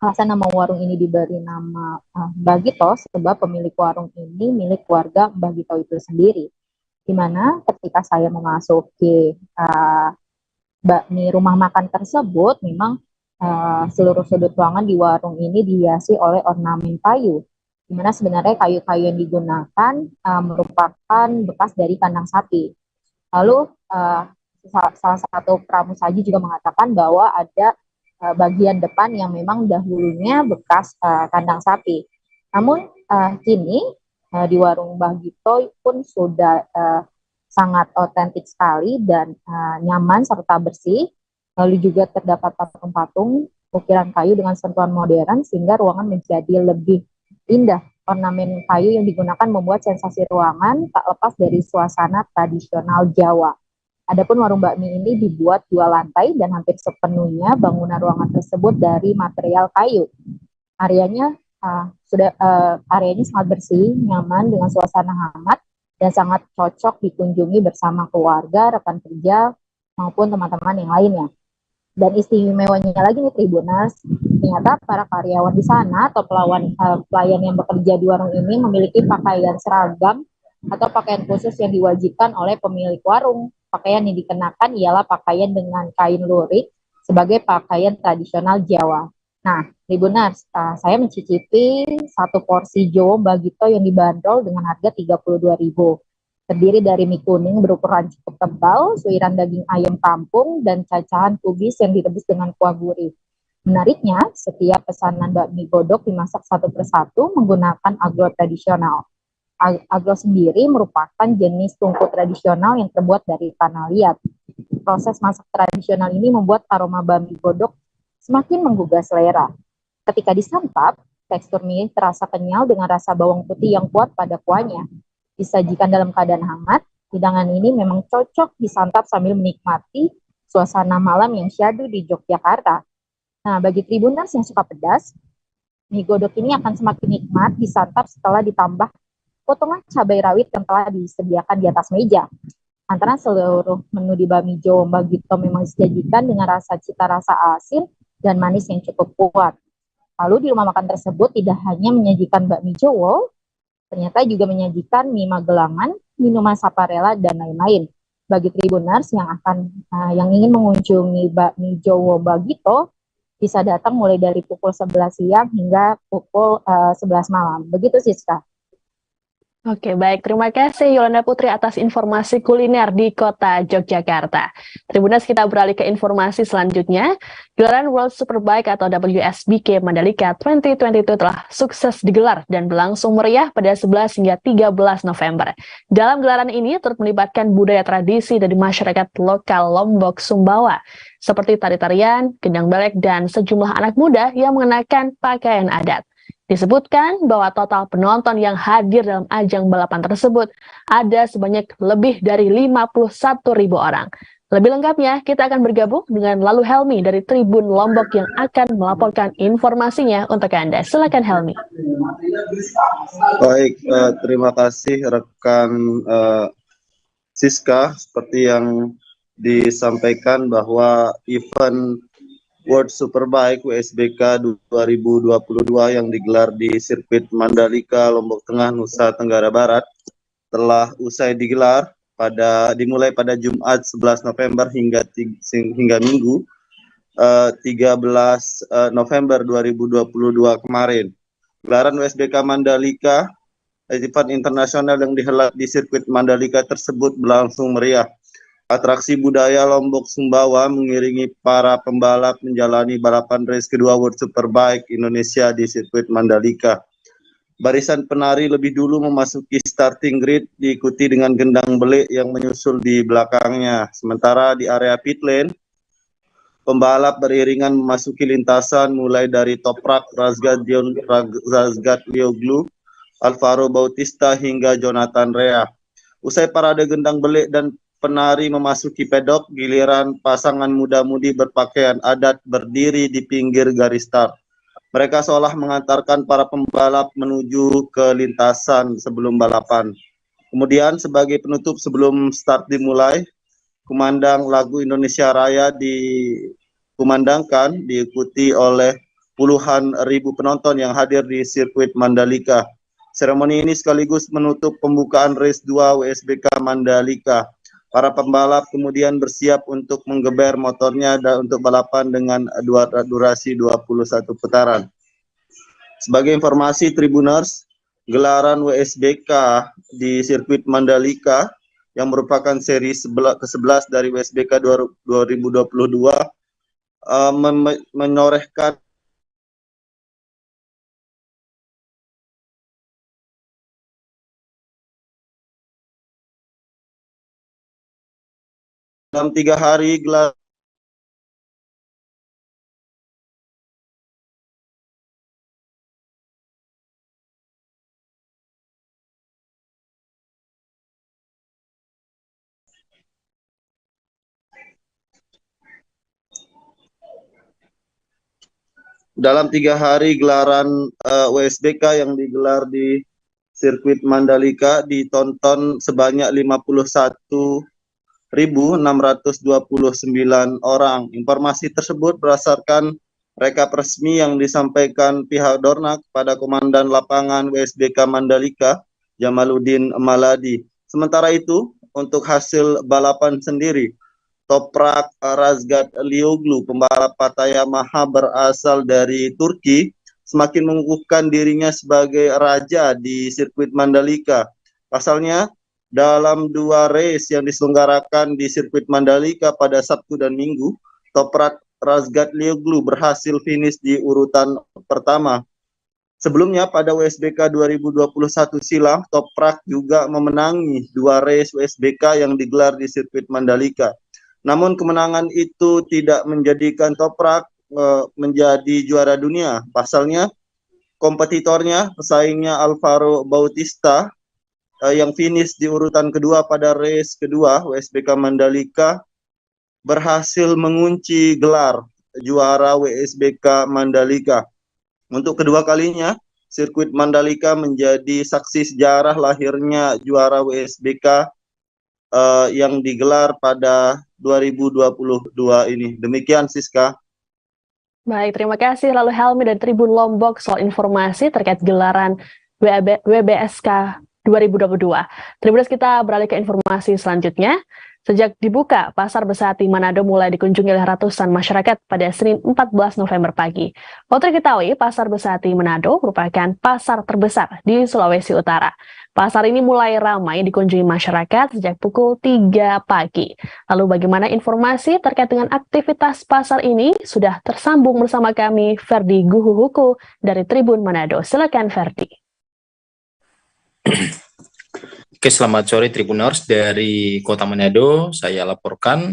nama warung ini diberi nama Mbah Gito sebab pemilik warung ini milik keluarga Mbah Gito itu sendiri. Di mana ketika saya memasuki bakmi rumah makan tersebut, memang seluruh sudut ruangan di warung ini dihiasi oleh ornamen kayu. Di mana sebenarnya kayu-kayu yang digunakan merupakan bekas dari kandang sapi. Lalu salah satu pramusaji juga mengatakan bahwa ada bagian depan yang memang dahulunya bekas kandang sapi. Namun kini di warung Mbah Gito pun sudah sangat otentik sekali dan nyaman serta bersih. Lalu juga terdapat patung-patung ukiran kayu dengan sentuhan modern sehingga ruangan menjadi lebih indah. Ornamen kayu yang digunakan membuat sensasi ruangan tak lepas dari suasana tradisional Jawa. Adapun warung bakmi ini dibuat 2 lantai dan hampir sepenuhnya bangunan ruangan tersebut dari material kayu. Areanya sangat bersih, nyaman dengan suasana hangat dan sangat cocok dikunjungi bersama keluarga, rekan kerja maupun teman-teman yang lainnya. Dan istimewanya lagi nih Tribuners, ternyata para karyawan di sana atau pelayan yang bekerja di warung ini memiliki pakaian seragam atau pakaian khusus yang diwajibkan oleh pemilik warung. Pakaian yang dikenakan ialah pakaian dengan kain lurik sebagai pakaian tradisional Jawa. Nah, Tribuners, saya mencicipi satu porsi Jawa Mbah Gito yang dibanderol dengan harga Rp32.000. Terdiri dari mie kuning berukuran cukup tebal, suiran daging ayam kampung, dan cacahan kubis yang direbus dengan kuah gurih. Menariknya, setiap pesanan bakmi godok dimasak satu persatu menggunakan aglo tradisional. Aglo sendiri merupakan jenis tungku tradisional yang terbuat dari tanah liat. Proses masak tradisional ini membuat aroma bakmi godok semakin menggugah selera. Ketika disantap, tekstur mie terasa kenyal dengan rasa bawang putih yang kuat pada kuahnya. Disajikan dalam keadaan hangat, hidangan ini memang cocok disantap sambil menikmati suasana malam yang syahdu di Yogyakarta. Nah, bagi Tribuners yang suka pedas, mie godok ini akan semakin nikmat disantap setelah ditambah potongan cabai rawit yang telah disediakan di atas meja. Antara seluruh menu di bakmi Jawa Mbah Gito memang disajikan dengan cita rasa asin dan manis yang cukup kuat. Lalu di rumah makan tersebut tidak hanya menyajikan bakmi Jawa, ternyata juga menyajikan mie Magelangan, minuman Saparella, dan lain-lain. Bagi Tribuners yang ingin mengunjungi bakmi Jawa Mbah Gito, bisa datang mulai dari pukul 11 siang hingga pukul 11 malam. Begitu Siska. Oke, baik. Terima kasih Yolanda Putri atas informasi kuliner di kota Yogyakarta. Tribuners, kita beralih ke informasi selanjutnya. Gelaran World Superbike atau WSBK Mandalika 2022 telah sukses digelar dan berlangsung meriah pada 11 hingga 13 November. Dalam gelaran ini turut melibatkan budaya tradisi dari masyarakat lokal Lombok Sumbawa, seperti tari-tarian, gendang belek, dan sejumlah anak muda yang mengenakan pakaian adat. Disebutkan bahwa total penonton yang hadir dalam ajang balapan tersebut ada sebanyak lebih dari 51.000 orang. Lebih lengkapnya, kita akan bergabung dengan Lalu Helmi dari Tribun Lombok yang akan melaporkan informasinya untuk Anda. Silakan Helmi. Baik, terima kasih rekan Siska. Seperti yang disampaikan bahwa event World Superbike WSBK 2022 yang digelar di sirkuit Mandalika, Lombok Tengah, Nusa Tenggara Barat telah usai digelar dimulai pada Jumat 11 November hingga Minggu 13 November 2022 kemarin. Gelaran WSBK Mandalika, event internasional yang dihelat di sirkuit Mandalika tersebut berlangsung meriah. Atraksi budaya Lombok Sumbawa mengiringi para pembalap menjalani balapan race kedua World Superbike Indonesia di sirkuit Mandalika. Barisan penari lebih dulu memasuki starting grid diikuti dengan gendang belik yang menyusul di belakangnya. Sementara di area pit lane, pembalap beriringan memasuki lintasan mulai dari Toprak Razgatlioglu, Alvaro Bautista hingga Jonathan Rea. Usai parade gendang belik dan penari memasuki pedok, giliran pasangan muda-mudi berpakaian adat berdiri di pinggir garis start. Mereka seolah mengantarkan para pembalap menuju ke lintasan sebelum balapan. Kemudian sebagai penutup sebelum start dimulai, kumandang lagu Indonesia Raya dikumandangkan diikuti oleh puluhan ribu penonton yang hadir di sirkuit Mandalika. Seremoni ini sekaligus menutup pembukaan race 2 WSBK Mandalika. Para pembalap kemudian bersiap untuk menggeber motornya dan untuk balapan dengan durasi 21 putaran. Sebagai informasi Tribuners, gelaran WSBK di sirkuit Mandalika yang merupakan seri ke-11 dari WSBK 2022 menorehkan dalam 3 hari gelar gelaran WSBK yang digelar di sirkuit Mandalika ditonton sebanyak 51.629 orang. Informasi tersebut berdasarkan rekap resmi yang disampaikan pihak Dorna kepada Komandan Lapangan WSBK Mandalika, Jamaluddin Maladi. Sementara itu, untuk hasil balapan sendiri, Toprak Razgat Lioglu, pembalap Pata Yamaha berasal dari Turki, semakin mengukuhkan dirinya sebagai raja di sirkuit Mandalika. Pasalnya, dalam 2 race yang diselenggarakan di sirkuit Mandalika pada Sabtu dan Minggu, Toprak Razgat Lioglu berhasil finish di urutan pertama. Sebelumnya pada WSBK 2021 silam, Toprak juga memenangi 2 race WSBK yang digelar di sirkuit Mandalika. Namun kemenangan itu tidak menjadikan Toprak menjadi juara dunia. Pasalnya, kompetitornya, pesaingnya Alvaro Bautista, yang finish di urutan kedua pada race kedua WSBK Mandalika, berhasil mengunci gelar juara WSBK Mandalika. Untuk kedua kalinya, sirkuit Mandalika menjadi saksi sejarah lahirnya juara WSBK yang digelar pada 2022 ini. Demikian Siska. Baik, terima kasih lalu Helmi dari Tribun Lombok soal informasi terkait gelaran WBSK 2022. Tribuners, kita beralih ke informasi selanjutnya. Sejak dibuka, Pasar Besati Manado mulai dikunjungi oleh ratusan masyarakat pada Senin 14 November pagi. Untuk diketahui, Pasar Besati Manado merupakan pasar terbesar di Sulawesi Utara. Pasar ini mulai ramai dikunjungi masyarakat sejak pukul 3 pagi. Lalu bagaimana informasi terkait dengan aktivitas pasar ini? Sudah tersambung bersama kami Ferdi Guhuhuku dari Tribun Manado. Silakan Ferdi. Oke, selamat sore Tribuners dari Kota Manado. Saya laporkan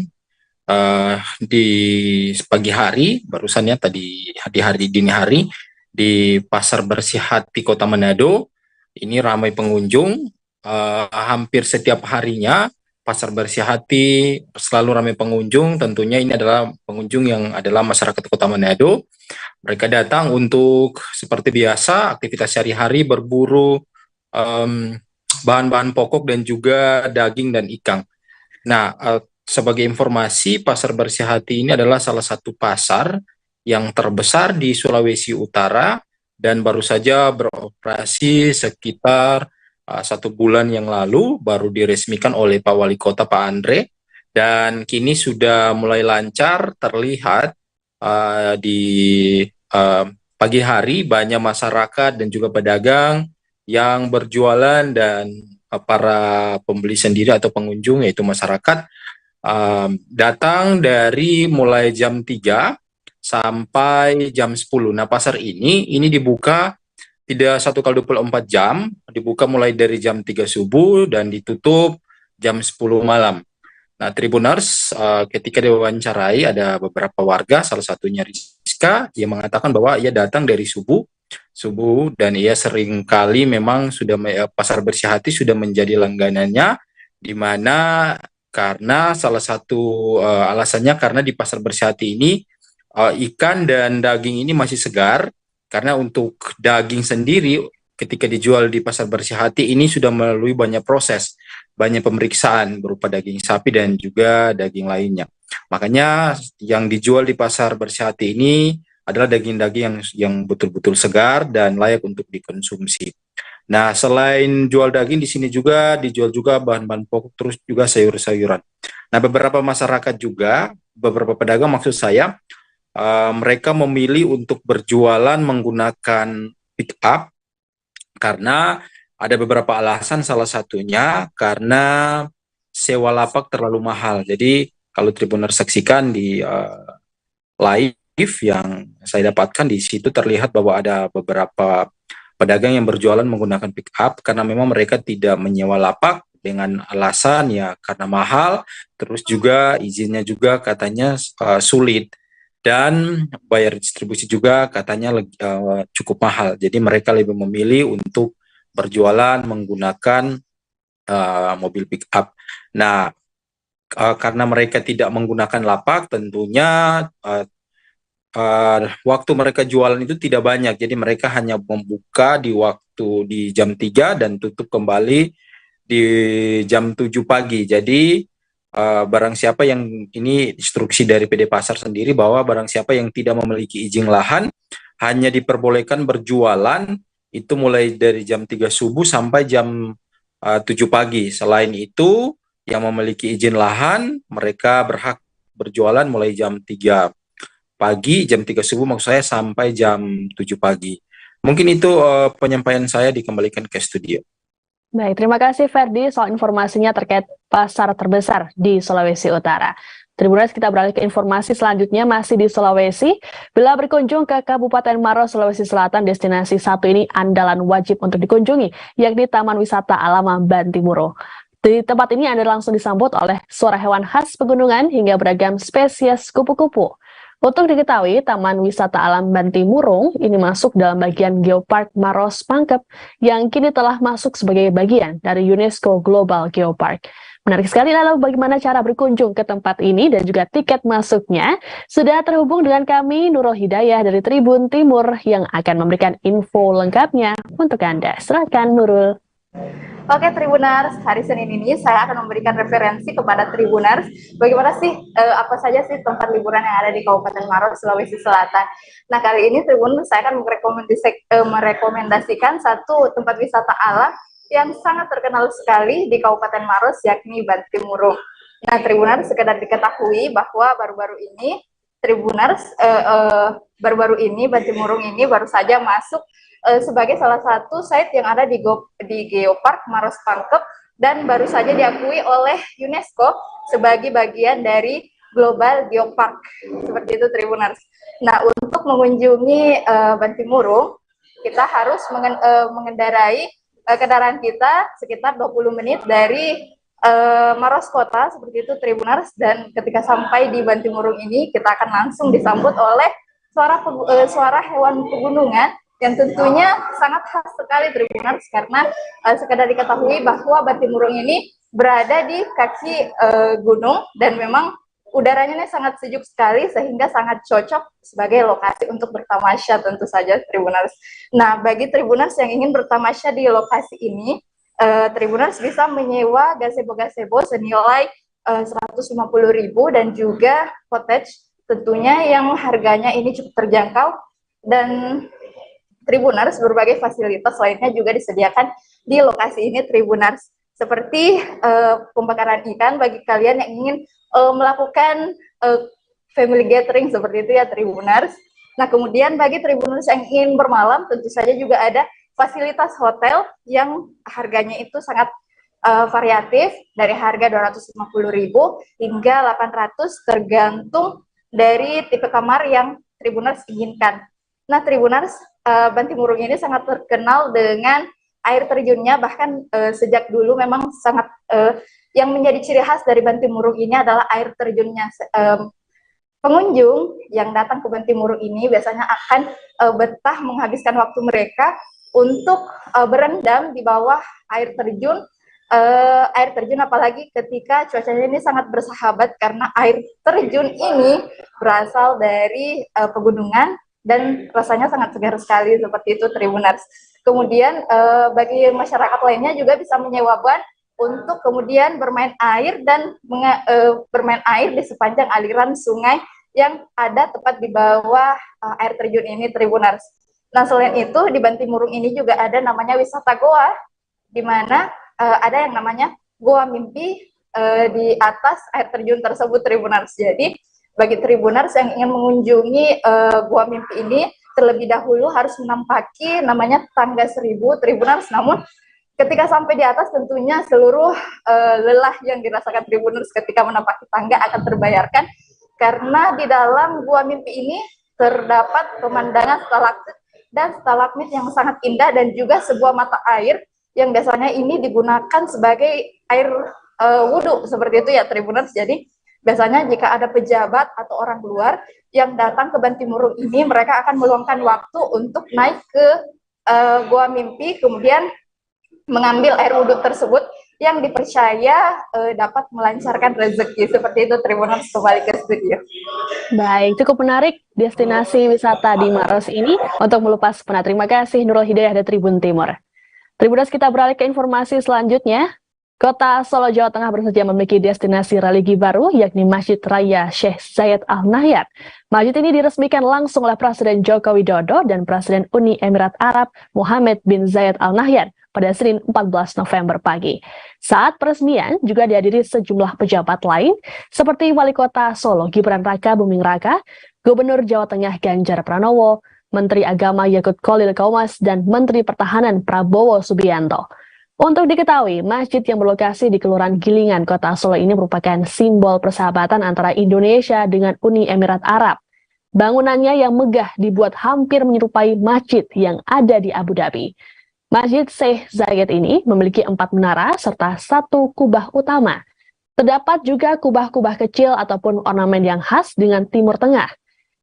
di pagi hari, barusannya tadi di hari dini hari, di Pasar Bersih Hati Kota Manado. Ini ramai pengunjung, hampir setiap harinya Pasar Bersih Hati selalu ramai pengunjung. Tentunya ini adalah pengunjung yang adalah masyarakat Kota Manado. Mereka datang untuk seperti biasa aktivitas sehari-hari berburu bahan-bahan pokok dan juga daging dan ikan. Nah, sebagai informasi, Pasar Bersih Hati ini adalah salah satu pasar yang terbesar di Sulawesi Utara dan baru saja beroperasi sekitar 1 bulan yang lalu, baru diresmikan oleh Pak Wali Kota Pak Andre, dan kini sudah mulai lancar terlihat di pagi hari banyak masyarakat dan juga pedagang yang berjualan dan para pembeli sendiri atau pengunjung yaitu masyarakat datang dari mulai jam 3 sampai jam 10. Nah, pasar ini dibuka tidak 1x24 jam, dibuka mulai dari jam 3 subuh dan ditutup jam 10 malam. Nah, Tribuners, ketika diwawancarai ada beberapa warga, salah satunya Rizka, yang mengatakan bahwa ia datang dari subuh dan ia sering kali memang sudah Pasar Bersih Hati sudah menjadi langganannya, di mana karena salah satu alasannya karena di Pasar Bersih Hati ini ikan dan daging ini masih segar Karena untuk daging sendiri ketika dijual di Pasar Bersihati ini sudah melalui banyak proses, banyak pemeriksaan berupa daging sapi dan juga daging lainnya. Makanya yang dijual di Pasar Bersihati ini adalah daging-daging yang betul-betul segar dan layak untuk dikonsumsi. Nah, selain jual daging, di sini juga dijual juga bahan-bahan pokok, terus juga sayur-sayuran. Nah, beberapa masyarakat juga, beberapa pedagang maksud saya, mereka memilih untuk berjualan menggunakan pick up karena ada beberapa alasan, salah satunya karena sewa lapak terlalu mahal. Jadi, kalau Tribuners saksikan di live yang saya dapatkan, di situ terlihat bahwa ada beberapa pedagang yang berjualan menggunakan pick up karena memang mereka tidak menyewa lapak dengan alasan ya karena mahal, terus juga izinnya juga katanya sulit, dan bayar distribusi juga katanya cukup mahal. Jadi mereka lebih memilih untuk berjualan menggunakan mobil pick up. Nah, karena mereka tidak menggunakan lapak, tentunya waktu mereka jualan itu tidak banyak, jadi mereka hanya membuka di jam 3 dan tutup kembali di jam 7 pagi. Jadi barang siapa yang, ini instruksi dari PD Pasar sendiri, bahwa barang siapa yang tidak memiliki izin lahan hanya diperbolehkan berjualan itu mulai dari jam 3 subuh sampai jam 7 pagi. Selain itu, yang memiliki izin lahan mereka berhak berjualan mulai jam 3 pagi, jam 3 subuh maksud saya, sampai jam 7 pagi. Mungkin itu penyampaian saya, dikembalikan ke studio. Baik, terima kasih Ferdi soal informasinya terkait pasar terbesar di Sulawesi Utara. Tribuners, kita beralih ke informasi selanjutnya, masih di Sulawesi. Bila berkunjung ke Kabupaten Maros, Sulawesi Selatan, destinasi satu ini andalan wajib untuk dikunjungi, yakni Taman Wisata Alam Bantimurung. Di tempat ini Anda langsung disambut oleh suara hewan khas pegunungan hingga beragam spesies kupu-kupu. Untuk diketahui, Taman Wisata Alam Bantimurung ini masuk dalam bagian Geopark Maros Pangkep yang kini telah masuk sebagai bagian dari UNESCO Global Geopark. Menarik sekali, lalu bagaimana cara berkunjung ke tempat ini dan juga tiket masuknya? Sudah terhubung dengan kami Nurul Hidayah dari Tribun Timur yang akan memberikan info lengkapnya untuk Anda. Silakan Nurul. Oke Tribuners, hari Senin ini saya akan memberikan referensi kepada Tribuners bagaimana sih, apa saja sih tempat liburan yang ada di Kabupaten Maros, Sulawesi Selatan. Nah, kali ini Tribuners saya akan merekomendasikan satu tempat wisata alam yang sangat terkenal sekali di Kabupaten Maros, yakni Bantimurung. Nah, Tribuners, sekedar diketahui bahwa baru-baru ini Bantimurung ini baru saja masuk sebagai salah satu site yang ada di Geopark Maros Pangkep dan baru saja diakui oleh UNESCO sebagai bagian dari Global Geopark. Seperti itu Tribuners. Nah, untuk mengunjungi Bantimurung, kita harus mengendarai kendaraan kita sekitar 20 menit dari Maros Kota, seperti itu Tribuners. Dan ketika sampai di Bantimurung ini, kita akan langsung disambut oleh suara hewan pegunungan yang tentunya sangat khas sekali Tribuners, karena sekadar diketahui bahwa Bantimurung ini berada di kaki gunung dan memang udaranya ini sangat sejuk sekali sehingga sangat cocok sebagai lokasi untuk bertamasya tentu saja Tribuners. Nah, bagi Tribuners yang ingin bertamasya di lokasi ini, Tribuners bisa menyewa gazebo-gazebo senilai 150.000 dan juga cottage tentunya yang harganya ini cukup terjangkau, dan Tribuners berbagai fasilitas lainnya juga disediakan di lokasi ini Tribuners, seperti pembakaran ikan bagi kalian yang ingin melakukan family gathering seperti itu ya Tribuners. Nah, kemudian bagi Tribuners yang ingin bermalam tentu saja juga ada fasilitas hotel yang harganya itu sangat variatif, dari harga 250.000 hingga 800 tergantung dari tipe kamar yang Tribuners inginkan. Nah, Tribuners, Bantimurung ini sangat terkenal dengan air terjunnya, bahkan sejak dulu memang sangat yang menjadi ciri khas dari Bantimurung ini adalah air terjunnya. Pengunjung yang datang ke Bantimurung ini biasanya akan betah menghabiskan waktu mereka untuk berendam di bawah air terjun. Air terjun apalagi ketika cuacanya ini sangat bersahabat, karena air terjun ini berasal dari pegunungan dan rasanya sangat segar sekali seperti itu Tribuners. Kemudian bagi masyarakat lainnya juga bisa menyewa ban untuk kemudian bermain air dan bermain air di sepanjang aliran sungai yang ada tepat di bawah air terjun ini Tribuners. Nah, selain itu di Bantimurung ini juga ada namanya wisata goa, di mana ada yang namanya Goa Mimpi di atas air terjun tersebut Tribuners. Jadi bagi Tribuners yang ingin mengunjungi Goa Mimpi ini, terlebih dahulu harus menampaki namanya tangga 1000 Tribuners. Namun ketika sampai di atas tentunya seluruh lelah yang dirasakan Tribuners ketika menampaki tangga akan terbayarkan, karena di dalam Goa Mimpi ini terdapat pemandangan stalaktit dan stalagmit yang sangat indah, dan juga sebuah mata air yang biasanya ini digunakan sebagai air wudhu seperti itu ya Tribuners. Jadi biasanya jika ada pejabat atau orang luar yang datang ke Bantimurung ini, mereka akan meluangkan waktu untuk naik ke Goa Mimpi, kemudian mengambil air wudhu tersebut yang dipercaya dapat melancarkan rezeki. Seperti itu Tribuners, kembali ke studio. Baik, cukup menarik destinasi wisata di Maros ini untuk melepas penat. Terima kasih Nurul Hidayah dari Tribun Timur. Tribuners, kita beralih ke informasi selanjutnya. Kota Solo, Jawa Tengah bersedia memiliki destinasi religi baru, yakni Masjid Raya Syekh Zayed Al Nahyan. Masjid ini diresmikan langsung oleh Presiden Joko Widodo dan Presiden Uni Emirat Arab Mohammed bin Zayed Al Nahyan pada Senin 14 November pagi. Saat peresmian juga dihadiri sejumlah pejabat lain seperti Wali Kota Solo Gibran Raka Buming Raka, Gubernur Jawa Tengah Ganjar Pranowo, Menteri Agama Yakut Khalil Qaumas, dan Menteri Pertahanan Prabowo Subianto. Untuk diketahui, masjid yang berlokasi di Kelurahan Gilingan, Kota Solo ini merupakan simbol persahabatan antara Indonesia dengan Uni Emirat Arab. Bangunannya yang megah dibuat hampir menyerupai masjid yang ada di Abu Dhabi. Masjid Syekh Zayed ini memiliki 4 menara serta 1 kubah utama. Terdapat juga kubah-kubah kecil ataupun ornamen yang khas dengan Timur Tengah.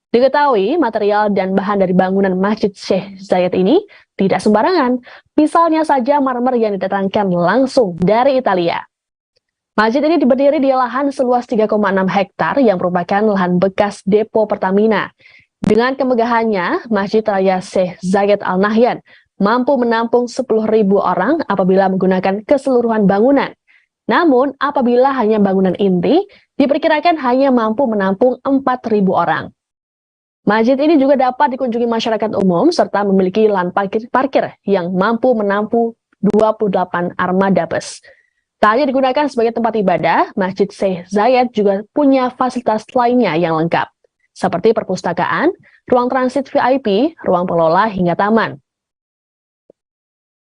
Diketahui material dan bahan dari bangunan Masjid Syekh Zayed ini tidak sembarangan. Misalnya saja marmer yang didatangkan langsung dari Italia. Masjid ini berdiri di lahan seluas 3,6 hektar yang merupakan lahan bekas depo Pertamina. Dengan kemegahannya, Masjid Raya Syekh Zayed Al Nahyan mampu menampung 10.000 orang apabila menggunakan keseluruhan bangunan. Namun, apabila hanya bangunan inti, diperkirakan hanya mampu menampung 4.000 orang. Masjid ini juga dapat dikunjungi masyarakat umum serta memiliki lahan parkir yang mampu menampung 28 armada bus. Tak hanya digunakan sebagai tempat ibadah, Masjid Syekh Zayed juga punya fasilitas lainnya yang lengkap, seperti perpustakaan, ruang transit VIP, ruang pengelola, hingga taman.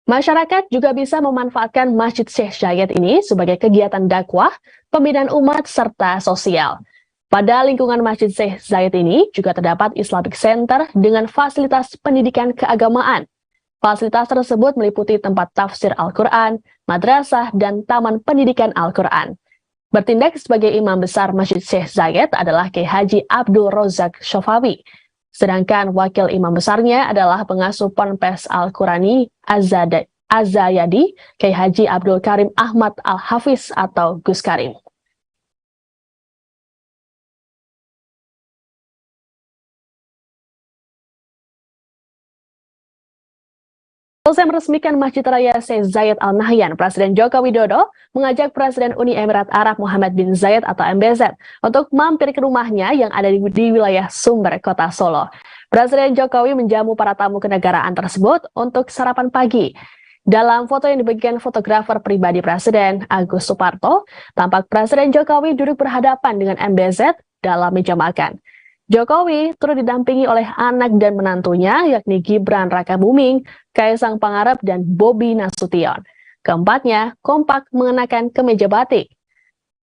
Masyarakat juga bisa memanfaatkan Masjid Syekh Zayed ini sebagai kegiatan dakwah, pembinaan umat, serta sosial. Pada lingkungan Masjid Syekh Zayed ini juga terdapat Islamic Center dengan fasilitas pendidikan keagamaan. Fasilitas tersebut meliputi tempat tafsir Al-Quran, madrasah, dan taman pendidikan Al-Quran. Bertindak sebagai imam besar Masjid Syekh Zayed adalah Kiai Haji Abdul Rozak Shofawi. Sedangkan wakil imam besarnya adalah pengasuh Ponpes Al-Qurani Azayadi, Kiai Haji Abdul Karim Ahmad Al-Hafiz atau Gus Karim. Selesai meresmikan Masjid Raya Syekh Zayed Al Nahyan, Presiden Joko Widodo mengajak Presiden Uni Emirat Arab Mohammed bin Zayed atau MBZ untuk mampir ke rumahnya yang ada di wilayah Sumber, Kota Solo. Presiden Jokowi menjamu para tamu kenegaraan tersebut untuk sarapan pagi. Dalam foto yang dibagikan fotografer pribadi Presiden, Agus Suparto, tampak Presiden Jokowi duduk berhadapan dengan MBZ dalam meja makan. Jokowi turut didampingi oleh anak dan menantunya, yakni Gibran Raka Buming, Kaisang Pangarep, dan Bobi Nasution. Keempatnya kompak mengenakan kemeja batik.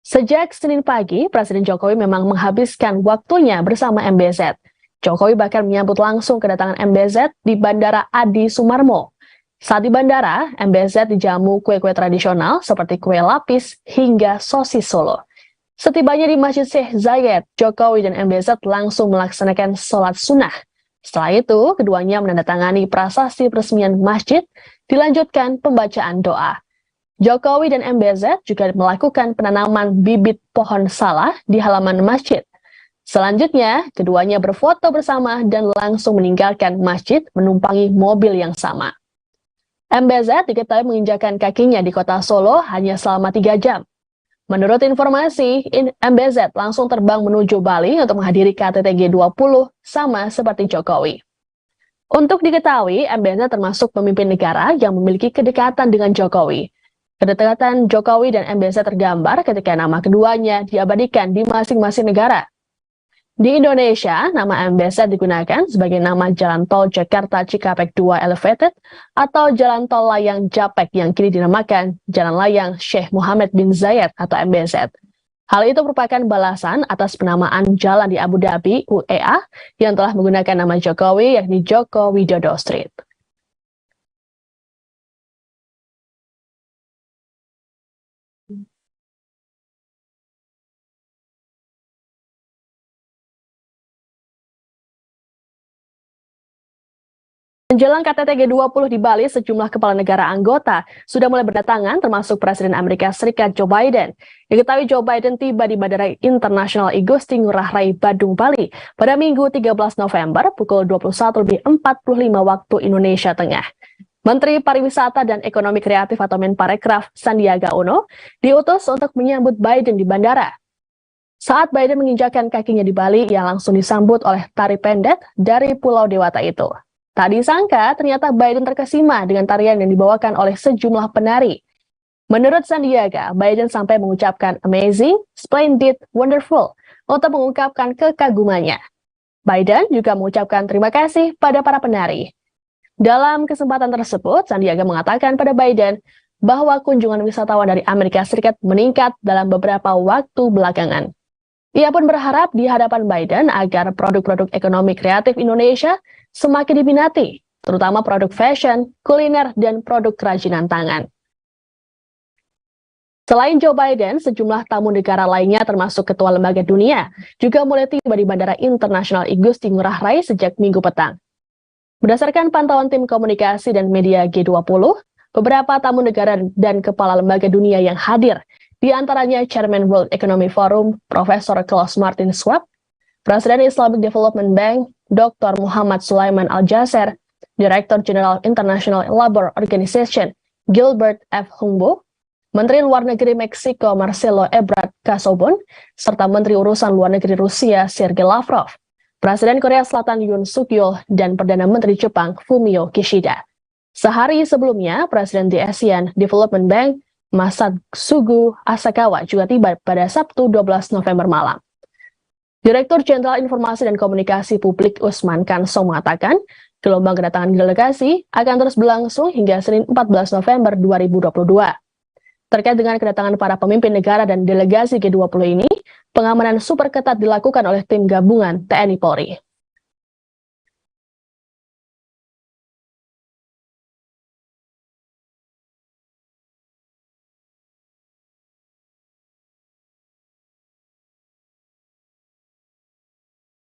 Sejak Senin pagi, Presiden Jokowi memang menghabiskan waktunya bersama MBZ. Jokowi bahkan menyambut langsung kedatangan MBZ di Bandara Adi Sumarmo. Saat di bandara, MBZ dijamu kue-kue tradisional seperti kue lapis hingga sosis Solo. Setibanya di Masjid Syekh Zayed, Jokowi dan MBZ langsung melaksanakan sholat sunnah. Setelah itu, keduanya menandatangani prasasti peresmian masjid, dilanjutkan pembacaan doa. Jokowi dan MBZ juga melakukan penanaman bibit pohon salah di halaman masjid. Selanjutnya, keduanya berfoto bersama dan langsung meninggalkan masjid menumpangi mobil yang sama. MBZ diketahui menginjakan kakinya di kota Solo hanya selama 3 jam. Menurut informasi, MBZ langsung terbang menuju Bali untuk menghadiri KTT G20 sama seperti Jokowi. Untuk diketahui, MBZ termasuk pemimpin negara yang memiliki kedekatan dengan Jokowi. Kedekatan Jokowi dan MBZ tergambar ketika nama keduanya diabadikan di masing-masing negara. Di Indonesia, nama MBZ digunakan sebagai nama Jalan Tol Jakarta Cikampek 2 Elevated atau Jalan Tol Layang Japek yang kini dinamakan Jalan Layang Sheikh Muhammad bin Zayed atau MBZ. Hal itu merupakan balasan atas penamaan jalan di Abu Dhabi UEA yang telah menggunakan nama Jokowi yakni Joko Widodo Street. Menjelang KTT G20 di Bali, sejumlah kepala negara anggota sudah mulai berdatangan, termasuk Presiden Amerika Serikat Joe Biden. Diketahui Joe Biden tiba di Bandara Internasional Igusti Ngurah Rai, Badung, Bali pada Minggu 13 November pukul 21.45 waktu Indonesia Tengah. Menteri Pariwisata dan Ekonomi Kreatif atau Menparekraf Sandiaga Uno diutus untuk menyambut Biden di bandara. Saat Biden menginjakkan kakinya di Bali, ia langsung disambut oleh tari pendek dari Pulau Dewata itu. Tak disangka, ternyata Biden terkesima dengan tarian yang dibawakan oleh sejumlah penari. Menurut Sandiaga, Biden sampai mengucapkan amazing, splendid, wonderful untuk mengungkapkan kekagumannya. Biden juga mengucapkan terima kasih pada para penari. Dalam kesempatan tersebut, Sandiaga mengatakan pada Biden bahwa kunjungan wisatawan dari Amerika Serikat meningkat dalam beberapa waktu belakangan. Ia pun berharap di hadapan Biden agar produk-produk ekonomi kreatif Indonesia semakin diminati, terutama produk fashion, kuliner, dan produk kerajinan tangan. Selain Joe Biden, sejumlah tamu negara lainnya termasuk ketua lembaga dunia juga mulai tiba di Bandara Internasional Igusti Ngurah Rai sejak Minggu petang. Berdasarkan pantauan tim komunikasi dan media G20, beberapa tamu negara dan kepala lembaga dunia yang hadir, di antaranya Chairman World Economic Forum, Profesor Klaus Martin Schwab, Presiden Islamic Development Bank, Dr. Muhammad Sulaiman Al-Jaser, Direktur Jenderal International Labour Organization, Gilbert F. Humbo, Menteri Luar Negeri Meksiko Marcelo Ebrard Casobon, serta Menteri Urusan Luar Negeri Rusia Sergei Lavrov, Presiden Korea Selatan Yoon Suk Yeol, dan Perdana Menteri Jepang Fumio Kishida. Sehari sebelumnya, Presiden di ASEAN Development Bank Masatsugu Asakawa juga tiba pada Sabtu 12 November malam. Direktur Jenderal Informasi dan Komunikasi Publik Usman Kansong mengatakan, gelombang kedatangan delegasi akan terus berlangsung hingga Senin 14 November 2022. Terkait dengan kedatangan para pemimpin negara dan delegasi G20 ini, pengamanan super ketat dilakukan oleh tim gabungan TNI Polri.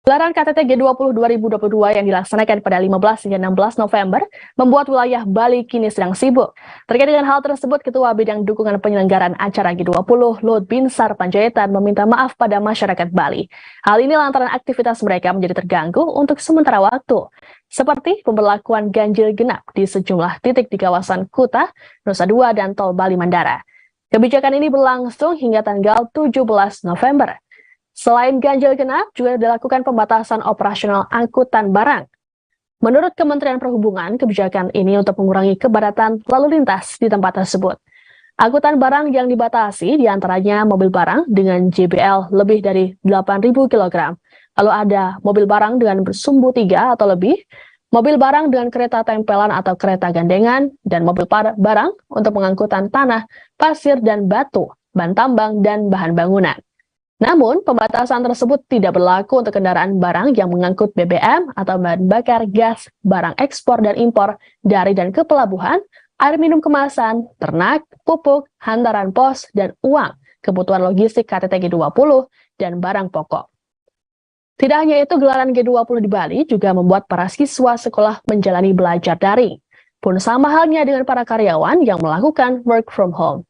Gelaran KTT G20 2022 yang dilaksanakan pada 15 hingga 16 November membuat wilayah Bali kini sedang sibuk. Terkait dengan hal tersebut, Ketua Bidang Dukungan Penyelenggaraan Acara G20, Luhut Binsar Panjaitan, meminta maaf pada masyarakat Bali. Hal ini lantaran aktivitas mereka menjadi terganggu untuk sementara waktu, seperti pemberlakuan ganjil genap di sejumlah titik di kawasan Kuta, Nusa Dua, dan Tol Bali Mandara. Kebijakan ini berlangsung hingga tanggal 17 November. Selain ganjil genap, juga dilakukan pembatasan operasional angkutan barang. Menurut Kementerian Perhubungan, kebijakan ini untuk mengurangi kepadatan lalu lintas di tempat tersebut. Angkutan barang yang dibatasi diantaranya mobil barang dengan JBL lebih dari 8.000 kg. Lalu ada mobil barang dengan bersumbu 3 atau lebih, mobil barang dengan kereta tempelan atau kereta gandengan, dan mobil barang untuk pengangkutan tanah, pasir, dan batu, ban tambang, dan bahan bangunan. Namun, pembatasan tersebut tidak berlaku untuk kendaraan barang yang mengangkut BBM atau bahan bakar gas, barang ekspor dan impor dari dan ke pelabuhan, air minum kemasan, ternak, pupuk, hantaran pos, dan uang, kebutuhan logistik KTT G20, dan barang pokok. Tidak hanya itu, gelaran G20 di Bali juga membuat para siswa sekolah menjalani belajar daring, pun sama halnya dengan para karyawan yang melakukan work from home.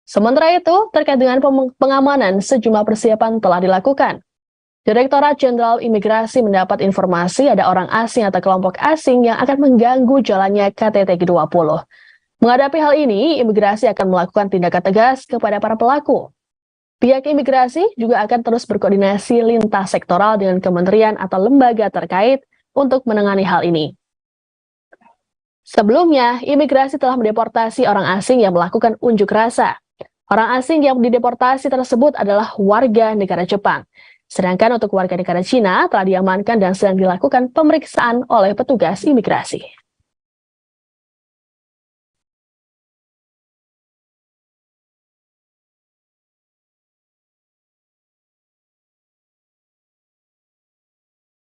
Sementara itu, terkait dengan pengamanan, sejumlah persiapan telah dilakukan. Direktorat Jenderal Imigrasi mendapat informasi ada orang asing atau kelompok asing yang akan mengganggu jalannya KTT G20. Menghadapi hal ini, imigrasi akan melakukan tindakan tegas kepada para pelaku. Pihak imigrasi juga akan terus berkoordinasi lintas sektoral dengan kementerian atau lembaga terkait untuk menangani hal ini. Sebelumnya, imigrasi telah mendeportasi orang asing yang melakukan unjuk rasa. Orang asing yang dideportasi tersebut adalah warga negara Jepang. Sedangkan untuk warga negara Cina telah diamankan dan sedang dilakukan pemeriksaan oleh petugas imigrasi.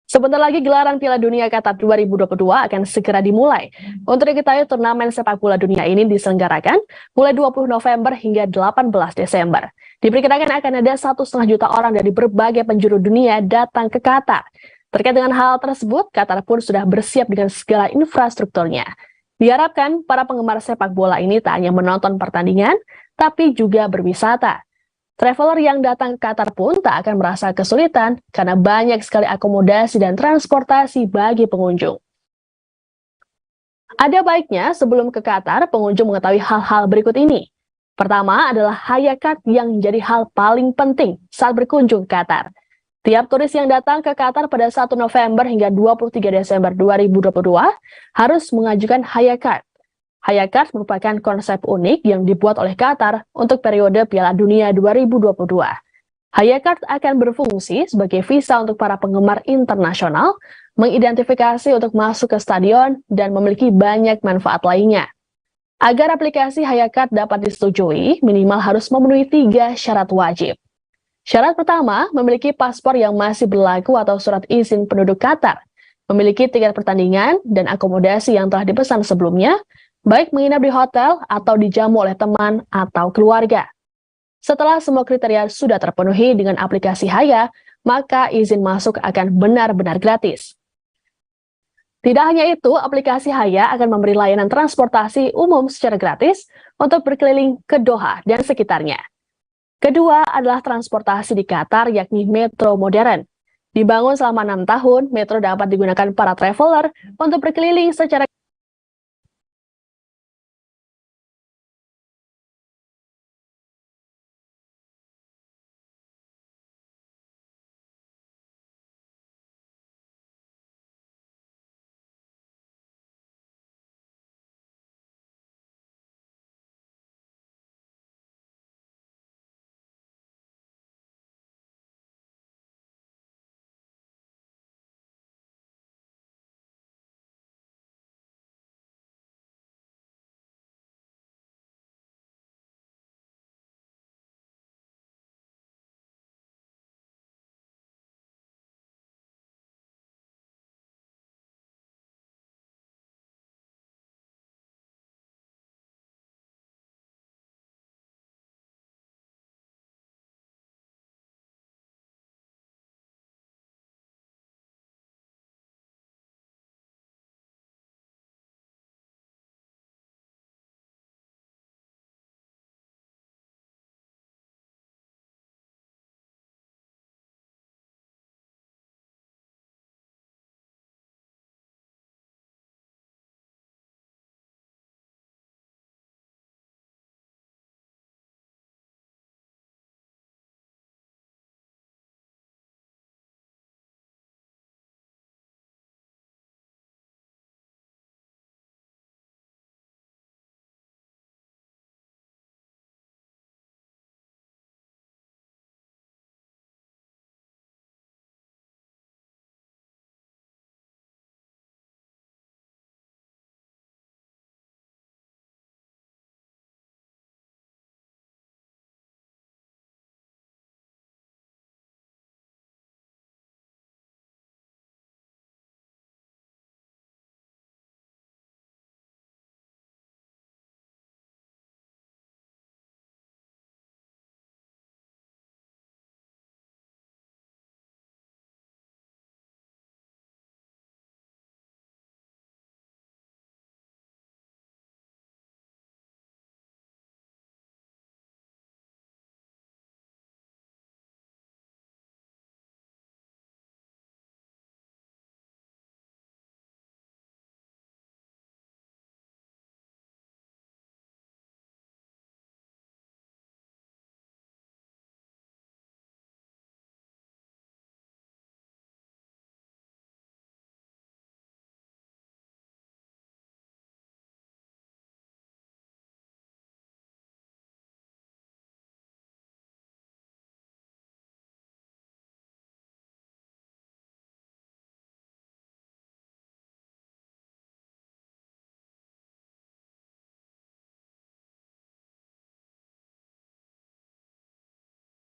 Sebentar lagi gelaran Piala Dunia Qatar 2022 akan segera dimulai. Untuk diketahui, turnamen sepak bola dunia ini diselenggarakan mulai 20 November hingga 18 Desember. Diperkirakan akan ada 1,5 juta orang dari berbagai penjuru dunia datang ke Qatar. Terkait dengan hal tersebut, Qatar pun sudah bersiap dengan segala infrastrukturnya. Diharapkan para penggemar sepak bola ini tak hanya menonton pertandingan, tapi juga berwisata. Traveler yang datang ke Qatar pun tak akan merasa kesulitan karena banyak sekali akomodasi dan transportasi bagi pengunjung. Ada baiknya sebelum ke Qatar, pengunjung mengetahui hal-hal berikut ini. Pertama adalah hayakat yang menjadi hal paling penting saat berkunjung ke Qatar. Tiap turis yang datang ke Qatar pada 1 November hingga 23 Desember 2022 harus mengajukan hayakat. Hayakat merupakan konsep unik yang dibuat oleh Qatar untuk periode Piala Dunia 2022. Hayakat akan berfungsi sebagai visa untuk para penggemar internasional, mengidentifikasi untuk masuk ke stadion, dan memiliki banyak manfaat lainnya. Agar aplikasi Hayakat dapat disetujui, minimal harus memenuhi 3 syarat wajib. Syarat pertama, memiliki paspor yang masih berlaku atau surat izin penduduk Qatar, memiliki tiket pertandingan dan akomodasi yang telah dipesan sebelumnya, baik menginap di hotel atau dijamu oleh teman atau keluarga. Setelah semua kriteria sudah terpenuhi dengan aplikasi Haya, maka izin masuk akan benar-benar gratis. Tidak hanya itu, aplikasi Haya akan memberi layanan transportasi umum secara gratis untuk berkeliling ke Doha dan sekitarnya. Kedua adalah transportasi di Qatar, yakni metro modern. Dibangun selama 6 tahun, metro dapat digunakan para traveler untuk berkeliling secara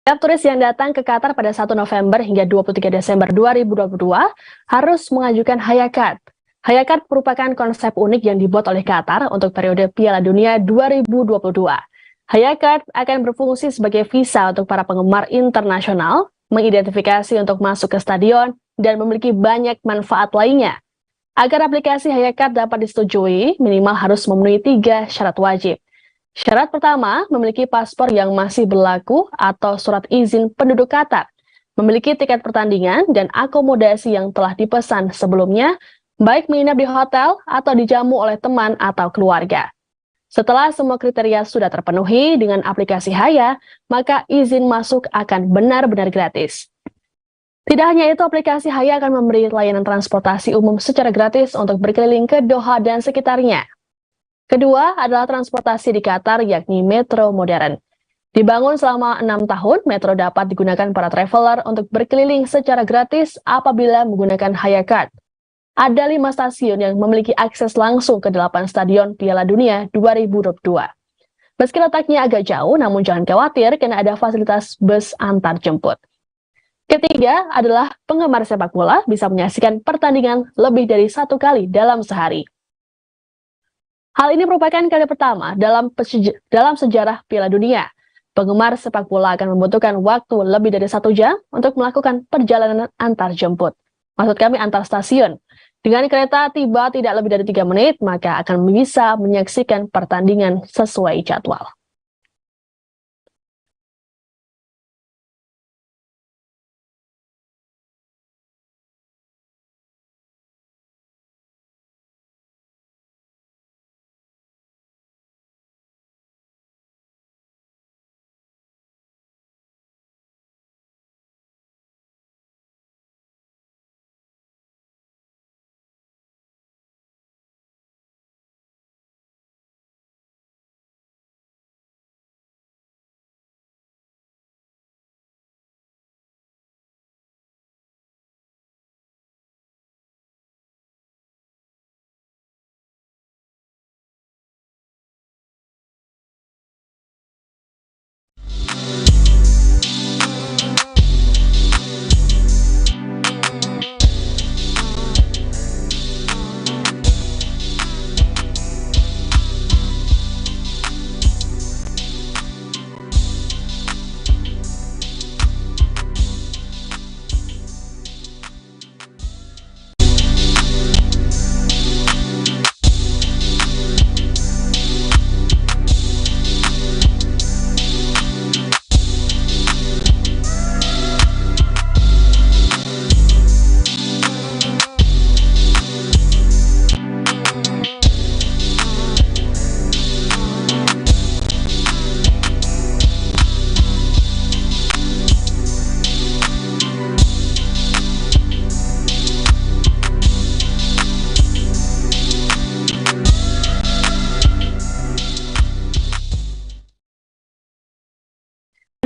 Setiap turis yang datang ke Qatar pada 1 November hingga 23 Desember 2022 harus mengajukan Hayakart. Hayakart merupakan konsep unik yang dibuat oleh Qatar untuk periode Piala Dunia 2022. Hayakart akan berfungsi sebagai visa untuk para penggemar internasional, mengidentifikasi untuk masuk ke stadion, dan memiliki banyak manfaat lainnya. Agar aplikasi Hayakart dapat disetujui, minimal harus memenuhi 3 syarat wajib. Syarat pertama, memiliki paspor yang masih berlaku atau surat izin penduduk Qatar, memiliki tiket pertandingan dan akomodasi yang telah dipesan sebelumnya, baik menginap di hotel atau dijamu oleh teman atau keluarga. Setelah semua kriteria sudah terpenuhi dengan aplikasi Haya, maka izin masuk akan benar-benar gratis. Tidak hanya itu, aplikasi Haya akan memberi layanan transportasi umum secara gratis untuk berkeliling ke Doha dan sekitarnya. Kedua adalah transportasi di Qatar, yakni metro modern. Dibangun selama 6 tahun, metro dapat digunakan para traveler untuk berkeliling secara gratis apabila menggunakan Hayakart. Ada 5 stasiun yang memiliki akses langsung ke 8 stadion Piala Dunia 2022. Meski letaknya agak jauh, namun jangan khawatir karena ada fasilitas bus antar jemput. Ketiga adalah penggemar sepak bola bisa menyaksikan pertandingan lebih dari 1 kali dalam sehari. Hal ini merupakan kali pertama dalam sejarah Piala Dunia. Penggemar sepak bola akan membutuhkan waktu lebih dari 1 jam untuk melakukan perjalanan antar jemput. Maksud kami antar stasiun. Dengan kereta tiba tidak lebih dari 3 menit, maka akan bisa menyaksikan pertandingan sesuai jadwal.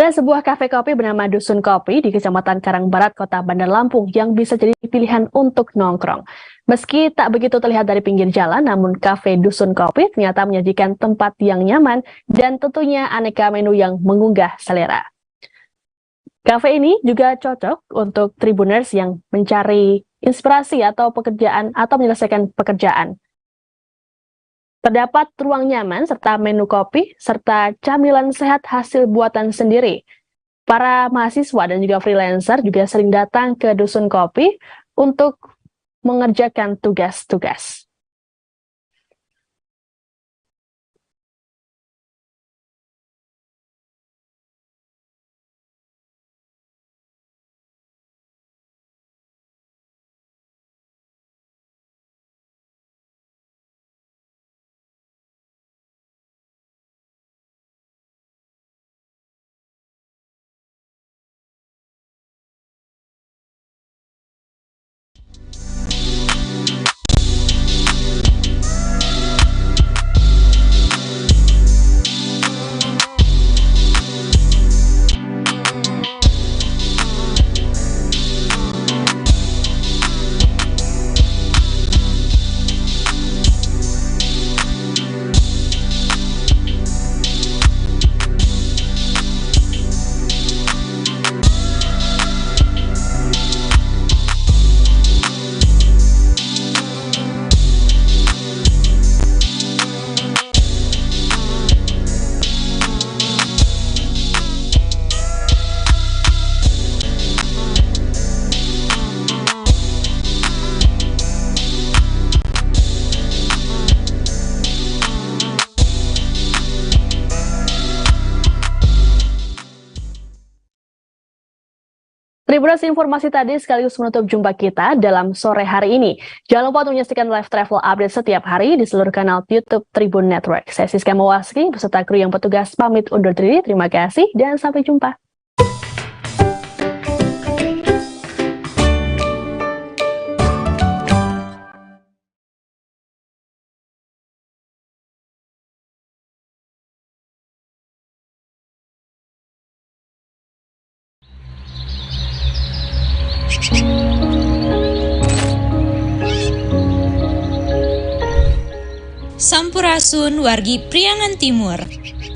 Ada sebuah kafe kopi bernama Dusun Kopi di Kecamatan Karangbarat, Kota Bandar Lampung yang bisa jadi pilihan untuk nongkrong. Meski tak begitu terlihat dari pinggir jalan, namun kafe Dusun Kopi ternyata menyajikan tempat yang nyaman dan tentunya aneka menu yang menggugah selera. Kafe ini juga cocok untuk Tribuners yang mencari inspirasi atau pekerjaan atau menyelesaikan pekerjaan. Terdapat ruang nyaman serta menu kopi serta camilan sehat hasil buatan sendiri. Para mahasiswa dan juga freelancer juga sering datang ke Dusun Kopi untuk mengerjakan tugas-tugas. Tribuners, informasi tadi sekaligus menutup jumpa kita dalam sore hari ini. Jangan lupa untuk menyaksikan live travel update setiap hari di seluruh kanal YouTube Tribun Network. Saya Siska Mawaski beserta kru yang petugas pamit undur diri. Terima kasih dan sampai jumpa. Sampurasun wargi Priangan Timur.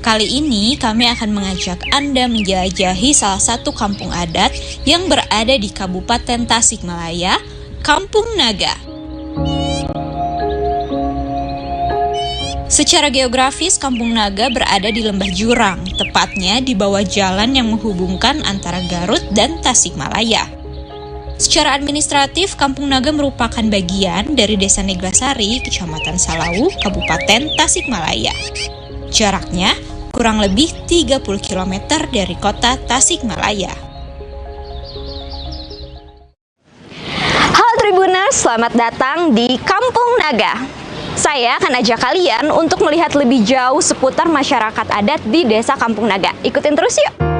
Kali ini kami akan mengajak Anda menjelajahi salah satu kampung adat yang berada di Kabupaten Tasikmalaya, Kampung Naga. Secara geografis, Kampung Naga berada di lembah jurang, tepatnya di bawah jalan yang menghubungkan antara Garut dan Tasikmalaya. Secara administratif, Kampung Naga merupakan bagian dari Desa Neglasari, Kecamatan Salawu, Kabupaten Tasikmalaya. Jaraknya kurang lebih 30 km dari kota Tasikmalaya. Halo Tribuners, selamat datang di Kampung Naga. Saya akan ajak kalian untuk melihat lebih jauh seputar masyarakat adat di Desa Kampung Naga. Ikutin terus yuk!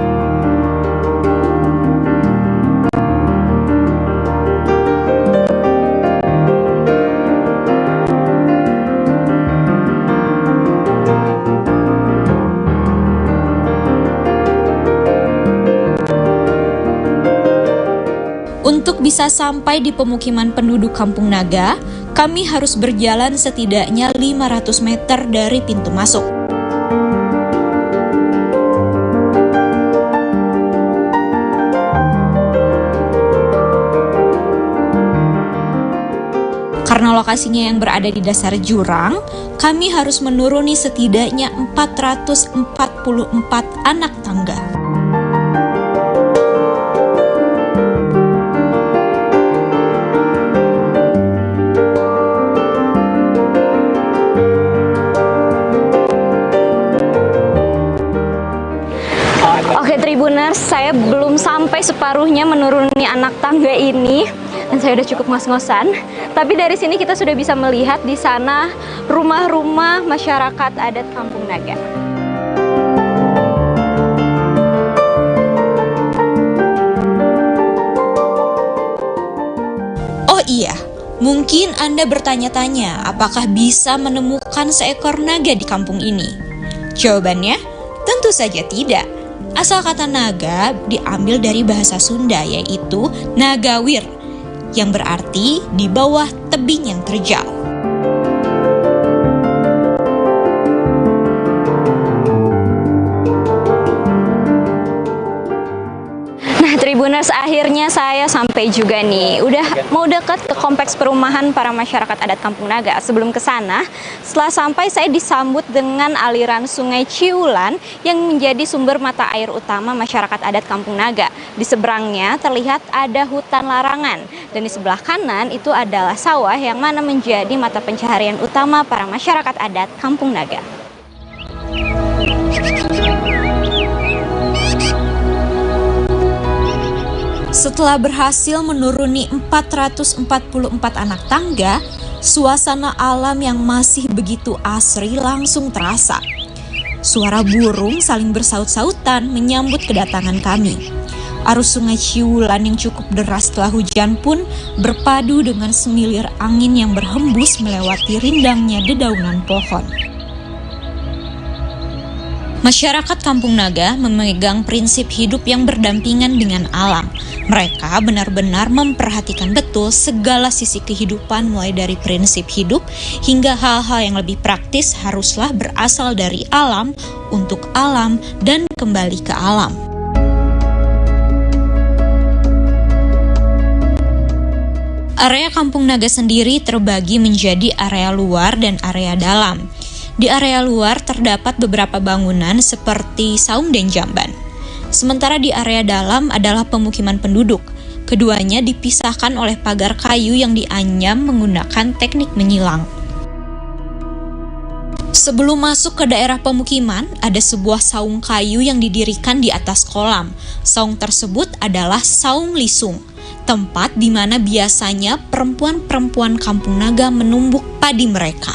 Untuk bisa sampai di pemukiman penduduk Kampung Naga, kami harus berjalan setidaknya 500 meter dari pintu masuk. Karena lokasinya yang berada di dasar jurang, kami harus menuruni setidaknya 444 anak tangga. Oke Tribuners, saya belum sampai separuhnya menuruni anak tangga ini dan saya udah cukup ngos-ngosan. Tapi dari sini kita sudah bisa melihat di sana rumah-rumah masyarakat adat Kampung Naga. Oh iya, mungkin Anda bertanya-tanya apakah bisa menemukan seekor naga di kampung ini? Jawabannya, tentu saja tidak. Asal kata naga diambil dari bahasa Sunda, yaitu nagawir, yang berarti di bawah tebing yang terjal. Nah Tribuners, akhirnya saya sampai juga nih. Udah mau dekat ke kompleks perumahan para masyarakat adat Kampung Naga. Sebelum ke sana, setelah sampai saya disambut dengan aliran Sungai Ciulan yang menjadi sumber mata air utama masyarakat adat Kampung Naga. Di seberangnya terlihat ada hutan larangan dan di sebelah kanan itu adalah sawah yang mana menjadi mata pencaharian utama para masyarakat adat Kampung Naga. Setelah berhasil menuruni 444 anak tangga, suasana alam yang masih begitu asri langsung terasa. Suara burung saling bersaut-sautan menyambut kedatangan kami. Arus Sungai Ciulan yang cukup deras setelah hujan pun berpadu dengan semilir angin yang berhembus melewati rindangnya dedaunan pohon. Masyarakat Kampung Naga memegang prinsip hidup yang berdampingan dengan alam. Mereka benar-benar memperhatikan betul segala sisi kehidupan, mulai dari prinsip hidup hingga hal-hal yang lebih praktis haruslah berasal dari alam, untuk alam, dan kembali ke alam. Area Kampung Naga sendiri terbagi menjadi area luar dan area dalam. Di area luar terdapat beberapa bangunan seperti saung dan jamban. Sementara di area dalam adalah pemukiman penduduk. Keduanya dipisahkan oleh pagar kayu yang dianyam menggunakan teknik menyilang. Sebelum masuk ke daerah pemukiman, ada sebuah saung kayu yang didirikan di atas kolam. Saung tersebut adalah Saung Lisung, tempat di mana biasanya perempuan-perempuan Kampung Naga menumbuk padi mereka.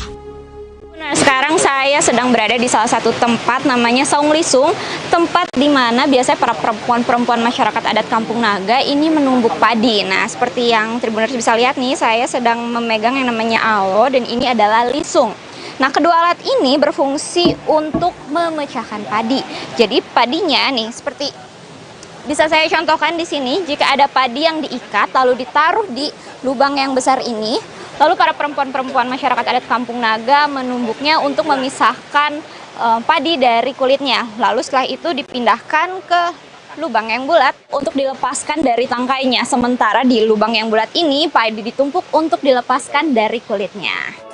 Nah, sekarang saya sedang berada di salah satu tempat namanya Saung Lisung, tempat di mana biasanya para perempuan-perempuan masyarakat adat Kampung Naga ini menumbuk padi. Nah, seperti yang Tribuners bisa lihat nih, saya sedang memegang yang namanya alo dan ini adalah lisung. Nah, kedua alat ini berfungsi untuk memecahkan padi. Jadi padinya nih seperti bisa saya contohkan di sini, jika ada padi yang diikat lalu ditaruh di lubang yang besar ini, lalu para perempuan-perempuan masyarakat adat Kampung Naga menumbuknya untuk memisahkan padi dari kulitnya. Lalu setelah itu dipindahkan ke lubang yang bulat untuk dilepaskan dari tangkainya. Sementara di lubang yang bulat ini padi ditumpuk untuk dilepaskan dari kulitnya.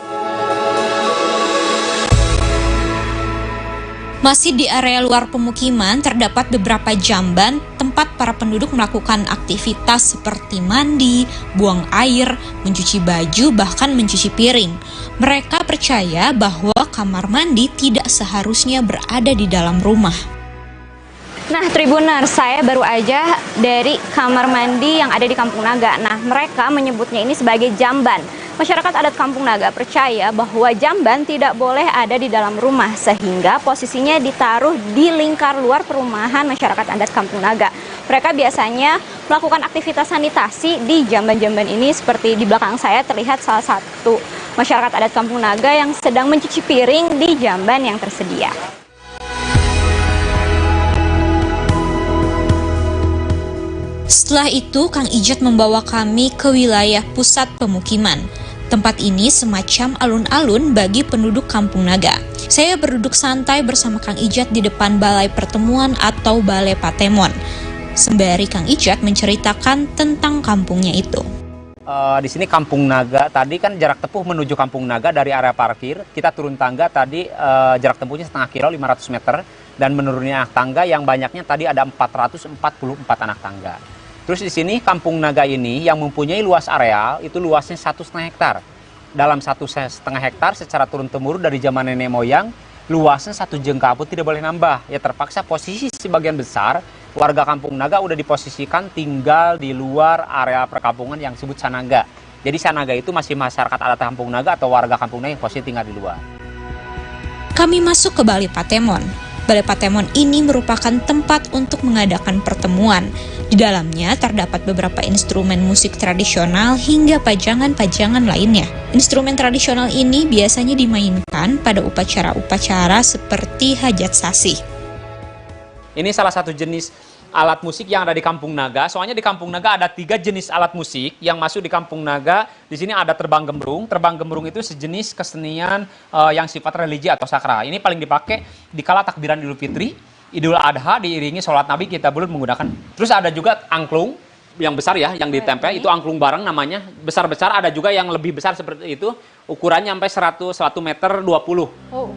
Masih di area luar pemukiman, terdapat beberapa jamban tempat para penduduk melakukan aktivitas seperti mandi, buang air, mencuci baju, bahkan mencuci piring. Mereka percaya bahwa kamar mandi tidak seharusnya berada di dalam rumah. Nah, Tribuners, saya baru aja dari kamar mandi yang ada di Kampung Naga. Nah, mereka menyebutnya ini sebagai jamban. Masyarakat adat Kampung Naga percaya bahwa jamban tidak boleh ada di dalam rumah, sehingga posisinya ditaruh di lingkar luar perumahan masyarakat adat Kampung Naga. Mereka biasanya melakukan aktivitas sanitasi di jamban-jamban ini. Seperti di belakang saya terlihat salah satu masyarakat adat Kampung Naga yang sedang mencuci piring di jamban yang tersedia. Setelah itu, Kang Ijat membawa kami ke wilayah pusat pemukiman. Tempat ini semacam alun-alun bagi penduduk Kampung Naga. Saya berduduk santai bersama Kang Ijat di depan balai pertemuan atau balai Patemon. Sembari Kang Ijat menceritakan tentang kampungnya itu. Di sini Kampung Naga, tadi kan jarak tempuh menuju Kampung Naga dari area parkir. Kita turun tangga tadi jarak tempuhnya setengah kilo, 500 meter. Dan menurunnya tangga yang banyaknya tadi ada 444 anak tangga. Terus di sini Kampung Naga ini yang mempunyai luas areal itu luasnya 1,5 hektar. Dalam 1,5 hektar secara turun-temurun dari zaman nenek moyang, luasnya 1 jengkal pun tidak boleh nambah. Ya terpaksa posisi sebagian besar warga Kampung Naga udah diposisikan tinggal di luar area perkampungan yang disebut Sanaga. Jadi Sanaga itu masih masyarakat adat Kampung Naga atau warga Kampung Naga yang posisi tinggal di luar. Kami masuk ke Balai Patemon. Balai Patemon ini merupakan tempat untuk mengadakan pertemuan. Di dalamnya terdapat beberapa instrumen musik tradisional hingga pajangan-pajangan lainnya. Instrumen tradisional ini biasanya dimainkan pada upacara-upacara seperti hajat sasih. Ini salah satu jenis alat musik yang ada di Kampung Naga. Soalnya di Kampung Naga ada 3 jenis alat musik yang masuk di Kampung Naga. Di sini ada terbang gembrung. Terbang gembrung itu sejenis kesenian yang sifat religi atau sakral. Ini paling dipakai di kala takbiran Idul Fitri, Idul Adha diiringi sholat Nabi kita belum menggunakan. Terus ada juga angklung yang besar ya, yang ditempel itu angklung bareng namanya. Besar-besar, ada juga yang lebih besar seperti itu. Ukurannya sampai 1 meter 20. Oh.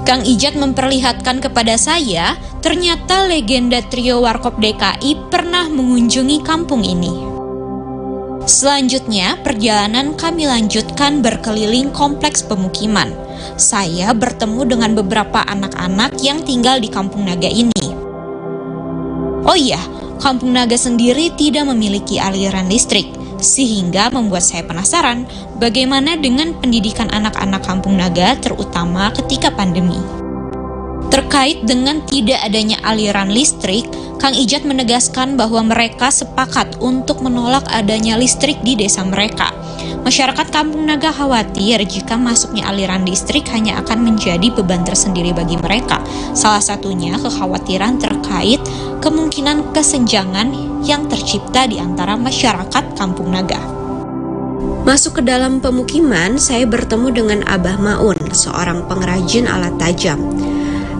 Kang Ijat memperlihatkan kepada saya, ternyata legenda trio Warkop DKI pernah mengunjungi kampung ini. Selanjutnya, perjalanan kami lanjutkan berkeliling kompleks pemukiman. Saya bertemu dengan beberapa anak-anak yang tinggal di Kampung Naga ini. Oh iya, Kampung Naga sendiri tidak memiliki aliran listrik, sehingga membuat saya penasaran bagaimana dengan pendidikan anak-anak Kampung Naga terutama ketika pandemi. Terkait dengan tidak adanya aliran listrik, Kang Ijat menegaskan bahwa mereka sepakat untuk menolak adanya listrik di desa mereka. Masyarakat Kampung Naga khawatir jika masuknya aliran listrik hanya akan menjadi beban tersendiri bagi mereka. Salah satunya kekhawatiran terkait kemungkinan kesenjangan yang tercipta di antara masyarakat Kampung Naga. Masuk ke dalam pemukiman, saya bertemu dengan Abah Maun, seorang pengrajin alat tajam.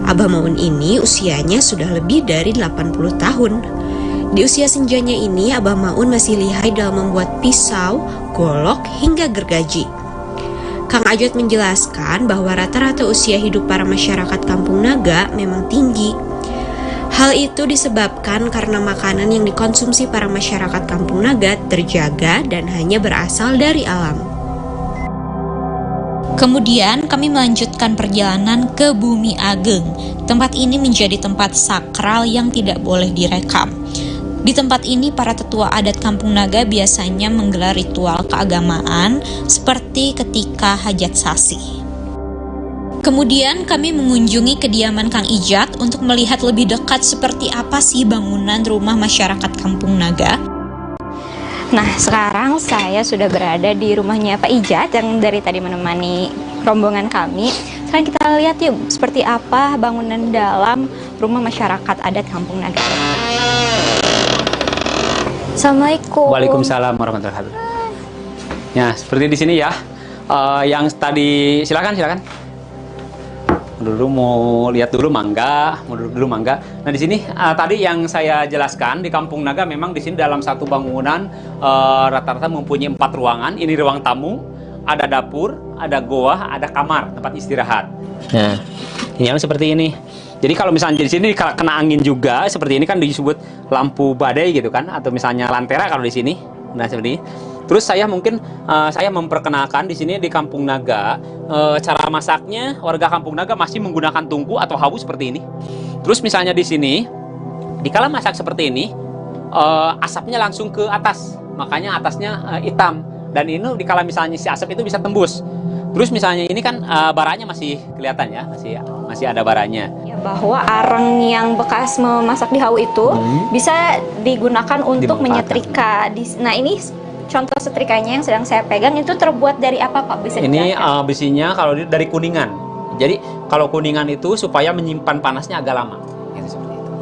Abah Maun ini usianya sudah lebih dari 80 tahun. Di usia senjanya ini, Abah Maun masih lihai dalam membuat pisau, golok, hingga gergaji. Kang Ajat menjelaskan bahwa rata-rata usia hidup para masyarakat Kampung Naga memang tinggi. Hal itu disebabkan karena makanan yang dikonsumsi para masyarakat Kampung Naga terjaga dan hanya berasal dari alam. Kemudian kami melanjutkan perjalanan ke Bumi Ageng. Tempat ini menjadi tempat sakral yang tidak boleh direkam. Di tempat ini para tetua adat Kampung Naga biasanya menggelar ritual keagamaan seperti ketika hajat sasi. Kemudian kami mengunjungi kediaman Kang Ijat untuk melihat lebih dekat seperti apa sih bangunan rumah masyarakat Kampung Naga. Nah, sekarang saya sudah berada di rumahnya Pak Ijat yang dari tadi menemani rombongan kami. Sekarang kita lihat yuk seperti apa bangunan dalam rumah masyarakat adat Kampung Naga. Assalamualaikum. Waalaikumsalam warahmatullahi wabarakatuh. Ya, seperti di sini ya. Yang tadi silakan. Dulu mau lihat dulu mangga, Nah di sini tadi yang saya jelaskan di Kampung Naga memang di sini dalam satu bangunan rata-rata mempunyai 4 ruangan. Ini ruang tamu, ada dapur, ada goa, ada kamar tempat istirahat. Nah, yang seperti ini. Jadi kalau misalnya di sini kena angin juga seperti ini kan disebut lampu badai gitu kan, atau misalnya lantera kalau di sini. Nah seperti ini. Terus saya memperkenalkan di sini di Kampung Naga cara masaknya warga Kampung Naga masih menggunakan tungku atau hawu seperti ini. Terus misalnya di sini dikala masak seperti ini asapnya langsung ke atas, makanya atasnya hitam. Dan ini dikala misalnya si asap itu bisa tembus. Terus misalnya ini kan baranya masih kelihatan ya, masih ada baranya. Ya, bahwa arang yang bekas memasak di hawu itu bisa digunakan untuk menyetrika. Nah ini contoh setrikanya yang sedang saya pegang itu terbuat dari apa Pak? Bisa ini besinya kalau dari kuningan. Jadi kalau kuningan itu supaya menyimpan panasnya agak lama. Gitu, seperti itu.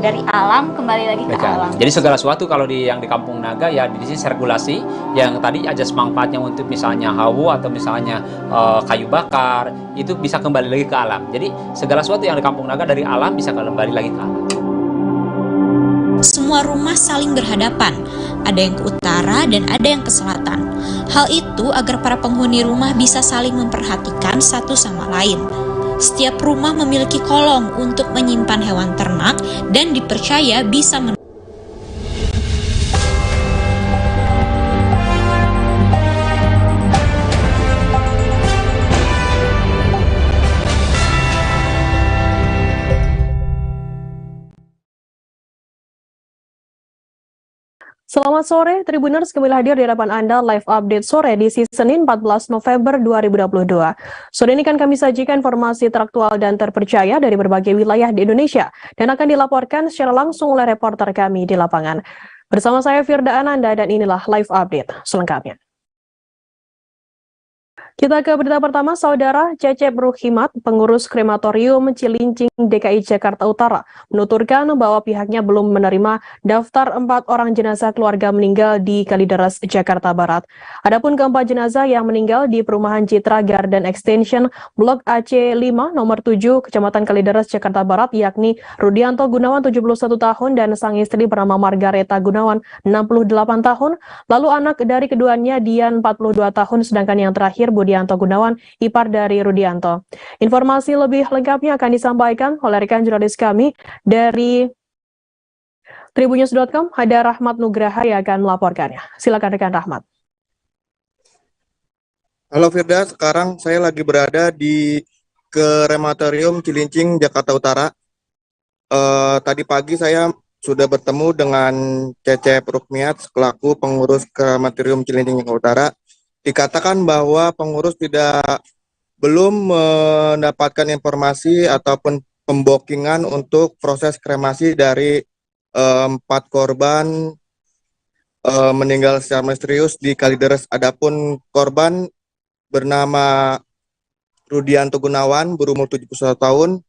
Dari alam kembali lagi ke alam. Jadi segala sesuatu kalau yang di Kampung Naga ya di sini sirkulasi yang tadi ajas manfaatnya untuk misalnya hawu atau misalnya kayu bakar itu bisa kembali lagi ke alam. Jadi segala sesuatu yang di Kampung Naga dari alam bisa kembali lagi ke alam. Semua rumah saling berhadapan, ada yang ke utara dan ada yang ke selatan. Hal itu agar para penghuni rumah bisa saling memperhatikan satu sama lain. Setiap rumah memiliki kolong untuk menyimpan hewan ternak dan dipercaya bisa Selamat sore, Tribuners, kembali hadir di hadapan Anda live update sore di Senin 14 November 2022. Sore ini kan kami sajikan informasi teraktual dan terpercaya dari berbagai wilayah di Indonesia dan akan dilaporkan secara langsung oleh reporter kami di lapangan. Bersama saya Firda Ananda dan inilah live update selengkapnya. Kita ke berita pertama, Saudara Cecep Ruhimat, pengurus krematorium Cilincing DKI Jakarta Utara, menuturkan bahwa pihaknya belum menerima daftar 4 orang jenazah keluarga meninggal di Kalideres, Jakarta Barat. Adapun keempat jenazah yang meninggal di perumahan Citra Garden Extension, Blok AC5, nomor 7, Kecamatan Kalideres, Jakarta Barat, yakni Rudianto Gunawan, 71 tahun, dan sang istri bernama Margareta Gunawan, 68 tahun, lalu anak dari keduanya Dian, 42 tahun, sedangkan yang terakhir Budianto Gunawan, ipar dari Rudianto. Informasi lebih lengkapnya akan disampaikan oleh rekan jurnalis kami dari Tribunnews.com, ada Rahmat Nugraha yang akan melaporkannya. Silakan rekan Rahmat. Halo Firda, sekarang saya lagi berada di Krematorium Cilincing, Jakarta Utara. Tadi pagi saya sudah bertemu dengan Cecep Ruhimat selaku pengurus Krematorium Cilincing, Jakarta Utara. Dikatakan bahwa pengurus belum mendapatkan informasi ataupun pembokingan untuk proses kremasi dari 4 korban meninggal secara misterius di Kalideres. Adapun korban bernama Rudianto Gunawan berumur 71 tahun,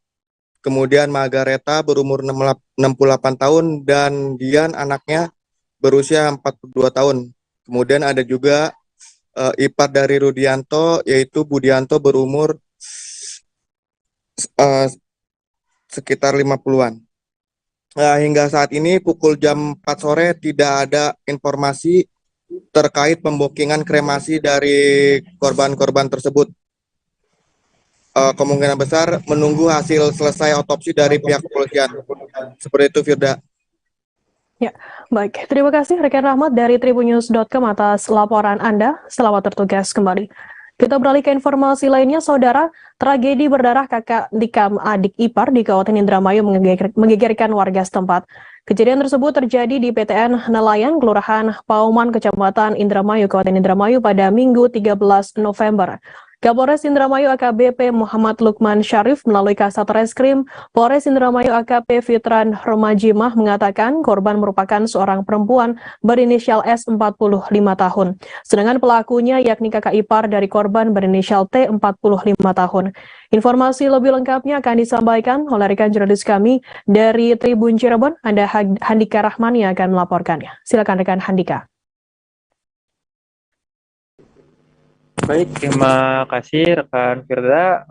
kemudian Margareta berumur 68 tahun, dan Dian anaknya berusia 42 tahun. Kemudian ada juga ipar dari Rudianto yaitu Budianto berumur sekitar 50-an. Hingga saat ini pukul jam 4 sore tidak ada informasi terkait pembokingan kremasi dari korban-korban tersebut. Kemungkinan besar menunggu hasil selesai otopsi dari pihak kepolisian. Seperti itu, Firda. Ya, baik. Terima kasih rekan Rahmat dari Tribunnews.com atas laporan Anda. Selamat bertugas kembali. Kita beralih ke informasi lainnya, Saudara. Tragedi berdarah kakak nikam adik ipar di Kabupaten Indramayu menggegerkan warga setempat. Kejadian tersebut terjadi di PTN Nelayan, Kelurahan Pauman, Kecamatan Indramayu, Kabupaten Indramayu pada Minggu 13 November. Kapolres Indramayu AKBP Muhammad Lukman Syarif melalui Kasat Reskrim Polres Indramayu AKP Fitran Romajimah mengatakan korban merupakan seorang perempuan berinisial S 45 tahun. Sedangkan pelakunya yakni kakak ipar dari korban berinisial T 45 tahun. Informasi lebih lengkapnya akan disampaikan oleh rekan jurnalis kami dari Tribun Cirebon. Ada Handika Rahmani yang akan melaporkannya. Silakan rekan Handika. Baik, terima kasih rekan Firda.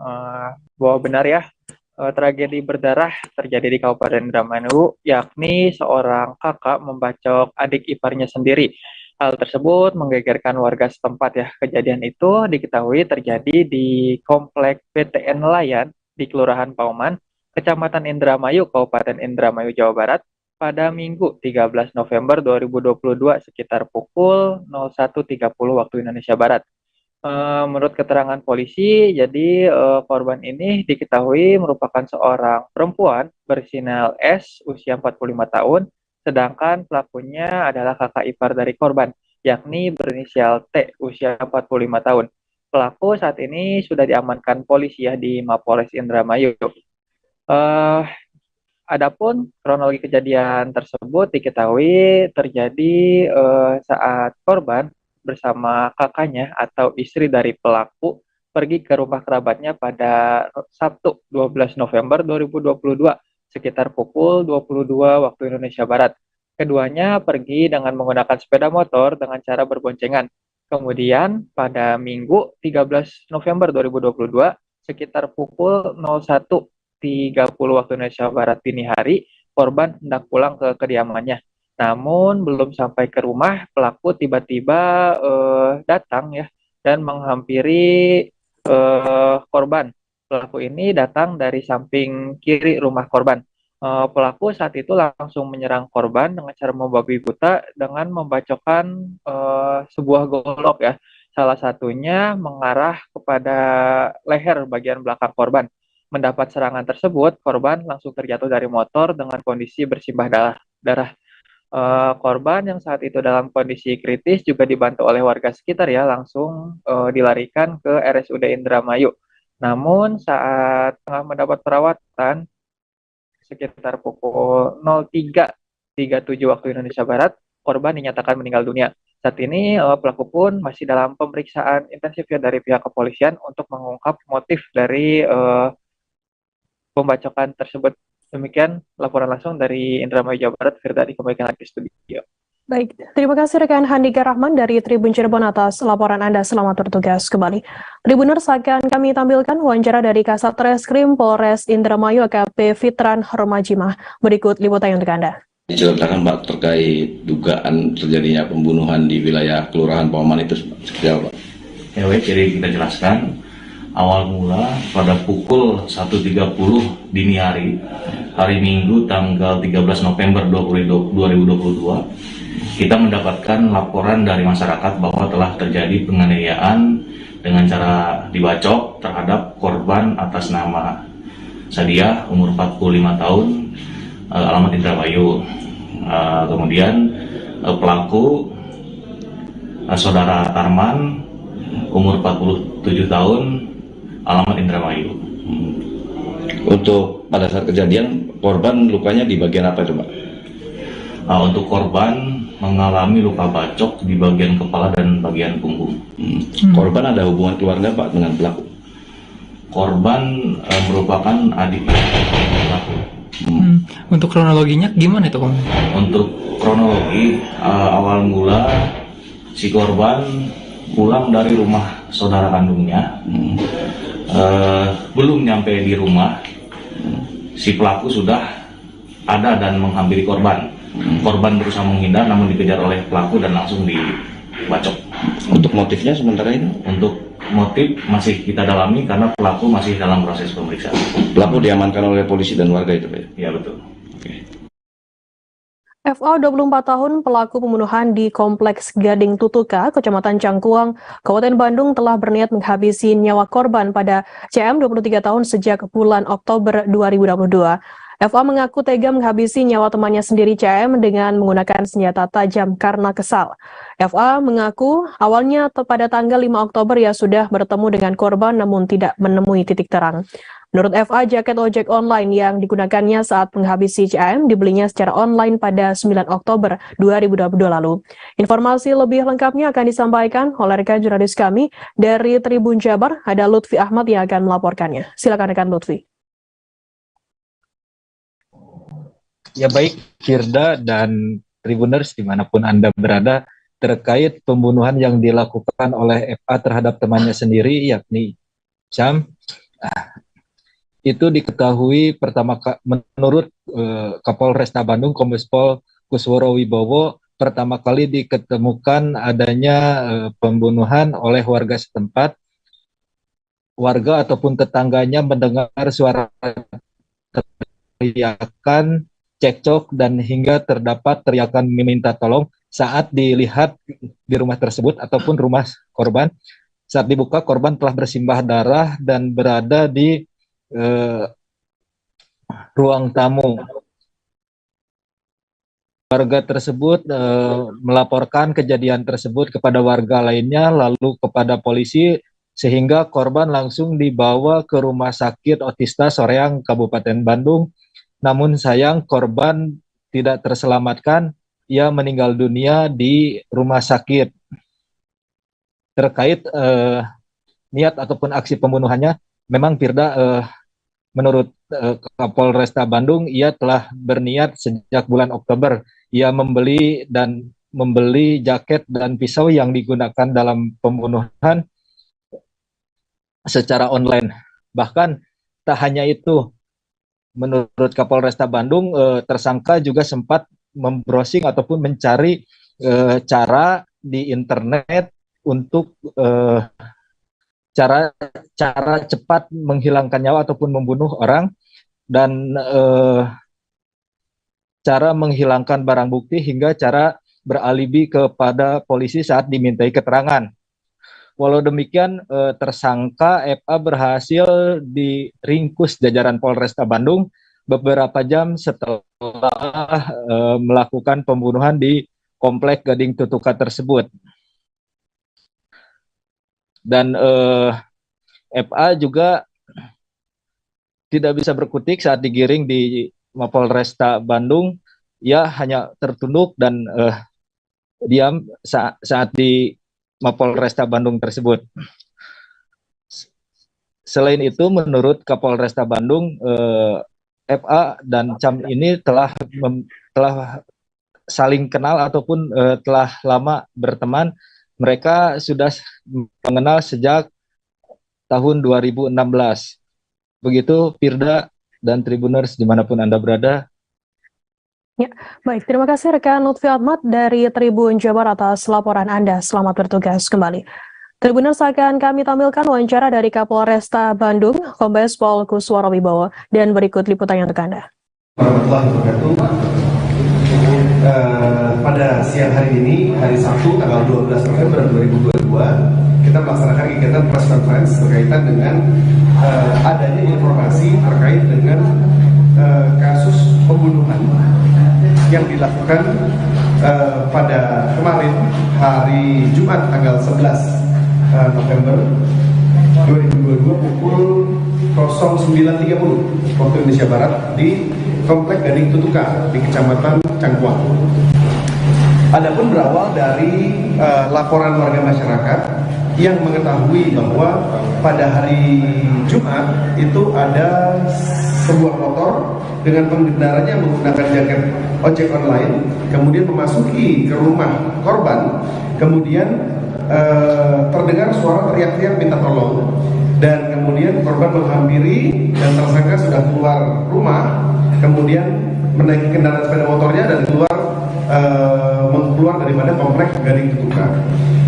Bahwa benar ya, tragedi berdarah terjadi di Kabupaten Indramayu, yakni seorang kakak membacok adik iparnya sendiri. Hal tersebut menggegerkan warga setempat ya. Kejadian itu diketahui terjadi di Komplek PTN Nelayan di Kelurahan Pauman, Kecamatan Indramayu, Kabupaten Indramayu, Jawa Barat, pada Minggu 13 November 2022 sekitar pukul 01.30 waktu Indonesia Barat. Menurut keterangan polisi, jadi korban ini diketahui merupakan seorang perempuan berinisial S usia 45 tahun, sedangkan pelakunya adalah kakak ipar dari korban, yakni berinisial T usia 45 tahun. Pelaku saat ini sudah diamankan polisi ya di Mapolres Indramayu. Adapun kronologi kejadian tersebut diketahui terjadi saat korban bersama kakaknya atau istri dari pelaku pergi ke rumah kerabatnya pada Sabtu 12 November 2022 sekitar pukul 22 waktu Indonesia Barat. Keduanya pergi dengan menggunakan sepeda motor dengan cara berboncengan. Kemudian pada Minggu 13 November 2022 sekitar pukul 01.30 waktu Indonesia Barat dini hari, korban hendak pulang ke kediamannya. Namun belum sampai ke rumah, pelaku tiba-tiba datang ya dan menghampiri korban. Pelaku ini datang dari samping kiri rumah korban. Pelaku saat itu langsung menyerang korban dengan cara membabi buta dengan membacokkan sebuah golok ya. Salah satunya mengarah kepada leher bagian belakang korban. Mendapat serangan tersebut, korban langsung terjatuh dari motor dengan kondisi bersimbah darah. Korban yang saat itu dalam kondisi kritis juga dibantu oleh warga sekitar ya, langsung dilarikan ke RSUD Indramayu. Namun saat tengah mendapat perawatan sekitar pukul 03.37 waktu Indonesia Barat, korban dinyatakan meninggal dunia. Saat ini pelaku pun masih dalam pemeriksaan intensif ya dari pihak kepolisian untuk mengungkap motif dari pembacokan tersebut. Demikian laporan langsung dari Indramayu, Jawa Barat. Firda dikembalikan lagi ke studio. Baik, terima kasih rekan Handika Rahman dari Tribun Cirebon atas laporan Anda. Selamat bertugas kembali. Tribuners, akan kami tampilkan wawancara dari Kasat Reskrim Polres Indramayu AKP Fitran Romajimah. Berikut liputan untuk Anda. Diceritakan Pak terkait dugaan terjadinya pembunuhan di wilayah Kelurahan Pauman itu seperti apa Pak? Ya baik, jadi kita jelaskan. Awal mula pada pukul 1.30 dini hari Minggu tanggal 13 November 2022 kita mendapatkan laporan dari masyarakat bahwa telah terjadi penganiayaan dengan cara dibacok terhadap korban atas nama Sadia umur 45 tahun, alamat Indramayu. Kemudian pelaku saudara Tarman umur 47 tahun, alamat Indramayu. Untuk pada saat kejadian korban lukanya di bagian apa itu Pak? Untuk korban mengalami luka bacok di bagian kepala dan bagian punggung. Korban ada hubungan keluarga Pak dengan pelaku? Korban merupakan adik pelaku. Untuk kronologinya gimana itu Om? Untuk kronologi awal mula si korban pulang dari rumah saudara kandungnya. Belum nyampe di rumah, si pelaku sudah ada dan menghampiri korban. Korban berusaha menghindar namun dikejar oleh pelaku dan langsung dibacok. Untuk motifnya sementara ini? Untuk motif masih kita dalami karena pelaku masih dalam proses pemeriksaan. Pelaku diamankan oleh polisi dan warga itu Pak? Ya betul. FA 24 tahun pelaku pembunuhan di Kompleks Gading Tutuka, Kecamatan Cangkuang, Kabupaten Bandung telah berniat menghabisi nyawa korban pada CM 23 tahun sejak bulan Oktober 2022. FA mengaku tega menghabisi nyawa temannya sendiri CM dengan menggunakan senjata tajam karena kesal. FA mengaku awalnya pada tanggal 5 Oktober ia sudah bertemu dengan korban namun tidak menemui titik terang. Menurut FA, jaket ojek online yang digunakannya saat menghabisi CM dibelinya secara online pada 9 Oktober 2022 lalu. Informasi lebih lengkapnya akan disampaikan oleh rekan jurnalis kami dari Tribun Jabar, ada Lutfi Ahmad yang akan melaporkannya. Silakan rekan Lutfi. Ya baik, Firda dan Tribuners dimanapun Anda berada, terkait pembunuhan yang dilakukan oleh FA terhadap temannya sendiri, yakni Syam, itu diketahui menurut Kapolresta Bandung, Kombes Pol Kusworo Wibowo, pertama kali diketemukan adanya pembunuhan oleh warga setempat. Warga ataupun tetangganya mendengar suara teriakan, cekcok, dan hingga terdapat teriakan meminta tolong saat dilihat di rumah tersebut ataupun rumah korban. Saat dibuka, korban telah bersimbah darah dan berada di ruang tamu. Warga tersebut melaporkan kejadian tersebut kepada warga lainnya, lalu kepada polisi, sehingga korban langsung dibawa ke Rumah Sakit Otista Soreang, Kabupaten Bandung. Namun sayang korban tidak terselamatkan, ia meninggal dunia di rumah sakit. Terkait niat ataupun aksi pembunuhannya, memang Firda, menurut Kapolresta Bandung, ia telah berniat sejak bulan Oktober. Ia membeli jaket dan pisau yang digunakan dalam pembunuhan secara online. Bahkan tak hanya itu, menurut Kapolresta Bandung, tersangka juga sempat membrowsing ataupun mencari cara di internet untuk cara cepat menghilangkan nyawa ataupun membunuh orang, dan cara menghilangkan barang bukti hingga cara beralibi kepada polisi saat dimintai keterangan. Walau demikian, tersangka FA berhasil diringkus jajaran Polresta Bandung beberapa jam setelah melakukan pembunuhan di Komplek Gading Tutuka tersebut. Dan FA juga tidak bisa berkutik saat digiring di Mapolresta Bandung. Ia hanya tertunduk dan diam saat di Mapolresta Bandung tersebut. Selain itu, menurut Kapolresta Bandung, FA dan Cam ini telah saling kenal ataupun telah lama berteman. Mereka sudah mengenal sejak tahun 2016. Begitu Firda dan Tribuners dimanapun Anda berada. Ya, baik. Terima kasih rekan Lutfi Ahmad dari Tribun Jabar atas laporan Anda. Selamat bertugas kembali. Tribuners, akan kami tampilkan wawancara dari Kapolresta Bandung, Kombes Pol Kusworo Wibowo, dan berikut liputannya untuk Anda. Warahmatullahi wabarakatuh. Pada siang hari ini, hari Sabtu, tanggal 12 November 2022, kita melaksanakan kegiatan press conference berkaitan dengan adanya informasi terkait dengan kasus pembunuhan yang dilakukan pada kemarin hari Jumat tanggal 11 November 2022 pukul 09.30 waktu Indonesia Barat di Komplek Gading Tutuka di Kecamatan Cangkuang. Adapun berawal dari laporan warga masyarakat yang mengetahui bahwa pada hari Jumat itu ada sebuah motor dengan pengendaranya menggunakan jaket ojek online, kemudian memasuki ke rumah korban, kemudian terdengar suara teriak-teriak minta tolong, dan kemudian korban menghampiri dan tersangka sudah keluar rumah, kemudian menaiki kendaraan sepeda motornya dan keluar daripada Komplek Gading Tutuka.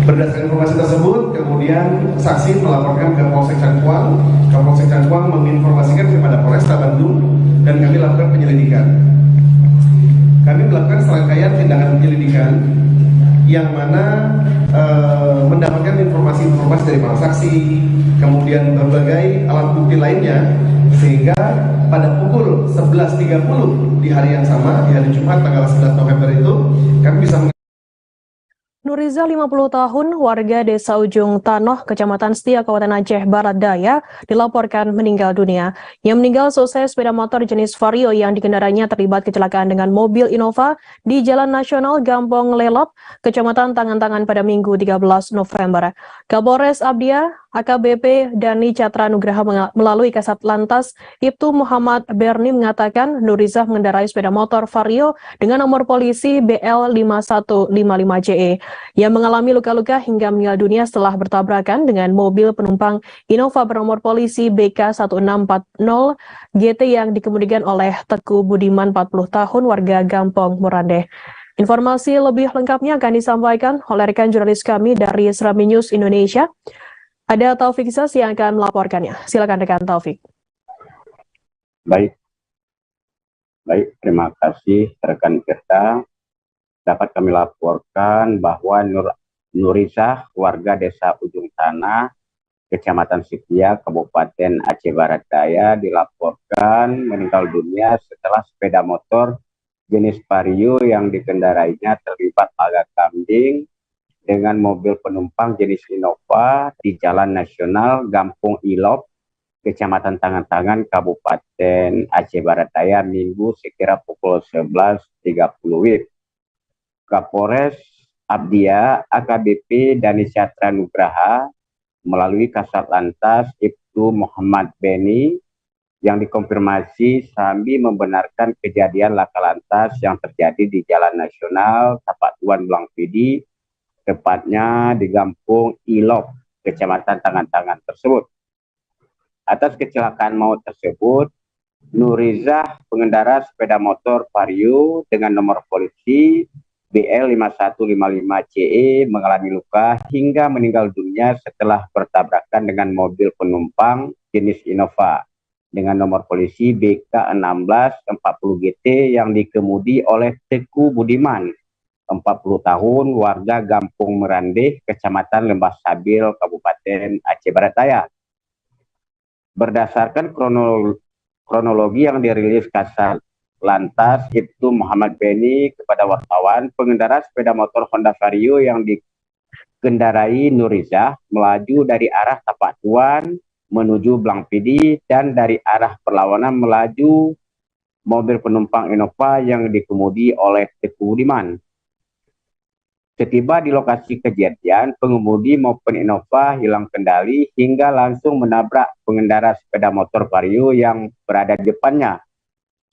Berdasarkan informasi tersebut, kemudian saksi melaporkan ke Polsek Cangkuang. Kapolsek Cangkuang menginformasikan kepada Polresta Bandung dan kami lakukan penyelidikan. kami melakukan serangkaian tindakan penyelidikan yang mana mendapatkan informasi-informasi dari para saksi, kemudian berbagai alat bukti lainnya, sehingga pada pukul 11.30 di hari yang sama, di hari Jumat tanggal 11 November itu, kami bisa Nuriza, 50 tahun, warga Desa Ujung Tanoh, Kecamatan Setia, Kabupaten Aceh Barat Daya, dilaporkan meninggal dunia. Yang meninggal selesai sepeda motor jenis Vario yang dikendaranya terlibat kecelakaan dengan mobil Innova di Jalan Nasional Gampong Lelop, Kecamatan Tangan-Tangan pada Minggu 13 November. Kapolres Abdia, AKBP Dani Catra Nugraha melalui Kasat Lantas Ibtu Muhammad Berni mengatakan Nuriza mengendarai sepeda motor Vario dengan nomor polisi BL5155JE yang mengalami luka-luka hingga meninggal dunia setelah bertabrakan dengan mobil penumpang Innova bernomor polisi BK1640 GT yang dikemudikan oleh Teguh Budiman 40 tahun warga Gampong Murandeh. Informasi lebih lengkapnya akan disampaikan oleh rekan jurnalis kami dari Serami News Indonesia. Ada Taufik Sas yang akan melaporkannya. Silakan rekan Taufik. Baik, terima kasih rekan Tirta. Dapat kami laporkan bahwa Nuriza, warga Desa Ujung Tanah, Kecamatan Setia, Kabupaten Aceh Barat Daya, dilaporkan meninggal dunia setelah sepeda motor jenis Vario yang dikendarainya terlibat laga kambing dengan mobil penumpang jenis Innova di Jalan Nasional Gampong Ilop, Kecamatan Tangan-Tangan, Kabupaten Aceh Barat Daya, Minggu sekira pukul 11.30 WIB. Kapolres Abdia, AKBP Dani Catra Nugraha melalui Kasat Lantas Ibtu Muhammad Beni yang dikonfirmasi sambil membenarkan kejadian laka lantas yang terjadi di Jalan Nasional Tapak Tuan Blang Pidi, tepatnya di Gampong Ilop, Kecamatan Tangan-Tangan tersebut. Atas kecelakaan maut tersebut, Nuriza, pengendara sepeda motor Vario dengan nomor polisi BL5155CE mengalami luka hingga meninggal dunia setelah bertabrakan dengan mobil penumpang jenis Innova dengan nomor polisi BK1640GT yang dikemudi oleh Teguh Budiman 40 tahun, warga Gampong Merandeh, Kecamatan Lembah Sabil, Kabupaten Aceh Barat Daya. Berdasarkan kronologi yang dirilis Kasat Lantas Ibtu Muhammad Beni kepada wartawan, pengendara sepeda motor Honda Vario yang dikendarai Nuriza melaju dari arah Tapak Tuan menuju Blang Pidi dan dari arah perlawanan melaju mobil penumpang Innova yang dikemudi oleh Teguh Budiman. Setiba di lokasi kejadian, pengemudi maupun Innova hilang kendali hingga langsung menabrak pengendara sepeda motor Vario yang berada di depannya.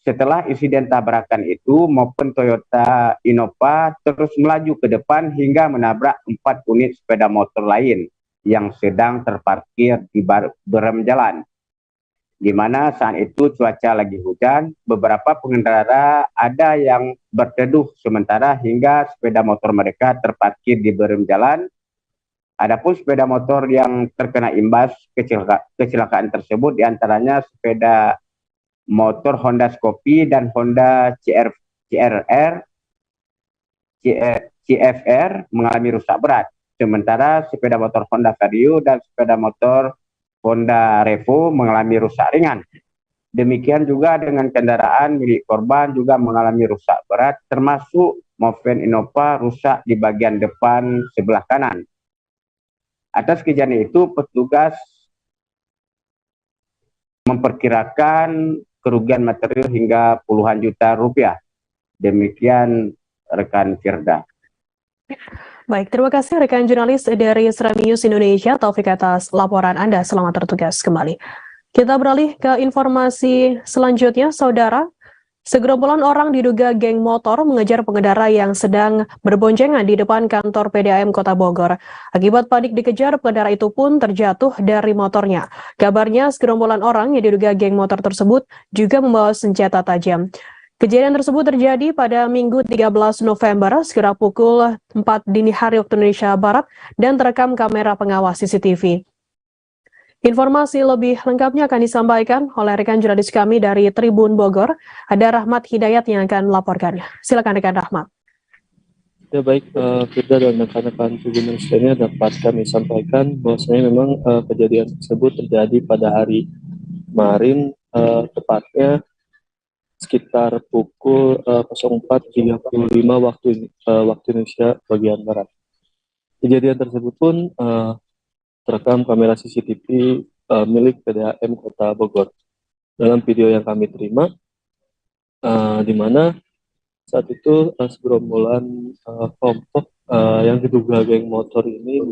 Setelah insiden tabrakan itu, maupun Toyota Innova terus melaju ke depan hingga menabrak 4 unit sepeda motor lain yang sedang terparkir di berem jalan. Di mana saat itu cuaca lagi hujan, beberapa pengendara ada yang berteduh sementara hingga sepeda motor mereka terparkir di berem jalan. Adapun sepeda motor yang terkena imbas kecelakaan tersebut diantaranya sepeda motor Honda Scoopy dan Honda CFR mengalami rusak berat. Sementara sepeda motor Honda Vario dan sepeda motor Honda Revo mengalami rusak ringan. Demikian juga dengan kendaraan milik korban juga mengalami rusak berat, termasuk Moven Innova rusak di bagian depan sebelah kanan. Atas kejadian itu, petugas memperkirakan kerugian material hingga puluhan juta rupiah. Demikian rekan Firda. Baik, terima kasih rekan jurnalis dari Serami News Indonesia, Taufik atas laporan Anda. Selamat bertugas kembali. Kita beralih ke informasi selanjutnya, Saudara. Segerombolan orang diduga geng motor mengejar pengendara yang sedang berboncengan di depan kantor PDAM Kota Bogor. Akibat panik dikejar, pengendara itu pun terjatuh dari motornya. Kabarnya, segerombolan orang yang diduga geng motor tersebut juga membawa senjata tajam. Kejadian tersebut terjadi pada Minggu 13 November sekira pukul 4 dini hari waktu Indonesia Barat dan terekam kamera pengawas CCTV. Informasi lebih lengkapnya akan disampaikan oleh rekan jurnalis kami dari Tribun Bogor. Ada Rahmat Hidayat yang akan melaporkannya. Silakan rekan Rahmat. Ya baik, Firda dan rekan-rekan Tribun ini dapat kami sampaikan bahwasanya memang kejadian tersebut terjadi pada hari kemarin, tepatnya sekitar pukul 04.35 waktu Indonesia bagian Barat. Kejadian tersebut pun terekam kamera CCTV milik PDAM Kota Bogor. Dalam video yang kami terima, di mana saat itu segerombolan kelompok yang diduga geng motor ini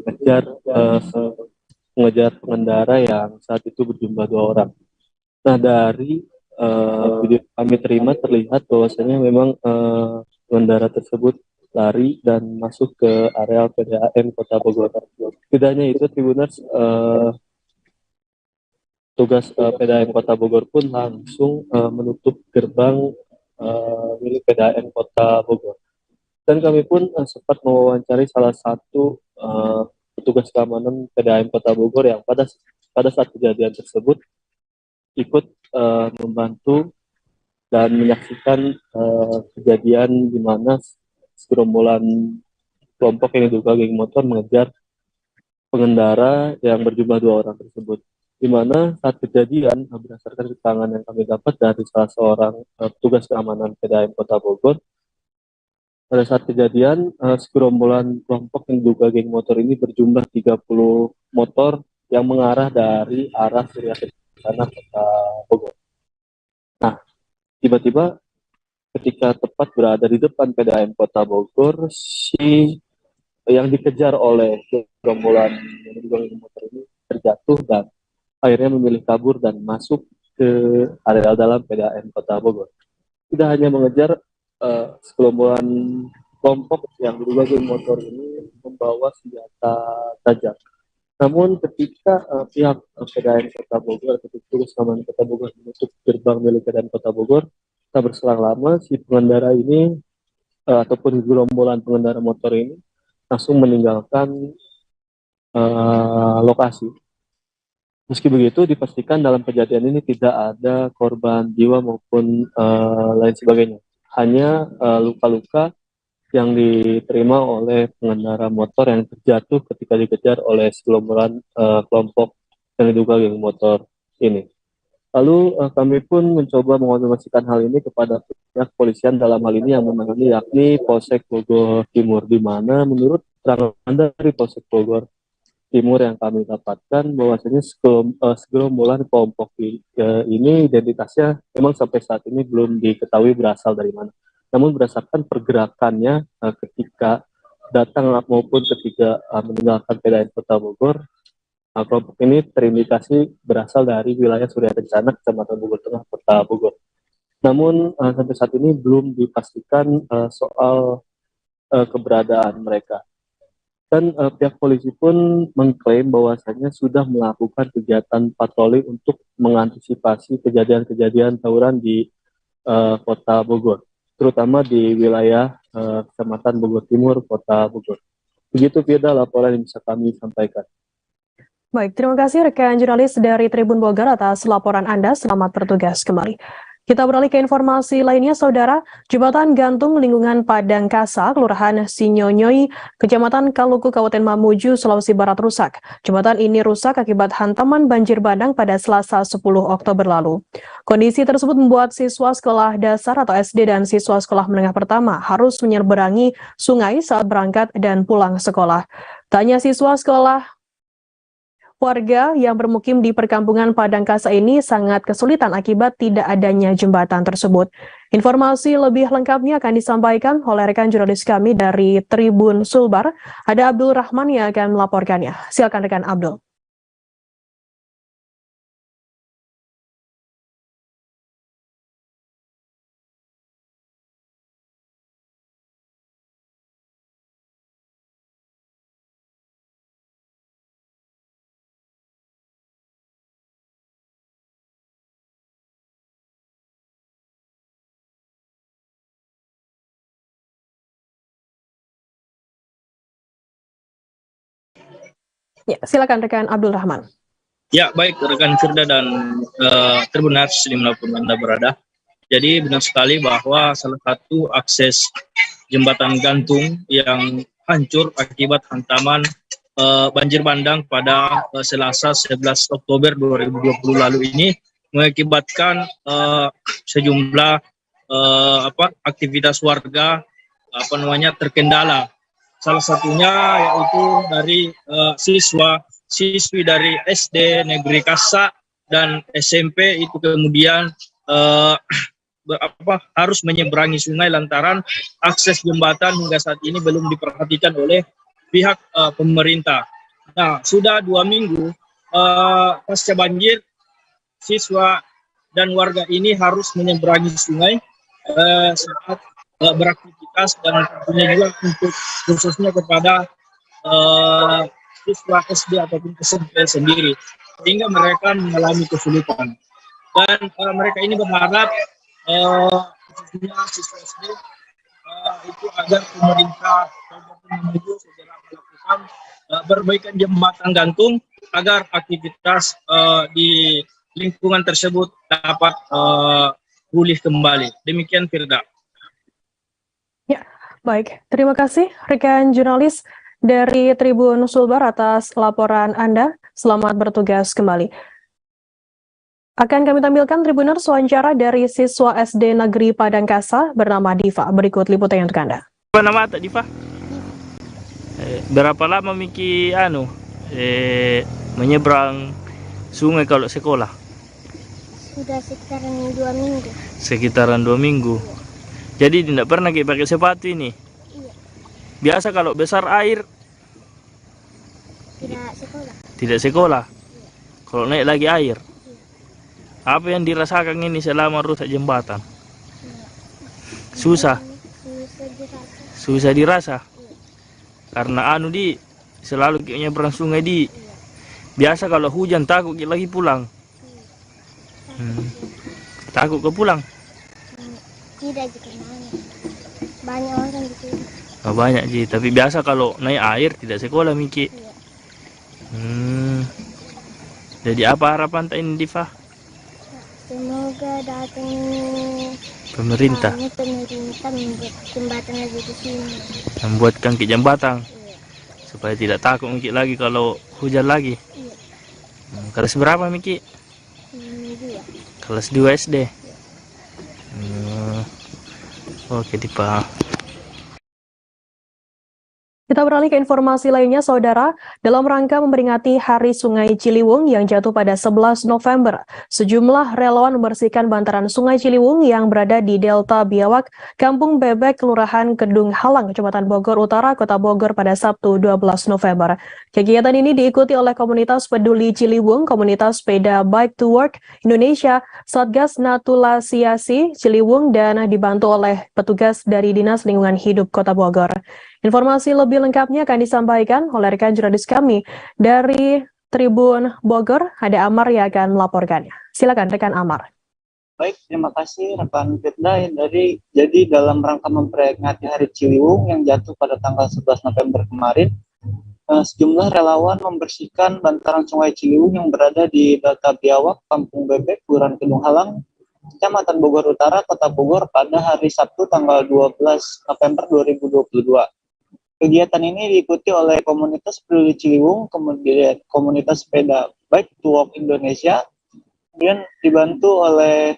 mengejar pengendara yang saat itu berjumlah 2 orang. Nah, dari video yang kami terima terlihat bahwasanya memang pengendara tersebut lari dan masuk ke areal PDAM Kota Bogor. Tidak hanya itu, Tribuners, tugas PDAM Kota Bogor pun langsung menutup gerbang milik PDAM Kota Bogor. Dan kami pun sempat mewawancari salah satu petugas keamanan PDAM Kota Bogor yang pada saat kejadian tersebut ikut membantu dan menyaksikan kejadian di mana segerombolan kelompok yang diduga geng motor mengejar pengendara yang berjumlah 2 orang tersebut. Di mana saat kejadian, berdasarkan keterangan yang kami dapat dari salah seorang petugas keamanan PDAM Kota Bogor, pada saat kejadian segerombolan kelompok yang diduga geng motor ini berjumlah 30 motor yang mengarah dari arah Surya Kencana Kota Bogor. Nah, tiba-tiba ketika tepat berada di depan PDAM Kota Bogor, si yang dikejar oleh gerombolan yang diduga geng motor ini terjatuh dan akhirnya memilih kabur dan masuk ke area dalam PDAM Kota Bogor. Tidak hanya mengejar, segerombolan kelompok yang diduga geng motor ini membawa senjata tajam. Namun ketika pihak PDAM Kota Bogor atau petugas keamanan Kota Bogor menutup gerbang milik PDAM Kota Bogor, tak berselang lama si pengendara ini ataupun gerombolan pengendara motor ini langsung meninggalkan lokasi. Meski begitu, dipastikan dalam kejadian ini tidak ada korban jiwa maupun lain sebagainya. Hanya luka-luka yang diterima oleh pengendara motor yang terjatuh ketika dikejar oleh segerombolan kelompok yang diduga geng motor ini. Lalu kami pun mencoba mengonfirmasikan hal ini kepada pihak kepolisian dalam hal ini yang menangani, yakni Polsek Bogor Timur, di mana menurut keterangan dari Polsek Bogor Timur yang kami dapatkan bahwasanya segerombolan kelompok ini identitasnya memang sampai saat ini belum diketahui berasal dari mana. Namun berdasarkan pergerakannya ketika datang maupun ketika meninggalkan PDAM Kota Bogor, kelompok ini terindikasi berasal dari wilayah Surya Kencana, Kecamatan Bogor Tengah, Kota Bogor. Namun sampai saat ini belum dipastikan soal keberadaan mereka. Dan pihak polisi pun mengklaim bahwasanya sudah melakukan kegiatan patroli untuk mengantisipasi kejadian-kejadian tawuran di Kota Bogor, terutama di wilayah Kecamatan Bogor Timur, Kota Bogor. Begitu Firda laporan yang bisa kami sampaikan. Baik, terima kasih rekan jurnalis dari Tribun Bogor atas laporan Anda. Selamat bertugas kembali. Kita beralih ke informasi lainnya, Saudara. Jembatan gantung lingkungan Padang Kasa, Kelurahan Sinyonyoi, Kecamatan Kaluku, Kabupaten Mamuju, Sulawesi Barat rusak. Jembatan ini rusak akibat hantaman banjir bandang pada Selasa 10 Oktober lalu. Kondisi tersebut membuat siswa sekolah dasar atau SD dan siswa sekolah menengah pertama harus menyeberangi sungai saat berangkat dan pulang sekolah. Tak hanya siswa sekolah, warga yang bermukim di perkampungan Padang Kasa ini sangat kesulitan akibat tidak adanya jembatan tersebut. Informasi lebih lengkapnya akan disampaikan oleh rekan jurnalis kami dari Tribun Sulbar. Ada Abdul Rahman yang akan melaporkannya. Silakan rekan Abdul. Ya, silakan rekan Abdul Rahman. Ya, baik rekan Firda dan Tribunars dimanapun Anda berada. Jadi benar sekali bahwa salah satu akses jembatan gantung yang hancur akibat hantaman banjir bandang pada Selasa 11 Oktober 2020 lalu ini mengakibatkan sejumlah aktivitas warga terkendala. Salah satunya yaitu dari siswi dari SD Negeri Kasa dan SMP itu kemudian harus menyeberangi sungai lantaran akses jembatan hingga saat ini belum diperhatikan oleh pihak pemerintah. Nah, sudah 2 minggu pasca banjir, siswa dan warga ini harus menyeberangi sungai saat beraktivitas dan tentunya juga untuk khususnya kepada siswa SD ataupun SMP sendiri, sehingga mereka mengalami kesulitan. Dan mereka ini berharap khususnya siswa SD itu agar pemerintah menuju segera melakukan perbaikan jembatan gantung agar aktivitas di lingkungan tersebut dapat pulih kembali. Demikian Firda. Ya, baik. Terima kasih rekan jurnalis dari Tribun Sulbar atas laporan Anda. Selamat bertugas kembali. Akan kami tampilkan Tribuners wawancara dari siswa SD Negeri Padangkasa bernama Diva. Berikut liputannya untuk Anda. Apa nama tak Diva? Berapa lama Miki menyeberang sungai kalau sekolah? Sudah sekitaran 2 minggu. Sekitaran 2 minggu. Jadi tidak pernah pakai sepatu ini? Iya. Biasa kalau besar air? Tidak sekolah. Tidak sekolah? Iya. Kalau naik lagi air? Iya. Apa yang dirasakan ini selama rusak jembatan? Iya. Susah? Susah dirasa. Susah dirasa? Iya. Karena selalu nyebrang sungai di. Iya. Biasa kalau hujan takut lagi pulang? Iya. Takut ke pulang? Tidak juga banyak orang di sini. Oh, banyak Ji, tapi biasa kalau naik air tidak sekolah Miki. Iya. Jadi apa harapan tak ini Diva? Semoga datang pemerintah membuat jembatan lagi di sini. Membuatkan ke jembatan. Iya. Supaya tidak takut Miki lagi kalau hujan lagi. Iya. Kelas berapa Miki? 2. Kelas 2 SD. Oke Diva. Kita beralih ke informasi lainnya, Saudara. Dalam rangka memperingati Hari Sungai Ciliwung yang jatuh pada 11 November, sejumlah relawan membersihkan bantaran Sungai Ciliwung yang berada di Delta Biawak, Kampung Bebek, Kelurahan Kedung Halang, Kecamatan Bogor Utara, Kota Bogor pada Sabtu 12 November. Kegiatan ini diikuti oleh Komunitas Peduli Ciliwung, Komunitas Sepeda Bike to Work Indonesia, Satgas Natulasiasi Ciliwung, dan dibantu oleh petugas dari Dinas Lingkungan Hidup Kota Bogor. Informasi lebih lengkapnya akan disampaikan oleh rekan jurnalis kami dari Tribun Bogor. Ada Amar yang akan melaporkannya. Silakan rekan Amar. Baik, terima kasih rekan Firda. Jadi dalam rangka memperingati Hari Ciliwung yang jatuh pada tanggal 11 November kemarin, sejumlah relawan membersihkan bantaran Sungai Ciliwung yang berada di Delta Biawak, Kampung Bebek, Kelurahan Kedung Halang, Kecamatan Bogor Utara, Kota Bogor pada hari Sabtu tanggal 12 November 2022. Kegiatan ini diikuti oleh Komunitas Peduli Ciliwung, kemudian Komunitas Sepeda Bike to Work Indonesia, kemudian dibantu oleh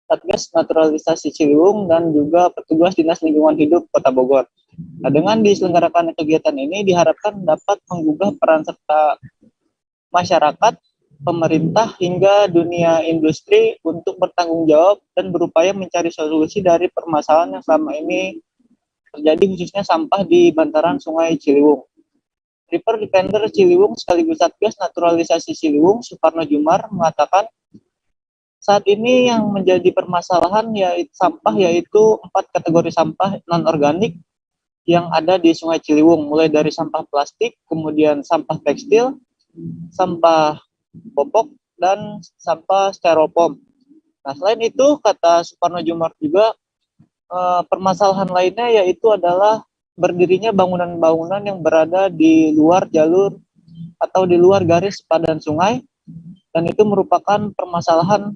Satgas Naturalisasi Ciliwung dan juga petugas Dinas Lingkungan Hidup Kota Bogor. Nah, dengan diselenggarakan kegiatan ini diharapkan dapat menggugah peran serta masyarakat, pemerintah hingga dunia industri untuk bertanggung jawab dan berupaya mencari solusi dari permasalahan yang selama ini terjadi, khususnya sampah di bantaran Sungai Ciliwung. River Defender Ciliwung sekaligus Satgas Naturalisasi Ciliwung, Suparno Jumar, mengatakan saat ini yang menjadi permasalahan yaitu 4 kategori sampah non-organik yang ada di Sungai Ciliwung, mulai dari sampah plastik, kemudian sampah tekstil, sampah popok, dan sampah styrofoam. Nah, selain itu, kata Suparno Jumar juga, permasalahan lainnya yaitu adalah berdirinya bangunan-bangunan yang berada di luar jalur atau di luar garis sepadan sungai, dan itu merupakan permasalahan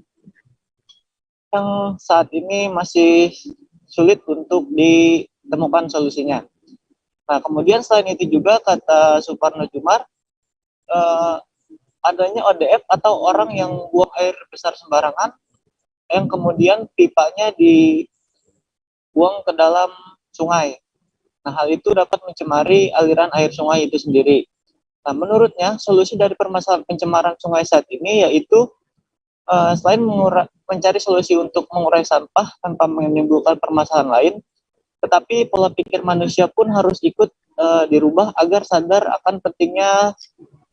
yang saat ini masih sulit untuk ditemukan solusinya. Nah, kemudian selain itu juga kata Suparno Jumar, adanya ODF atau orang yang buang air besar sembarangan yang kemudian pipanya dibuang ke dalam sungai. Nah, hal itu dapat mencemari aliran air sungai itu sendiri. Nah, menurutnya solusi dari permasalahan pencemaran sungai saat ini yaitu selain mencari solusi untuk mengurai sampah tanpa menimbulkan permasalahan lain, tetapi pola pikir manusia pun harus ikut dirubah agar sadar akan pentingnya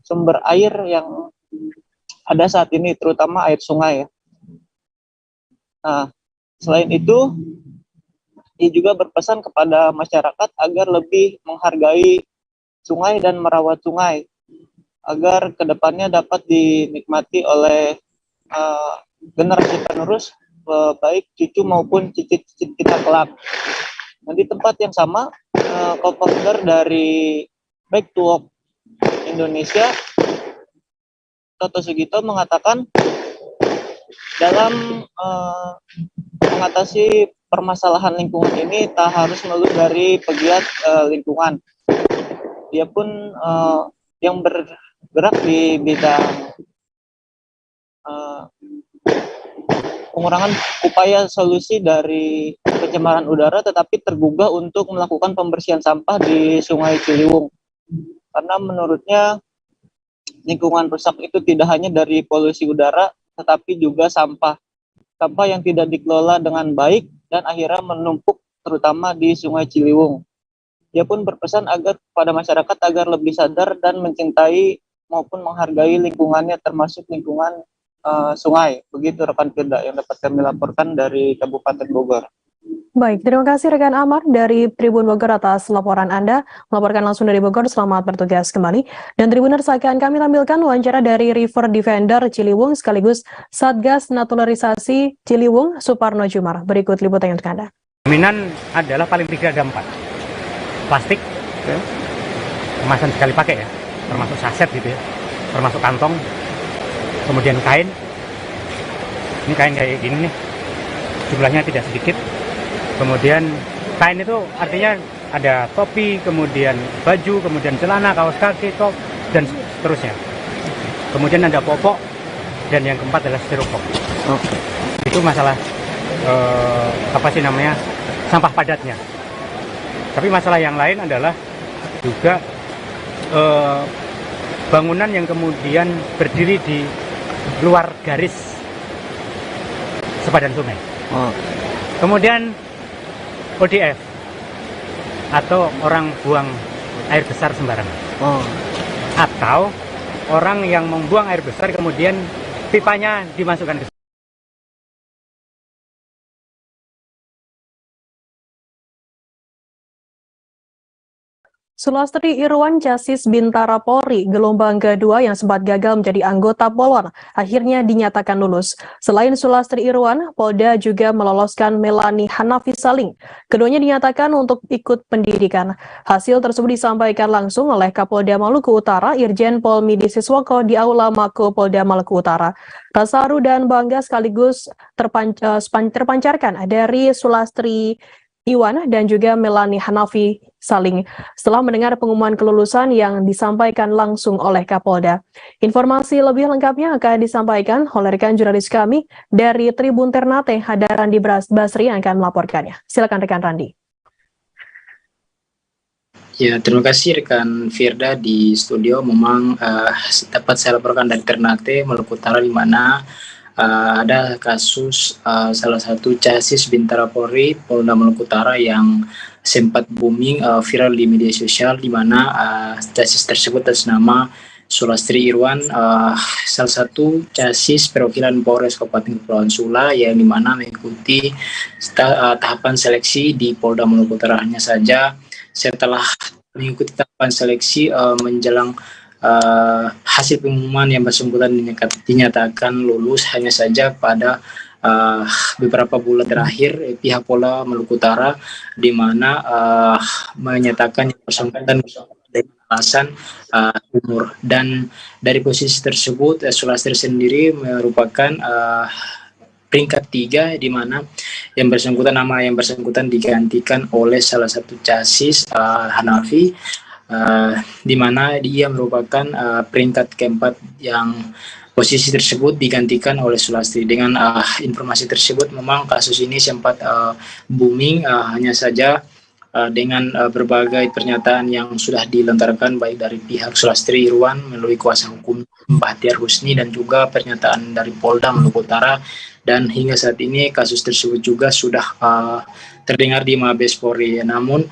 sumber air yang ada saat ini, terutama air sungai. Nah, selain itu, ia juga berpesan kepada masyarakat agar lebih menghargai sungai dan merawat sungai, agar kedepannya dapat dinikmati oleh generasi penerus, baik cucu maupun cicit-cicit kita kelak. Nah, di tempat yang sama, co-founder dari Back to Work Indonesia, Toto Sugito, mengatakan dalam mengatasi permasalahan lingkungan ini tak harus melulu dari pegiat lingkungan. Dia pun yang bergerak di bidang pengurangan upaya solusi dari pencemaran udara, tetapi tergugah untuk melakukan pembersihan sampah di Sungai Ciliwung. Karena menurutnya lingkungan rusak itu tidak hanya dari polusi udara, tetapi juga sampah yang tidak dikelola dengan baik dan akhirnya menumpuk terutama di Sungai Ciliwung. Dia pun berpesan agar kepada masyarakat agar lebih sadar dan mencintai maupun menghargai lingkungannya, termasuk lingkungan sungai. Begitu rekan Firda yang dapat kami laporkan dari Kabupaten Bogor. Baik, terima kasih rekan Amar dari Tribun Bogor atas laporan Anda. Melaporkan langsung dari Bogor, selamat bertugas kembali. Dan Tribuners, akan kami tampilkan wawancara dari River Defender Ciliwung sekaligus Satgas Naturalisasi Ciliwung, Suparno Jumar. Berikut liputannya untuk Anda. Jaminan adalah paling tidak ada 4. Plastik, kemasan sekali pakai ya, termasuk saset gitu ya, termasuk kantong, kemudian kain. Ini kain kayak gini nih, jumlahnya tidak sedikit. Kemudian kain itu artinya ada topi, kemudian baju, kemudian celana, kaos kaki, top, dan seterusnya. Kemudian ada popok, dan yang keempat adalah styrofoam. Itu masalah sampah padatnya. Tapi masalah yang lain adalah juga bangunan yang kemudian berdiri di luar garis sepadan sungai. Kemudian ODF atau orang buang air besar sembarangan. Atau orang yang membuang air besar kemudian pipanya dimasukkan ke Sulastri Irwan Casis Bintara Polri, gelombang kedua yang sempat gagal menjadi anggota Polwan, akhirnya dinyatakan lulus. Selain Sulastri Irwan, Polda juga meloloskan Melani Hanafi Saling. Keduanya dinyatakan untuk ikut pendidikan. Hasil tersebut disampaikan langsung oleh Kapolda Maluku Utara, Irjen Pol Midi Siswoko di Aula Mako Polda Maluku Utara. Rasa haru dan bangga sekaligus terpancarkan dari Sulastri Iwan dan juga Melani Hanafi Saling setelah mendengar pengumuman kelulusan yang disampaikan langsung oleh Kapolda. Informasi lebih lengkapnya akan disampaikan oleh rekan jurnalis kami dari Tribun Ternate, ada Randi Basri yang akan melaporkannya. Silakan rekan Randi. Ya, terima kasih rekan Firda di studio. Memang dapat saya laporkan dari Ternate, Maluku Utara, di mana ada kasus salah satu casis Bintara Polri Polda Maluku Utara yang sempat booming viral di media sosial, di mana casis tersebut atas nama Sulastri Irwan, salah satu casis perwakilan Polres Kabupaten Kepulauan Sula, yang dimana mengikuti tahapan seleksi di Polda Maluku Utara. Hanya saja setelah mengikuti tahapan seleksi menjelang hasil pengumuman yang bersangkutan dinyatakan lulus, hanya saja pada beberapa bulan terakhir pihak Polda Maluku Utara di mana menyatakan yang bersangkutan dengan alasan umur. Dan dari posisi tersebut, Sulastri sendiri merupakan peringkat 3, di mana nama yang bersangkutan digantikan oleh salah satu chassis Hanafi, di mana dia merupakan peringkat keempat yang posisi tersebut digantikan oleh Sulastri. Dengan informasi tersebut, memang kasus ini sempat booming, hanya saja dengan berbagai pernyataan yang sudah dilontarkan baik dari pihak Sulastri Irwan melalui kuasa hukum Bahtiar Husni dan juga pernyataan dari Polda Maluku Utara, dan hingga saat ini kasus tersebut juga sudah terdengar di Mabes Polri. Namun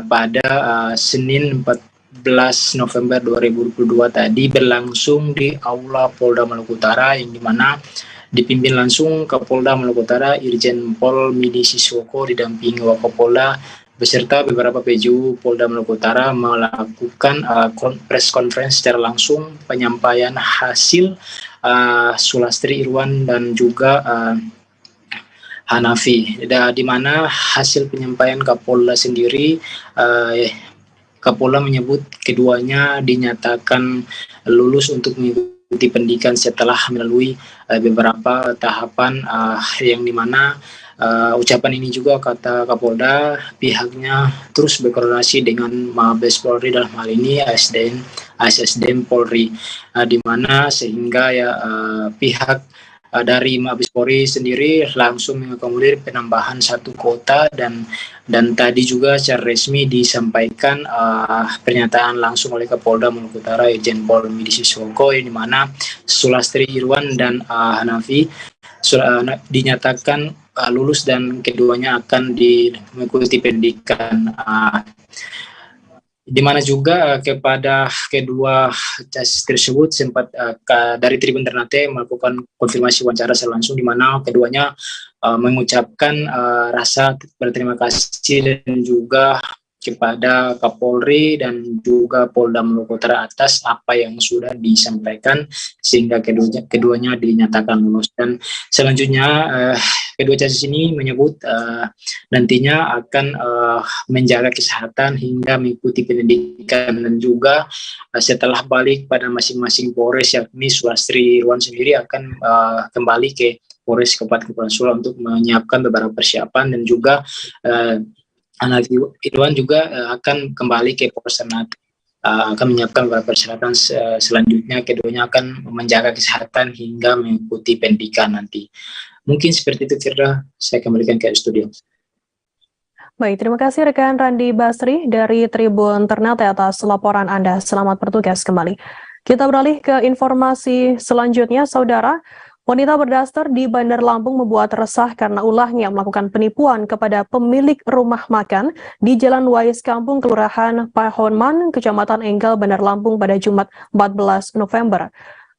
pada Senin 14 November 2022 tadi berlangsung di Aula Polda Maluku Utara, yang dimana dipimpin langsung Kapolda Maluku Utara Irjen Pol Midi Siswoko didampingi Wakapolda beserta beberapa PJU Polda Maluku Utara melakukan press conference secara langsung penyampaian hasil Sulastri Irwan dan juga Hanafi, di mana hasil penyampaian Kapolda sendiri, Kapolda menyebut keduanya dinyatakan lulus untuk mengikuti pendidikan setelah melalui beberapa tahapan, yang dimana ucapan ini juga, kata Kapolda, pihaknya terus berkoordinasi dengan Mabes Polri, dalam hal ini ASSDM Polri, di mana sehingga pihak dari Mabes Polri sendiri langsung mengakomodir penambahan 1 kota, dan tadi juga secara resmi disampaikan pernyataan langsung oleh Kapolda Maluku Utara Irjen Pol Midi Siswoko, di mana Sulastri Irwan dan Hanafi dinyatakan lulus dan keduanya akan mengikuti pendidikan, di mana juga kepada kedua chassis tersebut sempat dari Tribun Ternate melakukan konfirmasi wawancara langsung, di mana keduanya mengucapkan rasa berterima kasih dan juga kepada Kapolri dan juga Polda Maluku Utara atas apa yang sudah disampaikan, sehingga keduanya dinyatakan lulus. Dan selanjutnya kedua chassis ini menyebut nantinya akan menjaga kesehatan hingga mengikuti pendidikan, dan juga setelah balik pada masing-masing Polres, yakni Sulastri Irwan sendiri akan kembali ke Polres Kabupaten Kepulauan Sula untuk menyiapkan beberapa persiapan, dan juga anak Irwan juga akan kembali ke Polres Ternate, akan menyiapkan beberapa persyaratan selanjutnya. Keduanya akan menjaga kesehatan hingga mengikuti pendidikan nanti. Mungkin seperti itu, Firda. Saya kembalikan ke studio. Baik, terima kasih rekan Randi Basri dari Tribun Ternate atas laporan Anda. Selamat bertugas kembali. Kita beralih ke informasi selanjutnya, Saudara. Wanita berdaster di Bandar Lampung membuat resah karena ulahnya melakukan penipuan kepada pemilik rumah makan di Jalan Wais Kampung, Kelurahan Pahonman, Kecamatan Enggal, Bandar Lampung pada Jumat 14 November.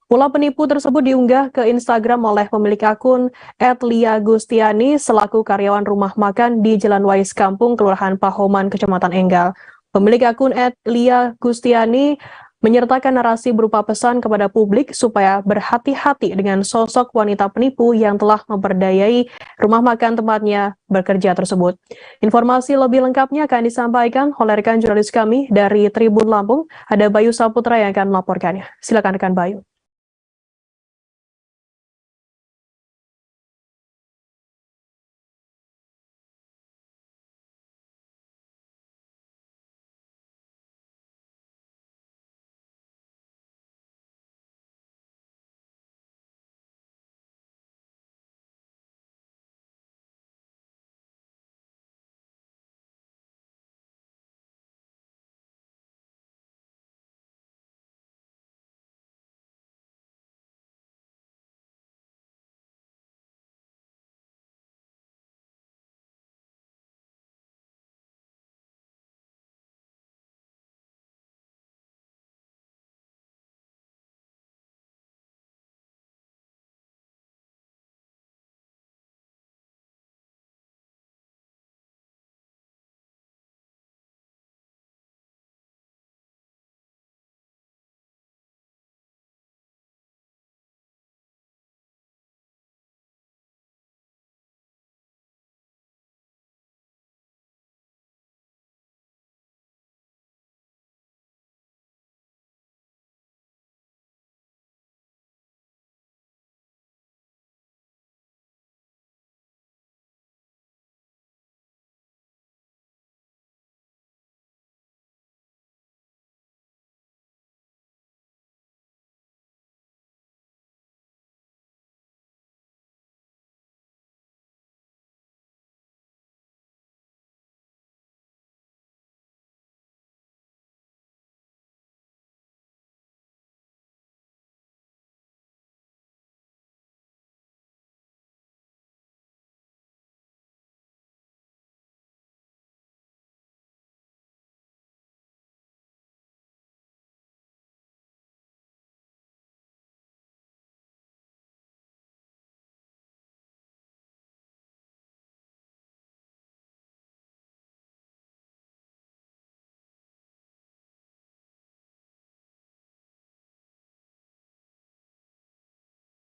Ulah penipu tersebut diunggah ke Instagram oleh pemilik akun @lia_gustiani selaku karyawan rumah makan di Jalan Wais Kampung, Kelurahan Pahoman, Kecamatan Enggal. Pemilik akun @lia_gustiani menyertakan narasi berupa pesan kepada publik supaya berhati-hati dengan sosok wanita penipu yang telah memperdayai rumah makan tempatnya bekerja tersebut. Informasi lebih lengkapnya akan disampaikan oleh rekan jurnalis kami dari Tribun Lampung. Ada Bayu Saputra yang akan melaporkannya. Silakan rekan Bayu.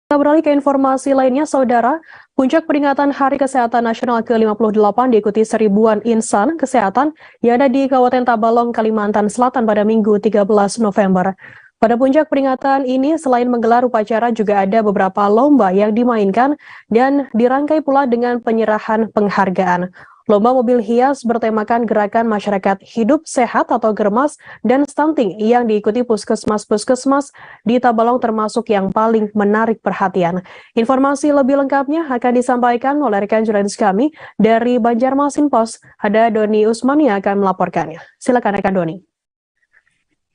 Kita beralih ke informasi lainnya, Saudara. Puncak peringatan Hari Kesehatan Nasional ke-58 diikuti seribuan insan kesehatan yang ada di Kabupaten Tabalong, Kalimantan Selatan pada Minggu 13 November. Pada puncak peringatan ini, selain menggelar upacara, juga ada beberapa lomba yang dimainkan dan dirangkai pula dengan penyerahan penghargaan. Lomba mobil hias bertemakan gerakan masyarakat hidup sehat atau Germas dan stunting yang diikuti puskesmas-puskesmas di Tabalong termasuk yang paling menarik perhatian. Informasi lebih lengkapnya akan disampaikan oleh rekan jurnalis kami dari Banjarmasin Pos. Ada Doni Usmani yang akan melaporkannya. Silakan rekan Doni.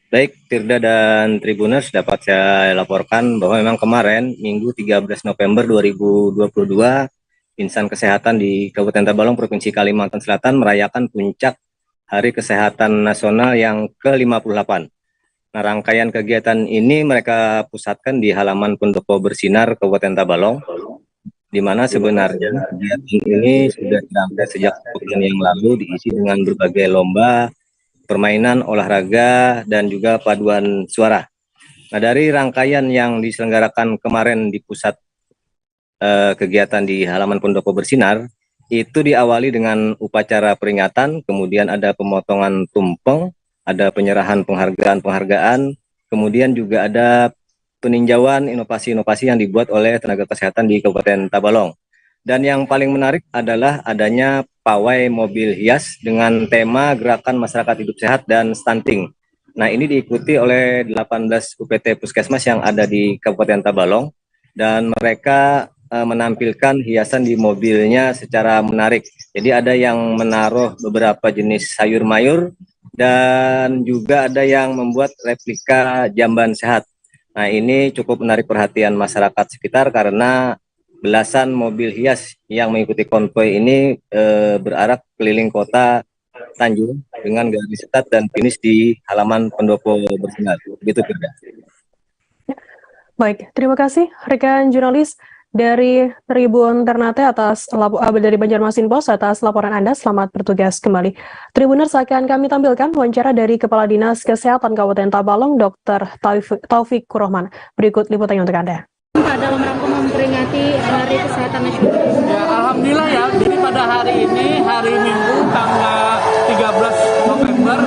Baik, Tirda dan Tribuners, dapat saya laporkan bahwa memang kemarin Minggu 13 November 2022 Insan Kesehatan di Kabupaten Tabalong, Provinsi Kalimantan Selatan merayakan puncak Hari Kesehatan Nasional yang ke-58. Nah, rangkaian kegiatan ini mereka pusatkan di halaman Pendopo Bersinar, Kabupaten Tabalong, di mana sebenarnya kegiatan ini sudah dirangkai sejak pekan yang lalu, diisi dengan berbagai lomba, permainan, olahraga, dan juga paduan suara. Nah, dari rangkaian yang diselenggarakan kemarin di pusat kegiatan di halaman Pendopo Bersinar, itu diawali dengan upacara peringatan, kemudian ada pemotongan tumpeng, ada penyerahan penghargaan, kemudian juga ada peninjauan inovasi-inovasi yang dibuat oleh tenaga kesehatan di Kabupaten Tabalong. Dan yang paling menarik adalah adanya pawai mobil hias dengan tema gerakan masyarakat hidup sehat dan stunting. Nah, ini diikuti oleh 18 UPT Puskesmas yang ada di Kabupaten Tabalong, dan mereka menampilkan hiasan di mobilnya secara menarik. Jadi ada yang menaruh beberapa jenis sayur mayur dan juga ada yang membuat replika jamban sehat. Nah, ini cukup menarik perhatian masyarakat sekitar karena belasan mobil hias yang mengikuti konvoi ini berarak keliling kota Tanjung dengan garis start dan finish di halaman Pendopo Bersinar. Begitu, Firda. Baik, terima kasih rekan jurnalis dari Tribun Ternate dari Banjarmasin Pos atas laporan Anda. Selamat bertugas kembali. Tribuners, akan kami tampilkan wawancara dari Kepala Dinas Kesehatan Kabupaten Tabalong, Dr. Taufik Kurohman. Berikut liputannya untuk Anda. Pak, dalam rangka memperingati Hari Kesehatan Nasional. Ya, alhamdulillah ya. Jadi pada hari ini, hari Minggu tanggal 13 November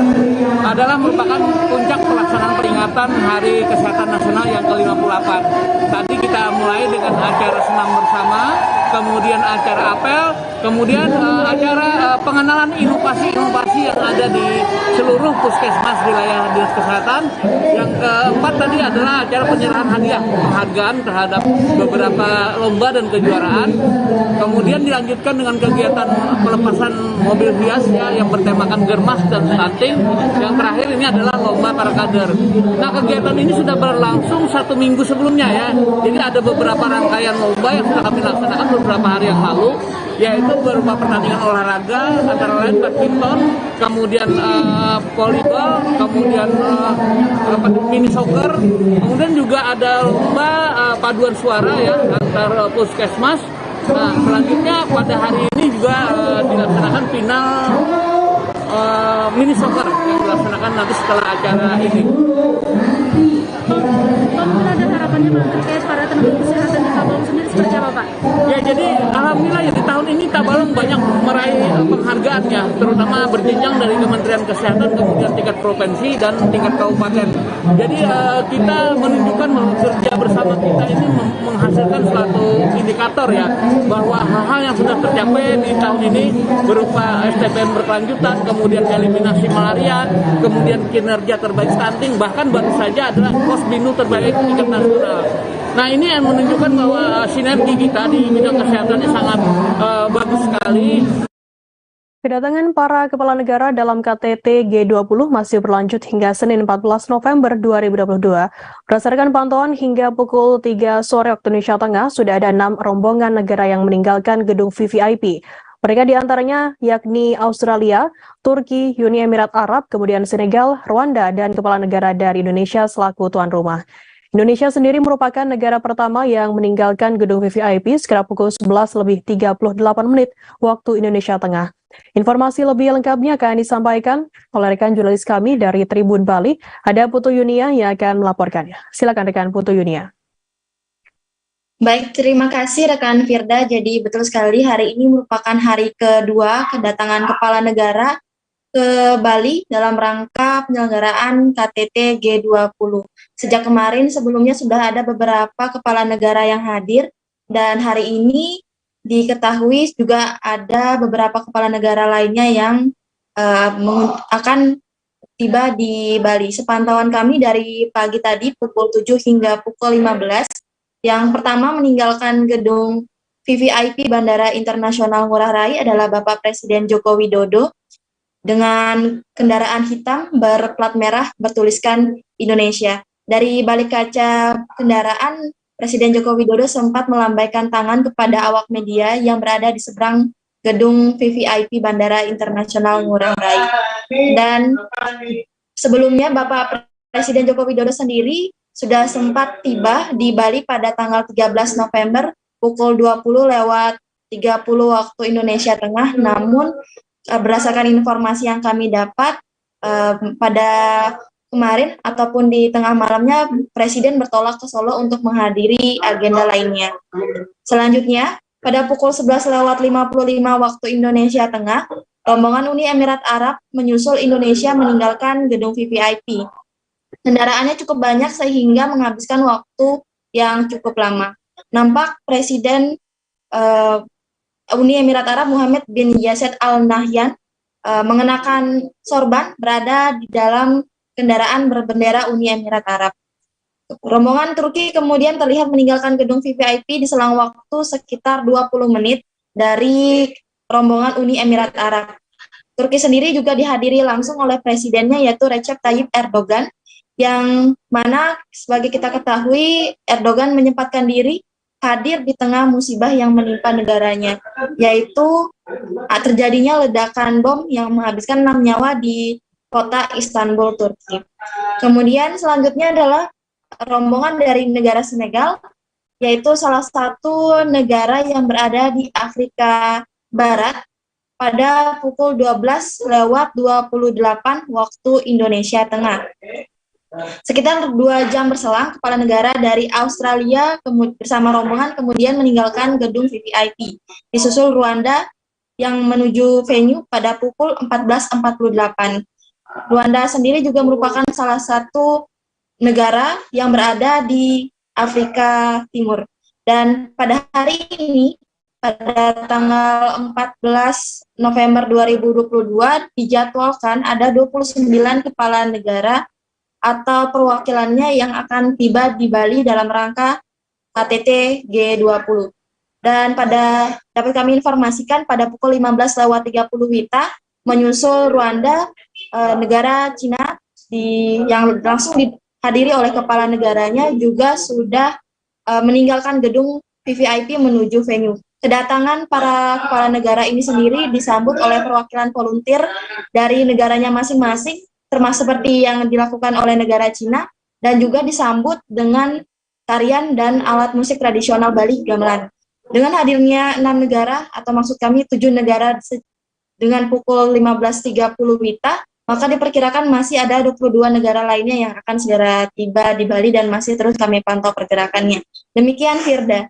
adalah merupakan puncak pelaksanaan peringatan Hari Kesehatan Nasional yang ke-58. Tadi kita mulai dengan acara senam bersama, kemudian acara apel, kemudian acara pengenalan inovasi-inovasi yang ada di seluruh puskesmas wilayah Dinas Kesehatan. Yang keempat tadi adalah acara penyerahan hadiah penghargaan terhadap beberapa lomba dan kejuaraan. Kemudian dilanjutkan dengan kegiatan pelepasan mobil hias ya, yang bertemakan Germas dan stunting. Yang terakhir ini adalah lomba para kader. Nah, kegiatan ini sudah berlangsung 1 minggu sebelumnya ya. Jadi ada beberapa rangkaian lomba yang sudah kami laksanakan beberapa hari yang lalu, yaitu berupa pertandingan olahraga antara lain badminton, kemudian volleyball, kemudian mini soccer, kemudian juga ada lomba paduan suara ya antar puskesmas. Nah, selanjutnya pada hari ini juga dilaksanakan final mini soccer yang dilaksanakan nanti setelah acara ini. Mungkin ada harapannya Pak terkait para tenaga kesehatan di Tabalong sendiri seperti apa Pak? Ya, jadi alhamdulillah ya di tahun ini Tabalong banyak meraih penghargaan ya, terutama berjenjang dari Kementerian Kesehatan, kemudian tingkat provinsi dan tingkat kabupaten. Jadi kita menunjukkan bahwa kerja bersama kita ini menghasilkan suatu indikator ya, bahwa hal-hal yang sudah tercapai di tahun ini berupa STPN berkelanjutan, kemudian eliminasi malaria, kemudian kinerja terbaik stunting, bahkan baru saja adalah Kosbinu terbaik tingkat nasional. Nah, ini yang menunjukkan bahwa sinergi kita di bidang kesehatannya sangat bagus sekali. Kedatangan para kepala negara dalam KTT G20 masih berlanjut hingga Senin 14 November 2022. Berdasarkan pantauan hingga pukul 3 sore waktu Indonesia Tengah, sudah ada 6 rombongan negara yang meninggalkan gedung VVIP. Mereka diantaranya yakni Australia, Turki, Uni Emirat Arab, kemudian Senegal, Rwanda, dan kepala negara dari Indonesia selaku tuan rumah. Indonesia sendiri merupakan negara pertama yang meninggalkan gedung VVIP sekitar pukul 11:38 waktu Indonesia Tengah. Informasi lebih lengkapnya akan disampaikan oleh rekan jurnalis kami dari Tribun Bali. Ada Putu Yunia yang akan melaporkannya. Silakan rekan Putu Yunia. Baik, terima kasih rekan Firda. Jadi betul sekali hari ini merupakan hari kedua kedatangan kepala negara ke Bali dalam rangka penyelenggaraan KTT G20. Sejak kemarin sebelumnya sudah ada beberapa kepala negara yang hadir dan hari ini diketahui juga ada beberapa kepala negara lainnya yang akan tiba di Bali. Sepantauan kami dari pagi tadi pukul 7 hingga pukul 15, yang pertama meninggalkan gedung VVIP Bandara Internasional Ngurah Rai adalah Bapak Presiden Joko Widodo dengan kendaraan hitam berplat merah bertuliskan Indonesia. Dari balik kaca kendaraan, Presiden Joko Widodo sempat melambaikan tangan kepada awak media yang berada di seberang gedung VVIP Bandara Internasional Ngurah Rai. Dan sebelumnya Bapak Presiden Joko Widodo sendiri sudah sempat tiba di Bali pada tanggal 13 November pukul 20:30 waktu Indonesia Tengah. Namun berdasarkan informasi yang kami dapat pada kemarin ataupun di tengah malamnya Presiden bertolak ke Solo untuk menghadiri agenda lainnya. Selanjutnya pada pukul 11:55 waktu Indonesia Tengah, rombongan Uni Emirat Arab menyusul Indonesia meninggalkan gedung VVIP. Kendaraannya cukup banyak sehingga menghabiskan waktu yang cukup lama. Nampak Presiden Uni Emirat Arab Mohammed bin Zayed Al Nahyan mengenakan sorban berada di dalam kendaraan berbendera Uni Emirat Arab. Rombongan Turki kemudian terlihat meninggalkan gedung VVIP di selang waktu sekitar 20 menit dari rombongan Uni Emirat Arab. Turki sendiri juga dihadiri langsung oleh presidennya yaitu Recep Tayyip Erdogan, yang mana sebagai kita ketahui Erdogan menyempatkan diri hadir di tengah musibah yang menimpa negaranya, yaitu terjadinya ledakan bom yang menghabiskan 6 nyawa di kota Istanbul, Turki. Kemudian selanjutnya adalah rombongan dari negara Senegal, yaitu salah satu negara yang berada di Afrika Barat pada pukul 12:28 waktu Indonesia Tengah. Sekitar 2 jam berselang, kepala negara dari Australia bersama rombongan kemudian meninggalkan gedung VVIP. Disusul Rwanda yang menuju venue pada pukul 14:48. Rwanda sendiri juga merupakan salah satu negara yang berada di Afrika Timur. Dan pada hari ini, pada tanggal 14 November 2022, dijadwalkan ada 29 kepala negara atau perwakilannya yang akan tiba di Bali dalam rangka KTT G20. Dan dapat kami informasikan pada pukul 15:30 WITA, menyusul Rwanda, negara Cina yang langsung dihadiri oleh kepala negaranya juga sudah meninggalkan gedung VVIP menuju venue. Kedatangan para kepala negara ini sendiri disambut oleh perwakilan volunteer dari negaranya masing-masing, termasuk seperti yang dilakukan oleh negara Cina, dan juga disambut dengan tarian dan alat musik tradisional Bali gamelan. Dengan hadirnya 6 negara, atau maksud kami 7 negara dengan pukul 15:30 WITA, maka diperkirakan masih ada 22 negara lainnya yang akan segera tiba di Bali dan masih terus kami pantau pergerakannya. Demikian, Firda.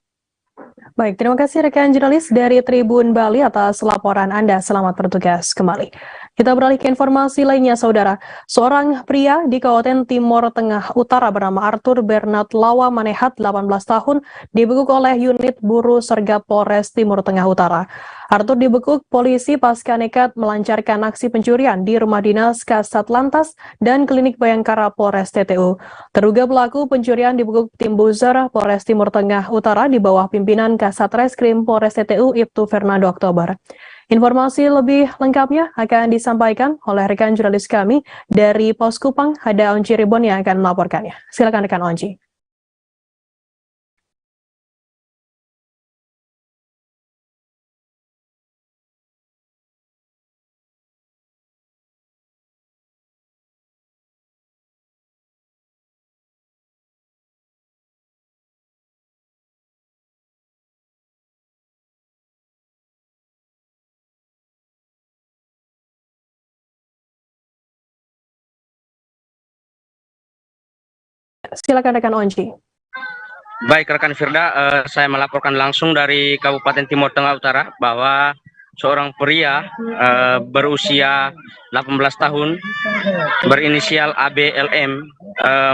Baik, terima kasih rekan jurnalis dari Tribun Bali atas laporan Anda. Selamat bertugas kembali. Kita beralih ke informasi lainnya, Saudara. Seorang pria di Kabupaten Timur Tengah Utara bernama Arthur Bernard Lawa Manehat, 18 tahun, dibekuk oleh unit Buru Sergap Polres Timur Tengah Utara. Arthur dibekuk polisi pasca nekat melancarkan aksi pencurian di rumah dinas Kasat Lantas dan Klinik Bayangkara Polres TTU. Terduga pelaku pencurian dibekuk tim Buzzer Polres Timur Tengah Utara di bawah pimpinan Kasat Reskrim Polres TTU Ibtu Fernando Oktober. Informasi lebih lengkapnya akan disampaikan oleh rekan jurnalis kami dari Pos Kupang, ada Onci Ribon yang akan melaporkannya. Silakan rekan Onci. Silakan rekan Onci. Baik rekan Firda, saya melaporkan langsung dari Kabupaten Timur Tengah Utara bahwa seorang pria berusia 18 tahun berinisial ABLM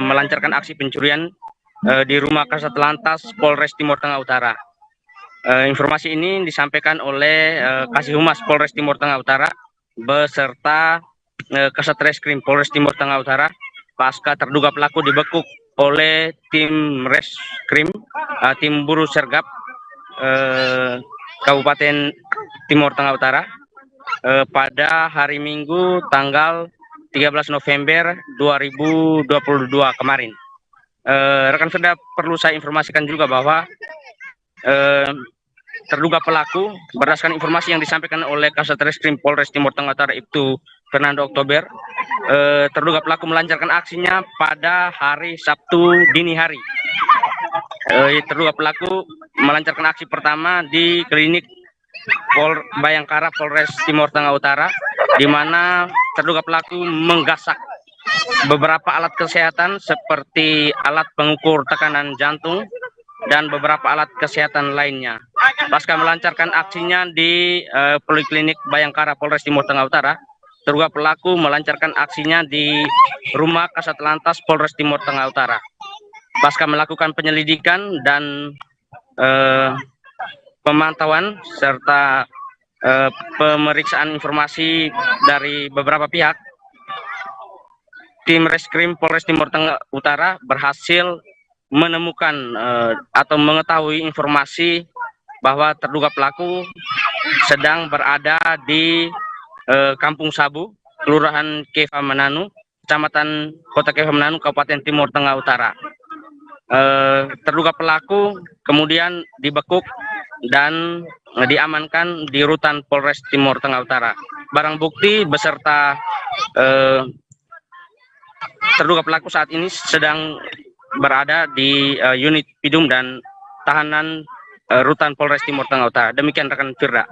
melancarkan aksi pencurian di rumah Kasat Lantas Polres Timur Tengah Utara. Informasi ini disampaikan oleh Kasih Humas Polres Timur Tengah Utara beserta Kasat Reskrim Polres Timur Tengah Utara pasca terduga pelaku dibekuk oleh tim Reskrim, tim Buru Sergap Kabupaten Timur Tengah Utara pada hari Minggu tanggal 13 November 2022 kemarin. Rekan Firda, perlu saya informasikan juga bahwa terduga pelaku berdasarkan informasi yang disampaikan oleh Kasat Reskrim Polres Timur Tengah Utara itu Fernando Oktober, terduga pelaku melancarkan aksinya pada hari Sabtu dini hari. Terduga pelaku melancarkan aksi pertama di klinik Bayangkara Polres Timur Tengah Utara, di mana terduga pelaku menggasak beberapa alat kesehatan seperti alat pengukur tekanan jantung dan beberapa alat kesehatan lainnya. Pasca melancarkan aksinya di Poliklinik Bayangkara Polres Timur Tengah Utara, terduga pelaku melancarkan aksinya di rumah Kasat Lantas Polres Timur Tengah Utara. Pasca melakukan penyelidikan dan pemantauan serta pemeriksaan informasi dari beberapa pihak, tim Reskrim Polres Timur Tengah Utara berhasil menemukan atau mengetahui informasi bahwa terduga pelaku sedang berada di Kampung Sabu, Kelurahan Keva Menanu, Kecamatan Kota Keva Menanu, Kabupaten Timur Tengah Utara. Terduga pelaku kemudian dibekuk dan diamankan di rutan Polres Timur Tengah Utara. Barang bukti beserta terduga pelaku saat ini sedang berada di unit Pidum dan tahanan rutan Polres Timur Tengah Utara. Demikian rekan Firda.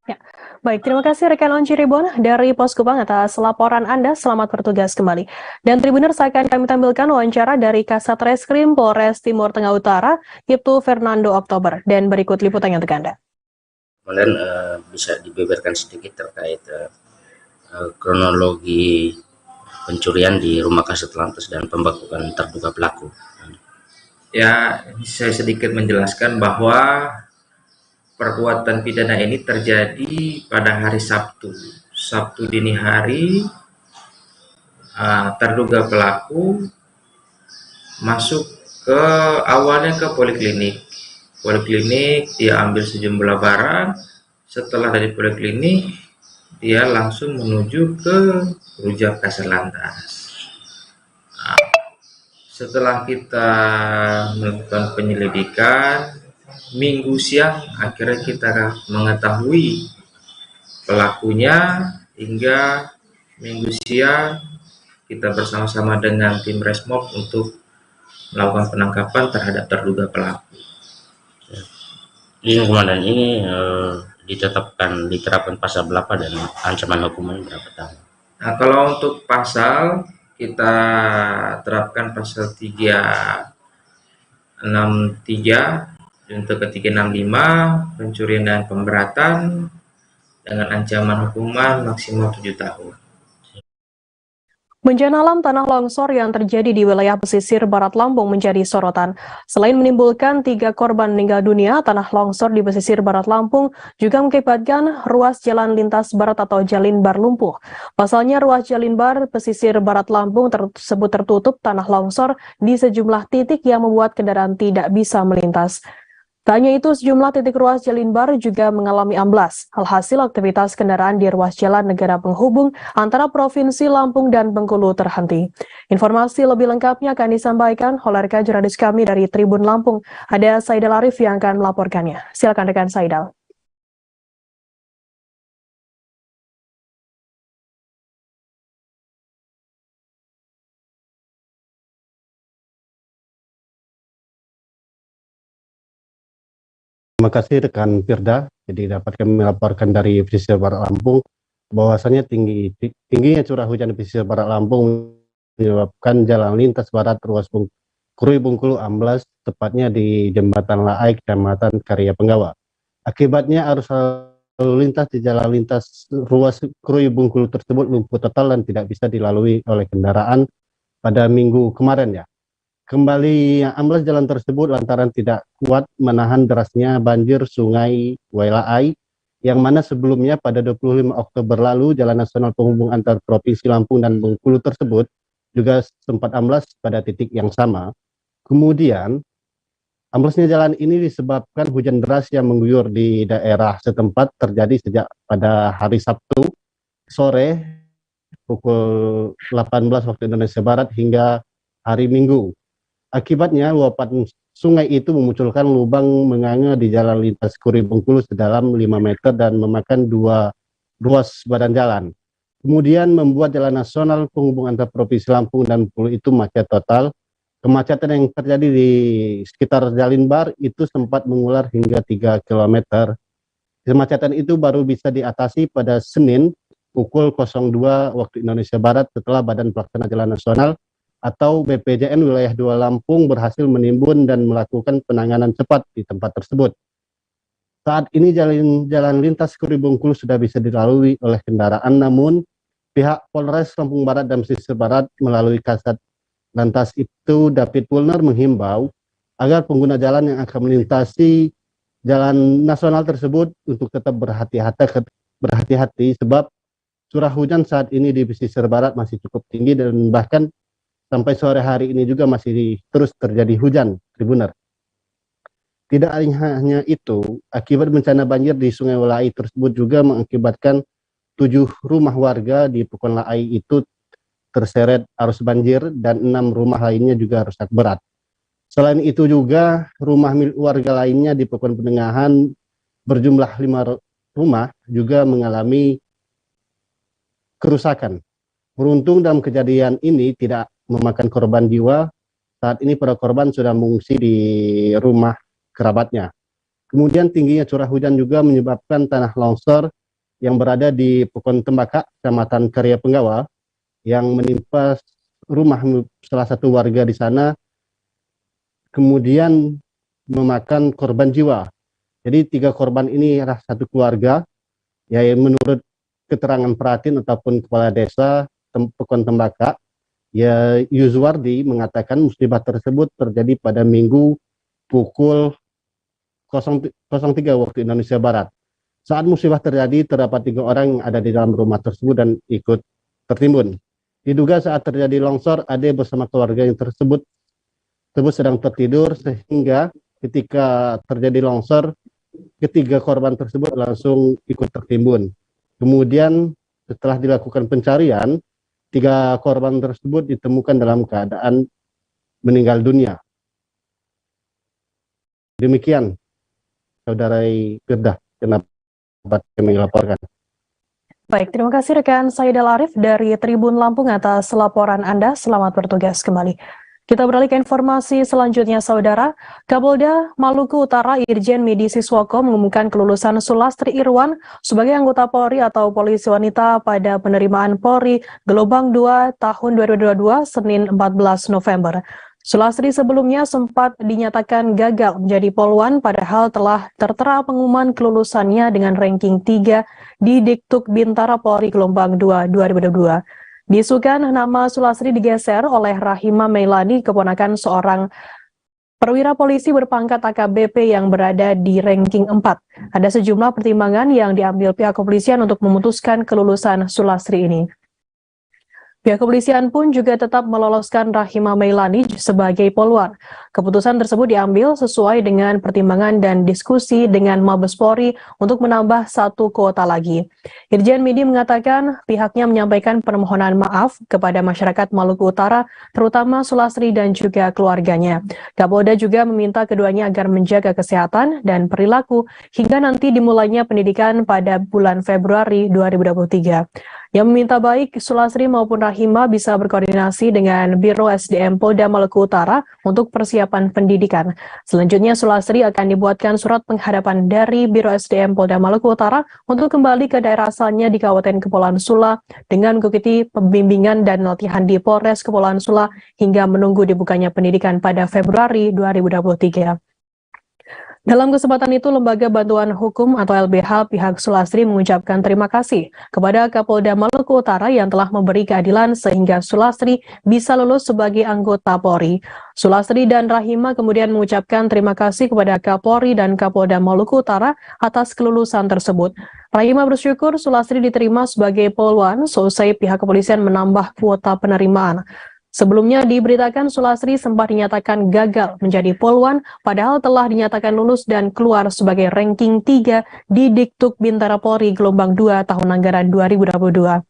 Ya. Baik, terima kasih rekan On Cirebon dari Poskupang atas laporan Anda. Selamat bertugas kembali. Dan Tribuners, akan kami tampilkan wawancara dari Kasat Reskrim Polres Timur Tengah Utara, yaitu Fernando Oktober. Dan berikut liputannya untuk Anda. Kemudian bisa dibeberkan sedikit terkait kronologi pencurian di rumah Kasat Lantas dan pembakukan terduga pelaku. Ya, saya sedikit menjelaskan bahwa perbuatan pidana ini terjadi pada hari Sabtu dini hari. Terduga pelaku masuk awalnya ke poliklinik. Dia ambil sejumlah barang. Setelah dari poliklinik, dia langsung menuju ke Rujak Kasat Lantas. Setelah kita melakukan penyelidikan, Minggu siang akhirnya kita mengetahui pelakunya, hingga Minggu siang kita bersama-sama dengan tim Resmob untuk melakukan penangkapan terhadap terduga pelaku. Ini komandan, ini diterapkan pasal berapa dan ancaman hukuman berapa tahun? Nah, kalau untuk pasal kita terapkan pasal 363 untuk ke 365 pencurian dan pemberatan dengan ancaman hukuman maksimal 7 tahun. Bencana alam tanah longsor yang terjadi di wilayah pesisir barat Lampung menjadi sorotan. Selain menimbulkan 3 korban meninggal dunia, tanah longsor di pesisir barat Lampung juga mengakibatkan ruas jalan lintas barat atau Jalinbar lumpuh. Pasalnya ruas Jalinbar pesisir barat Lampung tersebut tertutup tanah longsor di sejumlah titik yang membuat kendaraan tidak bisa melintas. Tak hanya itu, sejumlah titik ruas Jalinbar juga mengalami amblas. Alhasil aktivitas kendaraan di ruas jalan negara penghubung antara Provinsi Lampung dan Bengkulu terhenti. Informasi lebih lengkapnya akan disampaikan oleh rekan jurnalis kami dari Tribun Lampung. Ada Saidal Arif yang akan melaporkannya. Silakan rekan Saidal. Terima kasih rekan Firda. Jadi dapat kami melaporkan dari pesisir barat Lampung bahwasannya tingginya curah hujan di pesisir barat Lampung menyebabkan jalan lintas barat ruas Krui Bengkulu amblas tepatnya di Jembatan Laai, Kecamatan Karya Penggawa. Akibatnya arus lalu lintas di jalan lintas ruas Krui Bengkulu tersebut lumpuh total dan tidak bisa dilalui oleh kendaraan pada minggu kemarin ya. Kembali yang amblas jalan tersebut lantaran tidak kuat menahan derasnya banjir Sungai Wailai, yang mana sebelumnya pada 25 Oktober lalu jalan nasional penghubung antar Provinsi Lampung dan Bengkulu tersebut juga sempat amblas pada titik yang sama. Kemudian amblasnya jalan ini disebabkan hujan deras yang mengguyur di daerah setempat terjadi sejak pada hari Sabtu sore pukul 18 waktu Indonesia Barat hingga hari Minggu. Akibatnya luapan sungai itu memunculkan lubang menganga di jalan lintas Krui Bengkulu sedalam 5 meter dan memakan 2 ruas badan jalan. Kemudian membuat jalan nasional penghubung antar Provinsi Lampung dan Bengkulu itu macet total. Kemacetan yang terjadi di sekitar Jalinbar itu sempat mengular hingga 3 km. Kemacetan itu baru bisa diatasi pada Senin pukul 02 waktu Indonesia Barat setelah Badan Pelaksana Jalan Nasional atau BPJN Wilayah 2 Lampung berhasil menimbun dan melakukan penanganan cepat di tempat tersebut. Saat ini jalan lintas Krui Bengkulu sudah bisa dilalui oleh kendaraan, namun pihak Polres Lampung Barat dan Pesisir Barat melalui Kasat Lantas itu David Pulner menghimbau agar pengguna jalan yang akan melintasi jalan nasional tersebut untuk tetap berhati-hati sebab curah hujan saat ini di pesisir barat masih cukup tinggi dan bahkan sampai sore hari ini juga masih terus terjadi hujan, Tribuner. Tidak hanya itu, akibat bencana banjir di Sungai Wailai tersebut juga mengakibatkan 7 rumah warga di Pekon Laai itu terseret arus banjir dan 6 rumah lainnya juga rusak berat. Selain itu juga rumah milik warga lainnya di Pekon Penengahan berjumlah 5 rumah juga mengalami kerusakan. Beruntung dalam kejadian ini tidak memakan korban jiwa. Saat ini para korban sudah mengungsi di rumah kerabatnya. Kemudian tingginya curah hujan juga menyebabkan tanah longsor yang berada di Pekon Tembaka, Kecamatan Karya Penggawa, yang menimpa rumah salah satu warga di sana, kemudian memakan korban jiwa. Jadi 3 korban ini adalah satu keluarga, yang menurut keterangan Pratin ataupun Kepala Desa Pekon Tembaka, ya Yuswardi mengatakan musibah tersebut terjadi pada Minggu pukul 03 waktu Indonesia Barat. Saat musibah terjadi, terdapat 3 orang yang ada di dalam rumah tersebut dan ikut tertimbun. Diduga saat terjadi longsor, Ade bersama keluarga yang tersebut sedang tertidur, sehingga ketika terjadi longsor, ketiga korban tersebut langsung ikut tertimbun. Kemudian setelah dilakukan pencarian, 3 korban tersebut ditemukan dalam keadaan meninggal dunia. Demikian, Saudara Firda, kenapa kami laporkan. Baik, terima kasih rekan Saidal Arif dari Tribun Lampung atas laporan Anda. Selamat bertugas kembali. Kita beralih ke informasi selanjutnya, Saudara. Kapolda Maluku Utara Irjen Midi Siswoko mengumumkan kelulusan Sulastri Irwan sebagai anggota Polri atau polisi wanita pada penerimaan Polri Gelombang 2 tahun 2022 Senin 14 November. Sulastri sebelumnya sempat dinyatakan gagal menjadi Polwan padahal telah tertera pengumuman kelulusannya dengan ranking 3 di Diktuk Bintara Polri Gelombang 2 2022. Diisukan nama Sulastri digeser oleh Rahima Meilani, keponakan seorang perwira polisi berpangkat AKBP yang berada di ranking 4. Ada sejumlah pertimbangan yang diambil pihak kepolisian untuk memutuskan kelulusan Sulastri ini. Pihak kepolisian pun juga tetap meloloskan Rahima Meilani sebagai Polwan. Keputusan tersebut diambil sesuai dengan pertimbangan dan diskusi dengan Mabes Polri untuk menambah 1 kuota lagi. Irjen Midi mengatakan pihaknya menyampaikan permohonan maaf kepada masyarakat Maluku Utara, terutama Sulastri dan juga keluarganya. Kapolda juga meminta keduanya agar menjaga kesehatan dan perilaku hingga nanti dimulainya pendidikan pada bulan Februari 2023. yang meminta baik Sulastri maupun Rahima bisa berkoordinasi dengan Biro SDM Polda Maluku Utara untuk persiapan pendidikan. Selanjutnya Sulastri akan dibuatkan surat penghadapan dari Biro SDM Polda Maluku Utara untuk kembali ke daerah asalnya di Kabupaten Kepulauan Sula dengan mengikuti pembimbingan dan latihan di Polres Kepulauan Sula hingga menunggu dibukanya pendidikan pada Februari 2023. Dalam kesempatan itu, Lembaga Bantuan Hukum atau LBH pihak Sulastri mengucapkan terima kasih kepada Kapolda Maluku Utara yang telah memberi keadilan sehingga Sulastri bisa lulus sebagai anggota Polri. Sulastri dan Rahima kemudian mengucapkan terima kasih kepada Kapolri dan Kapolda Maluku Utara atas kelulusan tersebut. Rahima bersyukur Sulastri diterima sebagai poluan seusai pihak kepolisian menambah kuota penerimaan. Sebelumnya diberitakan Sulastri sempat dinyatakan gagal menjadi poluan padahal telah dinyatakan lulus dan keluar sebagai ranking 3 di Diktuk Bintara Polri gelombang 2 tahun anggaran 2022.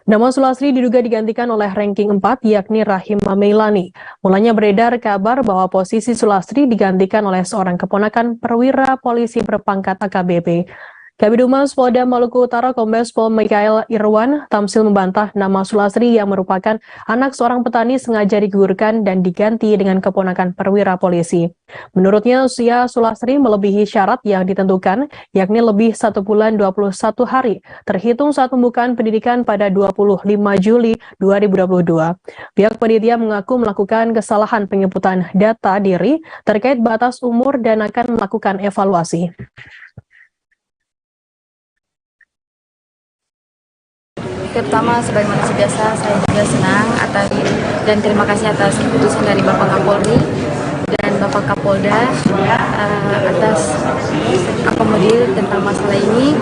Nama Sulastri diduga digantikan oleh ranking 4 yakni Rahima Meilani. Mulanya beredar kabar bahwa posisi Sulastri digantikan oleh seorang keponakan perwira polisi berpangkat AKBP. Kabid Humas Polda Maluku Utara Kombes Pol Mikael Irwan Tamsil membantah nama Sulastri yang merupakan anak seorang petani sengaja digugurkan dan diganti dengan keponakan perwira polisi. Menurutnya usia Sulastri melebihi syarat yang ditentukan, yakni lebih 1 bulan 21 hari, terhitung saat pembukaan pendidikan pada 25 Juli 2022. Pihak panitia mengaku melakukan kesalahan penginputan data diri terkait batas umur dan akan melakukan evaluasi. Pertama, sebagai manusia biasa, saya juga senang dan terima kasih atas keputusan dari Bapak Kapolri dan Bapak Kapolda atas akomodir tentang masalah ini.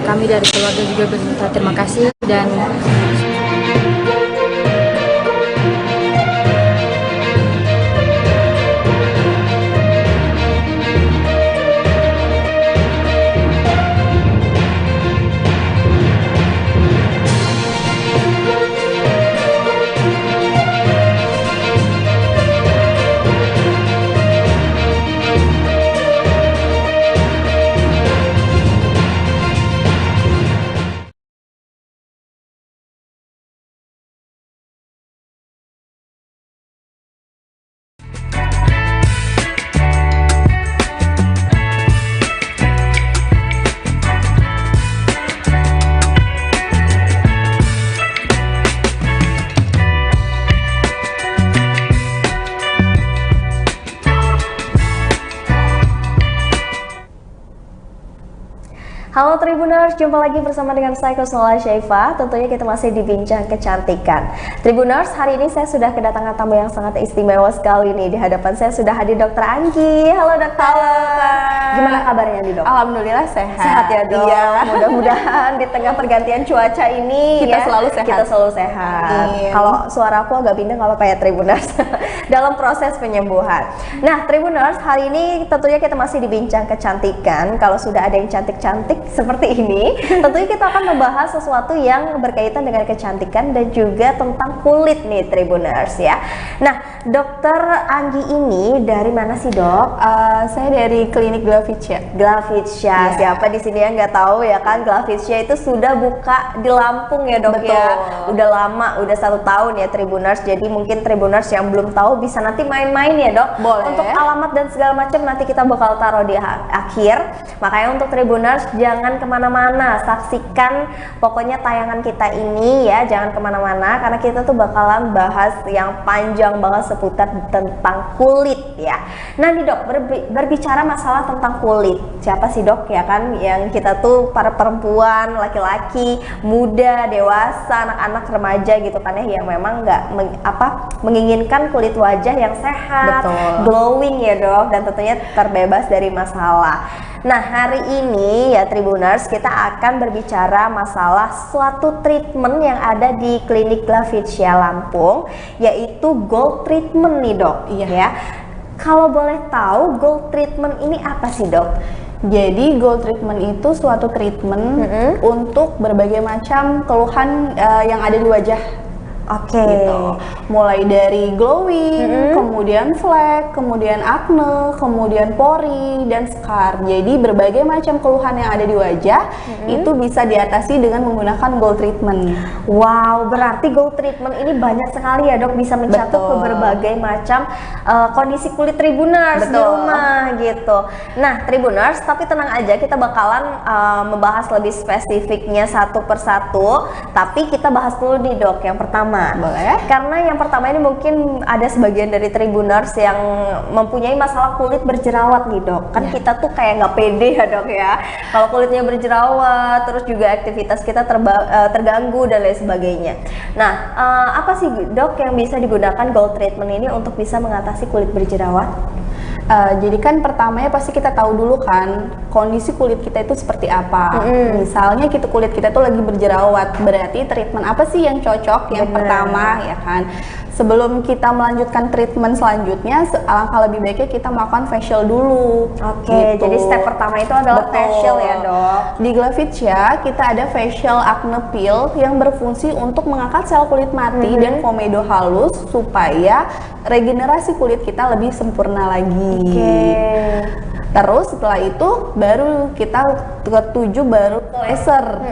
Kami dari keluarga juga berterima terima kasih dan Halo Tribuners, jumpa lagi bersama dengan saya Kusnala Syaifa. Tentunya kita masih di Bincang Kecantikan. Tribuners, hari ini saya sudah kedatangan tamu yang sangat istimewa sekali nih. Di hadapan saya sudah hadir Dr. Anggi. Halo Dokter. Halo. Gimana kabarnya nih Dok? Alhamdulillah sehat. Sehat ya Dok. Iya. Mudah-mudahan di tengah pergantian cuaca ini kita selalu sehat. Kita selalu sehat. Kalau suara aku agak pindah nggak apa-apa ya Tribuners. Dalam proses penyembuhan. Nah Tribuners, hari ini tentunya kita masih di Bincang Kecantikan. Kalau sudah ada yang cantik-cantik seperti ini, tentunya kita akan membahas sesuatu yang berkaitan dengan kecantikan dan juga tentang kulit nih Tribuners ya. Nah, Dokter Anggi ini dari mana sih Dok? Saya dari klinik Glavicia. Glavicia, siapa di sini yang nggak tahu ya kan? Glavicia itu sudah buka di Lampung ya Dok. Betul. Ya. Udah lama, udah 1 tahun ya Tribuners. Jadi mungkin Tribuners yang belum tahu bisa nanti main-main ya Dok. Boleh. Untuk alamat dan segala macam nanti kita bakal taruh di akhir. Makanya untuk Tribuners jangan kemana-mana, saksikan pokoknya tayangan kita ini ya, jangan kemana-mana karena kita tuh bakalan bahas yang panjang banget seputar tentang kulit ya. Nah nih Dok, berbicara masalah tentang kulit, siapa sih Dok ya kan yang kita tuh para perempuan, laki-laki, muda, dewasa, anak-anak, remaja gitu kan ya, yang memang nggak menginginkan kulit wajah yang sehat, glowing ya Dok, dan tentunya terbebas dari masalah. Nah hari ini ya Tribuners kita akan berbicara masalah suatu treatment yang ada di klinik Glavicia Lampung, yaitu gold treatment nih Dok. Iya. Ya. Kalau boleh tahu gold treatment ini apa sih Dok? Jadi gold treatment itu suatu treatment untuk berbagai macam keluhan yang ada di wajah Oke. Gitu. Mulai dari glowing, kemudian flek, kemudian acne, kemudian pori dan scar. Jadi berbagai macam keluhan yang ada di wajah itu bisa diatasi dengan menggunakan gold treatment. Wow, berarti gold treatment ini banyak sekali ya dok, bisa mencakup ke berbagai macam kondisi kulit Tribuners di rumah gitu. Nah Tribuners, tapi tenang aja, kita bakalan membahas lebih spesifiknya satu persatu. Tapi kita bahas dulu nih dok, yang pertama. Boleh. Karena yang pertama ini mungkin ada sebagian dari Tribuners yang mempunyai masalah kulit berjerawat nih dok. Kan kita tuh kayak nggak pede ya dok ya. Kalau kulitnya berjerawat, terus juga aktivitas kita terganggu dan lain sebagainya. Nah, apa sih dok yang bisa digunakan gold treatment ini untuk bisa mengatasi kulit berjerawat? Jadi kan pertamanya pasti kita tahu dulu kan kondisi kulit kita itu seperti apa. Misalnya kulit kita itu lagi berjerawat, berarti treatment apa sih yang cocok? Yang pertama ya kan. Sebelum kita melanjutkan treatment selanjutnya, alangkah lebih baiknya kita melakukan facial dulu. Oke, jadi step pertama itu adalah facial ya dok. Di Glavicia kita ada facial acne peel yang berfungsi untuk mengangkat sel kulit mati dan komedo halus supaya regenerasi kulit kita lebih sempurna lagi. Terus setelah itu baru kita ketuju baru laser.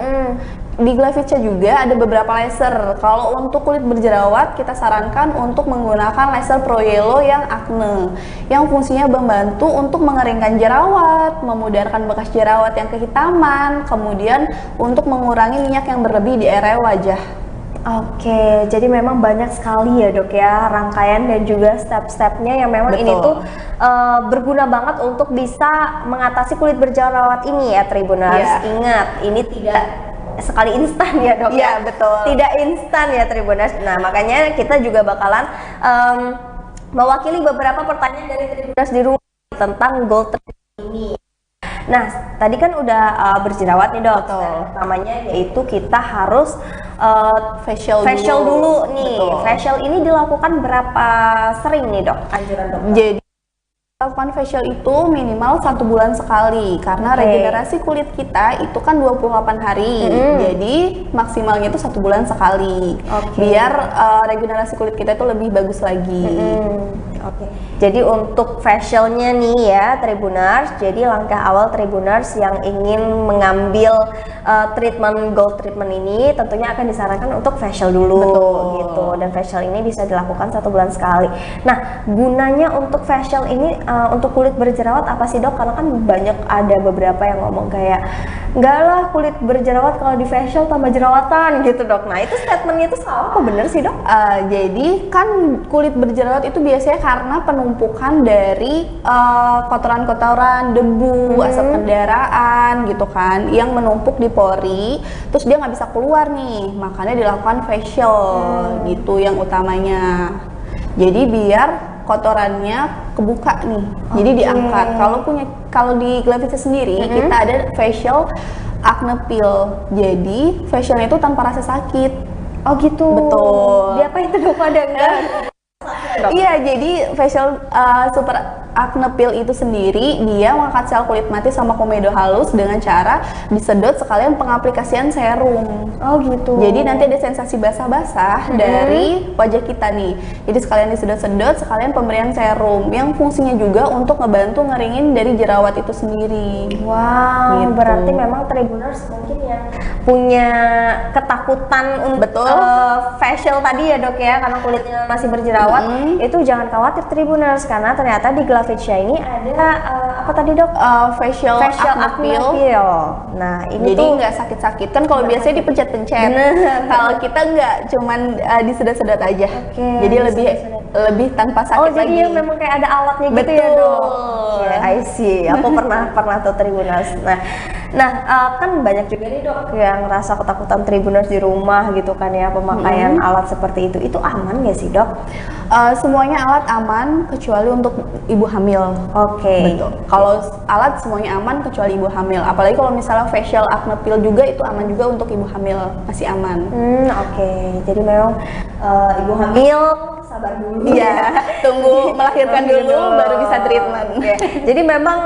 Di Glavicia juga ada beberapa laser. Kalau untuk kulit berjerawat kita sarankan untuk menggunakan laser Pro Yellow yang acne, yang fungsinya membantu untuk mengeringkan jerawat, memudarkan bekas jerawat yang kehitaman, kemudian untuk mengurangi minyak yang berlebih di area wajah. Oke, jadi memang banyak sekali ya dok ya rangkaian dan juga step-stepnya yang memang ini tuh berguna banget untuk bisa mengatasi kulit berjerawat ini ya Tribuners. Ingat, ini tidak sekali instan ya dok ya. Betul. Tidak instan ya Tribuners. Nah makanya kita juga bakalan mewakili beberapa pertanyaan dari Tribuners di rumah tentang gold treatment ini. Nah tadi kan udah berjerawat nih dok. Namanya yaitu kita harus facial dulu nih. Facial ini dilakukan berapa sering nih dok? Anjuran dokter. Jadi lakukan facial itu minimal 1 bulan sekali karena regenerasi kulit kita itu kan 28 hari. Jadi maksimalnya itu 1 bulan sekali. Biar regenerasi kulit kita itu lebih bagus lagi. Jadi untuk facialnya nih ya Tribuners, jadi langkah awal Tribuners yang ingin mengambil treatment gold treatment ini tentunya akan disarankan untuk facial dulu gitu. Dan facial ini bisa dilakukan 1 bulan sekali. Nah gunanya untuk facial ini untuk kulit berjerawat apa sih dok? Karena kan banyak ada beberapa yang ngomong kayak enggak lah kulit berjerawat kalau di facial tambah jerawatan gitu dok. Nah itu statementnya itu salah apa bener sih dok? Jadi kan kulit berjerawat itu biasanya karena penumpukan dari kotoran-kotoran, debu, asap kendaraan gitu kan yang menumpuk di pori, terus dia nggak bisa keluar nih, makanya dilakukan facial gitu yang utamanya. Jadi biar kotorannya kebuka nih, jadi diangkat. Kalau di Glavicia sendiri kita ada facial acne peel, jadi facialnya itu tanpa rasa sakit. Oh gitu. Betul. Dia apa itu dok? Ada enggak? Iya, jadi facial super acne peel itu sendiri dia mengangkat sel kulit mati sama komedo halus dengan cara disedot sekalian pengaplikasian serum. Oh gitu. Jadi nanti ada sensasi basah-basah dari wajah kita nih. Jadi sekalian disedot-sedot, sekalian pemberian serum yang fungsinya juga untuk ngebantu ngeringin dari jerawat itu sendiri. Wow, gitu. Berarti memang Tribuners mungkin yang punya ketakutan untuk facial tadi ya dok ya, karena kulitnya masih berjerawat, itu jangan khawatir Tribuners, karena ternyata di Glavicia ini ada apa tadi dok? Facial acne peel. Nah ini jadi nggak sakit-sakit kan, kalau biasanya dipencet-pencet. Kalau kita nggak, cuman disedot-sedot aja. Jadi lebih tanpa sakit lagi. Oh jadi memang kayak ada alatnya gitu ya dok? I see. Aku pernah tuh Tribuners. Nah kan banyak juga nih dok yang rasa ketakutan Tribuners di rumah gitu kan ya, pemakaian alat seperti itu. Itu aman nggak sih dok? Semuanya alat aman kecuali untuk ibu hamil. Betul. Kalau alat semuanya aman kecuali ibu hamil. Apalagi kalau misalnya facial acne peel juga itu aman juga untuk ibu hamil, masih aman. Jadi memang ibu hamil sabar dulu. Iya, tunggu melahirkan dulu baru bisa treatment. Jadi memang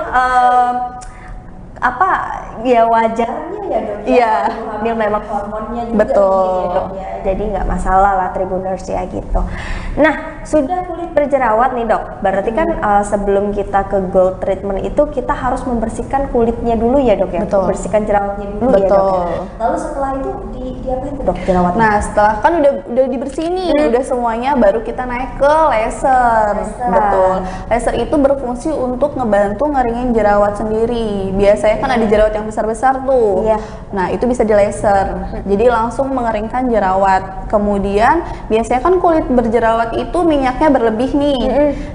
ya wajarnya ya dok. Iya. Hamil memang hormonnya juga. Betul. Ya, dok, ya. Jadi nggak masalah lah Tribuners ya gitu. Nah sudah kulit berjerawat nih dok. Berarti kan sebelum kita ke gold treatment itu kita harus membersihkan kulitnya dulu ya dok ya. Betul. Membersihkan jerawatnya dulu ya dok. Ya. Lalu setelah itu diapain tuh dok jerawatnya? Nah setelah kan udah dibersihin nih, udah semuanya, baru kita naik ke laser. Betul. Laser itu berfungsi untuk ngebantu ngeringin jerawat sendiri. Biasanya kan ada jerawat yang besar-besar tuh. Iya. Nah itu bisa di laser. Jadi langsung mengeringkan jerawat. Kemudian biasanya kan kulit berjerawat itu minyaknya berlebih nih.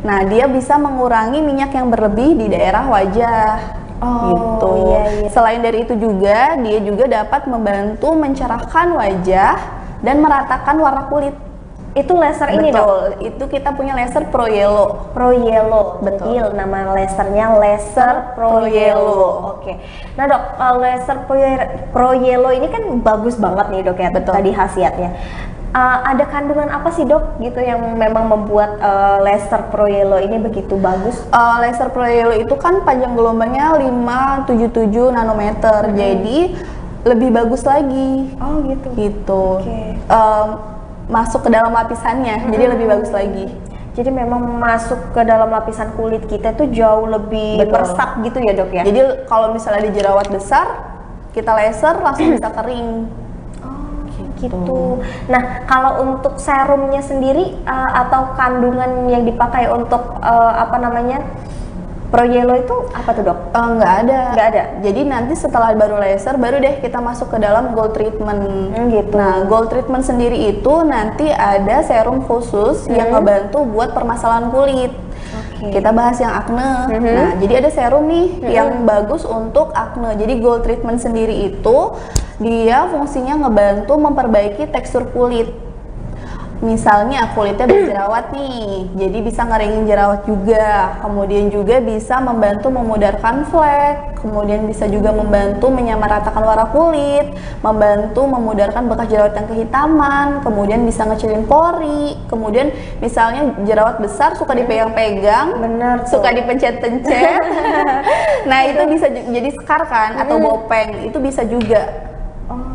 Nah dia bisa mengurangi minyak yang berlebih di daerah wajah. Gitu. Iya. Selain dari itu juga, dia juga dapat membantu mencerahkan wajah dan meratakan warna kulit. Itu laser ini dok? Itu kita punya laser Pro Yellow. Pro Yellow, betul. Nama lasernya laser Pro Yellow. Oke. Nah dok, laser Pro Yellow ini kan bagus banget nih dok ya. Betul. Tadi khasiatnya. Ada kandungan apa sih dok gitu yang memang membuat laser Pro Yellow ini begitu bagus? Laser Pro Yellow itu kan panjang gelombangnya 577 nanometer. Jadi lebih bagus lagi. Oh gitu. Gitu. Masuk ke dalam lapisannya, jadi lebih bagus lagi. Jadi memang masuk ke dalam lapisan kulit kita itu jauh lebih meresap gitu ya dok ya? Jadi kalau misalnya di jerawat besar, kita laser langsung bisa kering. Gitu. Nah, kalau untuk serumnya sendiri atau kandungan yang dipakai untuk Pro Yellow itu apa tuh dok? Nggak ada. Nggak ada. Jadi nanti setelah baru laser, baru deh kita masuk ke dalam gold treatment. Gitu. Nah, gold treatment sendiri itu nanti ada serum khusus yang ngebantu buat permasalahan kulit. Kita bahas yang akne. Nah, jadi ada serum nih yang bagus untuk akne. Jadi gold treatment sendiri itu dia fungsinya ngebantu memperbaiki tekstur kulit. Misalnya kulitnya berjerawat nih, jadi bisa ngeringin jerawat juga. Kemudian juga bisa membantu memudarkan flek. Kemudian bisa juga membantu menyamaratakan warna kulit, membantu memudarkan bekas jerawat yang kehitaman. Kemudian bisa ngecilin pori. Kemudian misalnya jerawat besar suka dipegang-pegang, suka dipencet-pencet. Nah itu bisa jadi scar kan, atau bopeng, itu bisa juga.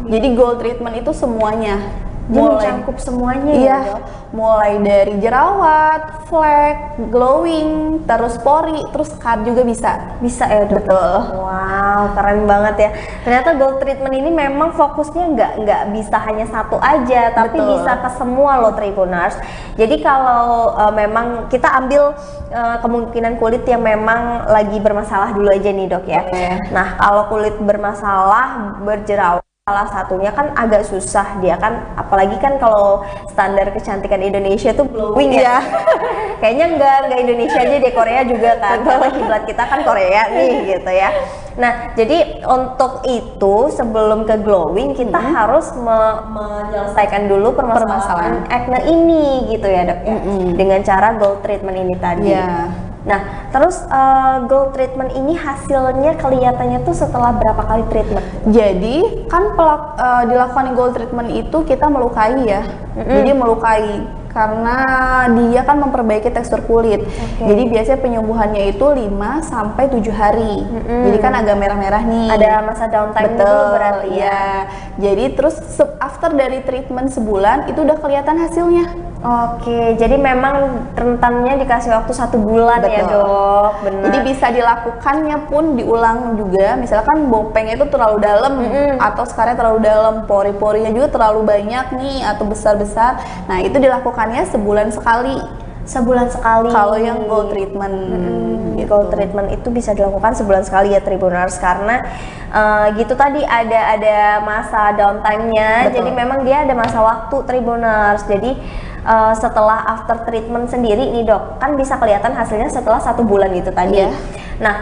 Jadi gold treatment itu semuanya. Mencakup semuanya ya dok? Mulai dari jerawat, flek, glowing, terus pori, terus scar juga bisa. Bisa ya dok? Betul. Wow, keren banget ya. Ternyata gold treatment ini memang fokusnya nggak bisa hanya satu aja, tapi bisa ke semua loh Tribuners. Jadi kalau memang kita ambil kemungkinan kulit yang memang lagi bermasalah dulu aja nih dok ya. Nah kalau kulit bermasalah, berjerawat, salah satunya kan agak susah dia kan, apalagi kan kalau standar kecantikan Indonesia tuh glowing ya. Kayaknya enggak Indonesia aja deh, Korea juga kan, karena kiblat kita kan Korea nih gitu ya. Nah jadi untuk itu sebelum ke glowing kita harus menyelesaikan dulu permasalahan acne ini gitu ya dok ya, dengan cara gold treatment ini tadi. Nah, terus gold treatment ini hasilnya kelihatannya tuh setelah berapa kali treatment? Jadi kan dilakukan gold treatment itu kita melukai ya. Jadi melukai karena dia kan memperbaiki tekstur kulit. Jadi biasanya penyembuhannya itu 5 sampai 7 hari. Jadi kan agak merah-merah nih. Ada masa downtime dulu berarti ya. Jadi terus after dari treatment sebulan itu udah kelihatan hasilnya. Oke, jadi memang rentannya dikasih waktu 1 bulan ya dok. Benar. Jadi bisa dilakukannya pun diulang juga. Misalkan bopengnya itu terlalu dalam atau scarnya terlalu dalam, pori-porinya juga terlalu banyak nih atau besar-besar. Nah itu dilakukannya sebulan sekali. Sebulan sekali. Kalau yang gold treatment. Gitu. Gold treatment itu bisa dilakukan sebulan sekali ya Tribuners, karena gitu tadi ada masa downtime-nya. Jadi memang dia ada masa waktu Tribuners. Jadi setelah after treatment sendiri nih dok, kan bisa kelihatan hasilnya setelah 1 bulan itu tadi. Nah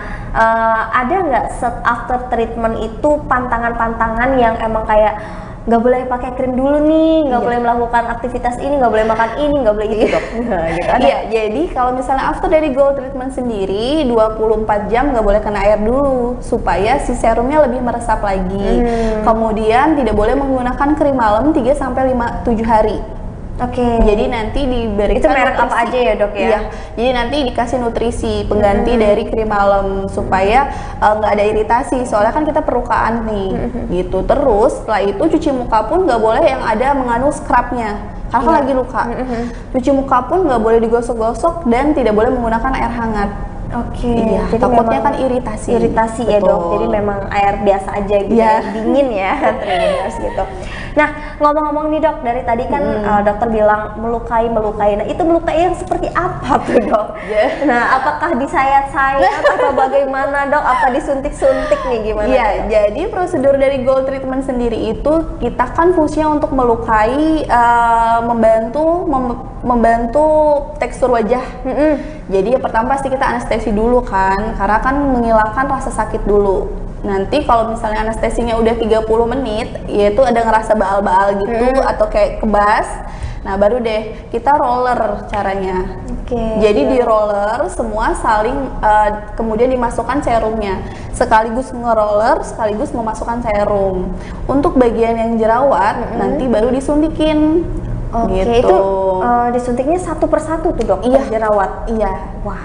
ada nggak after treatment itu pantangan-pantangan yang emang kayak nggak boleh pakai krim dulu nih, nggak boleh melakukan aktivitas ini, nggak boleh makan ini, nggak boleh itu dok? Iya, jadi kalau misalnya after dari gold treatment sendiri 24 jam nggak boleh kena air dulu supaya si serumnya lebih meresap lagi. Kemudian tidak boleh menggunakan krim malam 3 sampai 7 hari. Jadi nanti diberikan itu merek nutrisi. apa aja ya dok ya? Iya. Jadi nanti dikasih nutrisi pengganti dari krim malam supaya nggak ada iritasi. Soalnya kan kita perlukaan nih, gitu. Terus setelah itu cuci muka pun nggak boleh yang ada mengandung scrubnya. Karena kan lagi luka. Cuci muka pun nggak boleh digosok-gosok dan tidak boleh menggunakan air hangat. Iya, jadi takutnya memang kan iritasi. Iritasi ya dok. Jadi memang air biasa aja gitu, dingin ya, Tribuners gitu. Nah, ngomong-ngomong nih dok, dari tadi kan dokter bilang melukai. Nah, itu melukai yang seperti apa tuh dok? Nah, apakah disayat-sayat atau bagaimana dok? Apa disuntik-suntik nih gimana? Iya, jadi prosedur dari gold treatment sendiri itu kita kan fungsinya untuk melukai, membantu tekstur wajah. Jadi yang pertama pasti kita anestesi dulu kan, karena kan menghilangkan rasa sakit dulu. Nanti kalau misalnya anestesinya udah 30 menit, yaitu ada ngerasa baal-baal gitu atau kayak kebas, nah baru deh kita roller caranya. Jadi di roller semua saling kemudian dimasukkan serumnya, sekaligus ngeroller, sekaligus memasukkan serum. Untuk bagian yang jerawat nanti baru disuntikin. Gitu. Itu disuntiknya satu persatu tuh dok? Jerawat? Iya. Wow.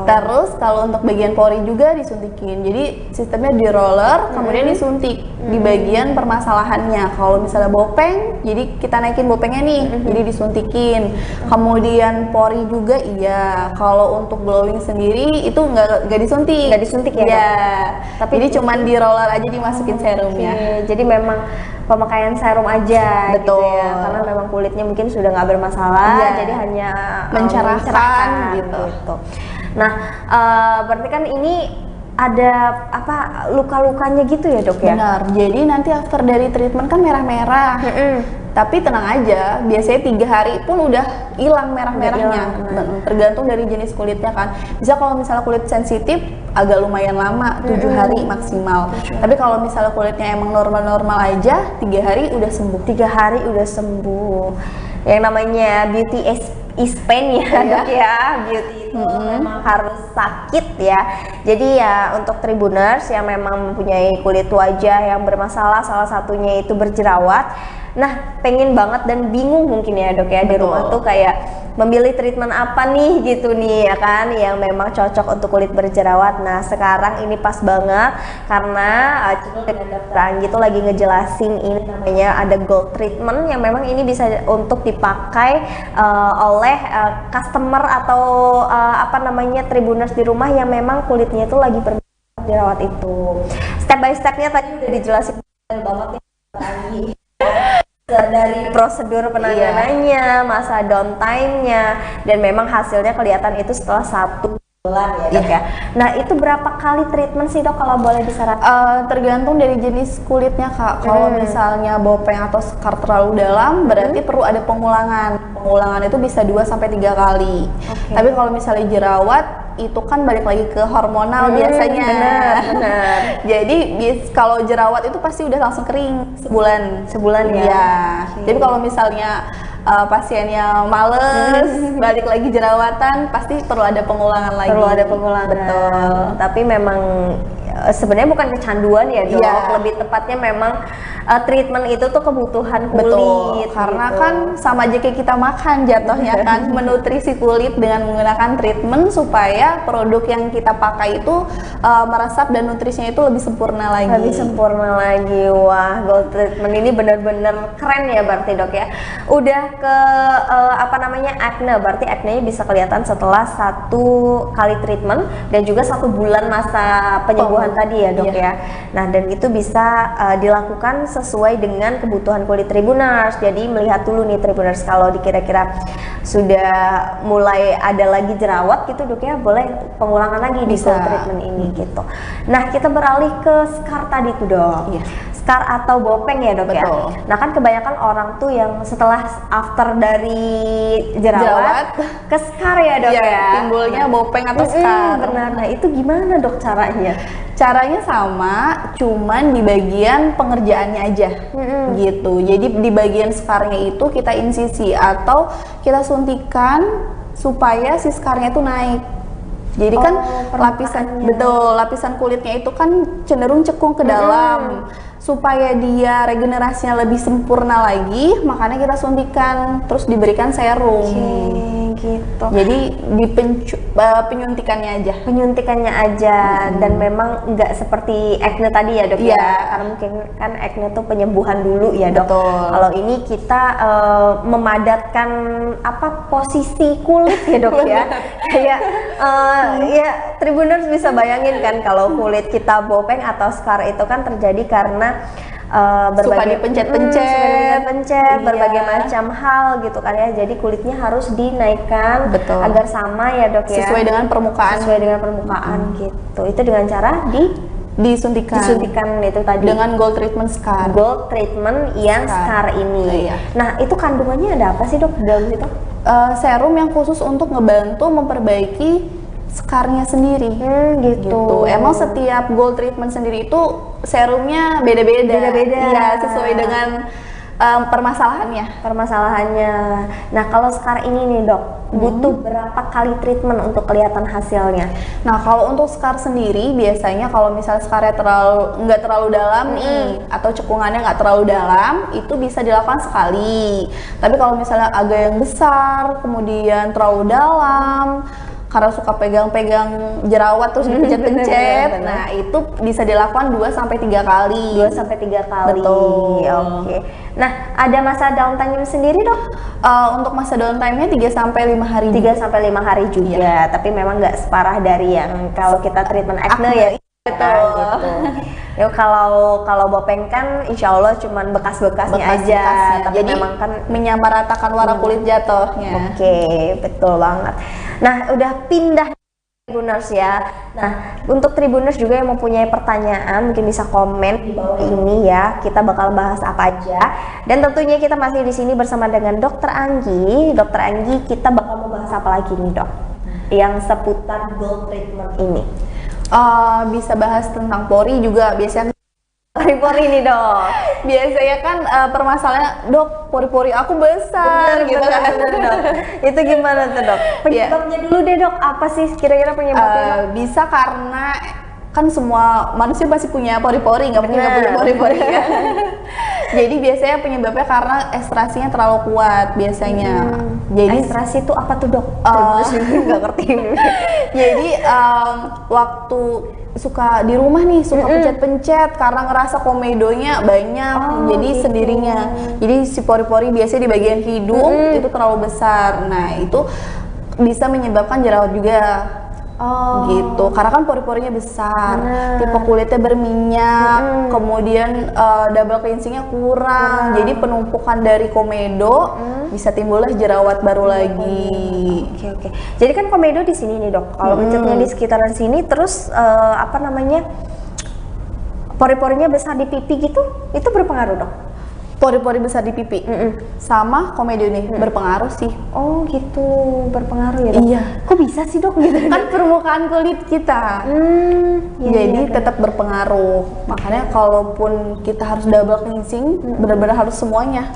Terus kalau untuk bagian pori juga disuntikin. Jadi sistemnya di roller, kemudian disuntik di bagian permasalahannya. Kalau misalnya bopeng, jadi kita naikin bopengnya nih, jadi disuntikin. Kemudian pori juga iya. Kalau untuk glowing sendiri itu nggak disuntik. Nggak disuntik ya? Iya. Tapi jadi cuman di roller aja dimasukin serumnya. Jadi memang pemakaian serum aja gitu ya, karena memang kulitnya mungkin sudah nggak bermasalah, jadi hanya mencerahkan gitu. Nah, berarti kan ini ada apa luka-lukanya gitu ya dok ya? Benar. Jadi nanti after dari treatment kan merah-merah. Tapi tenang aja, biasanya 3 hari pun udah hilang merah-merahnya. Tergantung dari jenis kulitnya kan. Bisa kalau misalnya kulit sensitif agak lumayan lama, 7 hari maksimal. Tapi kalau misalnya kulitnya emang normal-normal aja, 3 hari udah sembuh. 3 hari udah sembuh. Yang namanya beauty is pain ya dok ya. Beauty itu memang harus sakit ya. Jadi ya untuk Tribuners yang memang mempunyai kulit wajah yang bermasalah, salah satunya itu berjerawat. Nah, pengen banget dan bingung mungkin ya dok ya di rumah tuh kayak memilih treatment apa nih gitu nih ya kan yang memang cocok untuk kulit berjerawat. Nah, sekarang ini pas banget karena Cino dengan Dr. Anggi tuh lagi ngejelasin ini namanya ada gold treatment yang memang ini bisa untuk dipakai oleh customer atau apa namanya Tribuners di rumah yang memang kulitnya itu lagi berjerawat itu. Step by stepnya tadi udah dijelasin banget ya Dr. Anggi. Dari prosedur penanganannya, masa downtime-nya, dan memang hasilnya kelihatan itu setelah 1 bulan ya dok ya. Nah itu berapa kali treatment sih dok kalau boleh disarankan? Tergantung dari jenis kulitnya kak. Kalau misalnya bopeng atau scar terlalu dalam, berarti perlu ada pengulangan. Pengulangan itu bisa 2-3 kali. Tapi kalau misalnya jerawat, itu kan balik lagi ke hormonal biasanya. Benar. Jadi kalau jerawat itu pasti udah langsung kering sebulan ya. Iya. Jadi kalau misalnya pasiennya males balik lagi jerawatan, pasti perlu ada pengulangan lagi. Perlu ada pengulangan. Betul. Tapi memang sebenarnya bukan kecanduan ya dok. Lebih tepatnya memang treatment itu tuh kebutuhan kulit. Betul, karena kan sama aja kayak kita makan jatuhnya kan, menutrisi kulit dengan menggunakan treatment supaya produk yang kita pakai itu meresap dan nutrisinya itu lebih sempurna lagi. Wah, gold treatment ini benar-benar keren ya berarti dok ya. Udah ke apa namanya acne, berarti acne-nya bisa kelihatan setelah 1 kali treatment dan juga 1 bulan masa penyembuhan tadi ya dok ya. Nah dan itu bisa dilakukan sesuai dengan kebutuhan kulit Tribuners. Jadi melihat dulu nih Tribuners kalau kira-kira sudah mulai ada lagi jerawat gitu dok ya, boleh pengulangan lagi di gold treatment ini gitu. Nah kita beralih ke scar tadi tuh dok. Scar atau bopeng ya dok ya. Nah kan kebanyakan orang tuh yang setelah after dari jerawat ke scar ya dok ya. Timbulnya bopeng atau scar. Benar. Nah itu gimana dok caranya? Caranya sama, cuman di bagian pengerjaannya aja gitu. Jadi di bagian scarnya itu kita insisi atau kita suntikan supaya si scarnya itu naik. Jadi kan lapisan kulitnya itu kan cenderung cekung ke dalam. supaya dia regenerasinya lebih sempurna lagi, makanya kita suntikan, terus diberikan serum. Gitu. Jadi penyuntikannya aja. Penyuntikannya aja dan memang nggak seperti acne tadi ya dok ya. Karena mungkin kan acne tuh penyembuhan dulu ya dok. Betul. Kalau ini kita memadatkan apa posisi kulit ya dok ya. Kayak ya Tribuners bisa bayangin kan kalau kulit kita bopeng atau scar itu kan terjadi karena suka dipencet-pencet, berbagai macam hal gitu kan ya. Jadi kulitnya harus dinaikkan agar sama ya dok ya. Sesuai dengan permukaan. Gitu. Itu dengan cara disuntikan itu tadi dengan gold treatment scar. Gold treatment yang scar ini. Nah itu kandungannya ada apa sih dok dalam situ? Serum yang khusus untuk ngebantu memperbaiki scarnya sendiri. Gitu. Emang setiap gold treatment sendiri itu serumnya beda-beda. Iya, sesuai dengan permasalahannya. Nah kalau scar ini nih dok, butuh berapa kali treatment untuk kelihatan hasilnya? Nah kalau untuk scar sendiri biasanya kalau misalnya scarnya nggak terlalu dalam nih, atau cekungannya nggak terlalu dalam, itu bisa dilakukan sekali. Tapi kalau misalnya agak yang besar, kemudian terlalu dalam, karena suka pegang-pegang jerawat terus dipencet-pencet, nah itu bisa dilakukan 2-3 kali. 2-3 kali. Betul. Oke. Nah, ada masa downtime sendiri dok? Untuk masa downtime-nya 3-5 hari. 3-5 hari juga, tapi memang nggak separah dari yang kalau kita treatment acne ya. Betul. Gitu. Ya kalau bopeng kan insya Allah cuman bekas-bekasnya aja, tapi jadi memang kan menyamaratakan warna kulit jatuhnya. Oke, betul banget. Nah, udah pindah Tribuners ya. Nah, untuk Tribuners juga yang mempunyai pertanyaan mungkin bisa komen di bawah ini ya. Kita bakal bahas apa aja. Dan tentunya kita masih di sini bersama dengan Dokter Anggi. Dokter Anggi, kita bakal membahas apa lagi nih dok? Yang seputar gold treatment ini. Bisa bahas tentang pori juga biasanya. Pori-pori nih dok. Biasanya kan permasalahannya dok, pori-pori aku besar gitu kan. Dok. Itu gimana tuh dok? Penyebabnya dulu deh dok, apa sih kira-kira penyebabnya? Bisa karena kan semua manusia pasti punya pori-pori, nggak mungkin nggak punya pori-pori kan. Jadi biasanya penyebabnya karena ekstrasinya terlalu kuat biasanya. Jadi ekstrasi itu apa tuh dok? Nggak ngerti. Jadi waktu suka di rumah nih suka pencet-pencet karena ngerasa komedonya banyak, jadi sendirinya. Jadi si pori-pori biasanya di bagian hidung itu terlalu besar. Nah itu bisa menyebabkan jerawat juga. Gitu, karena kan pori-porinya besar, tipe kulitnya berminyak, kemudian double cleansingnya kurang, jadi penumpukan dari komedo bisa timbullah jerawat baru lagi. Oke. Jadi kan komedo di sini nih dok, kalau pencetnya di sekitaran sini, terus apa namanya, pori-porinya besar di pipi gitu, itu berpengaruh dok? Pori-pori besar di pipi sama komedo nih berpengaruh sih. Oh gitu, berpengaruh ya dok? Iya. Kok bisa sih dok gitu? Kan permukaan kulit kita, jadi tetap berpengaruh. Makanya kalaupun kita harus double cleansing, benar-benar harus semuanya.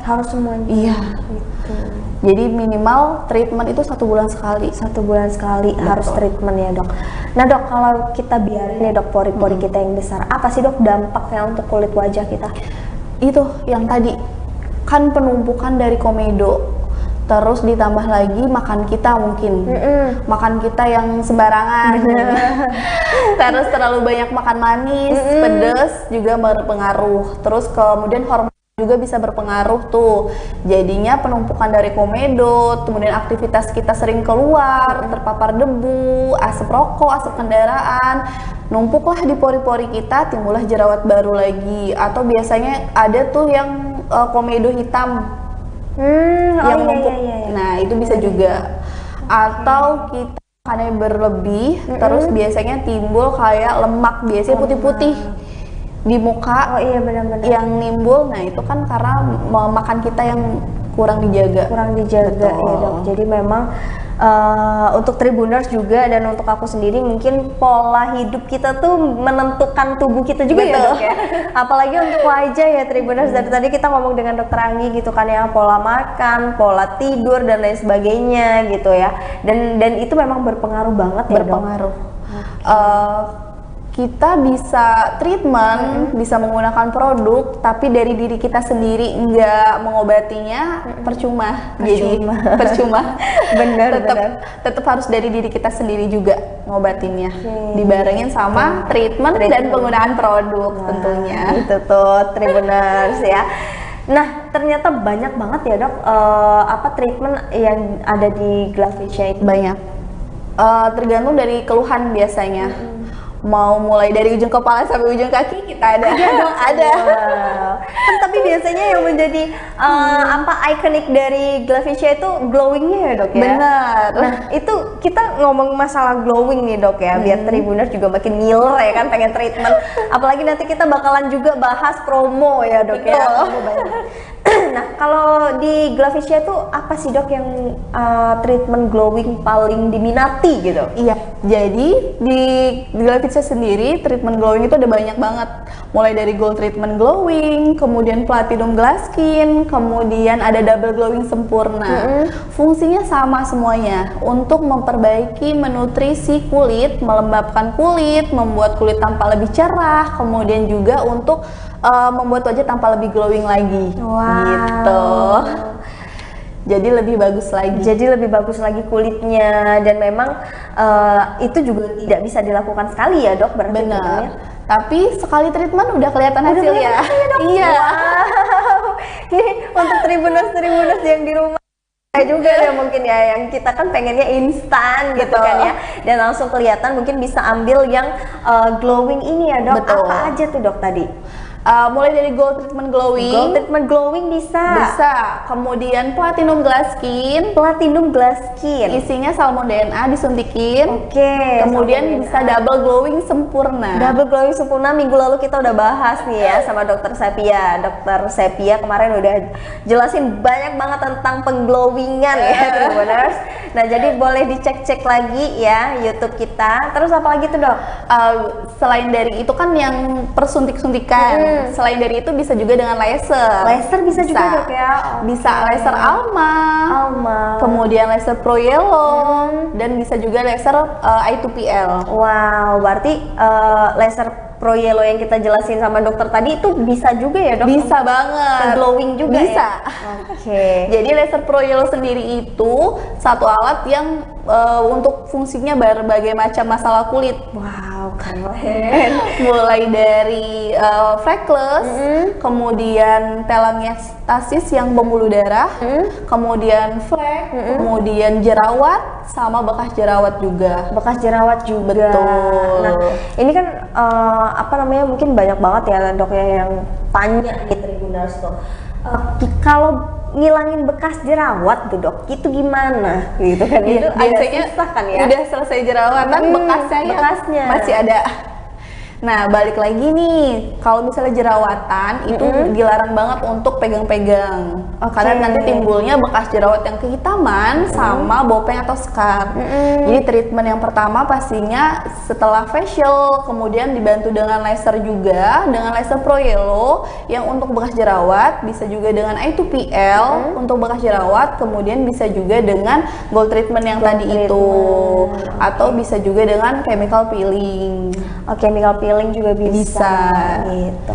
Iya. Gitu. Jadi minimal treatment itu 1 bulan sekali. 1 bulan sekali harus treatment ya dok. Nah dok, kalau kita biarin ya dok pori-pori kita yang besar, apa sih dok dampaknya untuk kulit wajah kita? Itu yang tadi kan penumpukan dari komedo, terus ditambah lagi makan kita mungkin makan kita yang sembarangan terus terlalu banyak makan manis, pedas juga berpengaruh, terus kemudian hormon juga bisa berpengaruh tuh, jadinya penumpukan dari komedo, kemudian aktivitas kita sering keluar, terpapar debu, asap rokok, asap kendaraan, numpuklah di pori-pori kita, timbullah jerawat baru lagi. Atau biasanya ada tuh yang komedo hitam yang numpuk. Nah itu bisa juga. Atau kita makannya berlebih, terus biasanya timbul kayak lemak, biasanya putih-putih di muka. Benar-benar yang nimbul. Nah itu kan karena makan kita yang kurang dijaga. Ya dok. Jadi memang untuk Tribuners juga dan untuk aku sendiri mungkin pola hidup kita tuh menentukan tubuh kita juga ya dok ya. Apalagi untuk wajah ya Tribuners, dari tadi kita ngomong dengan Dokter Anggi gitu kan ya, pola makan, pola tidur dan lain sebagainya gitu ya. Dan itu memang berpengaruh banget ya dok. kita bisa treatment, bisa menggunakan produk, tapi dari diri kita sendiri nggak mengobatinya, percuma. Jadi percuma. Bener. Tetap harus dari diri kita sendiri juga ngobatinnya, dibarengin sama treatment dan penggunaan produk tentunya. Itu tuh Tribuners ya. Nah, ternyata banyak banget ya dok, treatment yang ada di Glavicia itu. Banyak. Tergantung dari keluhan biasanya. Mau mulai dari ujung kepala sampai ujung kaki kita ada. Ada. Kan tapi biasanya yang menjadi ikonik dari Glavicia itu glowingnya ya dok ya. Benar. Nah itu kita ngomong masalah glowing nih dok ya, biar Tribuners juga makin ngiler ya kan pengen treatment. Apalagi nanti kita bakalan juga bahas promo ya dok ya. Promo banyak. Nah kalau di Glavicia itu apa sih dok yang treatment glowing paling diminati gitu? Iya, jadi di Glavicia sendiri treatment glowing itu ada banyak banget. Mulai dari gold treatment glowing, kemudian platinum glass skin, kemudian ada double glowing sempurna. Fungsinya sama semuanya, untuk memperbaiki, menutrisi kulit, melembabkan kulit, membuat kulit tampak lebih cerah, kemudian juga untuk membuat wajah tampak lebih glowing lagi. Gitu. Jadi lebih bagus lagi. Jadi lebih bagus lagi kulitnya, dan memang itu juga tidak bisa dilakukan sekali ya dok berarti. Benar. Tapi sekali treatment udah kelihatan hasilnya. Iya. Wow. Ini untuk Tribuners yang di rumah juga ya mungkin ya, yang kita kan pengennya instan gitu kan ya, dan langsung kelihatan, mungkin bisa ambil yang glowing ini ya dok. Betul. Apa aja tuh dok tadi? Mulai dari gold treatment glowing. Gold treatment glowing bisa. Kemudian platinum glass skin. Platinum glass skin. Isinya salmon DNA disuntikin. Oke. Kemudian bisa double glowing sempurna. Double glowing sempurna minggu lalu kita udah bahas nih ya sama Dokter Sepia. Dokter Sepia kemarin udah jelasin banyak banget tentang pengglowingan ya Tribuners. Nah jadi boleh dicek-cek lagi ya YouTube kita. Terus apa lagi tuh dok? Selain dari itu kan yang persuntik-suntikan. Selain dari itu bisa juga dengan laser. Laser bisa juga dok ya. Bisa laser Alma. Kemudian laser Pro Yellow dan bisa juga laser I2PL. Wow, berarti laser Pro Yellow yang kita jelasin sama dokter tadi itu bisa juga ya dok? Bisa banget. Glowing juga bisa. Ya? Oke. Jadi laser Pro Yellow sendiri itu satu alat yang untuk fungsinya berbagai macam masalah kulit. Wow, keren. Mulai dari freckles, kemudian telangiectasis yang pembuluh darah, kemudian flek, kemudian jerawat, sama bekas jerawat juga. Bekas jerawat juga. Betul. Nah, ini kan mungkin banyak banget ya dok ya yang tanya di Tribuners tuh. Kalau ngilangin bekas jerawat tuh dok, itu gimana? Gitu kan? Itu biasanya susah kan ya? Udah selesai jerawatan, bekasnya masih ada. Nah, balik lagi nih, kalau misalnya jerawatan itu dilarang banget untuk pegang-pegang. Karena nanti timbulnya bekas jerawat yang kehitaman sama bopeng atau scar. Jadi treatment yang pertama pastinya setelah facial, kemudian dibantu dengan laser juga, dengan laser Pro Yellow yang untuk bekas jerawat, bisa juga dengan I2PL untuk bekas jerawat, kemudian bisa juga dengan gold treatment yang tadi itu, atau bisa juga dengan chemical peeling. Chemical peeling juga bisa. Gitu.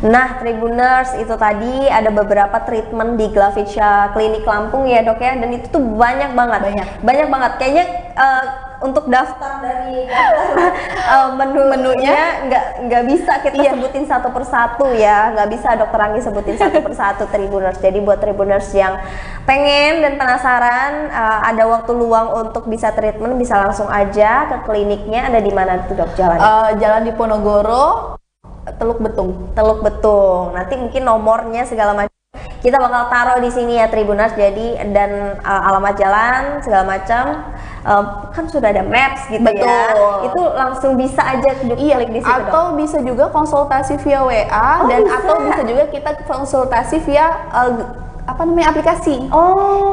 Nah, Tribuners, itu tadi ada beberapa treatment di Glavicia Klinik Lampung ya dok ya, dan itu tuh banyak banget. Banyak banget. Kayaknya untuk daftar dari menunya nggak bisa kita sebutin satu persatu ya, nggak bisa dokter Anggi sebutin satu persatu Tribuners. Jadi buat Tribuners yang pengen dan penasaran, ada waktu luang untuk bisa treatment, bisa langsung aja ke kliniknya. Ada di mana tuh dok jalan? Jalan di Ponorogo, Teluk Betung. Teluk Betung. Nanti mungkin nomornya segala macam kita bakal taruh di sini ya Tribuners. Jadi dan alamat jalan segala macam kan sudah ada maps gitu. Betul. Ya. Itu langsung bisa aja klik di situ. Atau bisa juga konsultasi via WA atau bisa juga kita konsultasi via aplikasi.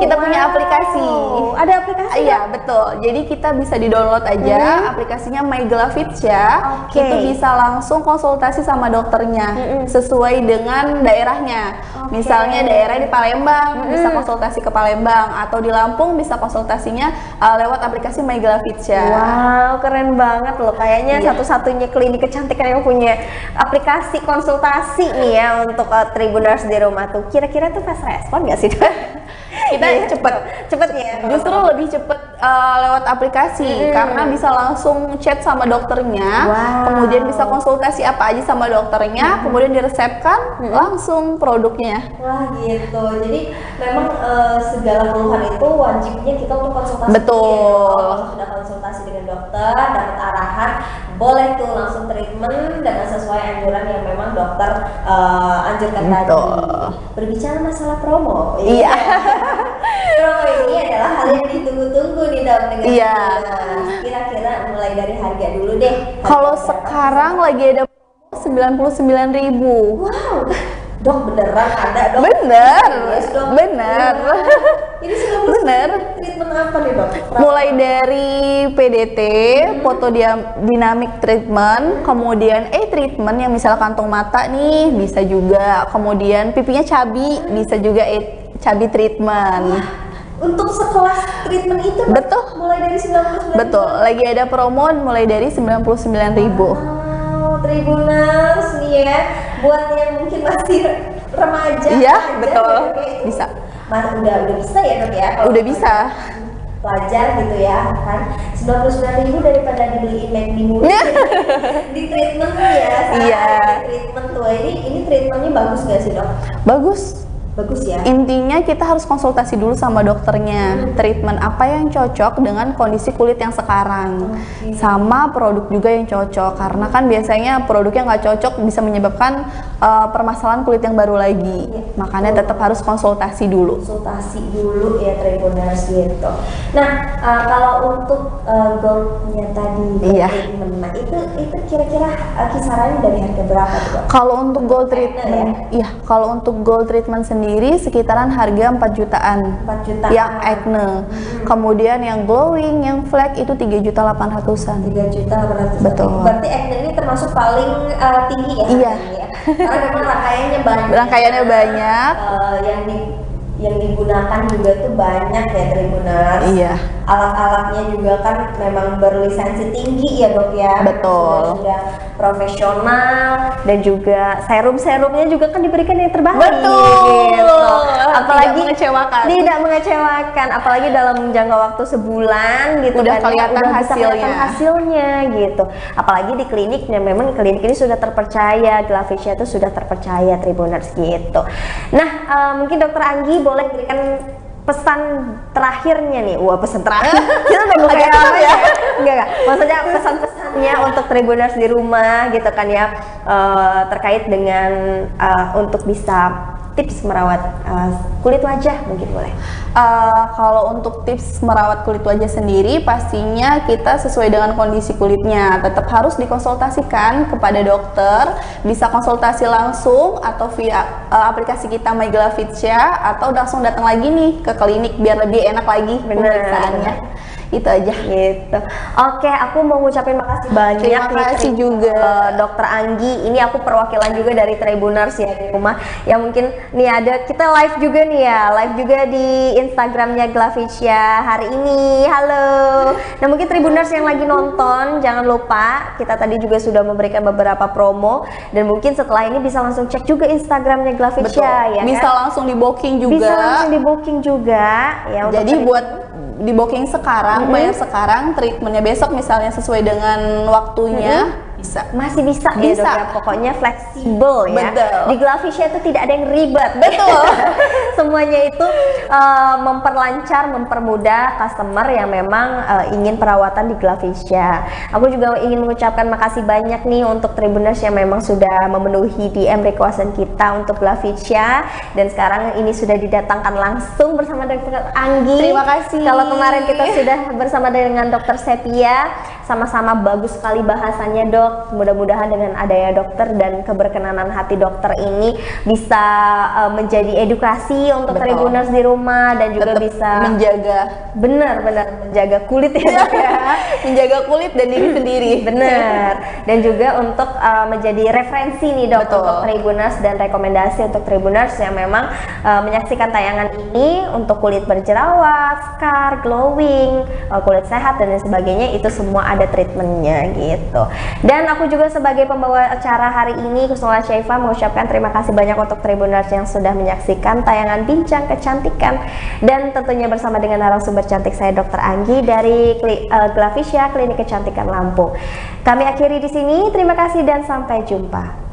Kita punya aplikasi. Ada aplikasi? Iya, betul. Jadi kita bisa di-download aja aplikasinya MyGlavitya. Itu bisa langsung konsultasi sama dokternya sesuai dengan daerahnya. Misalnya daerah di Palembang, bisa konsultasi ke Palembang, atau di Lampung bisa konsultasinya lewat aplikasi MyGlavitya. Wow, keren banget loh. Kayaknya satu-satunya klinik kecantikan yang punya aplikasi konsultasi nih ya untuk Tribuners di rumah tuh. Kira-kira tuh fast respon nggak sih? Kita cepet ya. Justru lebih cepet lewat aplikasi karena bisa langsung chat sama dokternya, kemudian bisa konsultasi apa aja sama dokternya, kemudian diresepkan langsung produknya. Wah gitu. Jadi memang segala keluhan itu wajibnya kita untuk konsultasi. Betul. Kalau sudah konsultasi dengan dokter, dapat arahan, boleh tuh langsung treatment dengan sesuai anjuran yang memang dokter anjurkan tadi. Berbicara masalah promo, iya. Promo ini adalah hal yang ditunggu-tunggu nih dalam negara. Iya. Kira-kira mulai dari harga dulu deh. Kalau sekarang lagi ada 99.000. Wow. Dok, beneran ada dok? Bener, Yes, dok. bener. Ini bener. Treatment apa nih dok? Mulai dari PDT, photodynamic treatment, kemudian treatment yang misal kantong mata nih bisa juga, kemudian pipinya cabi bisa juga cabi treatment. Untuk sekelas treatment itu betul. Mulai dari 99.000. Betul, lagi ada promo mulai dari 99.000. Tribuners nih ya, buat yang mungkin masih remaja. Iya, betul. Bisa. Udah bisa ya dok ya? Udah bisa. Pelajar gitu ya kan, 99.000 daripada dibeliin McD mulu. Di treatment ya. Iya. Treatment tuh ini treatmentnya bagus gak sih dok? Bagus. Bagus ya. Intinya kita harus konsultasi dulu sama dokternya. Treatment apa yang cocok dengan kondisi kulit yang sekarang, sama produk juga yang cocok. Karena kan biasanya produk yang nggak cocok bisa menyebabkan permasalahan kulit yang baru lagi. Makanya tetap harus konsultasi dulu. Konsultasi dulu ya Tribuners gitu. Nah kalau untuk goldnya tadi, treatment, nah itu kira-kira kisarannya dari harga berapa tuh? Kalau untuk gold treatment, kalau untuk gold treatment sendiri sekitaran harga 4 jutaan. 4 jutaan. Yang acne. Kemudian yang glowing, yang flek itu 3.800.000-an. 3.800.000. Betul. Berarti acne ini termasuk paling tinggi ya? Iya. Ya? Karena memang rangkaiannya banyak. Rangkaiannya banyak. Yang digunakan juga tuh banyak ya Tribuners. Iya. Alat-alatnya juga kan memang berlisensi tinggi ya dok ya. Betul. Sudah profesional dan juga serum-serumnya juga kan diberikan yang terbaik. Betul. Gitu. Apalagi tidak mengecewakan. Tidak mengecewakan, apalagi dalam jangka waktu sebulan gitu udah kan. Kelihatan Udah hasilnya. Hasilnya gitu. Apalagi di kliniknya, memang klinik ini sudah terpercaya, Glavitya itu sudah terpercaya Tribuners gitu. Nah, mungkin Dokter Anggi boleh berikan pesan terakhirnya nih. Wah, pesan terakhir. Kita udah buka ya. Enggak. Maksudnya pesan-pesannya untuk Tribuners di rumah gitu kan ya, terkait dengan untuk bisa tips merawat kulit wajah mungkin boleh. Kalau untuk tips merawat kulit wajah sendiri, pastinya kita sesuai dengan kondisi kulitnya. Tetap harus dikonsultasikan kepada dokter, bisa konsultasi langsung atau via aplikasi kita MyGlavitya, atau langsung datang lagi nih ke klinik biar lebih enak lagi pemeriksaannya. Itu aja gitu. Oke, aku mau ngucapin makasih banyak. Terima kasih juga Dokter Anggi. Ini aku perwakilan juga dari Tribuners ya di rumah. Yang mungkin nih ada kita live juga nih ya, live juga di Instagramnya Glavitya hari ini. Halo. Nah mungkin Tribuners yang lagi nonton, jangan lupa kita tadi juga sudah memberikan beberapa promo, dan mungkin setelah ini bisa langsung cek juga Instagramnya Glavitya ya. Bisa kan? langsung di booking juga. Bisa langsung di booking juga ya. Jadi buat di booking sekarang, bayar sekarang, treatmentnya besok misalnya sesuai dengan waktunya, bisa. Masih bisa. Bisa. Ya, pokoknya fleksibel ya. Betul. Di Glavitya itu tidak ada yang ribet. Betul. Semuanya itu memperlancar, mempermudah customer yang memang ingin perawatan di Glavitya. Aku juga ingin mengucapkan makasih banyak nih untuk Tribuners yang memang sudah memenuhi DM requestan kita untuk Glavitya, dan sekarang ini sudah didatangkan langsung bersama Dr. Anggi. Terima kasih. Kalau kemarin kita sudah bersama dengan Dr. Sepia, sama-sama bagus sekali bahasanya dok. Mudah-mudahan dengan adanya dokter dan keberkenanan hati dokter ini bisa menjadi edukasi untuk Tribuners di rumah dan juga bisa menjaga benar-benar menjaga kulit ya dok ya. Menjaga kulit dan diri sendiri. Benar. Dan juga untuk menjadi referensi nih dok untuk Tribuners dan rekomendasi untuk Tribuners yang memang menyaksikan tayangan ini untuk kulit berjerawat, scar, glowing, kulit sehat dan lain sebagainya, itu semua ada treatmentnya gitu. Dan aku juga sebagai pembawa acara hari ini, Kusnula Syaifa, mengucapkan terima kasih banyak untuk Tribuners yang sudah menyaksikan tayangan Bincang Kecantikan, dan tentunya bersama dengan narasumber cantik saya Dr. Anggi dari Glavisia Klinik Kecantikan Lampung. Kami akhiri di sini, terima kasih dan sampai jumpa.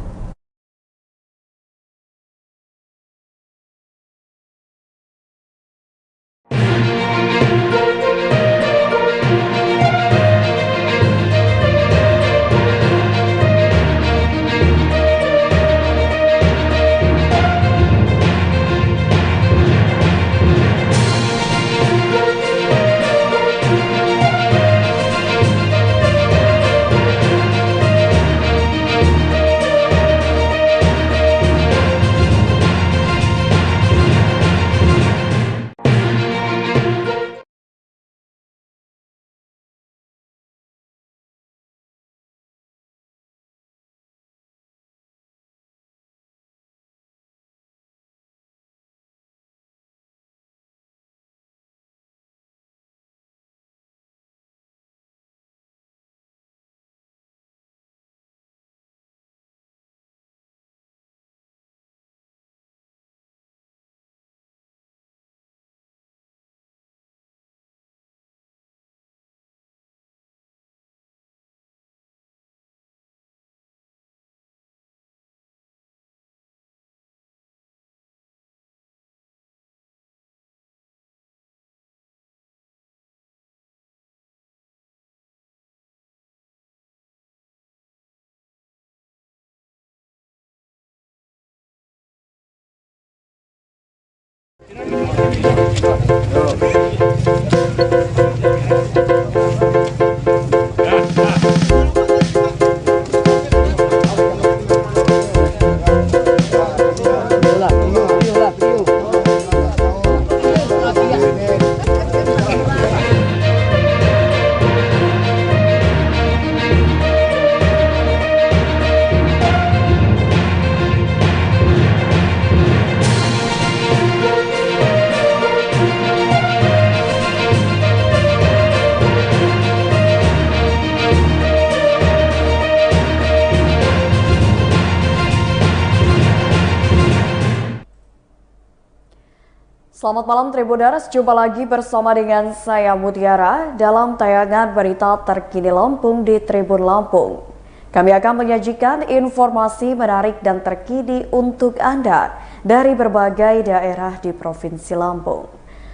Selamat malam Tribuners, jumpa lagi bersama dengan saya Mutiara dalam tayangan berita terkini Lampung di Tribun Lampung. Kami akan menyajikan informasi menarik dan terkini untuk Anda dari berbagai daerah di Provinsi Lampung.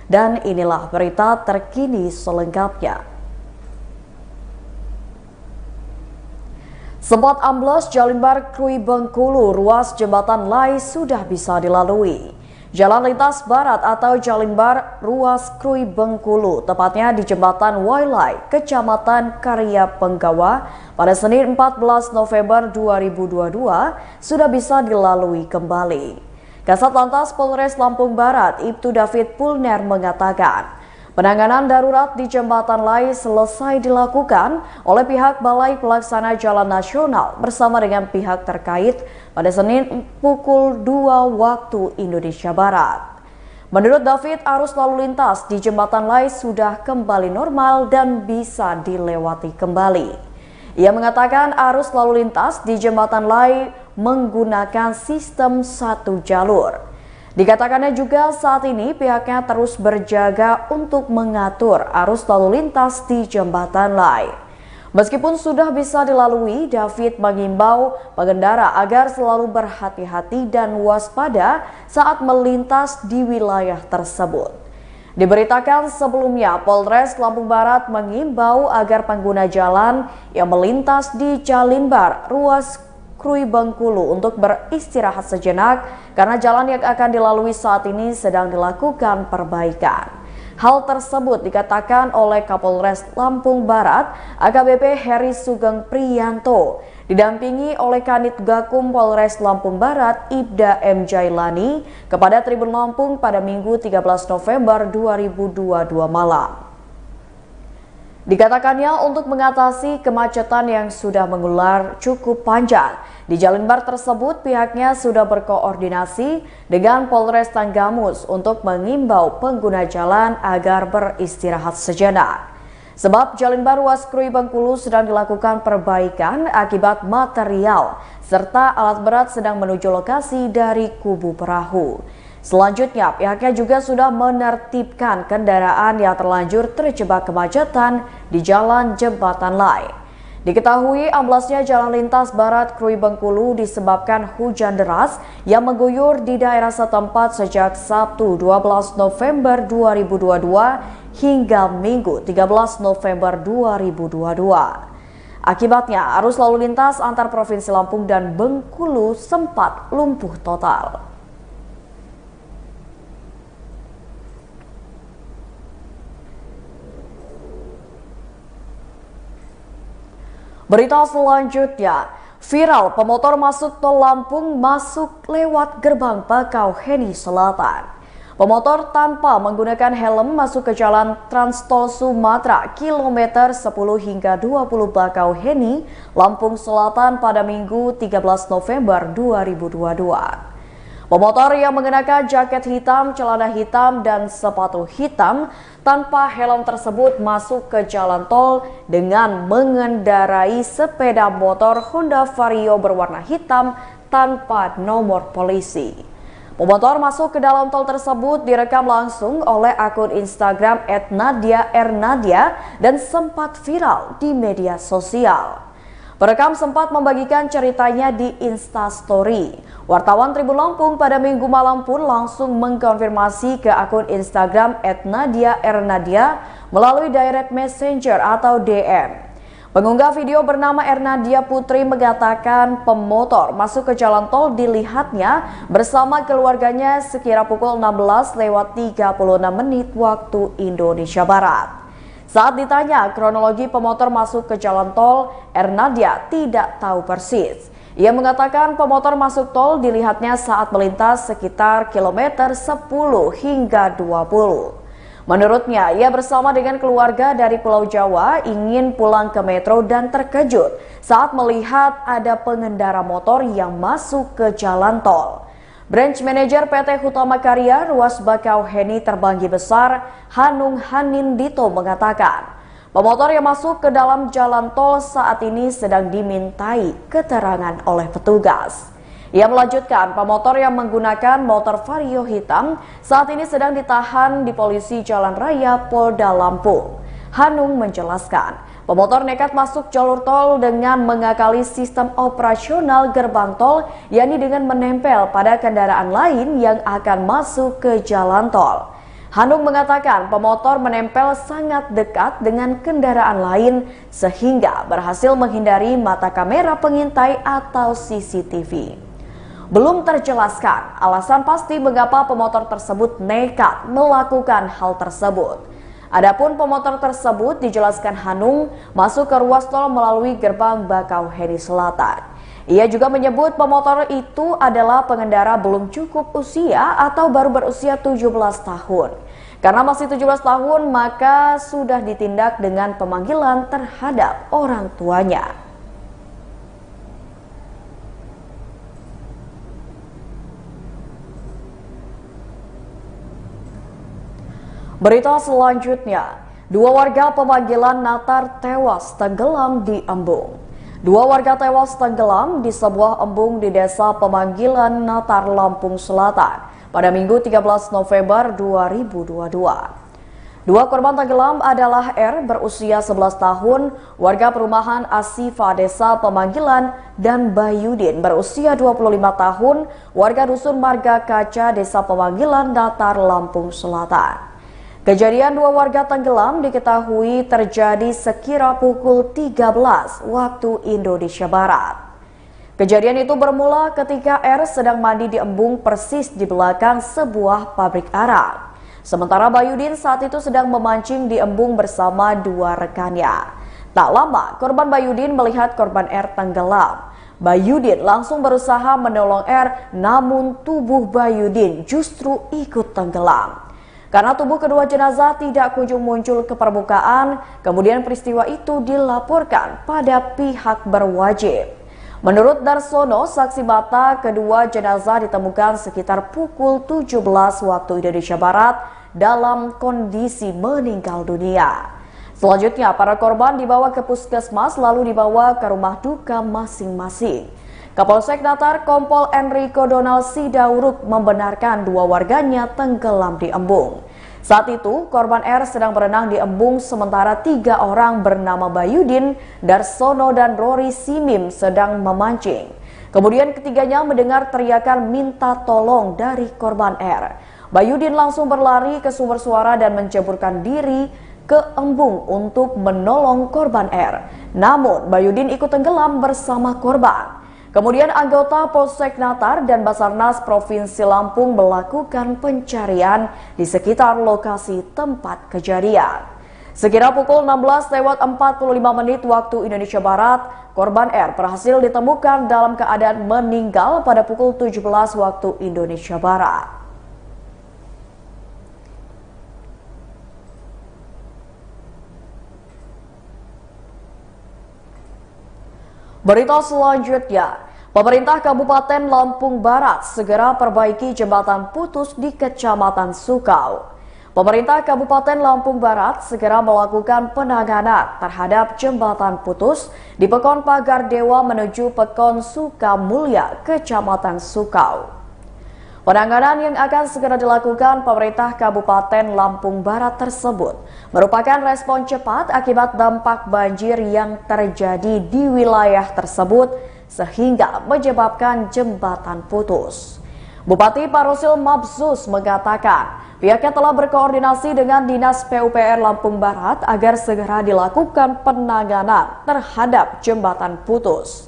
Dan inilah berita terkini selengkapnya. Sempat amblas Jalimbar Krui Bengkulu, ruas jembatan Lai sudah bisa dilalui. Jalan lintas barat atau Jalimbar ruas Krui Bengkulu, tepatnya di Jembatan Wailai, Kecamatan Karya Penggawa, pada Senin 14 November 2022 sudah bisa dilalui kembali. Kasat Lantas Polres Lampung Barat, Ibtu David Pulner mengatakan, penanganan darurat di Jembatan Lai selesai dilakukan oleh pihak Balai Pelaksana Jalan Nasional bersama dengan pihak terkait pada Senin pukul 2 waktu Indonesia Barat. Menurut David, arus lalu lintas di Jembatan Lai sudah kembali normal dan bisa dilewati kembali. Ia mengatakan arus lalu lintas di Jembatan Lai menggunakan sistem satu jalur. Dikatakannya juga saat ini pihaknya terus berjaga untuk mengatur arus lalu lintas di Jembatan Lai. Meskipun sudah bisa dilalui, David mengimbau pengendara agar selalu berhati-hati dan waspada saat melintas di wilayah tersebut. Diberitakan sebelumnya, Polres Lampung Barat mengimbau agar pengguna jalan yang melintas di Jalimbar ruas Krui Bengkulu untuk beristirahat sejenak karena jalan yang akan dilalui saat ini sedang dilakukan perbaikan. Hal tersebut dikatakan oleh Kapolres Lampung Barat AKBP Heri Sugeng Priyanto didampingi oleh Kanit Gakum Polres Lampung Barat Ibda M. Jailani kepada Tribun Lampung pada Minggu 13 November 2022 malam. Dikatakannya untuk mengatasi kemacetan yang sudah mengular cukup panjang. Di Jalan Bar tersebut pihaknya sudah berkoordinasi dengan Polres Tanggamus untuk mengimbau pengguna jalan agar beristirahat sejenak. Sebab Jalan Bar ruas Krui Bengkulu sedang dilakukan perbaikan akibat material serta alat berat sedang menuju lokasi dari kubu perahu. Selanjutnya, pihaknya juga sudah menertibkan kendaraan yang terlanjur terjebak kemacetan di Jalan Jembatan Lai. Diketahui amblasnya jalan lintas barat Krui Bengkulu disebabkan hujan deras yang mengguyur di daerah setempat sejak Sabtu 12 November 2022 hingga Minggu 13 November 2022. Akibatnya, arus lalu lintas antar Provinsi Lampung dan Bengkulu sempat lumpuh total. Berita selanjutnya, viral pemotor masuk tol Lampung masuk lewat gerbang Bakauheni Selatan. Pemotor tanpa menggunakan helm masuk ke jalan Trans Tol Sumatera kilometer 10 hingga 20 Bakauheni, Lampung Selatan pada Minggu 13 November 2022. Pemotor yang mengenakan jaket hitam, celana hitam, dan sepatu hitam tanpa helm tersebut masuk ke jalan tol dengan mengendarai sepeda motor Honda Vario berwarna hitam tanpa nomor polisi. Pemotor masuk ke dalam tol tersebut direkam langsung oleh akun Instagram @nadia_r_nadia dan sempat viral di media sosial. Perekam sempat membagikan ceritanya di Instastory. Wartawan Tribun Lampung pada Minggu malam pun langsung mengkonfirmasi ke akun Instagram @nadia_r_nadia melalui direct messenger atau DM. Pengunggah video bernama Ernadia Putri mengatakan pemotor masuk ke jalan tol dilihatnya bersama keluarganya sekira pukul 16:36 waktu Indonesia Barat. Saat ditanya kronologi pemotor masuk ke jalan tol, Ernadia tidak tahu persis. Ia mengatakan pemotor masuk tol dilihatnya saat melintas sekitar kilometer 10 hingga 20. Menurutnya, ia bersama dengan keluarga dari Pulau Jawa ingin pulang ke Metro dan terkejut saat melihat ada pengendara motor yang masuk ke jalan tol. Branch Manager PT Hutama Karya Ruas Bakauheni Terbanggi Besar, Hanung Hanindito mengatakan, pemotor yang masuk ke dalam jalan tol saat ini sedang dimintai keterangan oleh petugas. Ia melanjutkan, pemotor yang menggunakan motor Vario hitam saat ini sedang ditahan di Polisi Jalan Raya Polda Lampung. Hanung menjelaskan, pemotor nekat masuk jalur tol dengan mengakali sistem operasional gerbang tol, yakni dengan menempel pada kendaraan lain yang akan masuk ke jalan tol. Hanung mengatakan pemotor menempel sangat dekat dengan kendaraan lain sehingga berhasil menghindari mata kamera pengintai atau CCTV. Belum terjelaskan alasan pasti mengapa pemotor tersebut nekat melakukan hal tersebut. Adapun pemotor tersebut dijelaskan Hanung masuk ke ruas tol melalui gerbang Bakauheni Selatan. Ia juga menyebut pemotor itu adalah pengendara belum cukup usia atau baru berusia 17 tahun. Karena masih 17 tahun maka sudah ditindak dengan pemanggilan terhadap orang tuanya. Berita selanjutnya, 2 warga pemanggilan Natar tewas tenggelam di embung. 2 warga tewas tenggelam di sebuah embung di Desa Pemanggilan Natar, Lampung Selatan pada Minggu 13 November 2022. 2 korban tenggelam adalah R berusia 11 tahun, warga perumahan Asifa Desa Pemanggilan, dan Bayudin berusia 25 tahun, warga Dusun Marga Kaca Desa Pemanggilan Natar, Lampung Selatan. Kejadian 2 warga tenggelam diketahui terjadi sekira pukul 13 waktu Indonesia Barat. Kejadian itu bermula ketika R sedang mandi di embung persis di belakang sebuah pabrik arak. Sementara Bayudin saat itu sedang memancing di embung bersama dua rekannya. Tak lama, korban Bayudin melihat korban R tenggelam. Bayudin langsung berusaha menolong R, namun tubuh Bayudin justru ikut tenggelam. Karena tubuh kedua jenazah tidak kunjung muncul ke permukaan, kemudian peristiwa itu dilaporkan pada pihak berwajib. Menurut Darsono, saksi mata, kedua jenazah ditemukan sekitar pukul 17 waktu Indonesia Barat dalam kondisi meninggal dunia. Selanjutnya, para korban dibawa ke puskesmas lalu dibawa ke rumah duka masing-masing. Kapolsek Natar Kompol Enrico Donald Sidauruk membenarkan dua warganya tenggelam di embung. Saat itu, korban R sedang berenang di embung sementara 3 orang bernama Bayudin, Darsono, dan Rory Simim sedang memancing. Kemudian ketiganya mendengar teriakan minta tolong dari korban R. Bayudin langsung berlari ke sumber suara dan menceburkan diri ke embung untuk menolong korban R. Namun, Bayudin ikut tenggelam bersama korban. Kemudian anggota Polsek Natar dan Basarnas Provinsi Lampung melakukan pencarian di sekitar lokasi tempat kejadian. Sekira pukul 16:45 waktu Indonesia Barat, korban R berhasil ditemukan dalam keadaan meninggal pada pukul 17 waktu Indonesia Barat. Berita selanjutnya, pemerintah Kabupaten Lampung Barat segera perbaiki jembatan putus di Kecamatan Sukau. Pemerintah Kabupaten Lampung Barat segera melakukan penanganan terhadap jembatan putus di Pekon Pagar Dewa menuju Pekon Sukamulya, Kecamatan Sukau. Penanganan yang akan segera dilakukan pemerintah Kabupaten Lampung Barat tersebut merupakan respon cepat akibat dampak banjir yang terjadi di wilayah tersebut sehingga menyebabkan jembatan putus. Bupati Parosil Mabzus mengatakan pihaknya telah berkoordinasi dengan Dinas PUPR Lampung Barat agar segera dilakukan penanganan terhadap jembatan putus.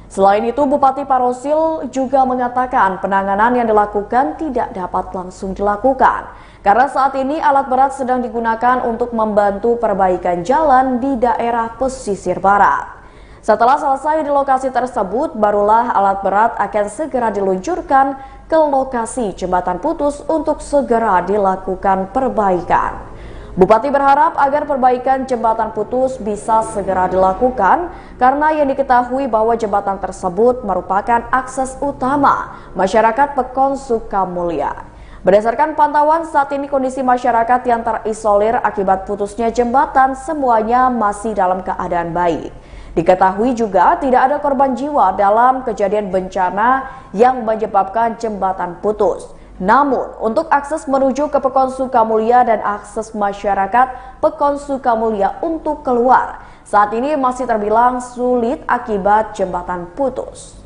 Selain itu, Bupati Parosil juga mengatakan penanganan yang dilakukan tidak dapat langsung dilakukan karena saat ini alat berat sedang digunakan untuk membantu perbaikan jalan di daerah pesisir barat. Setelah selesai di lokasi tersebut, barulah alat berat akan segera diluncurkan ke lokasi jembatan putus untuk segera dilakukan perbaikan. Bupati berharap agar perbaikan jembatan putus bisa segera dilakukan karena yang diketahui bahwa jembatan tersebut merupakan akses utama masyarakat Pekon Sukamulya. Berdasarkan pantauan saat ini kondisi masyarakat yang terisolir akibat putusnya jembatan semuanya masih dalam keadaan baik. Diketahui juga tidak ada korban jiwa dalam kejadian bencana yang menyebabkan jembatan putus. Namun, untuk akses menuju ke Pekon Sukamulya dan akses masyarakat Pekon Sukamulya untuk keluar, saat ini masih terbilang sulit akibat jembatan putus.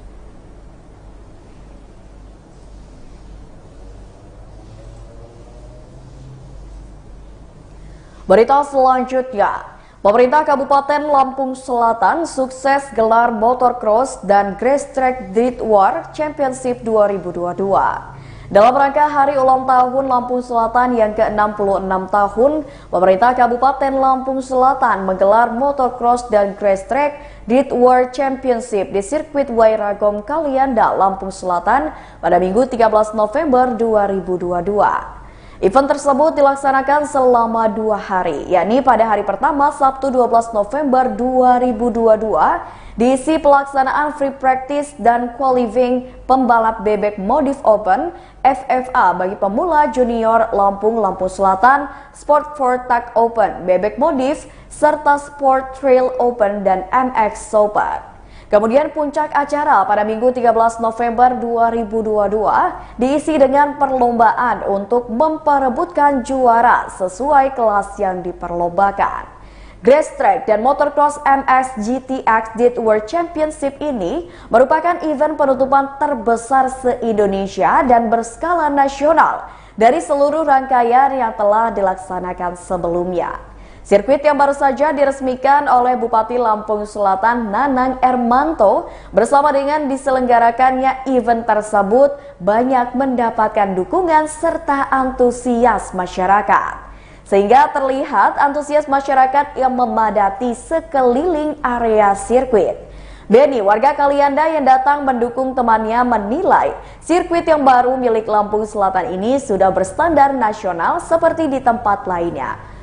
Berita selanjutnya, pemerintah Kabupaten Lampung Selatan sukses gelar Motocross dan Grace Track Street War Championship 2022. Dalam rangka hari ulang tahun Lampung Selatan yang ke-66 tahun, pemerintah Kabupaten Lampung Selatan menggelar Motocross dan Grace Track Street War Championship di sirkuit Wairagong Kalianda, Lampung Selatan pada Minggu 13 November 2022. Event tersebut dilaksanakan selama 2 hari, yakni pada hari pertama Sabtu 12 November 2022 diisi pelaksanaan free practice dan qualifying pembalap bebek modif open FFA bagi pemula junior Lampung Selatan, Sport for Tag Open bebek modif, serta Sport Trail Open dan MX Open. Kemudian puncak acara pada Minggu 13 November 2022 diisi dengan perlombaan untuk memperebutkan juara sesuai kelas yang diperlombakan. Grace Track dan Motocross MX GTX Street World Championship ini merupakan event penutupan terbesar se-Indonesia dan berskala nasional dari seluruh rangkaian yang telah dilaksanakan sebelumnya. Sirkuit yang baru saja diresmikan oleh Bupati Lampung Selatan Nanang Ermanto bersama dengan diselenggarakannya event tersebut banyak mendapatkan dukungan serta antusias masyarakat. Sehingga terlihat antusias masyarakat yang memadati sekeliling area sirkuit. Benny, warga Kalianda yang datang mendukung temannya menilai sirkuit yang baru milik Lampung Selatan ini sudah berstandar nasional seperti di tempat lainnya.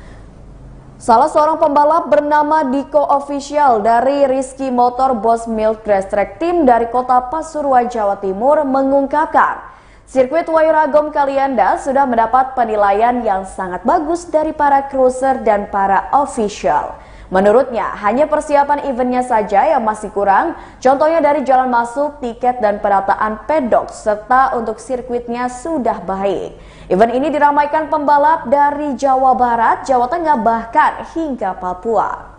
Salah seorang pembalap bernama Diko Official dari Rizky Motor Boss Milk Race Track Team dari kota Pasuruan, Jawa Timur mengungkapkan, sirkuit Wairagom Kalianda sudah mendapat penilaian yang sangat bagus dari para cruiser dan para official. Menurutnya, hanya persiapan eventnya saja yang masih kurang, contohnya dari jalan masuk, tiket, dan penataan pedok, serta untuk sirkuitnya sudah baik. Event ini diramaikan pembalap dari Jawa Barat, Jawa Tengah, bahkan hingga Papua.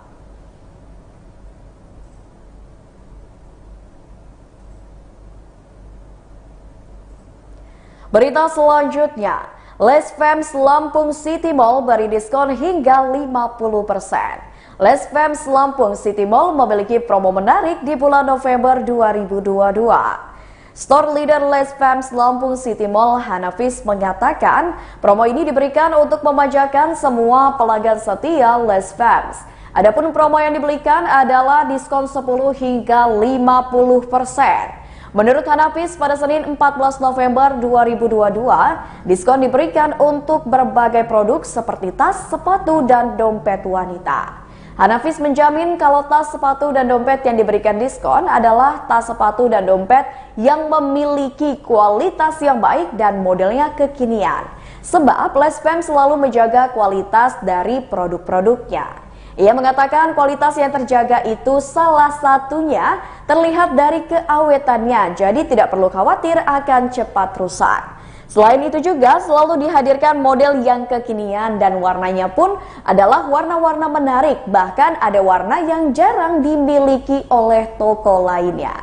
Berita selanjutnya, Les Femmes Lampung City Mall beri diskon hingga 50%. Les Femmes Lampung City Mall memiliki promo menarik di bulan November 2022. Store leader Les Femmes Lampung City Mall Hanafis mengatakan promo ini diberikan untuk memanjakan semua pelanggan setia Les Femmes. Adapun promo yang diberikan adalah diskon 10 hingga 50%. Menurut Hanafis, pada Senin 14 November 2022, diskon diberikan untuk berbagai produk seperti tas, sepatu, dan dompet wanita. Hanafis menjamin kalau tas, sepatu, dan dompet yang diberikan diskon adalah tas, sepatu, dan dompet yang memiliki kualitas yang baik dan modelnya kekinian. Sebab Les Femmes selalu menjaga kualitas dari produk-produknya. Ia mengatakan kualitas yang terjaga itu salah satunya terlihat dari keawetannya, jadi tidak perlu khawatir akan cepat rusak. Selain itu juga selalu dihadirkan model yang kekinian dan warnanya pun adalah warna-warna menarik, bahkan ada warna yang jarang dimiliki oleh toko lainnya.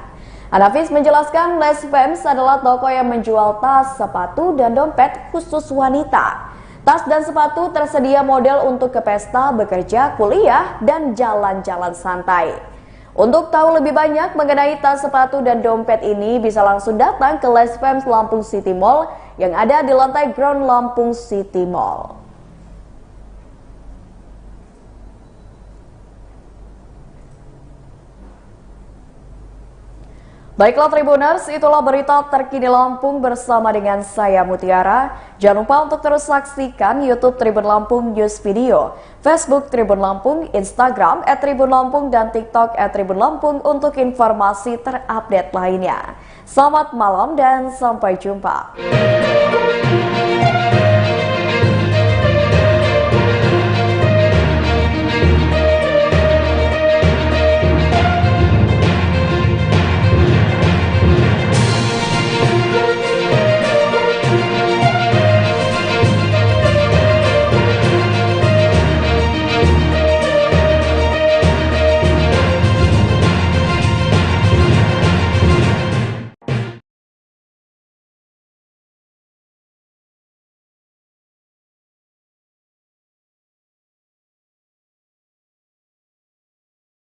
Hanafis menjelaskan Les Femmes adalah toko yang menjual tas, sepatu, dan dompet khusus wanita. Tas dan sepatu tersedia model untuk ke pesta, bekerja, kuliah, dan jalan-jalan santai. Untuk tahu lebih banyak mengenai tas, sepatu, dan dompet ini bisa langsung datang ke Les Femmes Lampung City Mall yang ada di lantai ground Lampung City Mall. Baiklah Tribuners, itulah berita terkini Lampung bersama dengan saya Mutiara. Jangan lupa untuk terus saksikan YouTube Tribun Lampung News Video, Facebook Tribun Lampung, Instagram @tribunlampung, dan TikTok @tribun Lampung untuk informasi terupdate lainnya. Selamat malam dan sampai jumpa.